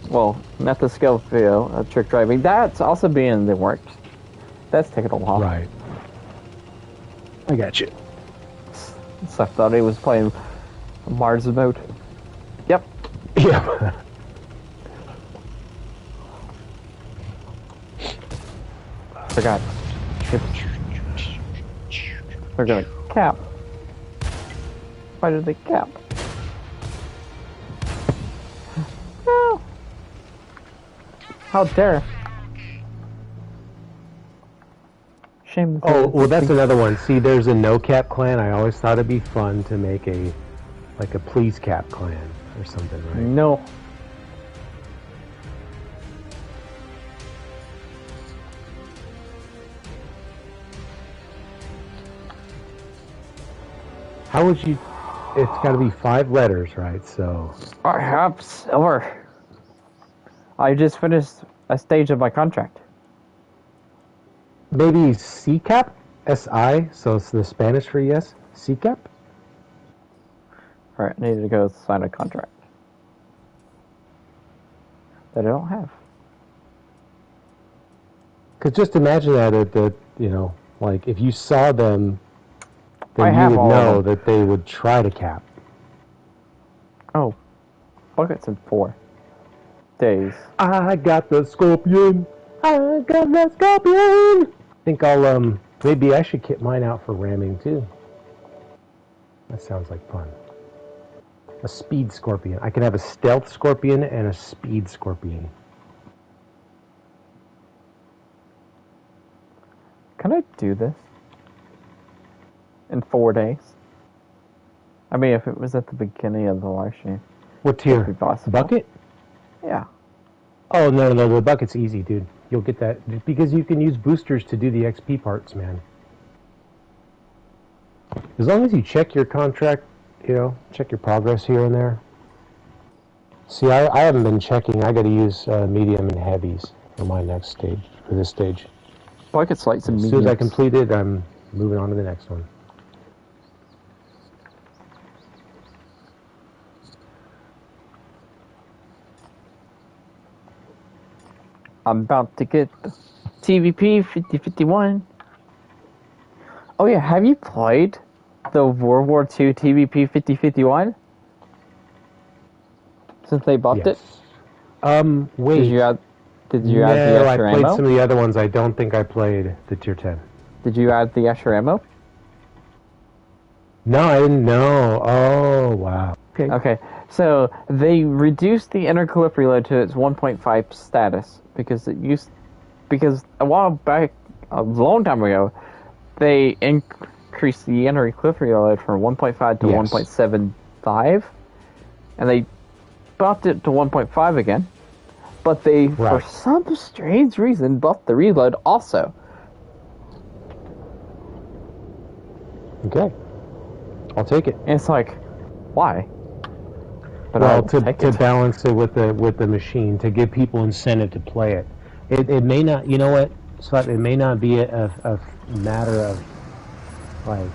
Well, not the skill video of trick driving. That's also being in the works. That's taking a while. Right. I got you. So I thought he was playing Mars mode. Yep. Yeah. Forgot. They're gonna cap. Why did they cap? No. How dare? Shame. that Oh, they- well, that's another one. See, there's a no-cap clan. I always thought it'd be fun to make a please cap clan or something, right? No. How would you... It's got to be 5 letters, right? So... I have silver. I just finished a stage of my contract. Maybe C-cap? S-I, so it's the Spanish for yes? C-cap? Alright, I need to go sign a contract. That I don't have. Because just imagine that, you know, like, if you saw them, I then have you would all of know them. that they would try to cap. Oh. Buckets in 4 days. I got the scorpion! I got the scorpion! I think I'll, maybe I should kit mine out for ramming, too. That sounds like fun. A speed scorpion. I can have a stealth scorpion and a speed scorpion. Can I do this? In 4 days? I mean, if it was at the beginning of the live stream. What tier? That'd be possible. Bucket? Yeah. Oh, no, the bucket's easy, dude. you'll get that because you can use boosters to do the XP parts, man. As long as you check your contract, you know, check your progress here and there. See, I haven't been checking. I got to use medium and heavies for my next stage, for this stage. Well, I could select some As mediums. soon as I complete it, I'm moving on to the next one. I'm about to get the TVP 5051. Oh yeah, have you played the World War II TVP 5051? Since they buffed it? Wait. Did you add the I extra played ammo? some of the other ones. I don't think I played the tier 10. Did you add the extra ammo? No, I didn't know. Oh, wow. Okay, so they reduced the interclip reload to its 1.5 status because a while back, a long time ago, they increased the interclip reload from 1.5 to 1.75, and they buffed it to 1.5 again. But they, for some strange reason, buffed the reload also. Okay. I'll take it. And it's like, why? But well, to balance it with the machine, to give people incentive to play it. It may not, you know what, Slap, it may not be a matter of, like,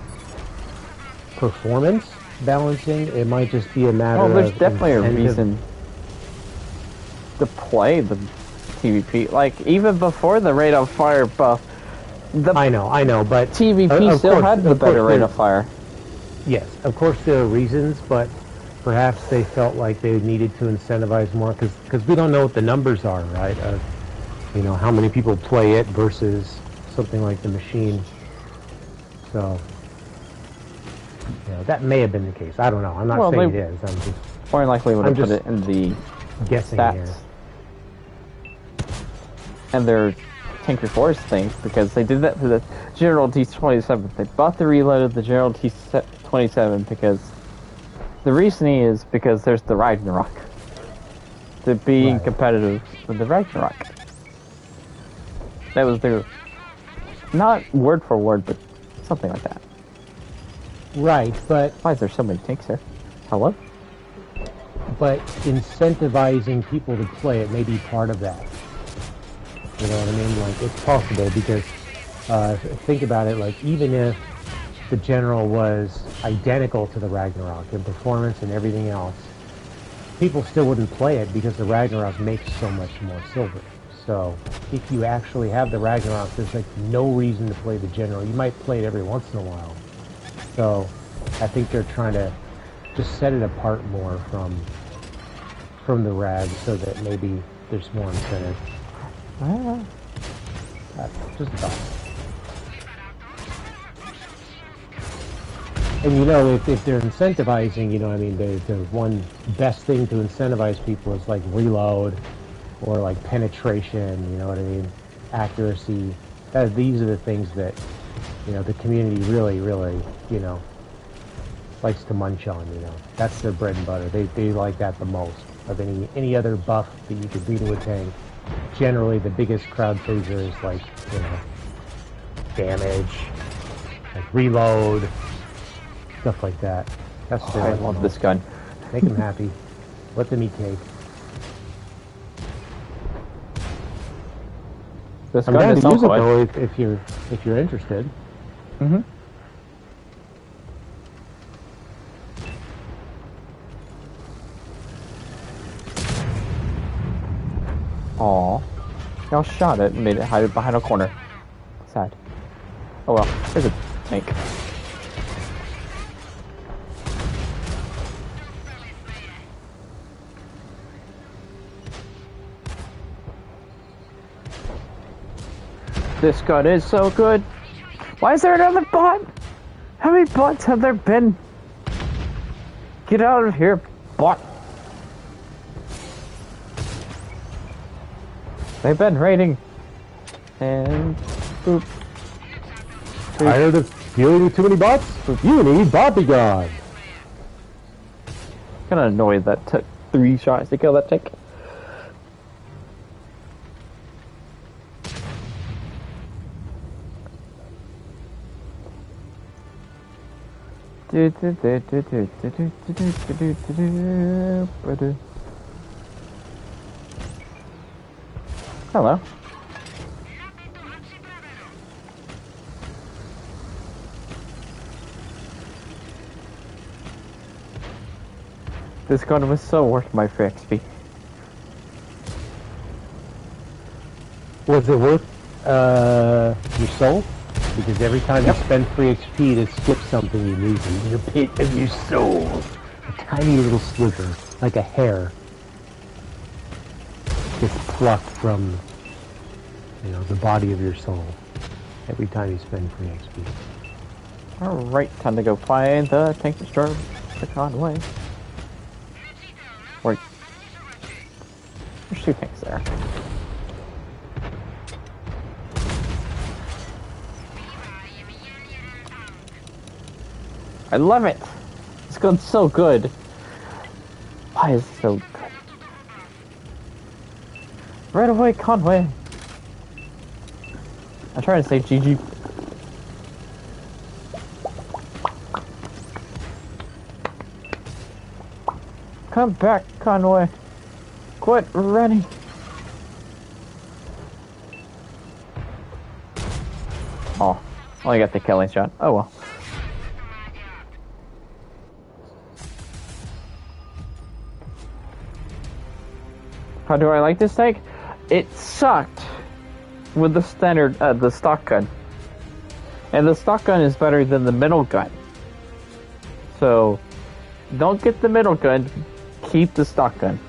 performance balancing. It might just be a matter of there's definitely incentive. a reason to play the TVP. Like, even before the rate of fire buff, I know, but TVP still had the better rate of fire. Yes, of course there are reasons, but perhaps they felt like they needed to incentivize more because we don't know what the numbers are, right? You know, how many people play it versus something like the machine. So, you know, that may have been the case. I don't know. I'm not saying it is. I'm just more than likely would have put it in the guessing stats here. And their Tinker Force thing, because they did that for the General T-27. They bought the reload of the General T-27 because the reasoning is because there's the Ragnarok. To be competitive with the Ragnarok. That was their, not word for word, but something like that. Right, but why is there so many tanks here? Hello? But incentivizing people to play it may be part of that. You know what I mean? Like, it's possible because, think about it, like, even if the General was identical to the Ragnarok in performance and everything else, people still wouldn't play it because the Ragnarok makes so much more silver. So, if you actually have the Ragnarok, there's, like, no reason to play the General. You might play it every once in a while. So, I think they're trying to just set it apart more from the Rag so that maybe there's more incentive. Just a thought. And you know, if they're incentivizing, you know, I mean, the one best thing to incentivize people is like reload or like penetration, you know what I mean, accuracy. These are the things that, you know, the community really, really, you know, likes to munch on, you know. That's their bread and butter. They like that the most of any other buff that you could do to a tank. Generally, the biggest crowd pleaser is like, you know, damage, like reload, stuff like that. That's I love this gun. Make them happy. Let them eat cake. This I'm gun down is to use it fun. though if you're interested. Mm-hmm. Aw. Y'all shot it and made it hide behind a corner. Sad. Oh well, there's a tank. This gun is so good. Why is there another bot? How many bots have there been? Get out of here, bot. They've been raiding. And boop. Tired of dealing with too many bots? You need bodyguard. Kinda annoyed that took 3 shots to kill that tank. Hello. This gun was so worth my free XP. Was it worth your soul? Because every time you spend free XP to skip something, you lose it. Your pit of your soul. A tiny little sliver, like a hair, gets plucked from, you know, the body of your soul. Every time you spend free XP. Alright, time to go find the tank destroyer, the Conway. Wait. There's 2 tanks there. I love it! This gun's so good. Why is it so good? Right away, Conway! I'm trying to say GG. Come back, Conway. Quit running. Oh, only got the killing shot. Oh well. How do I like this tank? It sucked with the standard, the stock gun. And the stock gun is better than the middle gun. So, don't get the middle gun, keep the stock gun.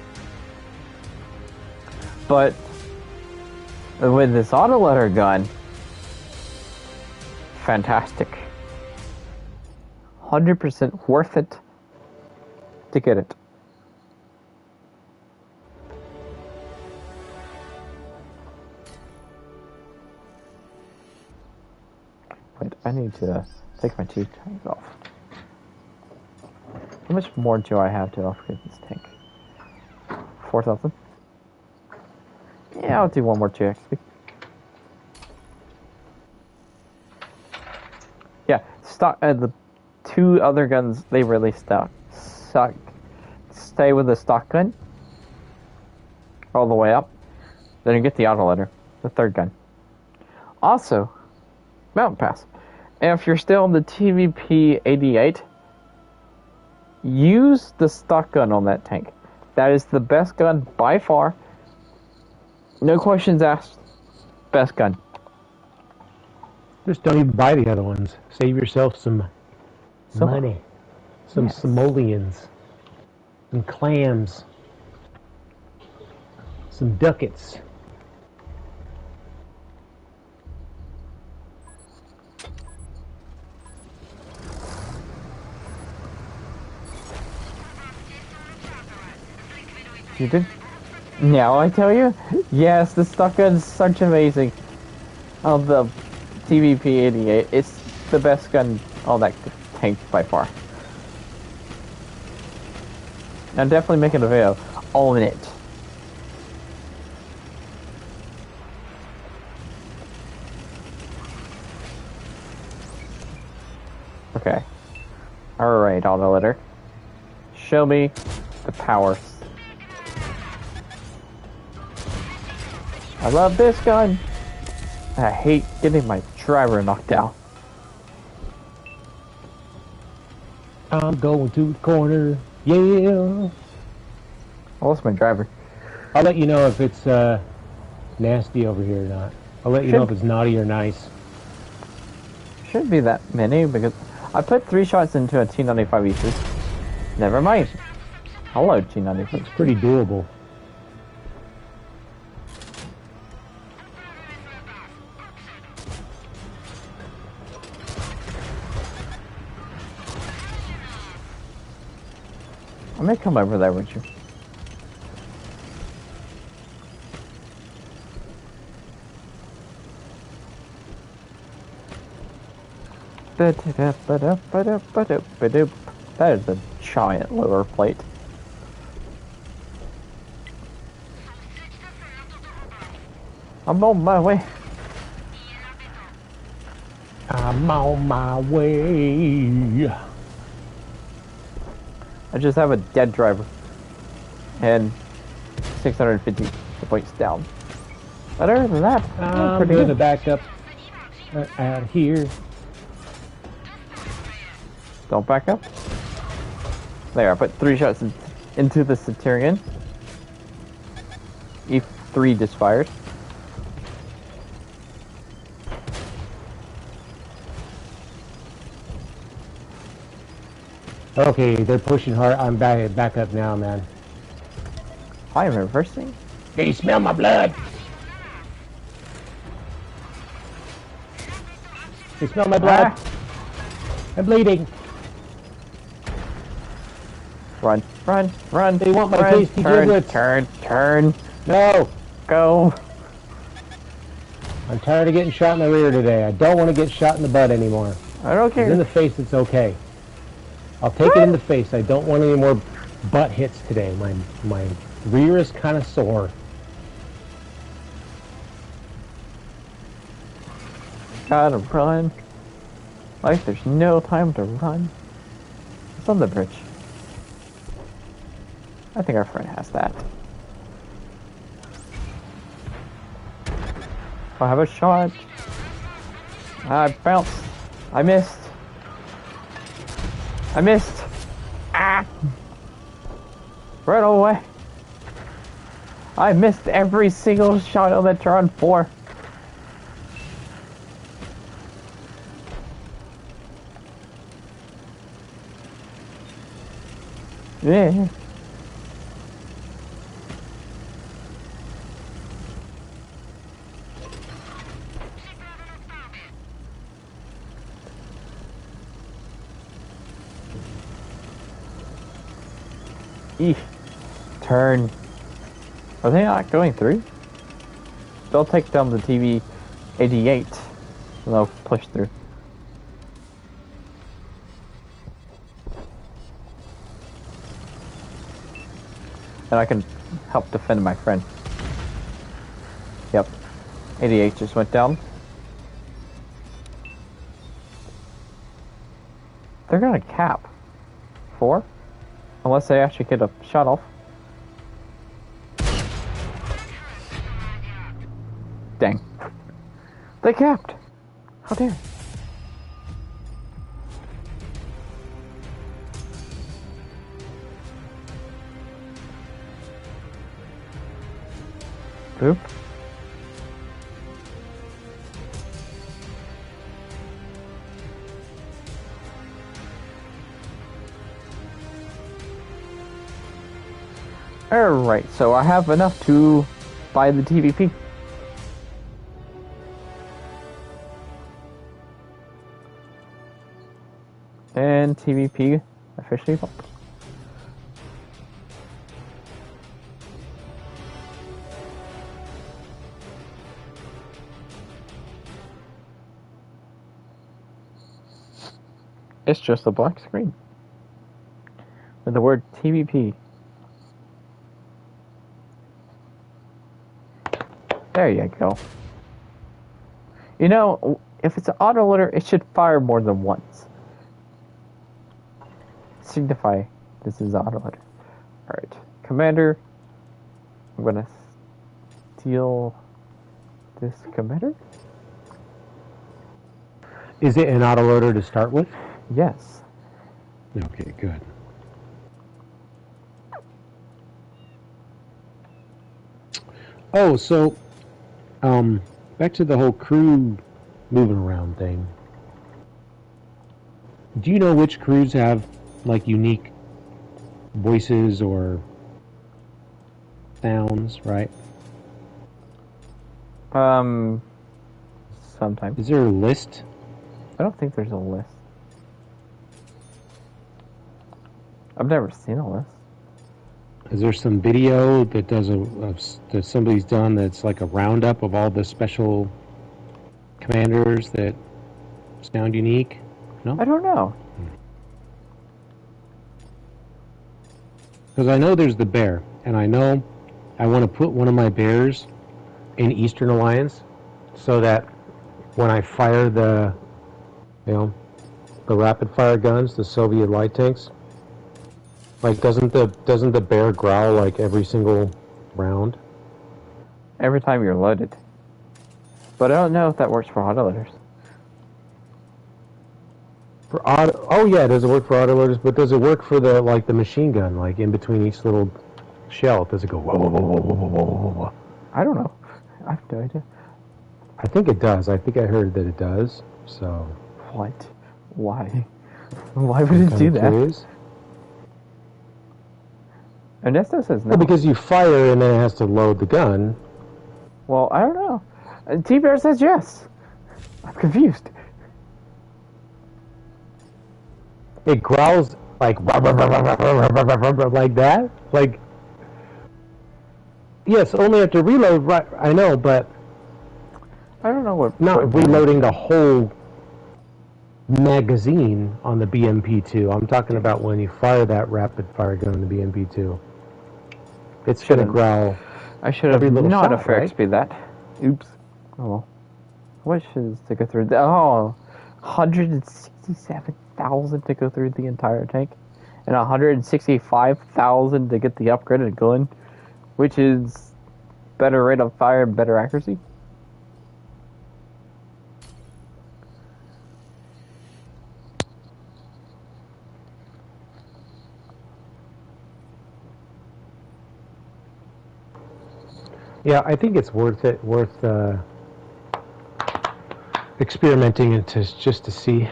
But, with this autoloader gun, fantastic. 100% worth it to get it. Wait, I need to take my 2 tanks off. How much more do I have to upgrade this tank? 4,000? Yeah, I'll do 1 more 2 XP. Yeah, stock. The 2 other guns they really suck. Stay with the stock gun all the way up. Then you get the autoloader, the 3rd gun. Also, Mountain Pass. And if you're still on the TVP 88, use the stock gun on that tank. That is the best gun by far. No questions asked. Best gun. Just don't even buy the other ones. Save yourself some money. Some simoleons. Some clams. Some ducats. You did? Now I tell you? Yes, the stock gun is such amazing. Oh, the TVP 88. It's the best gun on that tank by far. I'm definitely making a video on it. Okay. Alright, autoloader. Show me the powers. I love this gun. I hate getting my driver knocked out. I'm going to the corner. Yeah. I lost my driver. I'll let you know if it's nasty over here or not. I'll let you know if it's naughty or nice. Shouldn't be that many because I put 3 shots into a T95 pieces. Never mind. Hello, T95. It's pretty doable. I may come over there with you. That is a giant lower plate. I'm on my way. I'm on my way. I just have a dead driver. And 650 points down. But other than that, I'm pretty going good. to back up out of here. Don't back up. There, I put 3 shots into the Centurion. E3 just fired. Okay, they're pushing hard. I'm back up now, man. I am reversing. Can you smell my blood? You smell my blood? I'm bleeding. Run, run, run. They want my run, tasty giblets. turn. No. Go. I'm tired of getting shot in the rear today. I don't want to get shot in the butt anymore. I don't In care. the face, it's okay. I'll take it in the face. I don't want any more butt hits today. My rear is kind of sore. Gotta run. Like there's no time to run. It's on the bridge. I think our friend has that. I have a shot. I bounced. I missed. I missed. Ah! Run away. I missed every single shot on that turn 4. Yeah. Eesh. Turn. Are they not going through? They'll take down the TV 88 and they'll push through. And I can help defend my friend. Yep. 88 just went down. They're gonna cap 4. Unless they actually get a shot off. Dang. They capped! How dare. Boop. Alright, so I have enough to buy the TVP. And TVP officially built. It's just a black screen with the word TVP. There you go. You know, if it's an autoloader, it should fire more than once. Signify this is autoloader. Alright, Commander. I'm gonna steal this Commander. Is it an autoloader to start with? Yes. Okay, good. Oh, so, back to the whole crew moving around thing. Do you know which crews have, like, unique voices or sounds, right? Sometimes. Is there a list? I don't think there's a list. I've never seen a list. Is there some video that does that somebody's done that's like a roundup of all the special commanders that sound unique? No? I don't know. Because I know there's the bear, and I know I want to put one of my bears in Eastern Alliance so that when I fire the rapid fire guns, the Soviet light tanks, Like, doesn't the bear growl like every single round? Every time you're loaded. But I don't know if that works for autoloaders. For auto, oh yeah, does it work for autoloaders? But does it work for the the machine gun? Like in between each little shell, does it go whoa whoa whoa whoa whoa whoa whoa whoa? I don't know. I have no idea. I think it does. I think I heard that it does. So. What? Why? Why would it do that? Curious. Ernesto says no. Well, because you fire and then it has to load the gun. Well, I don't know. T-Bear says yes. I'm confused. It growls like like that. Like yes, only have to reload. Right, I know, but I don't know what. not reloading the whole magazine on the BMP2. I'm talking about when you fire that rapid fire gun on the BMP2. It's gonna growl. I should have little not shot, have fair right? XP that. Oops. Oh well. What should to go through? Oh, 167,000 to go through the entire tank, and 165,000 to get the upgraded gun, which is better rate of fire and better accuracy. Yeah, I think it's worth it. Worth experimenting and just to see.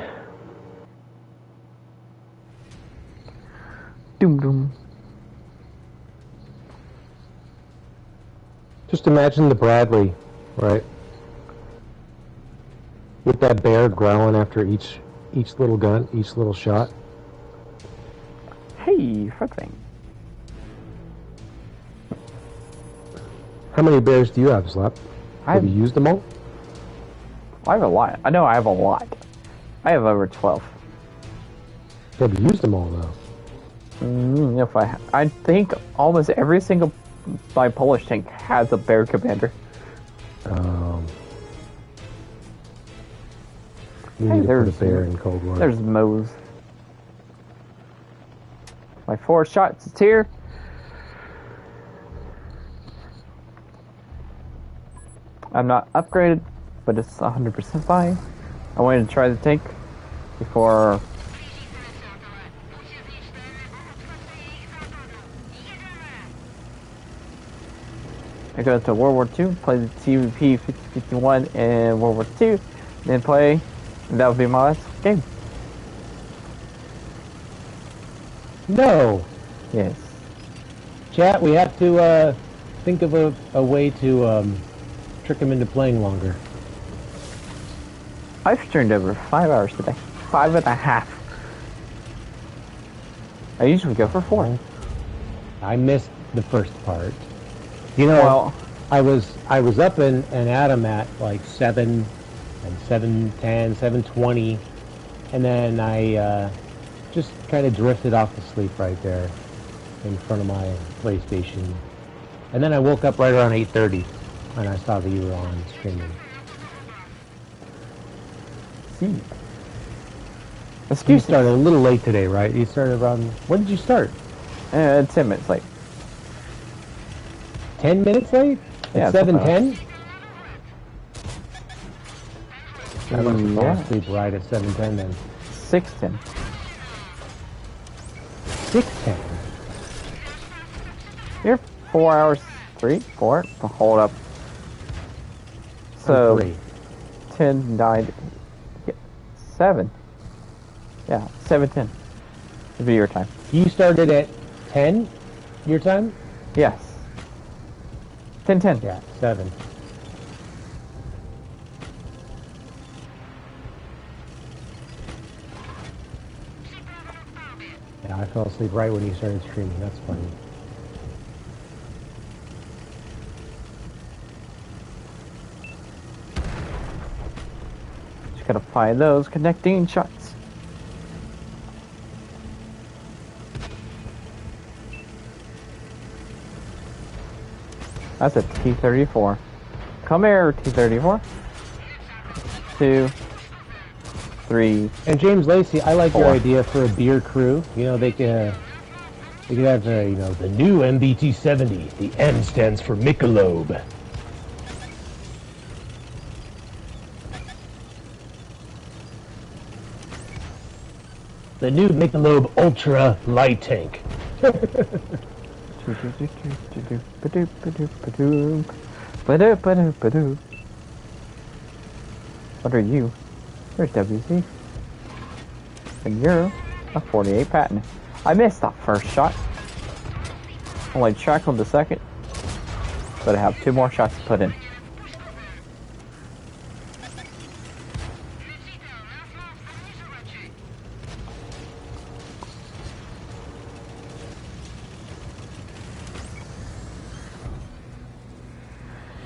Doom doom. Just imagine the Bradley, right? With that bear growling after each little gun, each little shot. Hey, fuck thing. How many bears do you have, Slap? Have you used them all? I have a lot. I know I have a lot. I have over 12. Have you used them all though? If I think almost every single my Polish tank has a bear commander. You need to put a bear in Cold War. There's Moe's. My 4 shots is here. I'm not upgraded, but it's 100% fine. I wanted to try the tank before. I go to World War II, play the TVP 5051 and World War II, then play, and that would be my last game. No! Yes. Chat, we have to think of a way to trick him into playing longer. I've streamed over 5 hours today. 5.5. I usually go for 4. I missed the first part. You know, Well, I was up and at him at like 7 and 7:10, 7:20, and then I just kind of drifted off to sleep right there in front of my PlayStation. And then I woke up right around 8:30, and I saw that you were on streaming. see. You Excuse me. started a little late today, right? You started around... When did you start? 10 minutes late. 10 minutes late? Yeah, At 7:10? I must have fallen Yeah. asleep right at 7:10 then. 6:10. 6:10? You're 4 hours, 3, 4. Hold up. So, 3. 10, 9, 7. Yeah, 7:10. Would be your time. You started at 10, your time? Yes. 10:10. Yeah, 7. Yeah, I fell asleep right when you started streaming. That's funny. Just gotta find those connecting shots. That's a T-34. Come here, T-34. 2, 3. And James Lacey, I like your Four. idea for a beer crew. You know, they can You could have, you know, the new MBT-70. The M stands for Michelob. The new Michelob Ultra Light Tank. What are you? Where's WC? A Euro, a 48 patent. I missed that first shot. Only tackled the second, but I have 2 more shots to put in.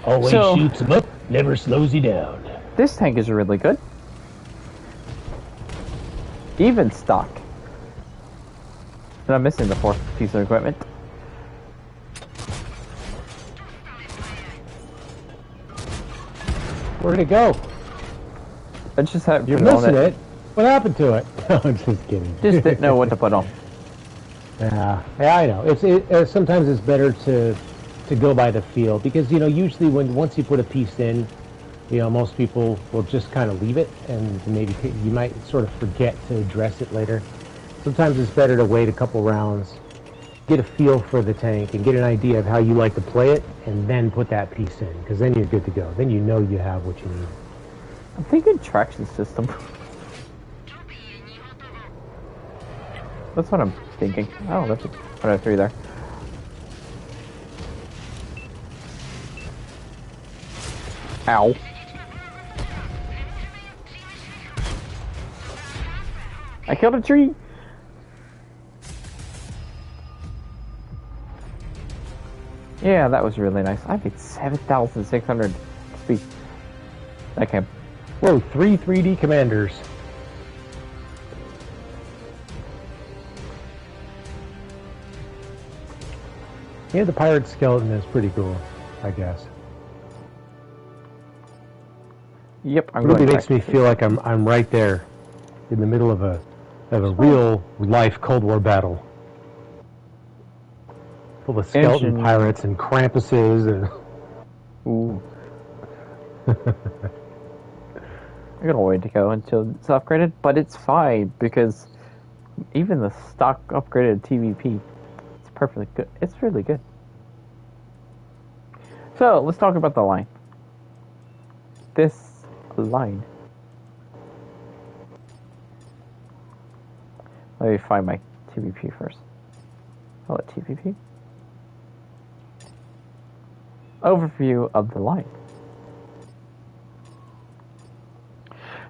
Always shoots him up, never slows you down. This tank is really good. Even stock. And I'm missing the 4th piece of equipment. Where'd it go? I just have You're missing it. What happened to it? No, I'm just kidding. Just didn't know what to put on. Yeah, I know. Sometimes it's better to go by the feel, because, you know, usually once you put a piece in, you know, most people will just kind of leave it, and maybe you might sort of forget to address it later. Sometimes it's better to wait a couple rounds, get a feel for the tank, and get an idea of how you like to play it, and then put that piece in, because then you're good to go. Then you know you have what you need. I'm thinking traction system. That's what I'm thinking. Oh, that's a 103 there. Ow. I killed a tree. Yeah, that was really nice. I made 7,600 speed. Okay. Whoa, 3 3D commanders. Yeah, the pirate skeleton is pretty cool, I guess. Yep, It really makes me feel like I'm right there in the middle of a real life Cold War battle. Full of skeleton pirates and Krampuses and... Ooh. I got a way to go until it's upgraded, but it's fine because even the stock upgraded TVP, it's perfectly good. It's really good. So let's talk about the line. This line. Let me find my TVP first. Hello, TVP. Overview of the line.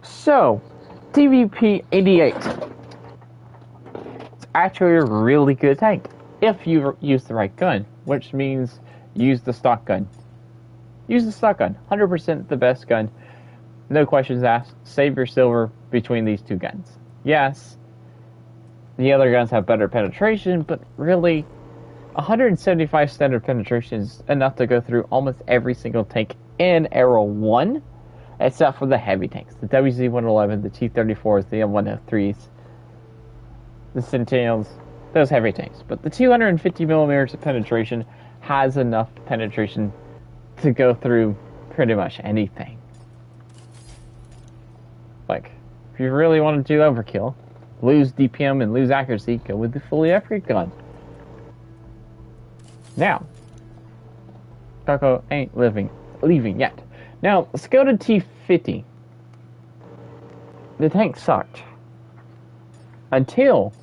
So, TVP 88. It's actually a really good tank if you use the right gun, which means use the stock gun. Use the stock gun. 100% the best gun. No questions asked. Save your silver between these 2 guns. Yes, the other guns have better penetration, but really, 175 standard penetration is enough to go through almost every single tank in Era 1, except for the heavy tanks. The WZ-111, the T-34s, the M103s, the Centennials, those heavy tanks. But the 250 millimeters of penetration has enough penetration to go through pretty much anything. Like, if you really want to do overkill, lose DPM and lose accuracy, go with the fully upgraded gun. Now, Taco ain't leaving yet. Now, Skoda T50. The tank sucked. Until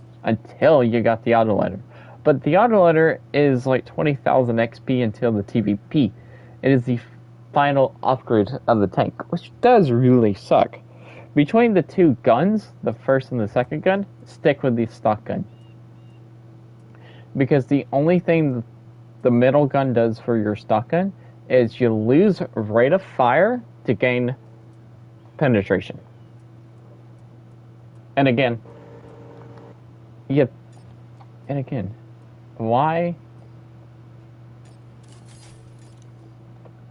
you got the autoloader. But the autoloader is like 20,000 XP until the TVP. It is the final upgrade of the tank, which does really suck. Between the 2 guns, the first and the second gun, stick with the stock gun. Because the only thing the middle gun does for your stock gun is you lose rate of fire to gain penetration. And again, why?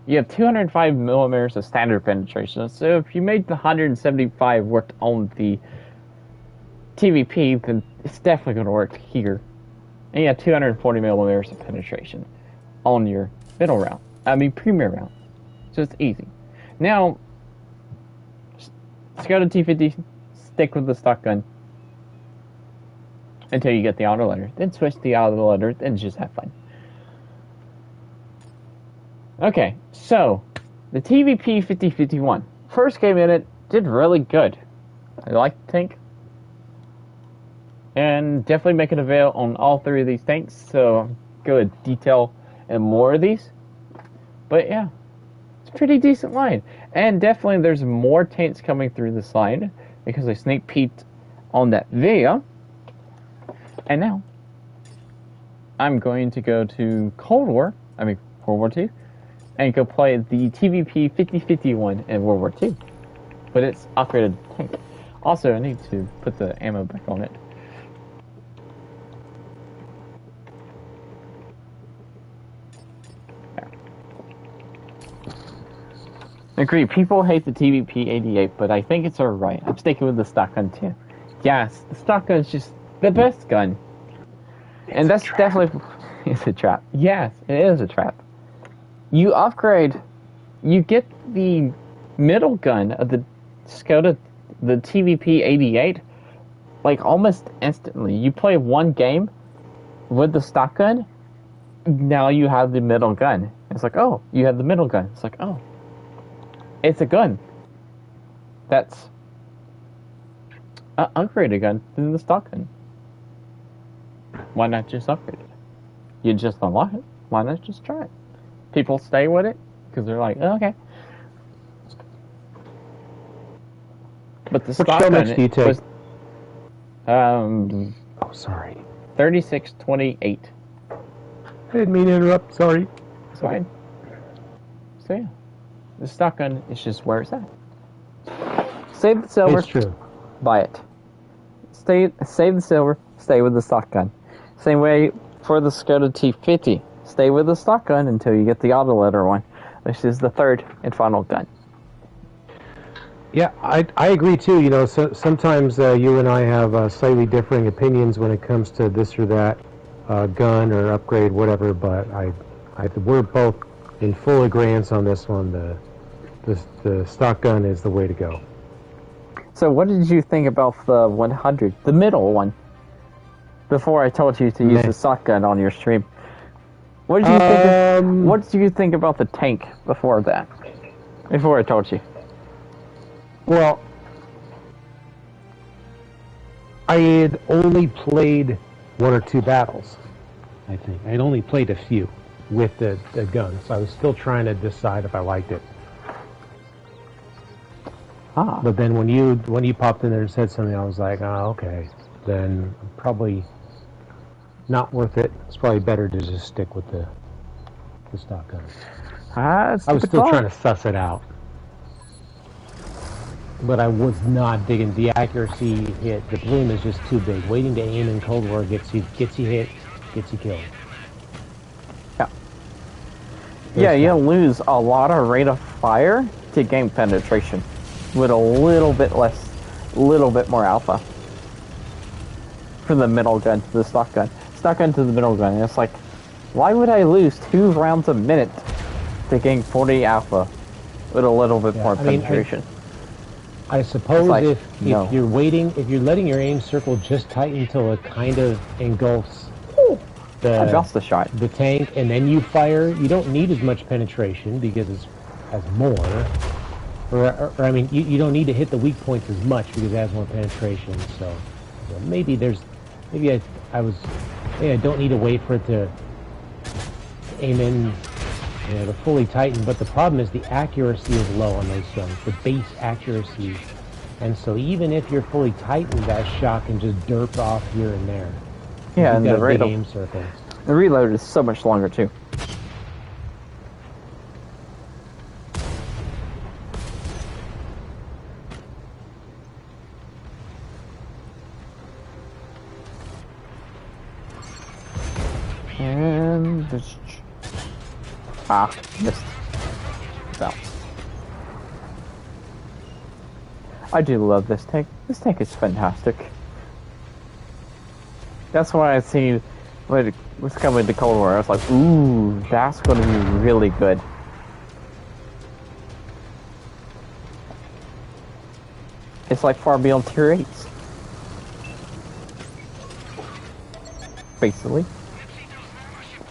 You have 205 millimeters of standard penetration, so if you made the 175 work on the TVP, then it's definitely going to work here. And you have 240 millimeters of penetration on your middle round. I mean, premier round. So it's easy. Now, Skoda T50, stick with the stock gun until you get the autoloader. Then switch the autoloader, then just have fun. Okay, so the TVP 5051. First game in it did really good. I like the tank. And definitely make it available on all three of these tanks, so go into detail in more of these. But yeah, it's a pretty decent line. And definitely there's more tanks coming through this line because I sneak peeked on that video. And now, I'm going to go to World War II, and go play the TVP 5051 in World War II. But it's upgraded tank. Also, I need to put the ammo back on it. Agree, people hate the TVP 88, but I think it's alright. I'm sticking with the stock gun too. Yes, the stock gun is just the best gun. And that's definitely... It's a trap. Yes, it is a trap. You upgrade... You get the middle gun of the Skoda, the TVP 88, like almost instantly. You play one game with the stock gun, now you have the middle gun. It's like, oh, you have the middle gun. It's like, oh. It's a gun. That's an upgraded gun than the stock gun. Why not just upgrade it? You just unlock it. Why not just try it? People stay with it because they're like, oh, okay. But the stock gun do you take? was oh, sorry. 3628. I didn't mean to interrupt. Sorry. It's fine. So yeah. The stock gun is just where it's at. Save the silver. It's true. Buy it. Save the silver. Stay with the stock gun. Same way for the Skoda T50. Stay with the stock gun until you get the autoloader one, which is the third and final gun. Yeah, I agree too. You know, so, sometimes you and I have slightly differing opinions when it comes to this or that gun or upgrade, whatever. But we're both in full agreement on this one. The stock gun is the way to go. So what did you think about the 100, the middle one? Before I told you to use the stock gun on your stream, what did you think? What did you think about the tank before that? Before I told you. Well, I had only played one or two battles. I think I had only played a few with the gun, so I was still trying to decide if I liked it. Ah. But then when you popped in there and said something, I was like, oh, okay, then probably not worth it. It's probably better to just stick with the stock gun. I was still trying to suss it out, but I was not digging the accuracy hit. The bloom is just too big. Waiting to aim in Cold War gets you hit, gets you killed. Yeah, you lose a lot of rate of fire to gain penetration with a little bit more alpha from the middle gun to the stock gun. Stock gun to the middle gun. And it's like, why would I lose 2 rounds a minute to gain 40 alpha with a little bit more penetration? I suppose like, if you're letting your aim circle just tighten until it kind of engulfs the tank, and then you fire, you don't need as much penetration because it has more. Or I mean, you don't need to hit the weak points as much because it has more penetration. So maybe I don't need to wait for it to aim in, to fully tighten. But the problem is the accuracy is low on those guns, the base accuracy. And so even if you're fully tightened, that shot can just derp off here and there. Yeah, and the reload is so much longer too. And this... missed. Bounced. I do love this tank. This tank is fantastic. That's why I see when it was coming to Cold War, I was like, ooh, that's going to be really good. It's like Far Beyond Tier 8. Basically.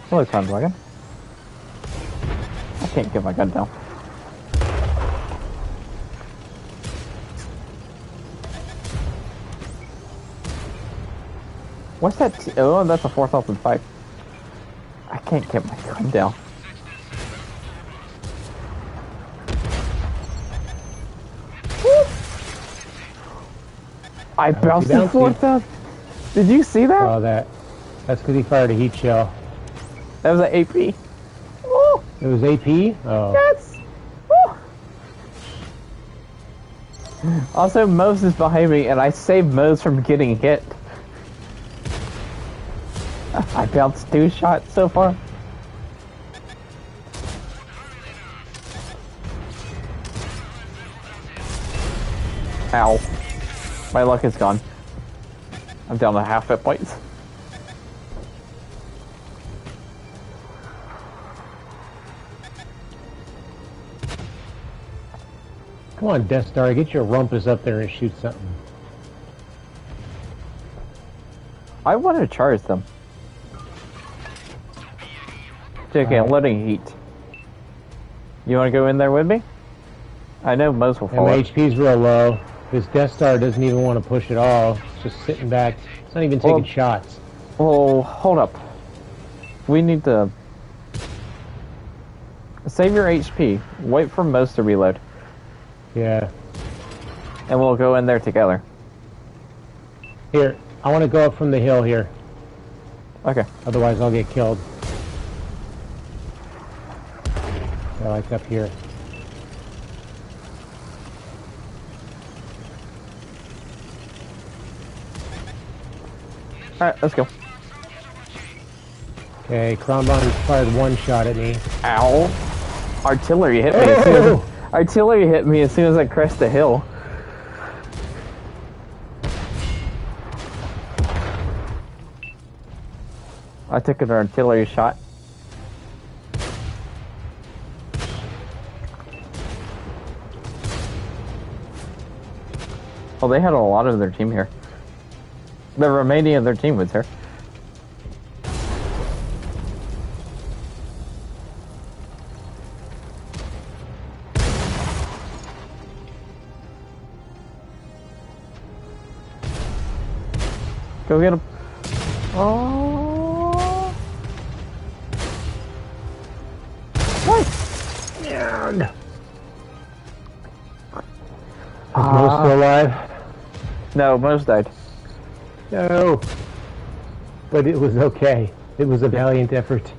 Hello, Conwagon. I can't get my gun down. What's that? Oh, that's a 4005. I can't get my gun down. I bounced the 4000. Did you see that? Oh, that. That's because he fired a heat shell. That was an AP. Woo! It was AP? Oh. Yes! Woo! Also, Mose is behind me, and I saved Mose from getting hit. I bounced 2 shots so far. Ow. My luck is gone. I'm down to half hit points. Come on, Death Star, get your rumpus up there and shoot something. I want to charge them. Okay, I'm letting heat. You want to go in there with me? I know most will fall. And my HP's real low. This Death Star doesn't even want to push at all. It's just sitting back. It's not even taking shots. Oh, hold up. We need to save your HP. Wait for most to reload. Yeah. And we'll go in there together. Here, I want to go up from the hill here. Okay. Otherwise I'll get killed. I like up here. Alright, let's go. Okay, Krombon fired 1 shot at me. Ow. Artillery hit me as soon as, artillery hit me as soon as I crest the hill. I took an artillery shot. Oh, they had a lot of their team here. The remaining of their team was here. Go get him. Oh. Nice. And is Mo still alive? No, Mo's died. No. But it was okay. It was a valiant effort.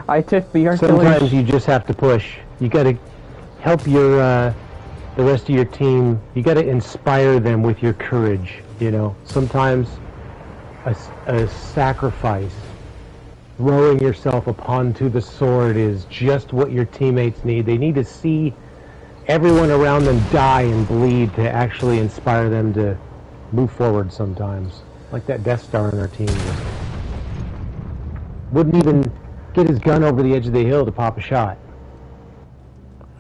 I took the artillery. Sometimes you just have to push. You gotta help your, the rest of your team. You gotta inspire them with your courage, you know. Sometimes a sacrifice, throwing yourself upon to the sword is just what your teammates need. They need to see everyone around them die and bleed to actually inspire them to move forward sometimes. Like that Death Star on our team just wouldn't even get his gun over the edge of the hill to pop a shot.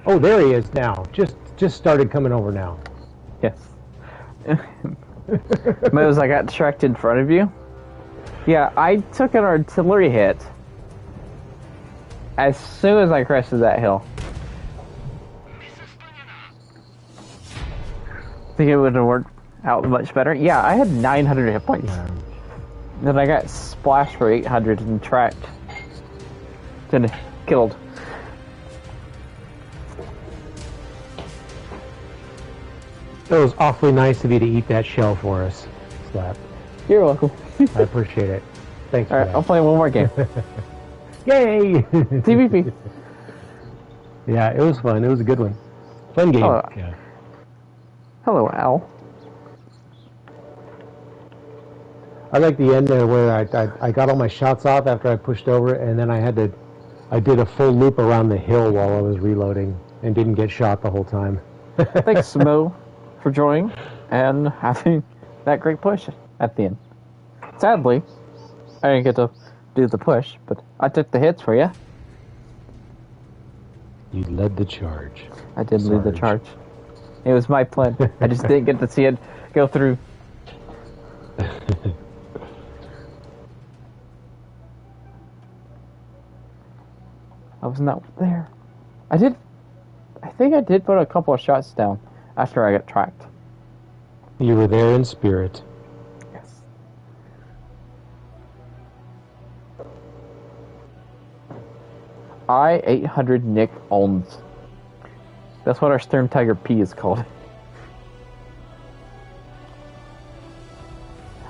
Oh, there he is now. Just started coming over now. Yes. Mose, I got tracked in front of you. Yeah, I took an artillery hit as soon as I crested that hill. Think it would have worked out much better. Yeah, I had 900 hit points. Then I got splashed for 800 and tracked. Then killed. It was awfully nice of you to eat that shell for us, Slap. You're welcome. I appreciate it. Thanks for Alright, that. I'll play one more game. Yay! TVP. Yeah, it was fun. It was a good one. Fun game. Oh. Yeah. Hello, Al. I like the end there where I got all my shots off after I pushed over, and then I did a full loop around the hill while I was reloading and didn't get shot the whole time. Thanks, Mo, for joining and having that great push at the end. Sadly, I didn't get to do the push, but I took the hits for you. You led the charge. I did lead the Sarge. charge. It was my plan. I just didn't get to see it go through. I was not there. I think I did put a couple of shots down after I got tracked. You were there in spirit. Yes. I-800 Nick owns. That's what our Stern Tiger P is called.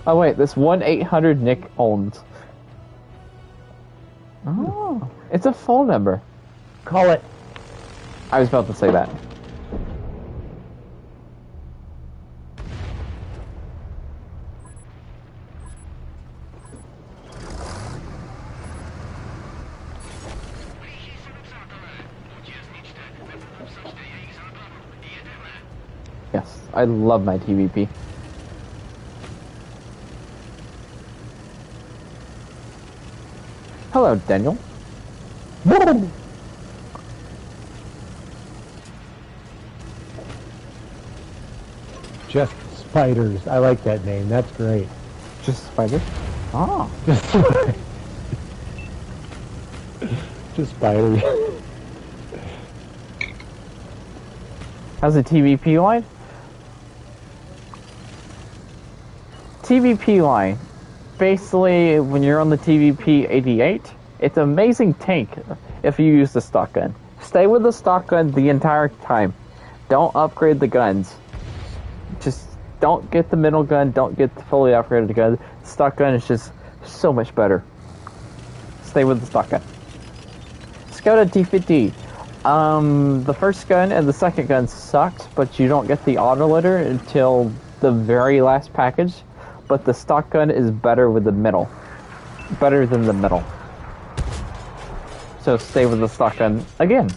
Oh wait, this 1-800 Nick owns. Oh, it's a phone number. Call it. I was about to say that. Yes, I love my TVP. Hello, Daniel. Just spiders. I like that name. That's great. Just spider. Ah. Just spiders. How's the TVP line? TVP line. Basically, when you're on the TVP 88, it's an amazing tank if you use the stock gun. Stay with the stock gun the entire time. Don't upgrade the guns. Just don't get the middle gun, don't get the fully upgraded gun. The stock gun is just so much better. Stay with the stock gun. Skoda T50. The first gun and the second gun sucked, but you don't get the autoloader until the very last package. But the stock gun is better with the middle. Better than the middle. So stay with the stock gun again.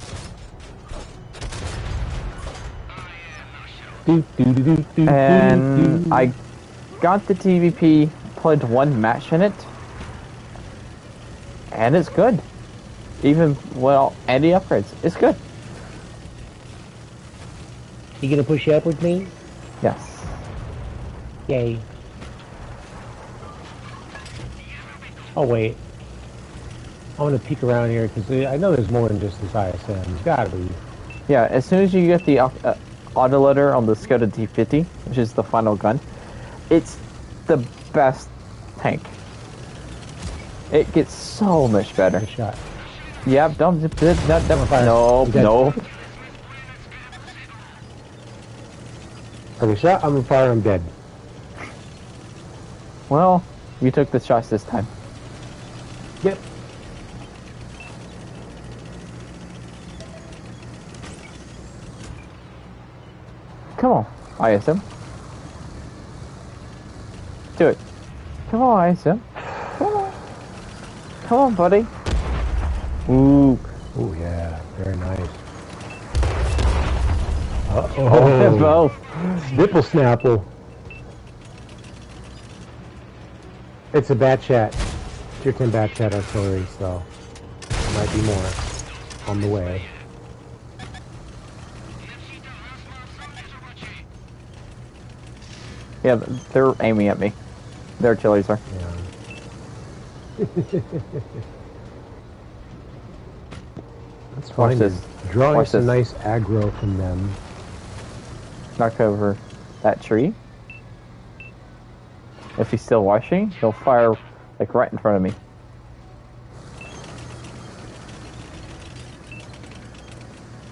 And I got the TVP, played one match in it, and it's good. Even, well, any upgrades, it's good. You gonna push up with me? Yes. Yay. Oh wait. I want to peek around here because I know there's more than just this ISM. There's gotta be. Yeah, as soon as you get the autoloader on the Skoda T50, which is the final gun, it's the best tank. It gets so much better. Good shot. Yep, don't. No, Okay. no. Okay, shot. I'm on fire. I'm dead. Well, you took the shots this time. Yep. Come on, ISM. Do it. Come on, ISM. Come on. Come on, buddy. Ooh. Oh yeah, very nice. Oh, both. Nipple snapple. It's a bat chat. Tier 10 bat chat artillery, so there might be more on the way. Yeah, they're aiming at me. Their artilleries are. Yeah. That's Watch fine. this. Drawing Watch some this. nice aggro from them. Knock over that tree. If he's still watching, he'll fire like right in front of me.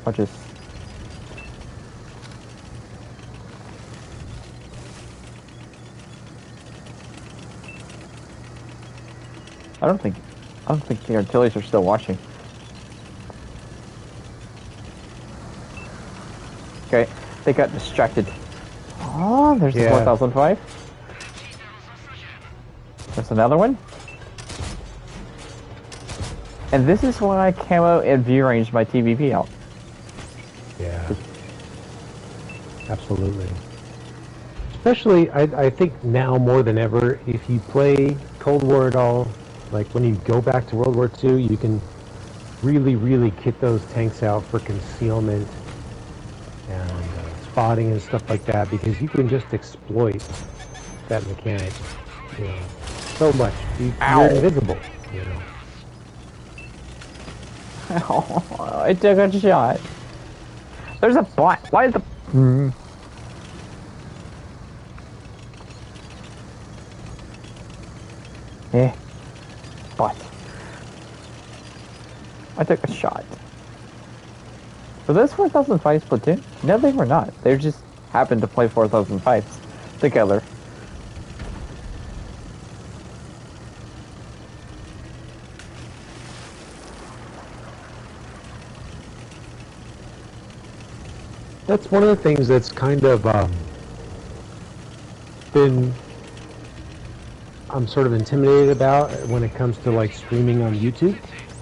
Watch this. I don't think the artilleries are still watching. Okay, they got distracted. Oh, there's the 4005. There's another one. And this is why I camo and view range my TVP out. Yeah. Absolutely. Especially, I think now more than ever, if you play Cold War at all, Like when you go back to World War II, you can really kit those tanks out for concealment and spotting and stuff like that, because you can just exploit that mechanic, you know, so much. You're invisible, you know. Oh, I took a shot. There's a bot. Why is the... Eh. Bot. I took a shot. Were those 4005 Platoon? No, they were not. They just happened to play 4005s together. That's one of the things that's kind of I'm sort of intimidated about when it comes to like streaming on YouTube.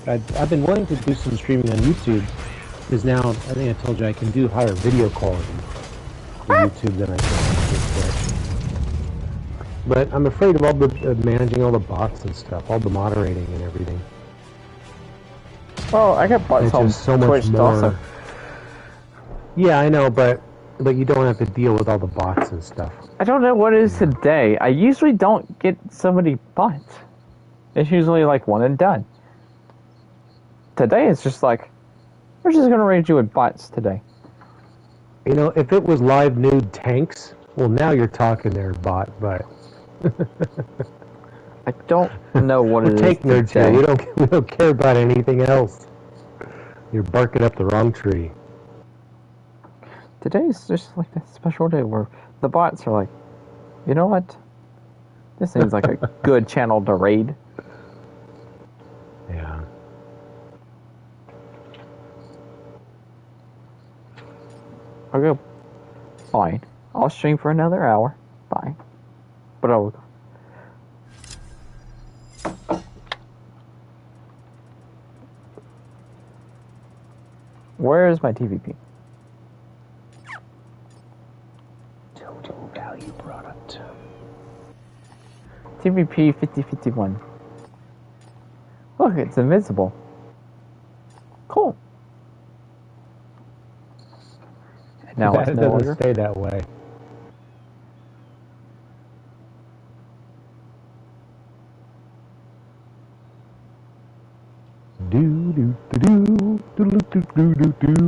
I've been wanting to do some streaming on YouTube, because now I think I told you I can do higher video quality for YouTube than I can on Twitch. But I'm afraid of all the managing all the bots and stuff, all the moderating and everything. Oh, I got bots on so much Twitch more. also. Yeah, I know, but you don't have to deal with all the bots and stuff. I don't know what it is today. I usually don't get so many bots. It's usually like one and done. Today it's just like, we're just gonna raid you with bots today. You know, if it was live nude tanks, well, now you're talking there, bot, but... I don't know what it is Take nerds today. here. We don't care about anything else. You're barking up the wrong tree. Today's just like a special day where the bots are like, you know what? This seems like a good channel to raid. Yeah. I'll go, fine. I'll stream for another hour. Fine. But I'll go. Where is my TVP? Total value product. TVP 5051. Look, it's invincible. Cool. And now It it's no doesn't longer. stay that way.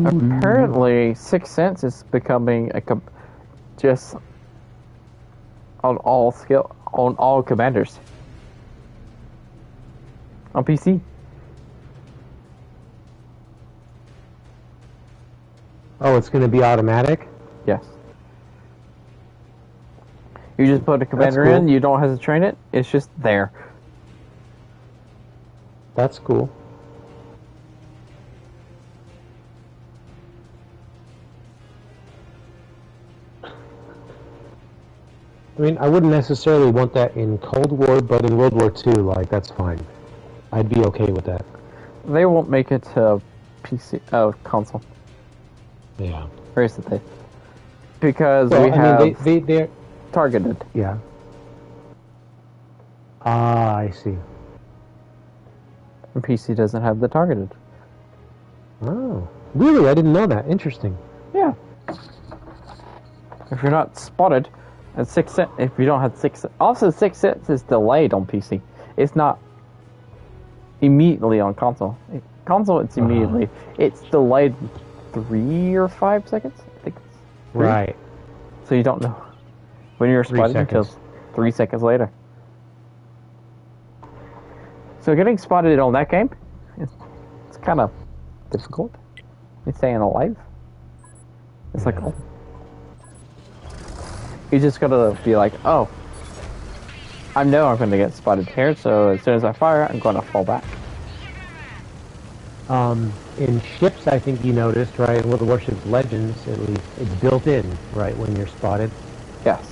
Apparently, 6 Sense is becoming a just on all commanders on PC. Oh, it's going to be automatic? Yes. You just put a commander cool. in. You don't have to train it. It's just there. That's cool. I mean, I wouldn't necessarily want that in Cold War, but in World War II, like, that's fine. I'd be okay with that. They won't make it to PC console. Yeah. Or is it they? Because Well, we have I mean, they're... targeted. Yeah. Ah, I see. And PC doesn't have the targeted. Oh. Really? I didn't know that. Interesting. Yeah. If you're not spotted, and 6 Sense, if you don't have 6 Sense, also 6 Sense is delayed on PC. It's not immediately on console. Console, it's immediately. It's delayed 3 or 5 seconds. I think it's 3. Right. So you don't know when you're 3 spotted until seconds. 3 seconds later. So getting spotted on that game, it's kind of difficult. It's staying alive. It's like, oh. You just gotta be like, oh, I know I'm gonna get spotted here, so as soon as I fire, I'm gonna fall back. In ships, I think you noticed, right, in World of Warships Legends, at least, it's built in, right, when you're spotted. Yes.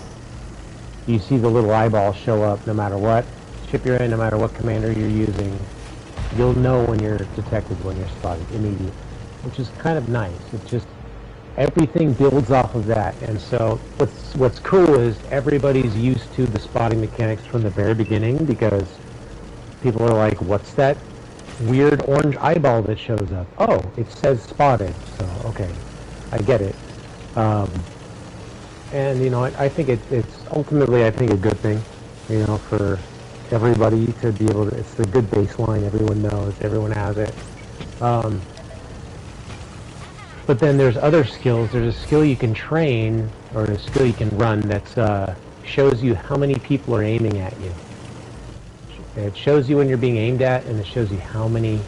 You see the little eyeball show up no matter what ship you're in, no matter what commander you're using. You'll know when you're detected, when you're spotted, immediately, which is kind of nice. It's just, everything builds off of that. And so what's cool is everybody's used to the spotting mechanics from the very beginning, because people are like, what's that weird orange eyeball that shows up? Oh, it says spotted, so okay, I get it. And you know, I think it's ultimately, I think, a good thing, you know, for everybody to be able to, it's a good baseline, everyone knows, everyone has it. But then there's other skills. There's a skill you can train, or a skill you can run that shows you how many people are aiming at you. It shows you when you're being aimed at, and it shows you how many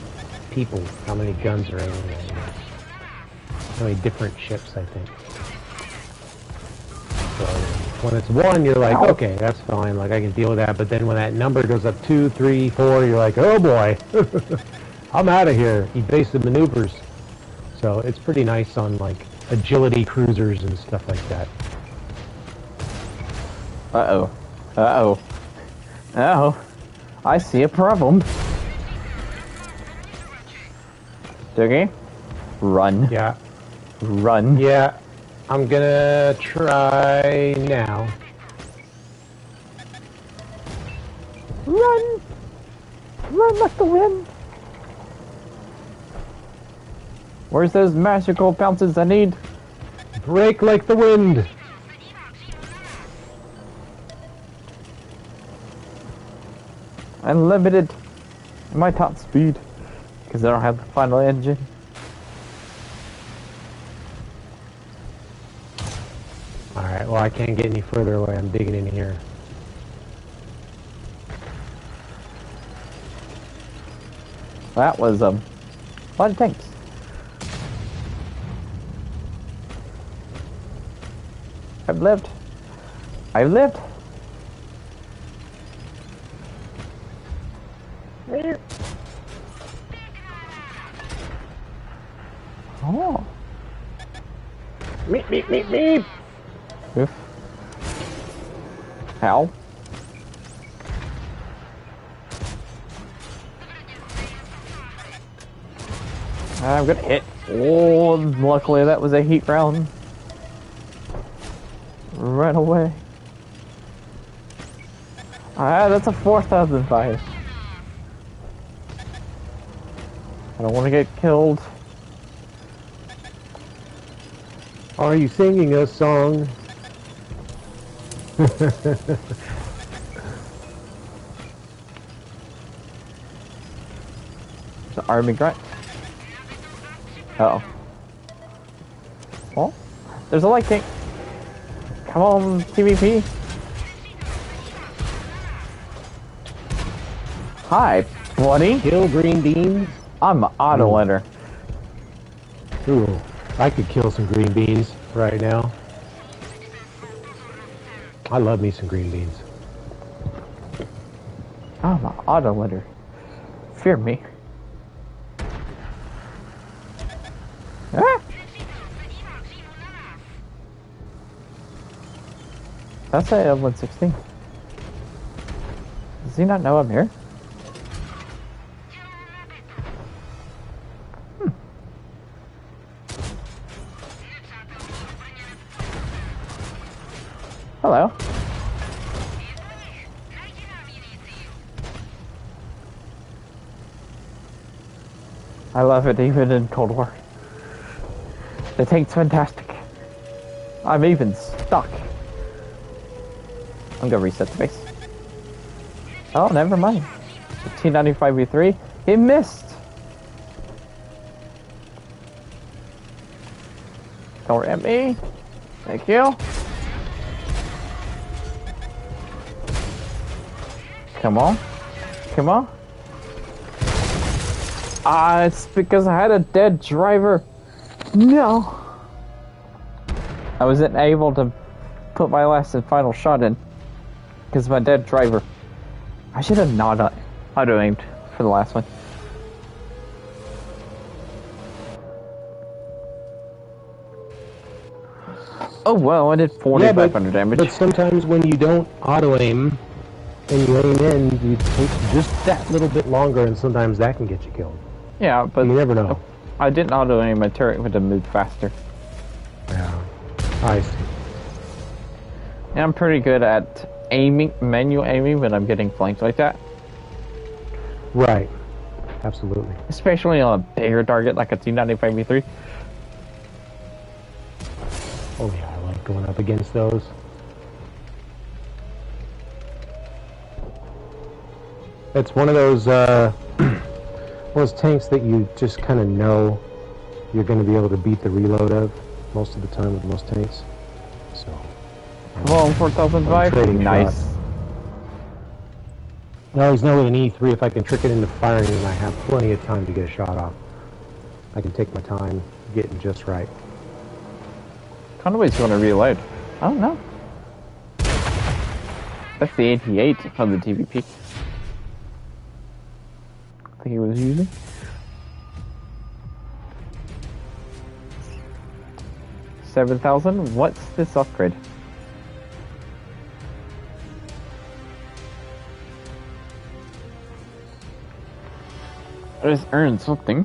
people, how many guns are aiming at you. How many different ships, I think. So when it's 1, you're like, okay, that's fine, like I can deal with that. But then when that number goes up 2, 3, 4, you're like, oh boy, I'm out of here. Evasive maneuvers. So it's pretty nice on like agility cruisers and stuff like that. Uh-oh. Uh-oh. Uh-oh. I see a problem. Okay. Run. Yeah. Run. Yeah. I'm gonna try now. Run! Run like the wind! Where's those magical bounces I need? Brake like the wind! Unlimited my top speed, because I don't have the final engine. Alright, well I can't get any further away, I'm digging in here. That was a lot of tanks. I've lived. I've lived. Oh. Meep, meep, meep, meep! Oof. How? I'm gonna hit. Oh, luckily that was a heat round. Right away. Ah, that's a 4,000 fire. I don't want to get killed. Are you singing a song? It's an army grunt. Uh-oh. Oh, there's a light tank. Come on, TVP. Hi, buddy. Kill green beans? I'm an autoloader. Ooh, I could kill some green beans right now. I love me some green beans. I'm an autoloader. Fear me. Ah! That's a 116. Does he not know I'm here? Hello. I love it even in Cold War. The tank's fantastic. I'm even stuck. I'm gonna reset the base. Oh, never mind. The T95V3, he missed. Don't hit me. Thank you. Come on. Come on. Ah, it's because I had a dead driver. No. I wasn't able to put my last and final shot in because of my dead driver. I should have not auto-aimed for the last one. Oh well, I did 4,500 damage. But sometimes when you don't auto-aim and you aim in, you take just that little bit longer, and sometimes that can get you killed. Yeah, but you never know. I didn't auto-aim, my turret would have moved faster. Yeah, I see. And I'm pretty good at aiming, manual aiming, when I'm getting flanked like that. Right. Absolutely. Especially on a bigger target like a T95V3. Oh yeah, I like going up against those. It's one of those tanks that you just kind of know you're going to be able to beat the reload of most of the time with most tanks. So. Well, 4005. Nice. No, he's not with an E3. If I can trick it into firing, then I have plenty of time to get a shot off. I can take my time getting just right. Kind of ways you want to reload. I don't know. That's the 88 from the TVP. I think he was using. $7,000. What's this upgrade? I just earned something.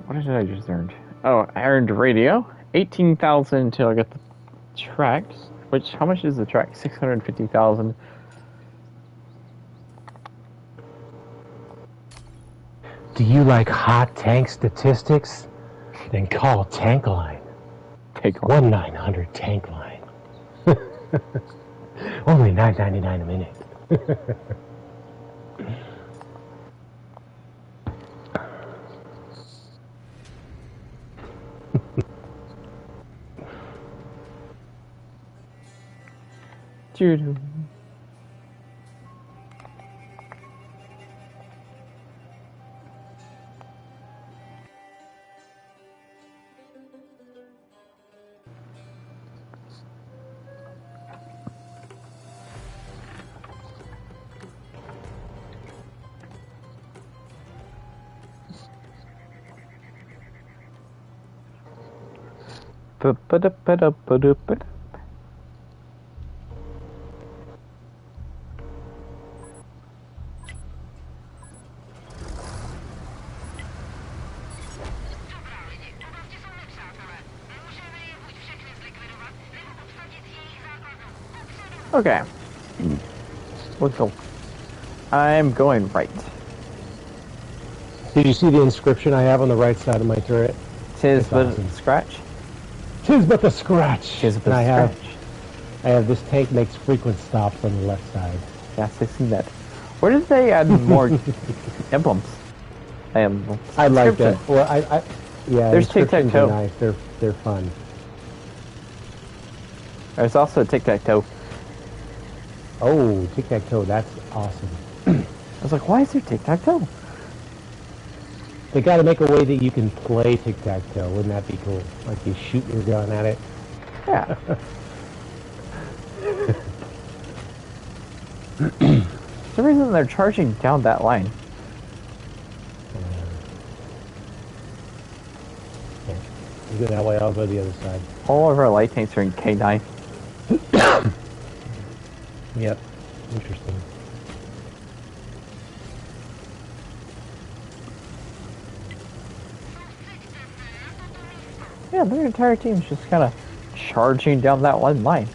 What did I just earn? Oh, I earned radio. 18,000 until I get the tracks. Which, how much is the track? 650,000. Do you like hot tank statistics? Then call Tank Line. Take 1-900 Tank Line. Only $9.99 a minute. Doo-doo. Ba-ba-da-ba-da-ba-da-ba-da. Okay. Let's go. I'm going right. Did you see the inscription I have on the right side of my turret? Tis It's but awesome. scratch. Tis but the scratch. Tis but And scratch. I have this tank makes frequent stops on the left side. Yes, I see that. Where did they add more emblems? I like that. Inscription. Well, yeah. There's inscriptions tic-tac-toe. are nice. They're fun. There's also tic-tac-toe. Oh, tic-tac-toe. That's awesome. I was like, why is there tic-tac-toe? They got to make a way that you can play tic-tac-toe. Wouldn't that be cool? Like you shoot your gun at it. Yeah. For some reason they're charging down that line. Yeah. You go that way, I'll go the other side. All of our light tanks are in K9. Yep. Interesting. Yeah, their entire team's just kind of charging down that one line.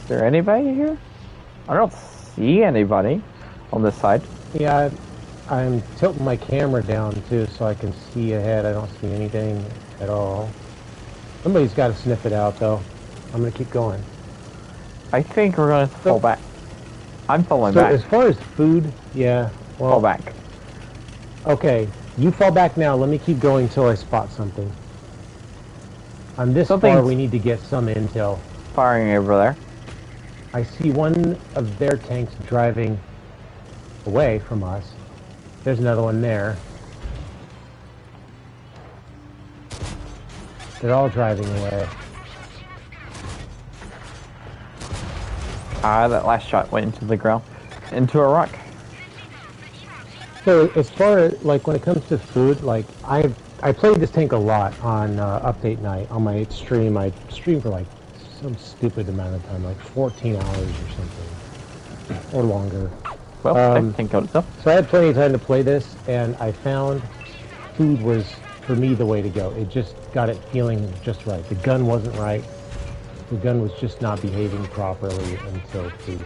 Is there anybody here? I don't see anybody on this side. Yeah, I'm tilting my camera down too so I can see ahead. I don't see anything at all. Somebody's got to sniff it out though. I'm going to keep going. I think we're going to fall back. I'm falling So back. as far as food, yeah. Well, Fall back. Okay, you fall back now. Let me keep going till I spot something. On this far, Something's- we need to get some intel. Firing over there. I see one of their tanks driving away from us. There's another one there. They're all driving away. Ah, that last shot went into the ground. Into a rock. So as far as like when it comes to food, like I played this tank a lot on update night on my stream. I streamed for like some stupid amount of time, like 14 hours or something, or longer. Well, I think so. So I had plenty of time to play this, and I found food was for me the way to go. It just got it feeling just right. The gun wasn't right. The gun was just not behaving properly until food.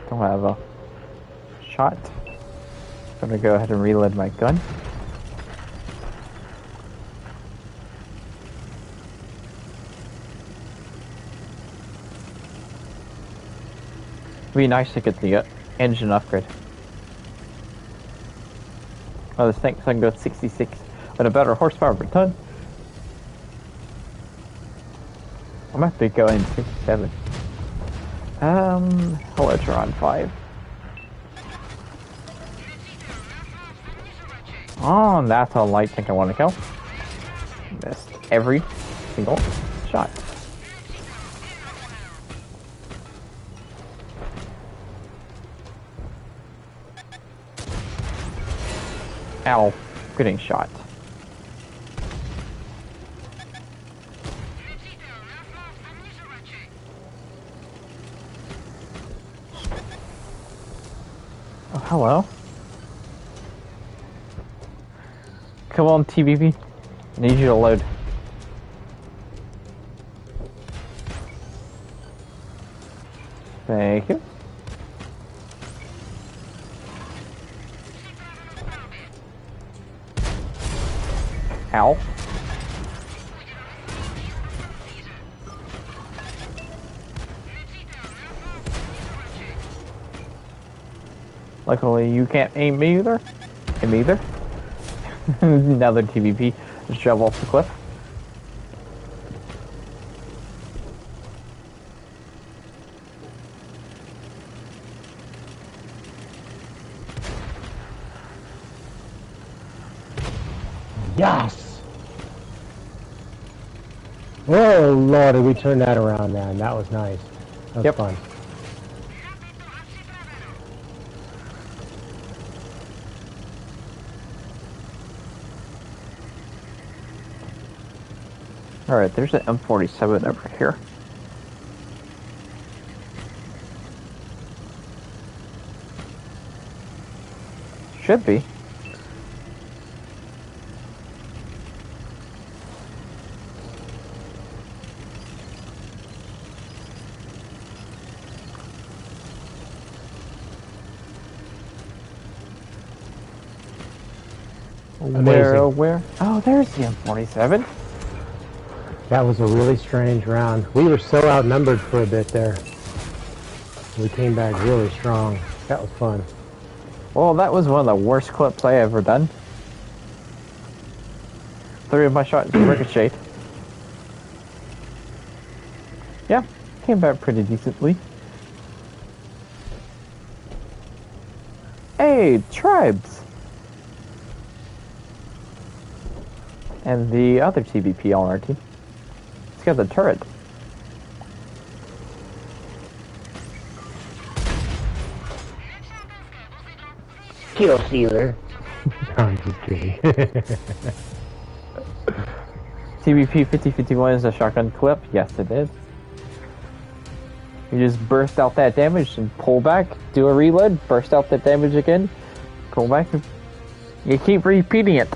Don't have a shot. I'm gonna go ahead and reload my gun. It'd be nice to get the engine upgrade. Oh, this thing, so I can go 66 with a better horsepower per ton. I might be going 67. Hello, 5. Oh, that's a light tank I want to kill. Missed every single shot. Ow, getting shot. Oh, hello. Come on, TVP. I need you to load. Thank you. Ow. Luckily, you can't aim me either. Him either. Another TVP. Just jump off the cliff. Yes! Oh Lord, did we turn that around, man. That was nice. That was fun. Alright, there's an M47 over here. Should be. Amazing. Where? Oh, there's the M47. That was a really strange round. We were so outnumbered for a bit there. We came back really strong. That was fun. Well, that was one of the worst clips I ever done. 3 of my shots ricocheted. Yeah, came back pretty decently. Hey, tribes! And the other TVP on our team. It's got the turret. Kill stealer. I'm just kidding. TVP 5051 is a shotgun clip. Yes, it is. You just burst out that damage and pull back, do a reload, burst out that damage again, pull back. You keep repeating it.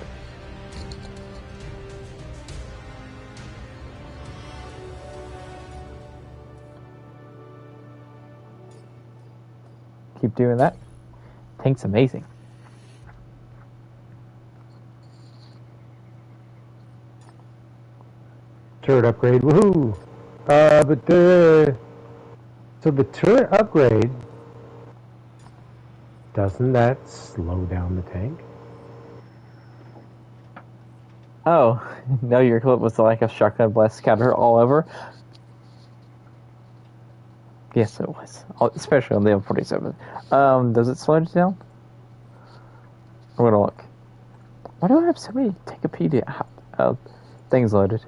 Keep doing that. Tank's amazing. Turret upgrade, woohoo! So the turret upgrade, doesn't that slow down the tank? Oh, no, your clip was like a shotgun blast scatter all over. Yes, it was. Especially on the M47. Does it slow it down? I'm gonna look. Why do I have so many Wikipedia things loaded?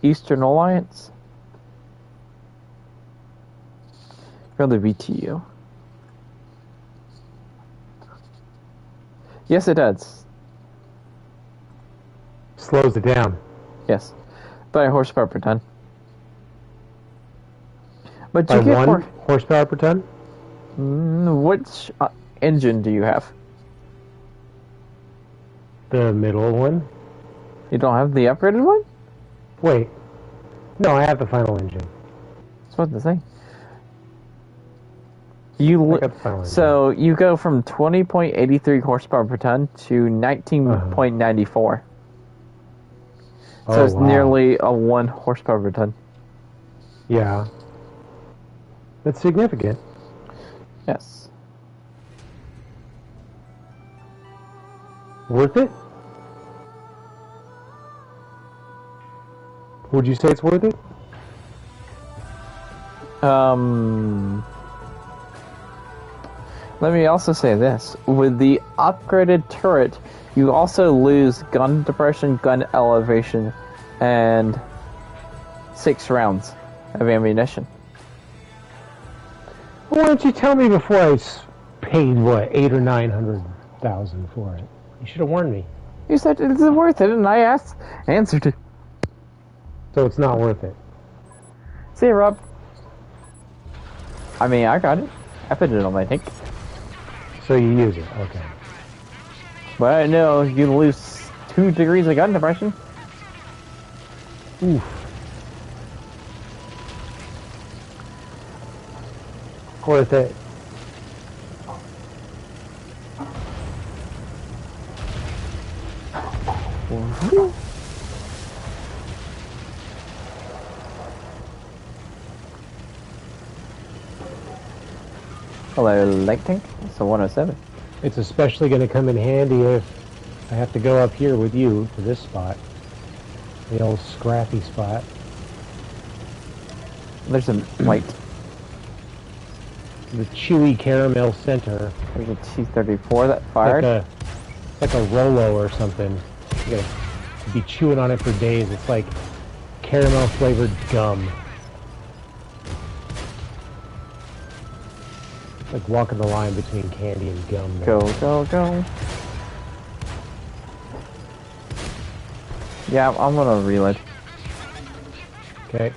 Eastern Alliance? Or the VTU? Yes, it does. Slows it down. Yes. By horsepower per ton. But By you get 1 horsepower per ton? Which engine do you have? The middle one? You don't have the upgraded one? Wait. No, I have the final engine. That's what to say. I got the final engine. So you go from 20.83 horsepower per ton to 19.94. So it's wow. nearly a 1 horsepower per ton. Yeah. That's significant. Yes. Worth it? Would you say it's worth it? Let me also say this. With the upgraded turret, you also lose gun depression, gun elevation, and 6 rounds of ammunition. Why don't you tell me before I paid, what, 800 or 900,000 for it? You should have warned me. You said it's worth it, and I answered it. So it's not worth it. See you, Rob. I mean, I got it. I put it on my tank. So you use it, okay. But I know you lose 2 degrees of gun depression. Oof. Worth it. Hello, light tank. It's a 107. It's especially going to come in handy if I have to go up here with you to this spot. The old scrappy spot. There's a light. The chewy caramel center. There's a T-34 that fired. Like a Rolo or something. You gotta be chewing on it for days. It's like caramel flavored gum. Like walking the line between candy and gum. Go, go, go. Yeah, I'm gonna reload. Okay.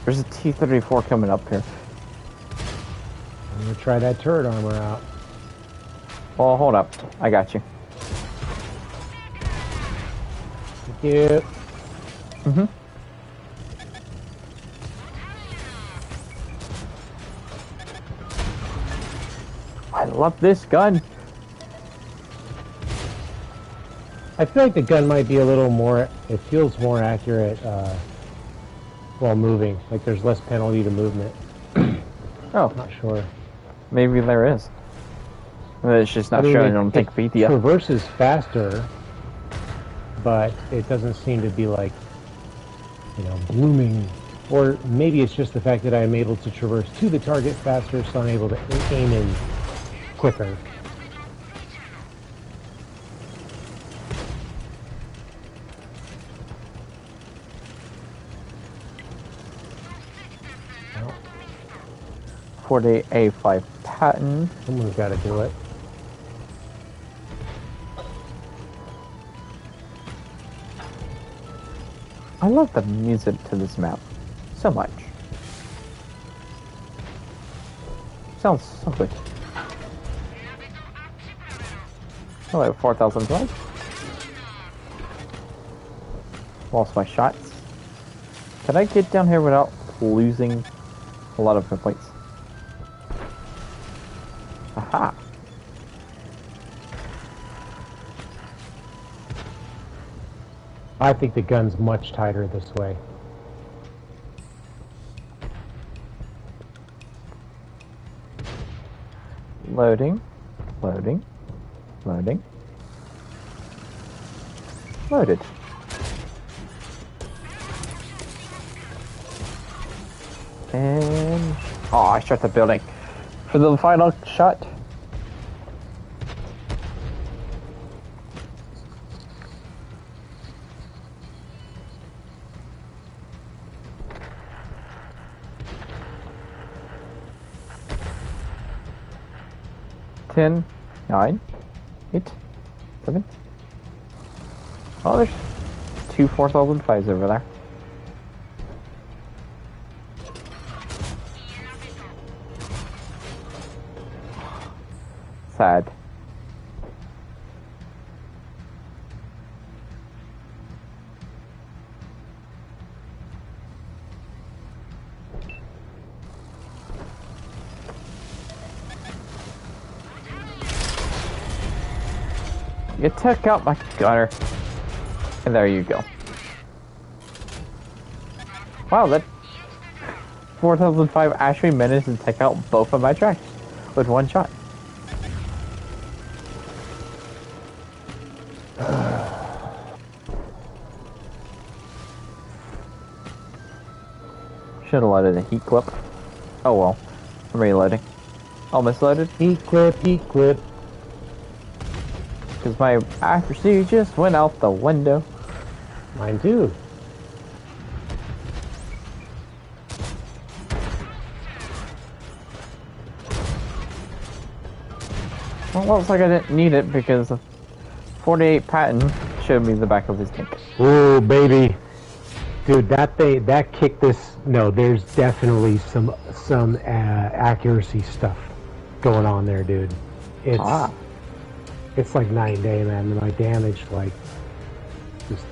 There's a T-34 coming up here. I'm gonna try that turret armor out. Well, hold up. I got you. Thank you. Mm-hmm. I love this gun. I feel like the gun might be a little more, it feels more accurate while moving. Like there's less penalty to movement. Oh, Not sure. maybe there is. But it's just not I mean, showing on Wikipedia. Traverses faster, but it doesn't seem to be like, you know, blooming. Or maybe it's just the fact that I'm able to traverse to the target faster, so I'm able to aim in quicker. Well, 40A5 Patton. someone's got to do it. I love the music to this map so much. Sounds so good. Hello, 4,000 blood. Lost my shots. Can I get down here without losing a lot of hit points? Aha! I think the gun's much tighter this way. Loading, loading, loading. Loaded. And oh, I shot the building for the final shot. Ten, 9, 8, 7. Oh, there's 2 4005s over there. Sad. You took out my gunner. And there you go. Wow, that 4005 actually managed to take out both of my tracks with one shot. Should have loaded a heat clip. Oh well. I'm reloading. Almost loaded. Heat clip, heat clip. Because my accuracy just went out the window. Mine too. Well, looks like I didn't need it because the 48 patent showed me the back of his tank. Ooh, baby. Dude, that kicked this. No, there's definitely some accuracy stuff going on there, dude. It's like night and day, man. My damage, like, just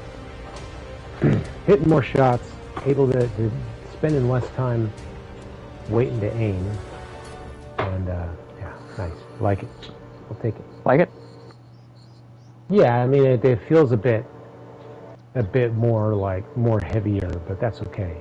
hitting more shots, able to spending less time waiting to aim, and yeah, nice. Like it. I'll take it. Like it? Yeah, I mean it feels a bit more like more heavier, but that's okay.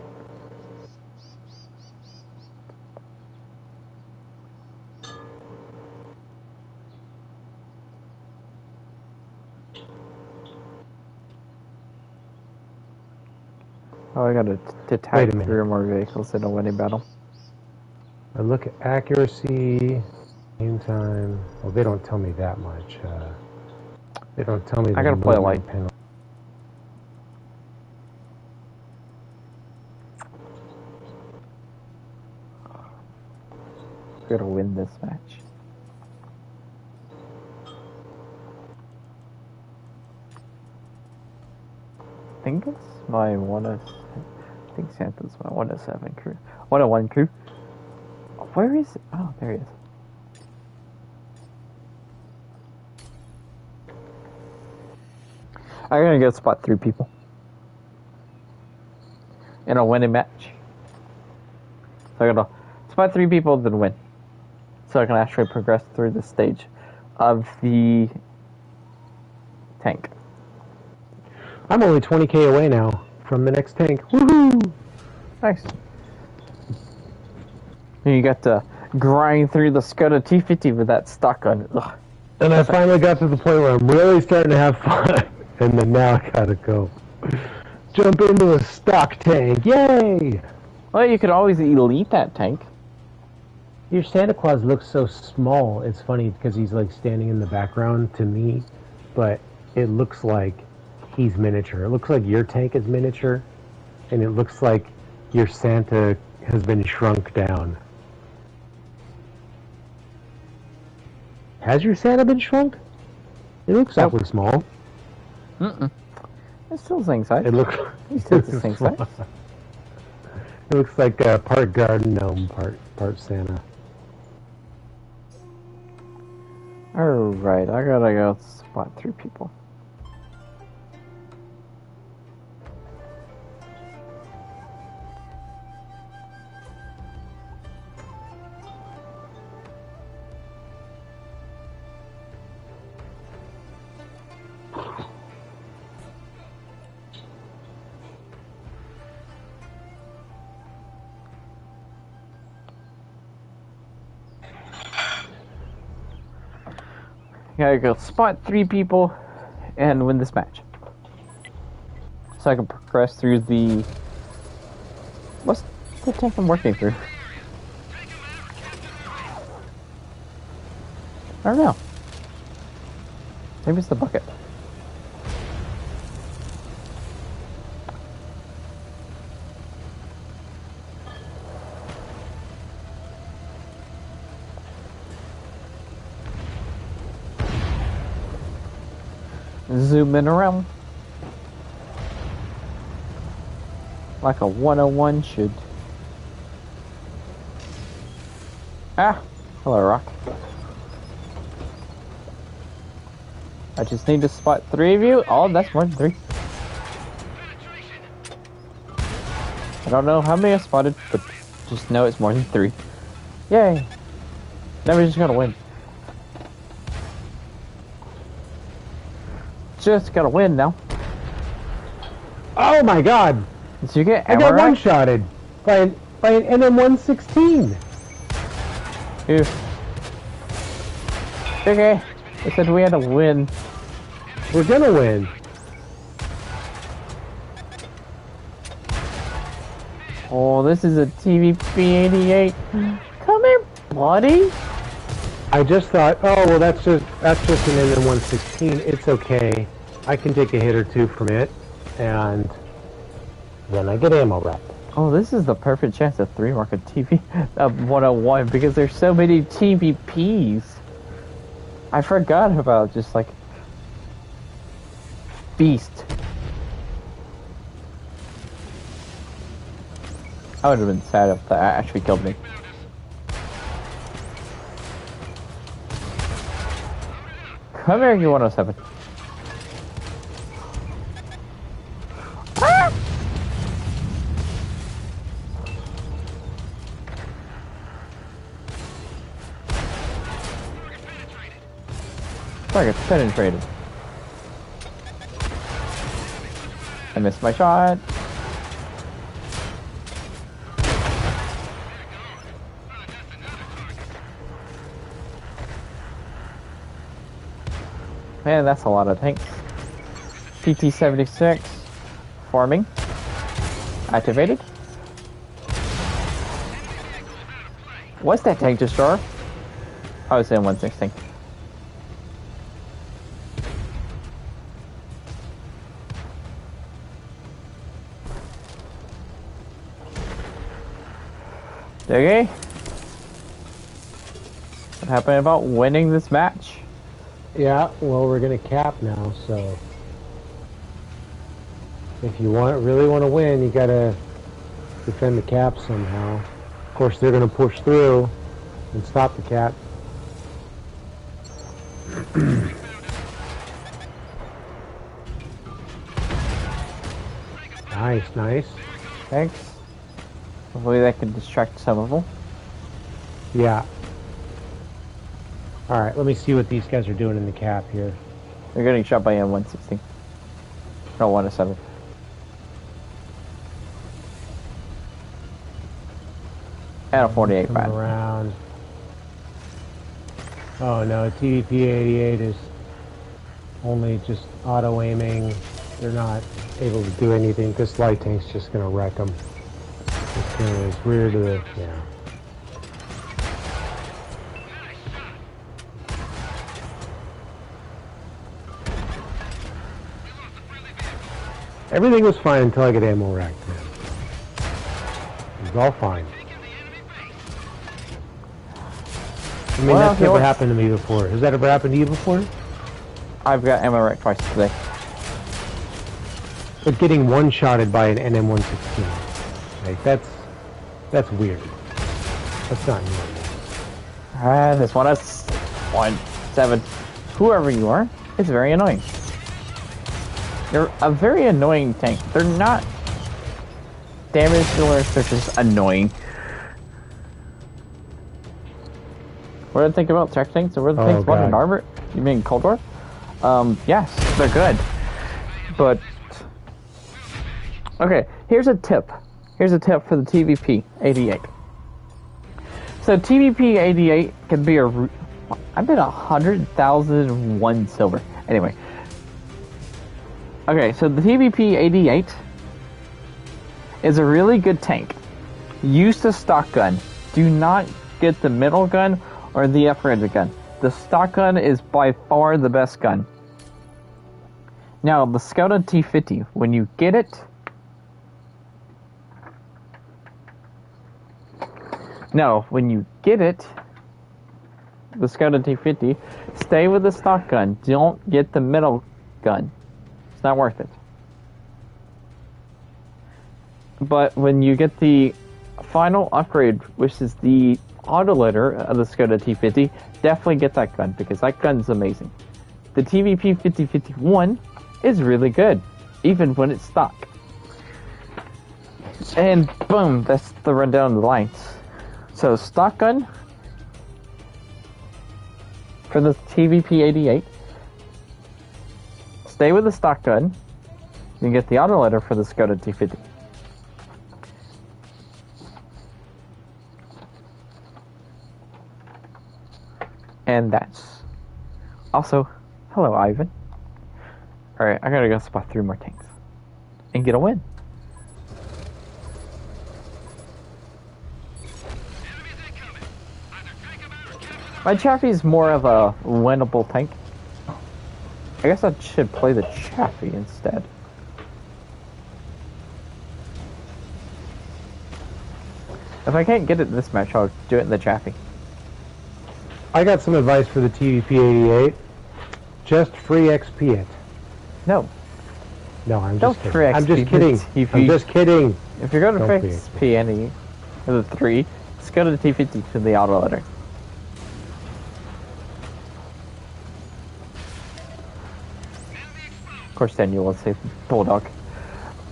Oh, I gotta detect 3 or more vehicles in a winning battle. I look at accuracy, aim time. Well, they don't tell me that much. They don't tell me. I gotta play light. Penalty. I gotta win this match. I think it's my I think Santa's my 107 crew. 101 crew. Where is it? Oh, there he is. I'm gonna go spot 3 people in a winning match. So I'm gonna spot 3 people, then win. So I can actually progress through the stage of the tank. I'm only 20k away now from the next tank. Woohoo! Nice. And you got to grind through the Skoda T50 with that stock on it. Ugh. And I finally got to the point where I'm really starting to have fun. And then now I gotta go jump into a stock tank. Yay! Well, you could always elite that tank. Your Santa Claus looks so small. It's funny because he's like standing in the background to me, but it looks like he's miniature. It looks like your tank is miniature, and it looks like your Santa has been shrunk down. Has your Santa been shrunk? It looks awfully small. It's still the same size. It looks. It's still the same size. It looks like part garden gnome, part Santa. Alright, I gotta go spot 3 people. Gotta go spot 3 people and win this match. So I can progress through the... What's the tank I'm working through? I don't know. Maybe it's the bucket. Zooming around like a 101 should. Ah, hello, Rock. I just need to spot 3 of you. Oh, that's more than 3. I don't know how many I spotted, but just know it's more than 3. Yay! Now we're just gonna win. just gotta win now. Oh my god! Did you get I got ammo? one-shotted by an NM116. Ew. Okay. They said we had to win. We're gonna win. Oh, this is a TVP-88. Come here, buddy. I just thought, oh well, that's just an NM116. It's okay. I can take a hit or two from it, and then I get ammo wrap. Oh, this is the perfect chance to 3-mark a TV of 101 because there's so many TVPs. I forgot about just like Beast. I would have been sad if that actually killed me. Come here, you 107. Ah! Target penetrated. I missed my shot. Man, that's a lot of tanks. PT-76 forming. Activated. What's that tank destroyer? I was saying 116. Okay. What happened about winning this match? Yeah, well, we're gonna cap now, so if you really want to win, you gotta defend the cap somehow. Of course, they're gonna push through and stop the cap. Nice, nice. Thanks. Hopefully that can distract some of them. Yeah. Alright, let me see what these guys are doing in the cap here. They're getting shot by M116. No, 107. And a 48 Coming bad. around. Oh no, TVP-88 is only just auto-aiming. They're not able to do anything. This light tank's just gonna wreck them. It's gonna rear to the, yeah. Everything was fine until I get ammo racked, man. It was all fine. I mean, Well, that's never happened to me before. Has that ever happened to you before? I've got ammo rack twice today. But getting one-shotted by an NM116, like, that's weird. That's not normal. This one is 1-7. Whoever you are, it's very annoying. They're a very annoying tank. They're not damage dealers, they're just annoying. What did I think about Czech tanks? Were the tanks modern armor? You mean Cold War? Yes, they're good. But okay, here's a tip. Here's a tip for the TVP-88. So TVP-88 can be I bet 100,001 silver. Anyway. Okay, so the TVP-88 is a really good tank. Use the stock gun. Do not get the middle gun or the upgraded gun. The stock gun is by far the best gun. Now, the Skoda T50, when you get it... No, when you get it, the Skoda T50, stay with the stock gun. Don't get the middle gun. It's not worth it. But when you get the final upgrade, which is the autoloader of the Skoda T50, definitely get that gun, because that gun's amazing. The TVP 5051 is really good, even when it's stock. And boom, that's the rundown of the lines. So stock gun for the TVP 88, stay with the stock gun. You can get the autoloader for the Skoda T50. And that's also, hello Ivan. Alright, I gotta go spot 3 more tanks and get a win. My Chaffee's more of a winnable tank. I guess I should play the Chaffee instead. If I can't get it this match, I'll do it in the Chaffee. I got some advice for the TVP-88. Just free XP it. No. No, I'm Don't just kidding. free XP I'm just kidding. TV. I'm just kidding. If you're going to Don't free XP any of the 3, just go to the T50 to the autoloader. Of course, then you will say Bulldog.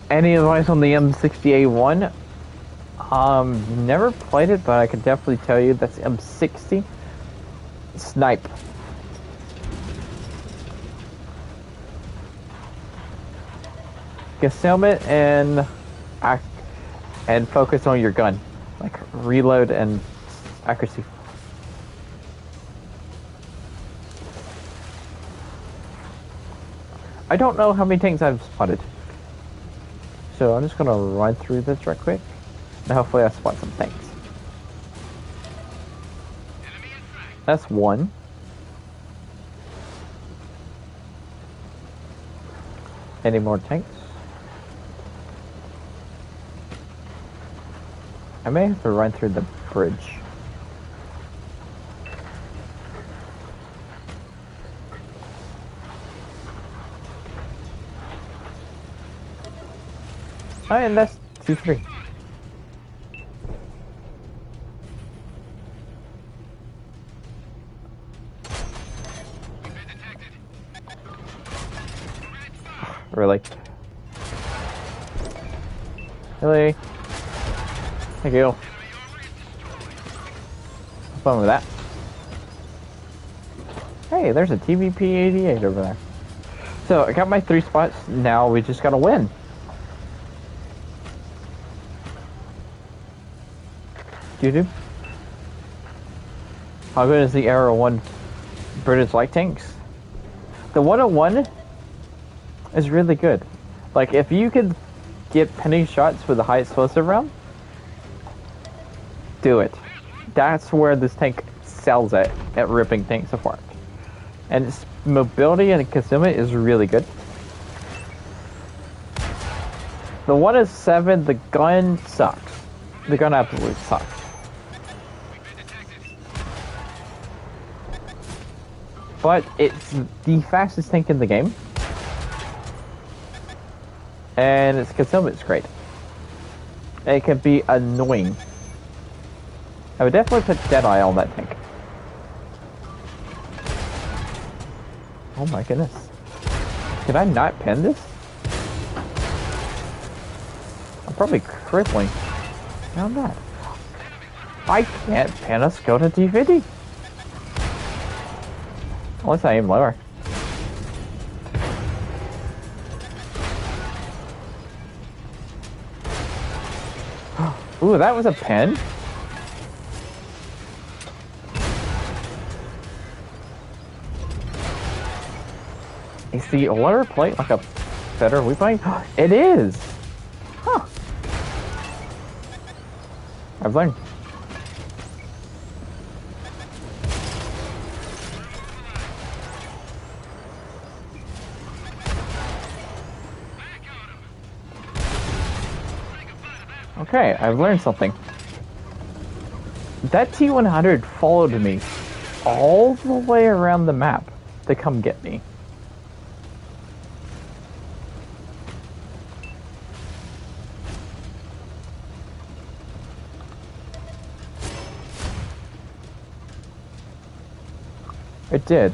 Any advice on the M60A1? Never played it, but I can definitely tell you that's M60. Snipe. Concealment and focus on your gun, like reload and accuracy. I don't know how many tanks I've spotted, so I'm just gonna run through this right quick, and hopefully I spot some tanks. That's 1. Any more tanks? I may have to run through the bridge. Oh, and that's 2-3. Really? Really? Thank you. Have fun with that. Hey, there's a TVP-88 over there. So, I got my 3 spots. Now we just gotta win. YouTube? How good is the Aero 1 British light tanks? The 101 is really good. Like, if you could get penny shots with a high explosive round, do it. That's where this tank sells at ripping tanks apart. And its mobility and concealment is really good. The 107, the gun sucks. The gun absolutely sucks. But it's the fastest tank in the game. And its concealment is great. It can be annoying. I would definitely put Deadeye on that tank. Oh my goodness. Did I not pin this? I'm probably crippling. No, I'm not. I can't pin a Skoda T50. Unless I aim lower. Ooh, that was a pin. Is the water plate like a better weak point? It is! Huh. I've learned. Okay, I've learned something. That T100 followed me all the way around the map to come get me. It did.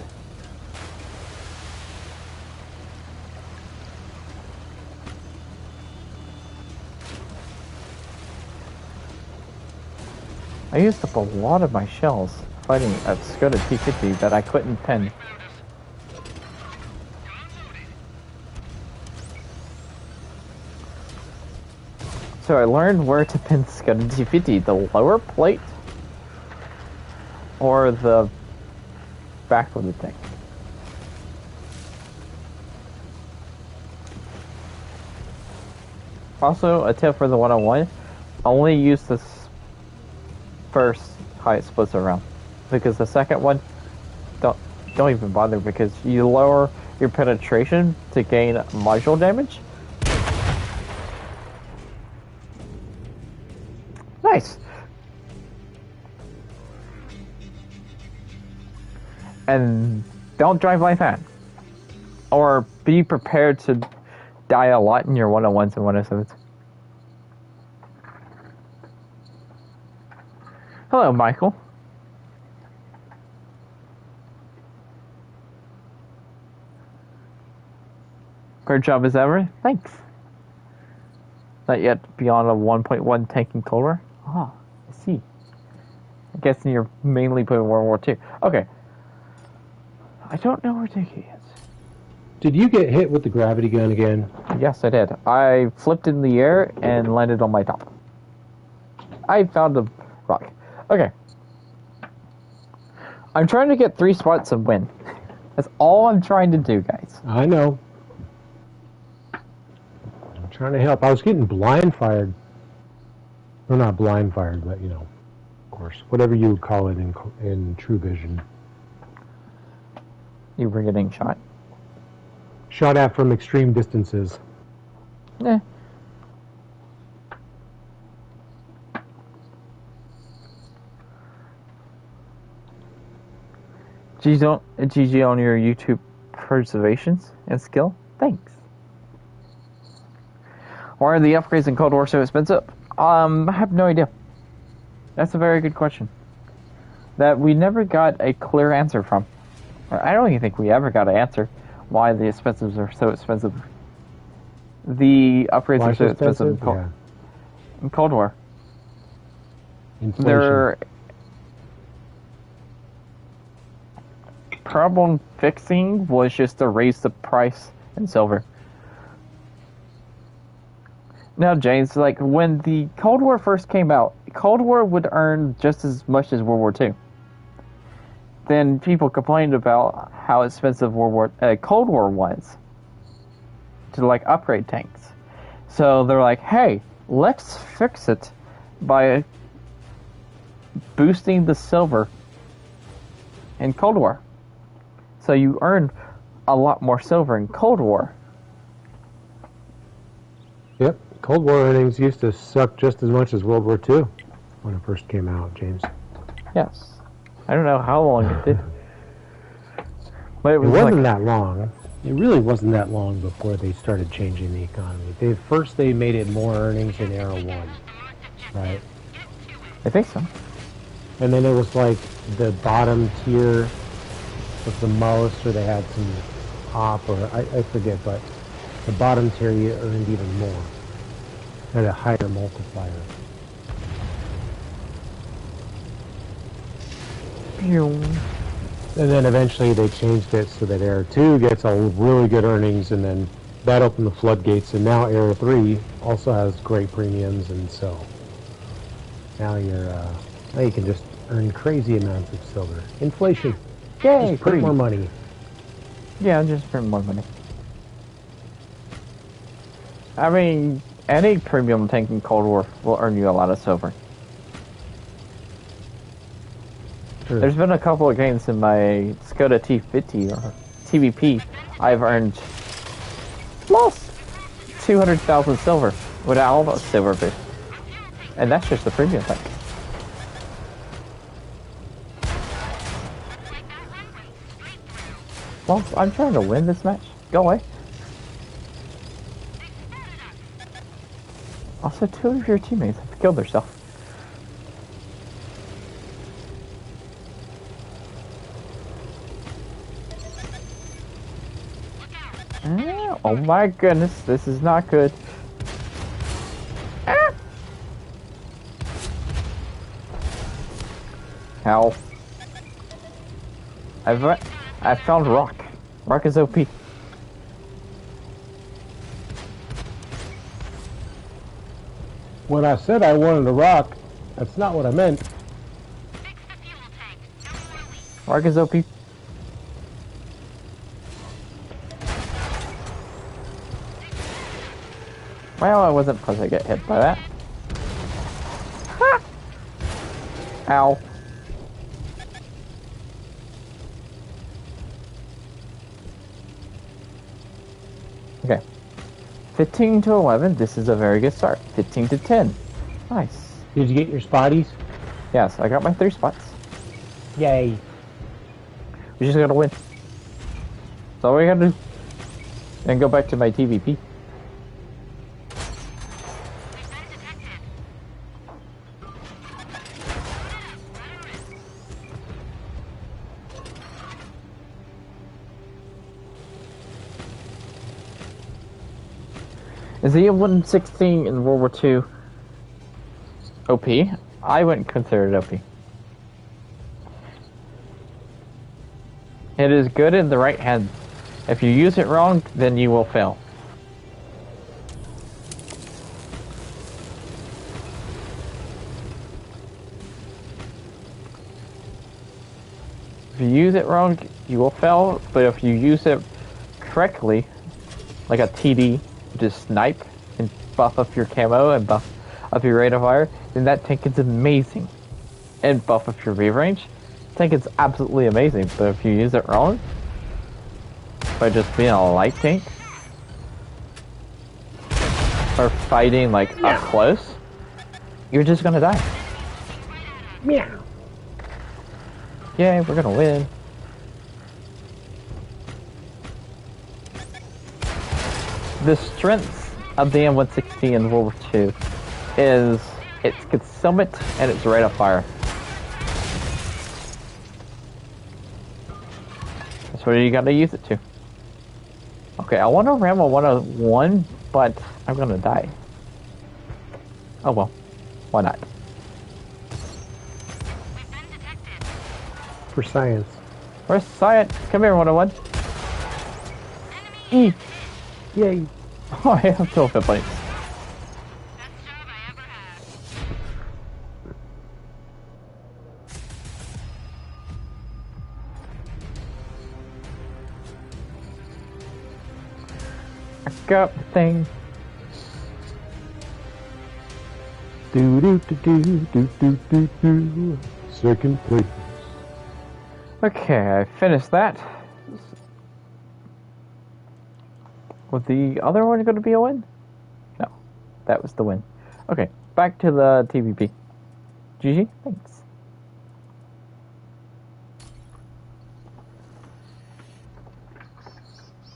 I used up a lot of my shells fighting a Skoda T50 that I couldn't pin. So I learned where to pin Skoda T50, the lower plate or the back of the thing. Also, a tip for the 101, only use this first high explosive round, because the second one, don't even bother, because you lower your penetration to gain module damage. Nice. And don't drive like that. Or be prepared to die a lot in your 101s and 107s. Hello, Michael. Great job as ever. Thanks. Not yet beyond a 1.1 tanking Cold War. Ah, I see. I'm guessing you're mainly playing World War II. Okay. I don't know where Dickie is. Did you get hit with the gravity gun again? Yes, I did. I flipped in the air and landed on my top. I found a rock. Okay. I'm trying to get 3 spots and win. That's all I'm trying to do, guys. I know. I'm trying to help. I was getting blind fired. Well, not blind fired, but, you know, of course, whatever you would call it in True Vision. You were getting shot? Shot at from extreme distances. Eh. GG on your YouTube preservations and skill. Thanks. Why are the upgrades in Cold War so expensive? I have no idea. That's a very good question that we never got a clear answer from. I don't even think we ever got an answer why the expensives are so expensive. The upgrades are so expensive in Cold War. Inflation. Their problem fixing was just to raise the price in silver. Now, James, like when the Cold War first came out, Cold War would earn just as much as World War II. Then people complained about how expensive Cold War was to like upgrade tanks. So they're like, hey, let's fix it by boosting the silver in Cold War. So you earn a lot more silver in Cold War. Yep, Cold War earnings used to suck just as much as World War II when it first came out, James. Yes. I don't know how long it did. But it wasn't that long. It really wasn't that long before they started changing the economy. First they made it more earnings in Era 1, right? I think so. And then it was like the bottom tier was the most, or they had some top, or I forget, but the bottom tier you earned even more. Had a higher multiplier. And then eventually they changed it so that Era 2 gets a really good earnings, and then that opened the floodgates, and now Era 3 also has great premiums, and so now now you can just earn crazy amounts of silver. Inflation. Yay, just print more money. Yeah, just print more money. I mean, any premium tank in Cold War will earn you a lot of silver. Sure. There's been a couple of games in my Skoda T50 or TVP I've earned almost 200,000 silver without a silver boost. And that's just the premium tank. Well, I'm trying to win this match. Go away. Also, 2 of your teammates have killed themselves. Oh my goodness, this is not good. Ah! How? I found rock. Rock is OP. When I said I wanted a rock, that's not what I meant. Fix the fuel tank. No more leaks. Rock is OP. Well, I wasn't supposed to get hit by that. Ha! Ow. Okay. 15 to 11. This is a very good start. 15 to 10. Nice. Did you get your spotties? Yes, I got my 3 spots. Yay. We just gotta win. That's all we gotta do. And go back to my TVP. Is the M116 in World War II OP? I wouldn't consider it OP. It is good in the right hand. If you use it wrong, then you will fail. If you use it wrong, you will fail, but if you use it correctly, like a TD, just snipe and buff up your camo and buff up your rate of fire, then that tank is amazing. And buff up your rear range, tank is absolutely amazing. But if you use it wrong, by just being a light tank, or fighting like up close, you're just gonna die. Meow. Yay, we're gonna win. The strength of the M160 in World War II is its concealment and its rate of fire. That's what you gotta use it to. Okay, I want to ram a 101, but I'm gonna die. Oh well, why not? For science. Where's science? Come here, 101. E. Yay. Oh, I have 12 hit points. Best job I ever had. I got the thing. Do do do do do do do do. Second place. Okay, I finished that. Was the other one going to be a win? No, that was the win. Okay, back to the TVP. GG, thanks.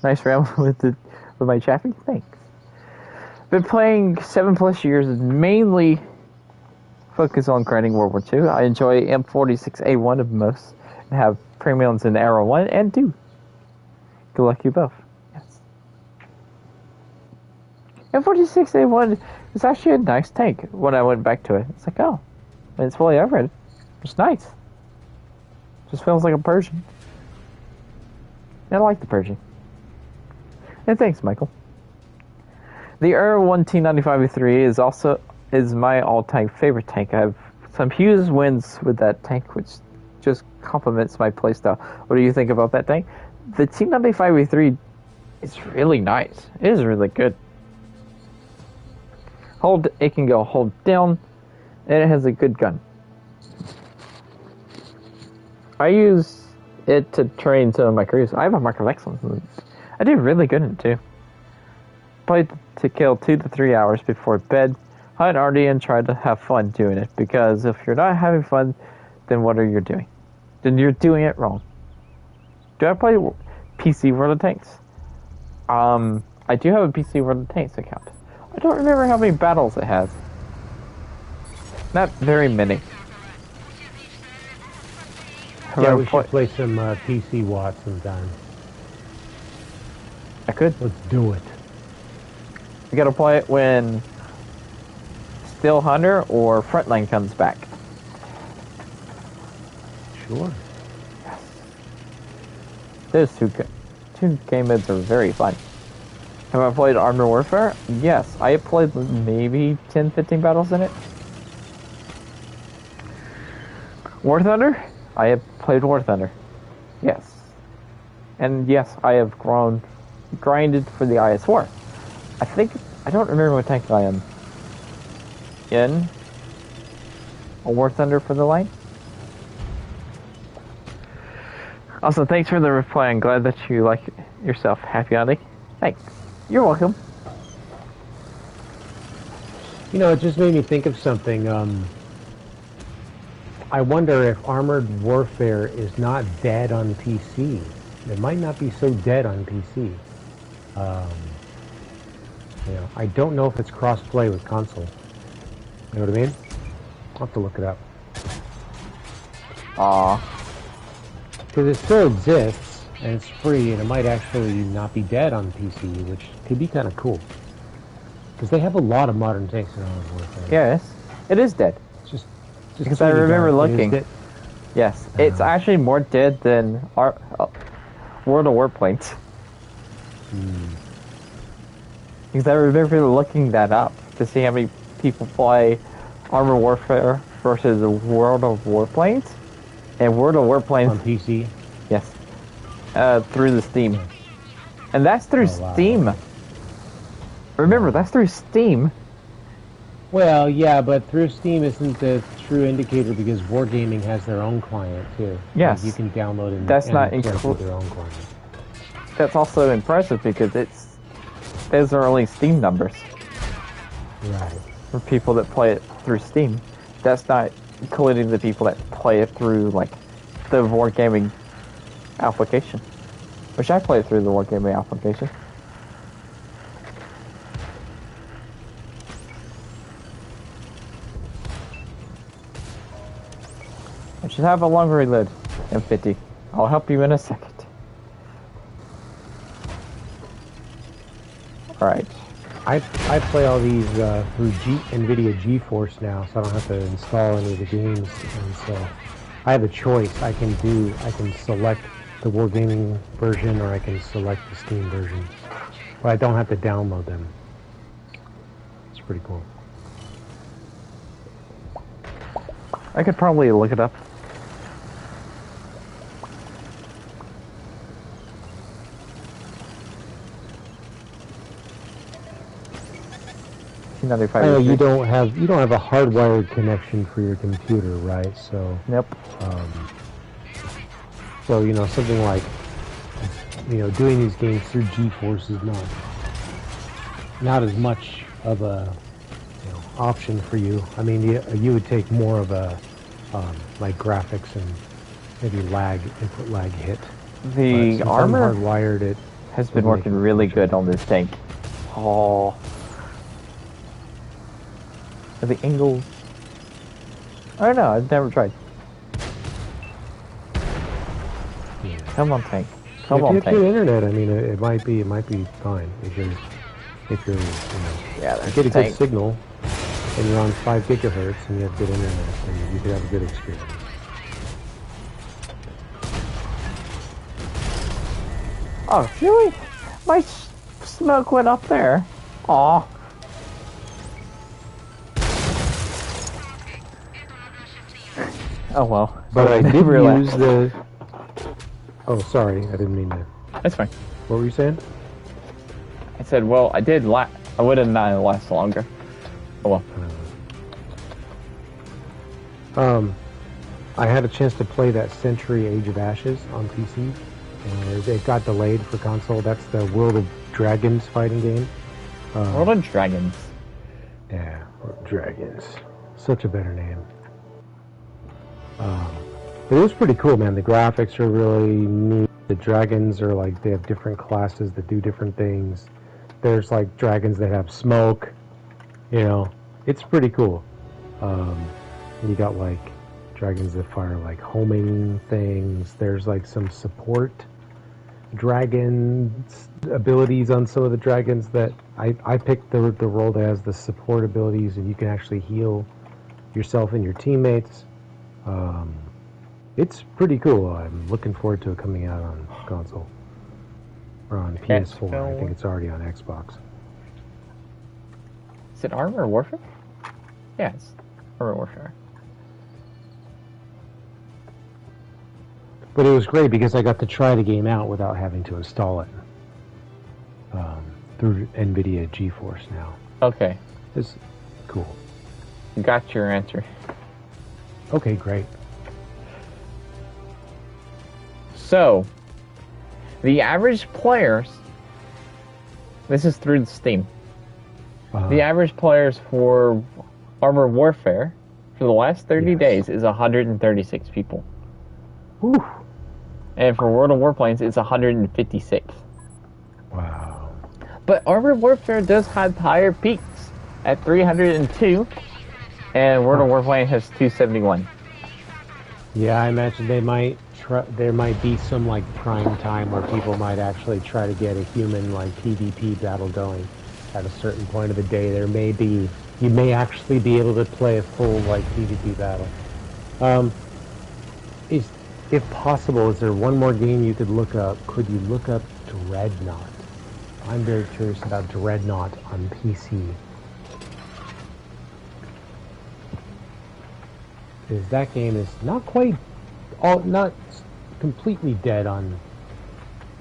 Nice round with my Chaffee, thanks. Been playing 7+ years, mainly focused on grinding World War II. I enjoy M46A1 of most, and have premiums in Arrow 1 and 2. Good luck you both. M46A1 is actually a nice tank when I went back to it. It's like, oh, when it's fully upgraded, it's nice. Just feels like a Persian. I like the Persian. And thanks, Michael. The Aero 1 T95E3 is my all-time favorite tank. I have some huge wins with that tank, which just complements my playstyle. What do you think about that tank? The T95E3 is really nice. It is really good. It can go hold down, and it has a good gun. I use it to train some of my crews. I have a mark of excellence. I did really good in it too. Played to kill 2 to 3 hours before bed. Hunt RD and try to have fun doing it, because if you're not having fun, then what are you doing? Then you're doing it wrong. Do I play PC World of Tanks? I do have a PC World of Tanks account. I don't remember how many battles it has. Not very many. Yeah, we should play some PC WoT sometime. I could. Let's do it. We gotta play it when Still Hunter or Frontline comes back. Sure. Those two game modes are very fun. Have I played Armored Warfare? Yes, I have played maybe 10, 15 battles in it. War Thunder? I have played War Thunder. Yes. And yes, I have grinded for the IS-4. I don't remember what tank I am in. A War Thunder for the line. Also, thanks for the reply. I'm glad that you like yourself. Happy hunting. Thanks. You're welcome. You know, it just made me think of something. I wonder if Armored Warfare is not dead on PC. It might not be so dead on PC. You know, I don't know if it's cross-play with console. You know what I mean? I'll have to look it up. Aww. Because it still exists, and it's free, and it might actually not be dead on PC, which could be kind of cool. Because they have a lot of modern tanks in Armored Warfare. Yes, it is dead. Just because I remember looking. Yes, it's actually more dead than our World of Warplanes. Because I remember looking that up to see how many people play Armored Warfare versus World of Warplanes, and World of Warplanes on PC. Yes, through the Steam, and that's through Steam. Remember, that's through Steam. Well, yeah, but through Steam isn't a true indicator because Wargaming has their own client too. Yes, like you can download and that's not their own client. That's also impressive because those are only Steam numbers. Right. For people that play it through Steam, that's not including the people that play it through like the Wargaming application, which I play through the Wargaming application. I should have a longer reload. M50. I'll help you in a second. Alright. I play all these through NVIDIA GeForce now, so I don't have to install any of the games, and so I have a choice. I can select the Wargaming version, or I can select the Steam version, but I don't have to download them. It's pretty cool. I could probably look it up. You don't have a hardwired connection for your computer, right? So nope. So you know, something like doing these games through GeForce is not as much of a option for you. I mean, you would take more of a like graphics and maybe input lag hit. The armor hardwired it has been working really good on this tank. Oh. The angles. I don't know. I've never tried. Yeah. Come on, tank. Come on, tank. If you have good internet, I mean, it might be fine if you're yeah, you get a good signal and you're on 5 gigahertz and you have good internet, then you could have a good experience. Oh, really? My smoke went up there. Aw. Oh well. But I did use the... Oh, sorry, I didn't mean to... That's fine. What were you saying? I said, well, I did I would have not lasted longer. Oh well. I had a chance to play that Century Age of Ashes on PC. It got delayed for console. That's the World of Dragons fighting game. World of Dragons. Yeah, World of Dragons. Such a better name. But it was pretty cool, man. The graphics are really neat. The dragons are like, they have different classes that do different things. There's like dragons that have smoke. It's pretty cool. You got like dragons that fire like homing things. There's like some support dragon abilities on some of the dragons that I picked the role that has the support abilities, and you can actually heal yourself and your teammates. It's pretty cool. I'm looking forward to it coming out on console. Or on That's PS4. I think it's already on Xbox. Is it Armor Warfare? Yeah, it's Armor Warfare. But it was great because I got to try the game out without having to install it through NVIDIA GeForce now. Okay, It's cool. got your answer. Okay, great. So, the average players, this is through Steam, the average players for Armor Warfare for the last 30 days is 136 people. Whew. And for World of Warplanes, it's 156. Wow. But Armor Warfare does have higher peaks at 302, and World of Warplane has 271. Yeah, I imagine there might be some like prime time where people might actually try to get a human like PvP battle going at a certain point of the day. You may actually be able to play a full like PvP battle. If possible, is there one more game you could look up? Could you look up Dreadnought? I'm very curious about Dreadnought on PC. Because that game is not completely dead on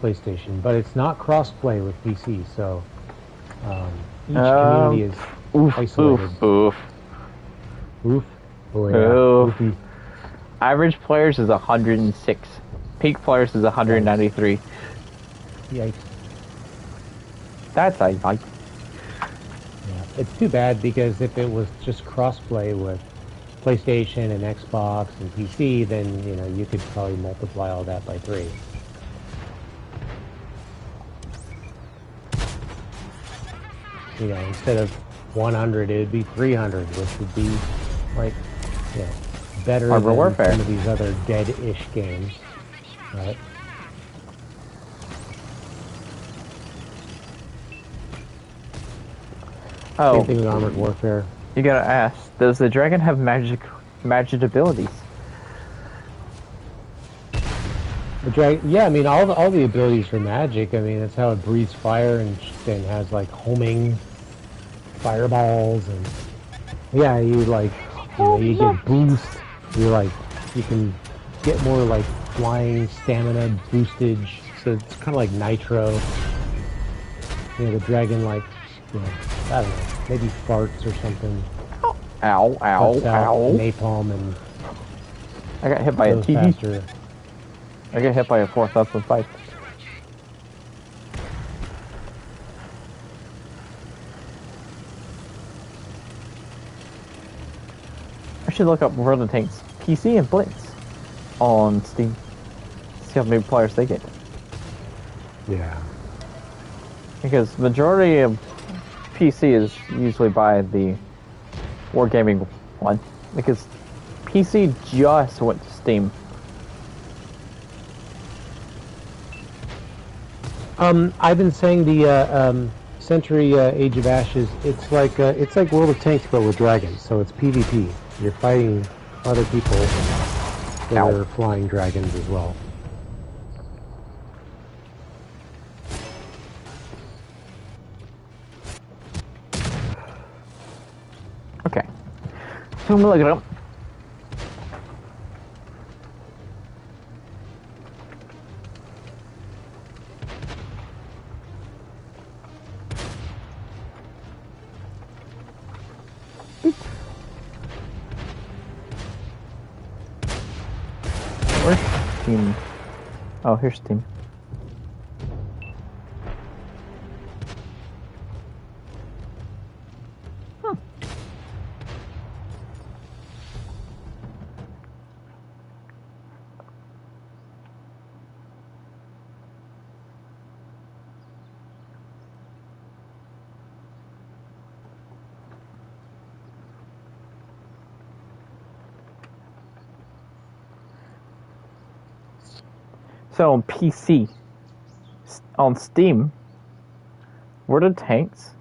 PlayStation, but it's not cross-play with PC, so each community is isolated. Oof. Oof. Oh yeah. Oof. Oofy. Average players is 106. Peak players is 193. Yikes. That's a yikes. Yeah. It's too bad because if it was just cross-play with PlayStation and Xbox and PC, then you could probably multiply all that by 3. Instead of 100, it would be 300, which would be like, better Armor than Warfare. some of these other dead-ish games, right? Oh, Same thing with Armored Warfare. you gotta ask, does the dragon have magic abilities? Yeah, I mean, all the abilities are magic. I mean, that's how it breathes fire and has like homing fireballs and yeah, you get boost. You can get more like flying stamina boostage. So it's kind of like nitro. The dragon I don't know, maybe farts or something. Ow, ow, Puts out ow. napalm and I got hit by a goes TV. faster. I got hit by a 4005. I should look up World of Tanks PC and Blitz on Steam. See how many players they get. Yeah. Because majority of PC is usually by the Wargaming one. Because PC just went to Steam. I've been saying the Century Age of Ashes. It's like World of Tanks but with dragons. So it's PvP. You're fighting other people that are flying dragons as well. Okay. So I'm gonna look it up. Where's Steam? Oh, here's Steam. So on PC, on Steam, World of Tanks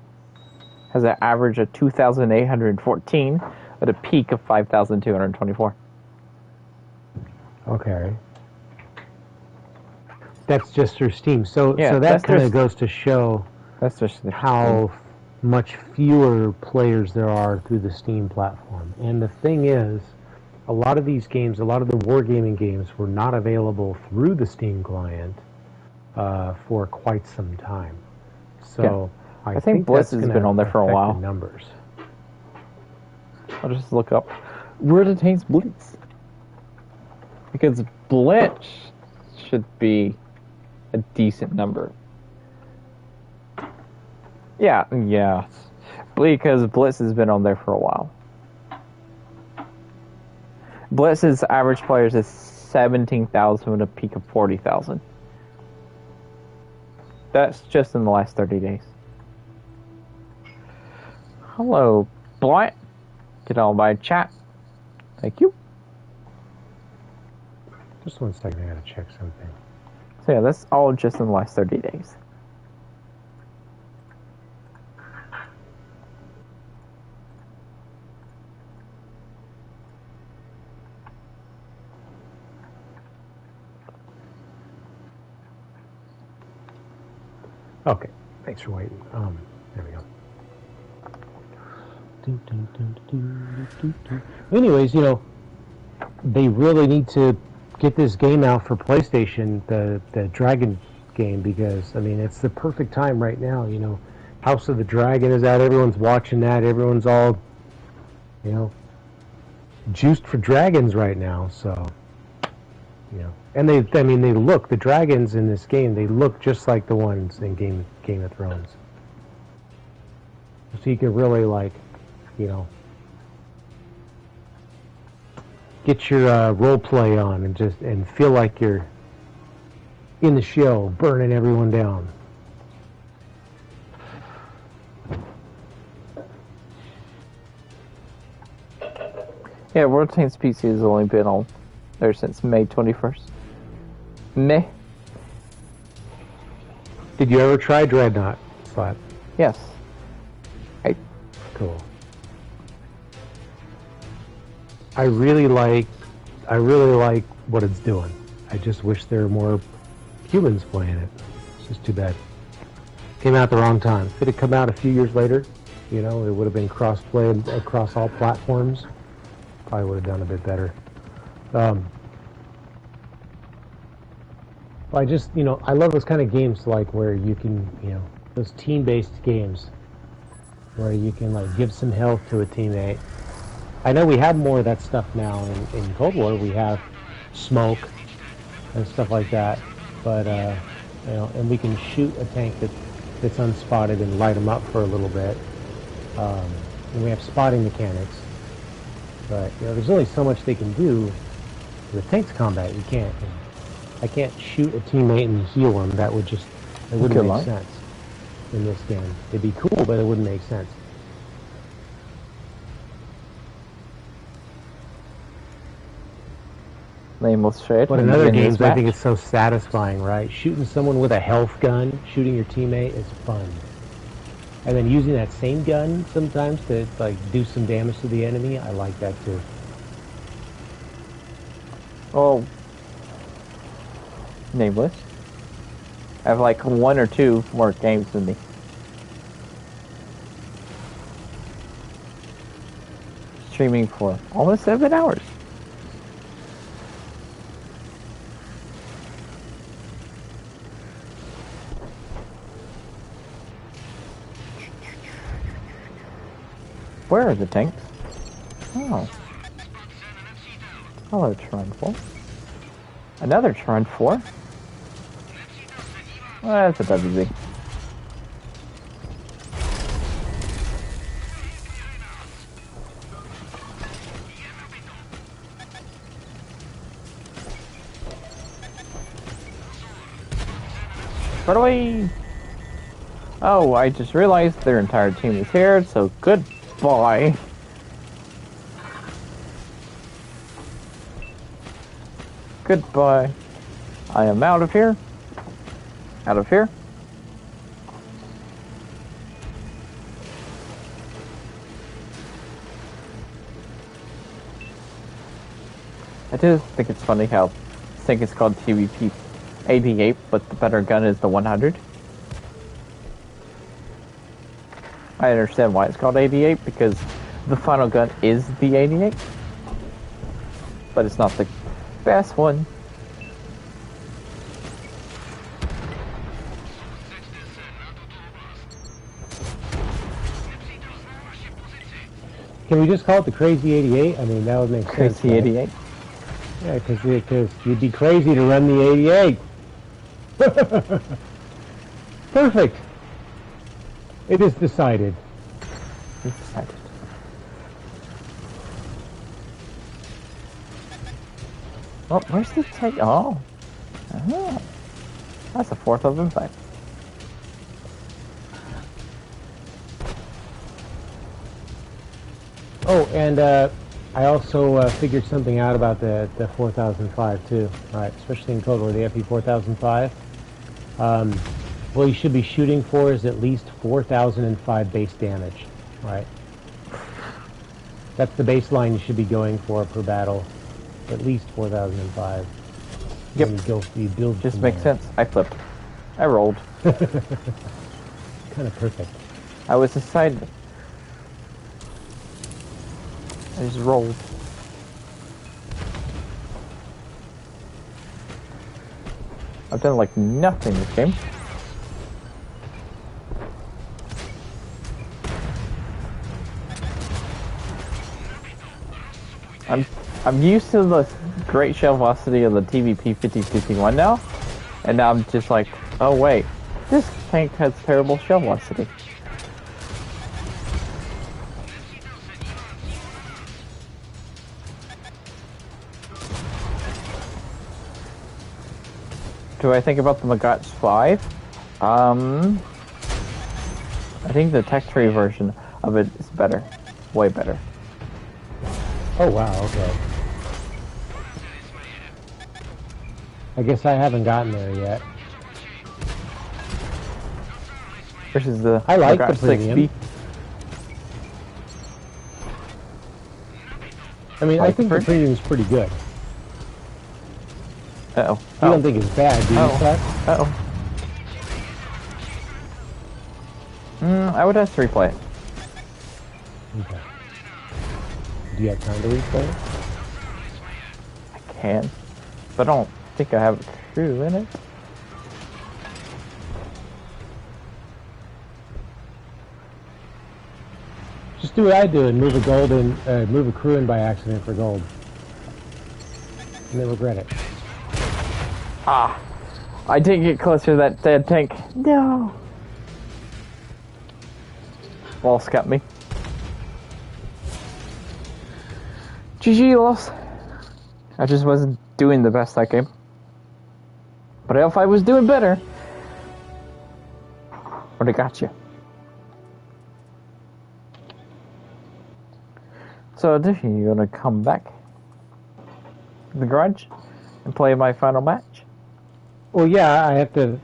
has an average of 2,814 at a peak of 5,224. Okay. That's just through Steam. So Yeah, so that that's kind of just- goes to show That's just the how much fewer players there are through the Steam platform. And the thing is, a lot of these games, a lot of the wargaming games, were not available through the Steam client for quite some time. So I think Blitz that's has gonna been on there for a affect while. the numbers. I'll just look up where it contains Blitz. Because Blitz should be a decent number. Yeah. Because Blitz has been on there for a while. Blitz's average players is 17,000 with a peak of 40,000. That's just in the last 30 days. Hello, Blight. Get on by chat. Thank you. Just 1 second, I gotta check something. So yeah, that's all just in the last 30 days. Okay, thanks for waiting. There we go. Anyways, you know, they really need to get this game out for PlayStation, the Dragon game, because I mean it's the perfect time right now. You know, House of the Dragon is out. Everyone's watching that. Everyone's all, you know, juiced for dragons right now. So, you know, and they look, the dragons in this game, they look just like the ones in Game of Thrones. So you can really, like, you know, get your role play on and feel like you're in the show, burning everyone down. Yeah, World Tanks PC has only been on there since May 21st. May? Did you ever try Dreadnought, Slap? Yes. Cool. I really like what it's doing. I just wish there were more humans playing it. It's just too bad. Came out at the wrong time. If it had come out a few years later, you know, it would have been cross-played across all platforms. Probably would have done a bit better. I just, you know, I love those kind of games, like where you can, you know, those team-based games where you can, like, give some health to a teammate. I know we have more of that stuff now in Cold War. We have smoke and stuff like that, but you know, and we can shoot a tank that's unspotted and light them up for a little bit. And we have spotting mechanics, but you know, there's only so much they can do. With tanks combat, you can't. I can't shoot a teammate and heal them. That wouldn't make sense in this game. It'd be cool, but it wouldn't make sense. Nameless Shade. But in other games, I think it's so satisfying, right? Shooting someone with a health gun, shooting your teammate is fun. And then using that same gun sometimes to, like, do some damage to the enemy, I like that too. Oh. Nameless. I have like 1 or 2 more games than me. Streaming for almost 7 hours. Where are the tanks? Oh. Hello, Trine 4. Another Trine 4. Well, that's a WZ. Run away! Oh, I just realized their entire team is here, so goodbye. Goodbye. I am out of here. Out of here. I do think it's funny how I think it's called TVP 88, but the better gun is the 100. I understand why it's called 88, because the final gun is the 88. But it's not the best one. Can we just call it the Crazy 88? I mean, that would make sense. Crazy 88. Yeah, because you'd be crazy to run the 88. Perfect. It is decided. It's decided. Oh, where's the tank? Oh. Oh. That's a fourth of them thing. Oh, and I also figured something out about the 4005 too. All right, especially in Cold War, the FE 4005. What you should be shooting for is at least 4005 base damage. All right, that's the baseline you should be going for per battle. At least 4005. Yep. You build. Just makes sense. I flipped. I rolled. Kind of perfect. I was decided. I just rolled. I've done like nothing this game. I'm used to the great shell velocity of the TVP 5051 now, and now I'm just like, oh wait, this tank has terrible shell velocity. Do I think about the Magotch 5? I think the tech tree version of it is better. Way better. Oh wow, okay. I guess I haven't gotten there yet. Versus the I like Magotch the premium. 6B. I mean, I Like think the the premium's pretty good. Uh-oh. You don't think it's bad, do you, Seth? Uh-oh. I would have to replay it. Okay. Do you have time to replay it? I can. But I don't think I have a crew in it. Just do what I do and move a gold in, move a crew in by accident for gold. And then regret it. Ah. I didn't get closer to that dead tank. No. Lost got me. GG, lost. I just wasn't doing the best that game. But if I was doing better, would have got you. So, Diffy, you gonna come back to the garage and play my final match? Well, yeah, I have to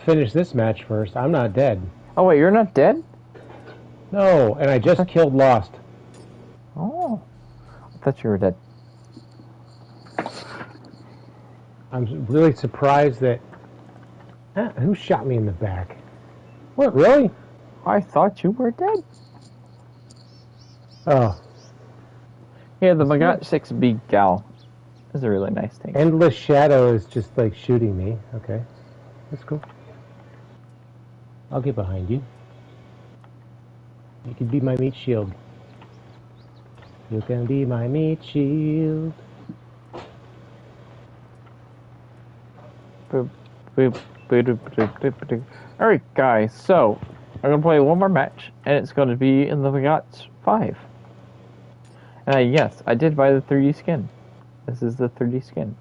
finish this match first. I'm not dead. Oh wait, you're not dead? No, and I just killed Lost. Oh, I thought you were dead. I'm really surprised that... who shot me in the back? What, really? I thought you were dead. Oh. Yeah, the Magotch 6B Gal is a really nice tank. Endless Shadow is just like shooting me. Okay. That's cool. I'll get behind you. You can be my meat shield. You can be my meat shield. Boop, boop, boop, boop, boop, boop. Alright guys, so I'm going to play one more match, and it's going to be in the Magotch 5. And yes, I did buy the 3D skin. This is the 3D skin.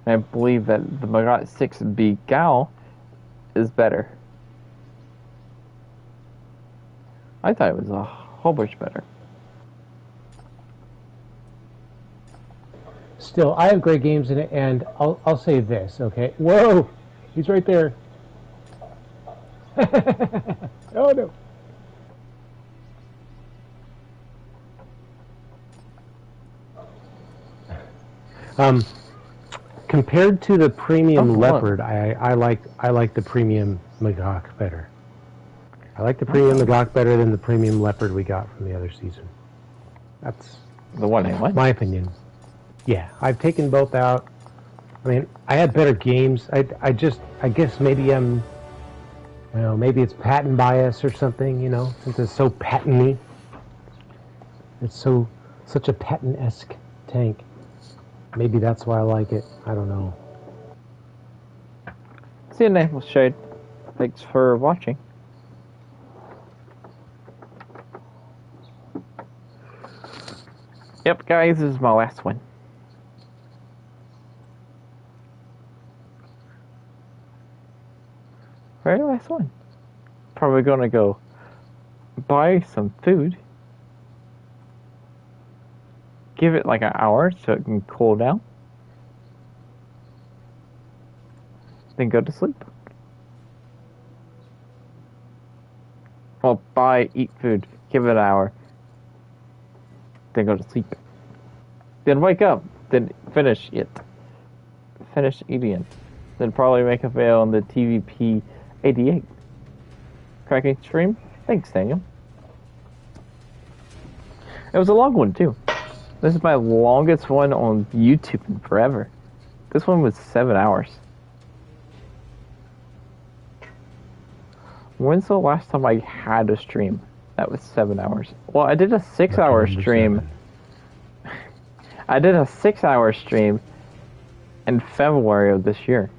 And I believe that the Magotch 6B Gal is better. I thought it was a whole bunch better. Still, I have great games in it, and I'll say this, okay? Whoa! He's right there. Oh no. Compared to the premium Oh, Leopard, I like the premium Magok better. I like the premium Magok better than the premium Leopard we got from the other season. That's The one I won. my opinion. Yeah, I've taken both out. I mean, I had better games. I guess maybe maybe it's patent bias or something, since it's so patent-y. It's such a patent-esque tank. Maybe that's why I like it. I don't know. See you next shade. Thanks for watching. Yep, guys, this is my last one. Very last one. Probably gonna go buy some food. Give it like an hour so it can cool down. Then go to sleep. Well, eat food. Give it an hour. Then go to sleep. Then wake up. Then finish it. Finish eating it. Then probably make a video on the TVP 88. Cracking stream? Thanks, Daniel. It was a long one, too. This is my longest one on YouTube in forever. This one was 7 hours. When's the last time I had a stream that was 7 hours? Well, I did a 6-hour stream. I did a 6-hour stream in February of this year.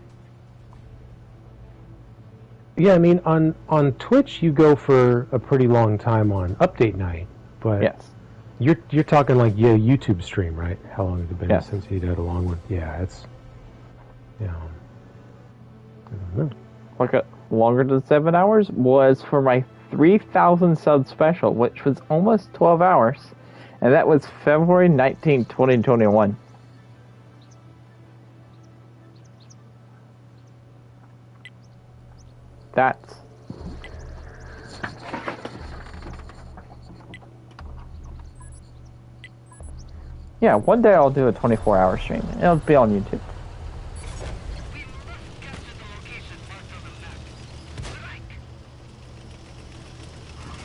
Yeah, I mean, on Twitch you go for a pretty long time on update night, but Yes. you're talking like YouTube stream, right? How long has it been Yes. since you did a long one? Yeah, it's I don't know. Like longer than 7 hours was for my 3,000 sub special, which was almost 12 hours, and that was February 19, 2021. That's yeah. One day I'll do a 24-hour stream. It'll be on YouTube.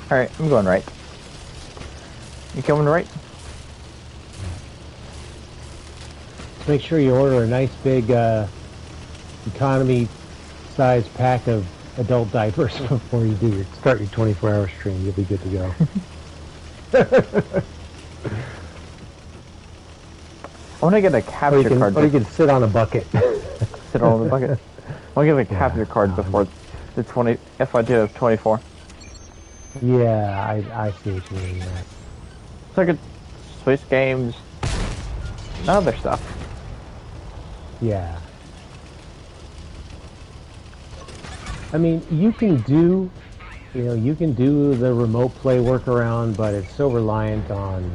All right, I'm going right. You coming right? Just make sure you order a nice big economy size pack of adult diapers before you start your 24-hour stream. You'll be good to go. I want to get a capture card. Or you can sit on a bucket. Sit on the bucket. I want to get a capture card before the 20. If I do 24. Yeah, I see what you mean. Matt. So I could switch games, and other stuff. Yeah. I mean, you can do the remote play workaround, but it's so reliant on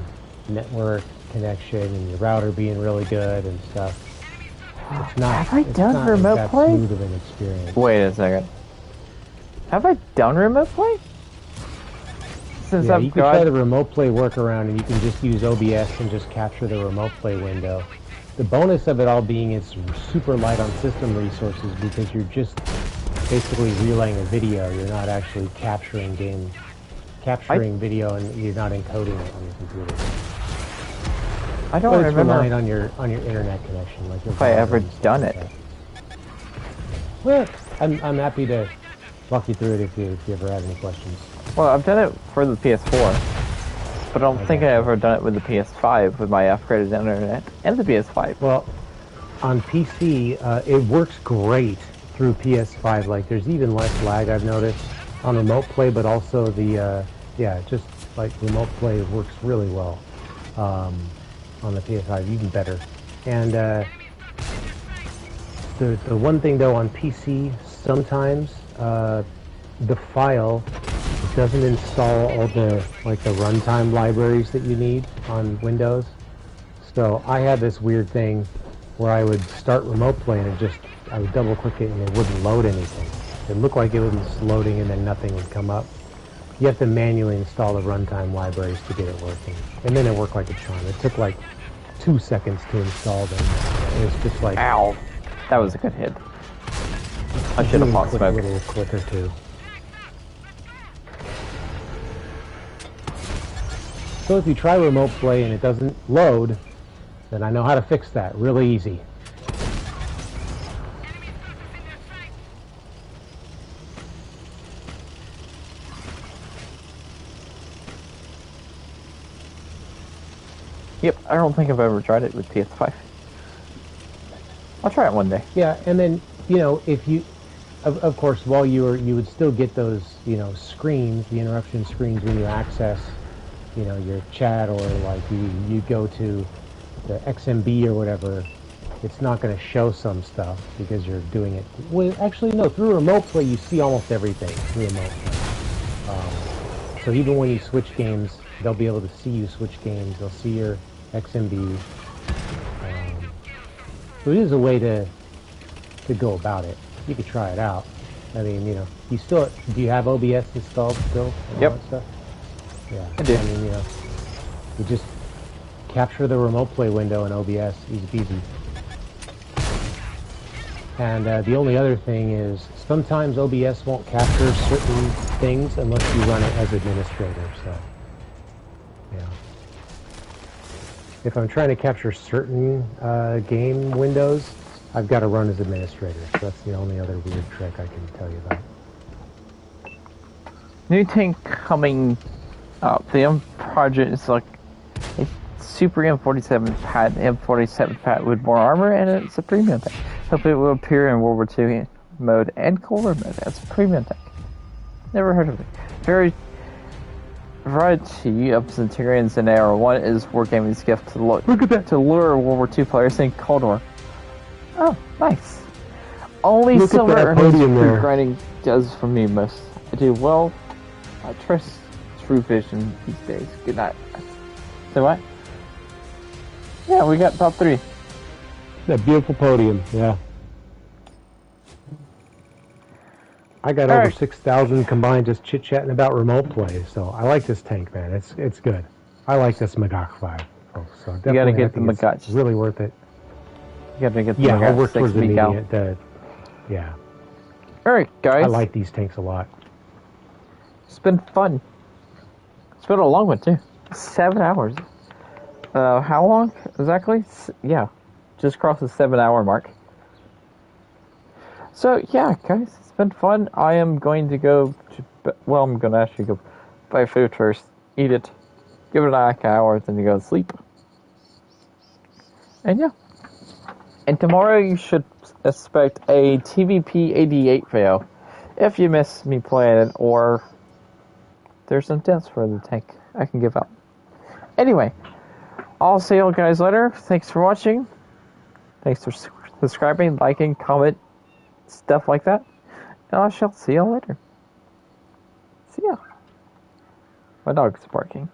network connection and your router being really good and stuff. It's not. Have I done remote play? Smooth of an experience. Wait a second. Have I done remote play? Since Yeah, I've you can try the remote play workaround, and you can just use OBS and just capture the remote play window. The bonus of it all being it's super light on system resources because you're just basically relaying a video. You're not actually capturing video, and you're not encoding it on your computer. I don't But it's remember relying on your internet connection. Like if I ever done it. Well, I'm happy to walk you through it if you ever have any questions. Well, I've done it for the PS4, but I don't think I ever done it with the PS5 with my upgraded internet and the PS5. Well, on PC, it works great through PS5. Like, there's even less lag I've noticed on remote play, but also the just like remote play works really well on the PS5, even better. And the one thing though on PC, sometimes the file doesn't install all the runtime libraries that you need on Windows. So I had this weird thing where I would start remote play and I would double click it and it wouldn't load anything. It looked like it was loading and then nothing would come up. You have to manually install the runtime libraries to get it working. And then it worked like a charm. It took like 2 seconds to install them. It's just like Ow. That was a good hit. I should have popped a smoke. little click or two. So if you try remote play and it doesn't load, then I know how to fix that. Really easy. Yep, I don't think I've ever tried it with PS5. I'll try it one day. Yeah, and then, you know, if you, of course, while you would still get those, you know, screens, the interruption screens when you access, you know, your chat, or like you go to the XMB or whatever. It's not going to show some stuff because you're doing it. Well, actually, no. Through remote play, you see almost everything through remote play. So even when you switch games, they'll be able to see you switch games. They'll see your XMB. So it is a way to go about it. You could try it out. I mean, you know, you still, do you have OBS installed still? Yep. Stuff? Yeah. I do. I mean, you know, you just capture the remote play window in OBS, easy peasy. And the only other thing is sometimes OBS won't capture certain things unless you run it as administrator. So, yeah. If I'm trying to capture certain game windows, I've got to run as administrator. So that's the only other weird trick I can tell you about. New tank coming up. The M project is like a super M47 pad, M47 pad with more armor, and it's a premium tank. Hope it will appear in World War II mode and Cold War mode as a premium tank. Never heard of it. Variety of Centurions in AR1 is Wargaming's gift to lure World War II players in Cold War. Oh, nice. Only Look silver at that earnings podium there. grinding does for me most. I do well. I trust True Vision these days. Good night. So what? Yeah, we got top 3. That beautiful podium, yeah. I got All over right. 6,000 combined just chit-chatting about remote play, so I like this tank, man. It's good. I like this Magach 5, folks. So definitely, gotta get I think the it's Magach. really worth it. You gotta get the Yeah, I'll Magach work 6 towards the Miguel. medium. Yeah, Alright, guys. I like these tanks a lot. It's been fun. It's been a long one, too. 7 hours. How long exactly? Yeah, just crossed the 7-hour mark. So, yeah, guys, it's been fun. I am going to go to... Well, I'm going to actually go buy food first, eat it, give it like an hour, then you go to sleep. And, yeah. And tomorrow you should expect a TVP 88 video. If you miss me playing it, or there's some tips for the tank I can give out. Anyway, I'll see you guys later. Thanks for watching. Thanks for subscribing, liking, comment, stuff like that. And I shall see you later. See ya. My dog's barking.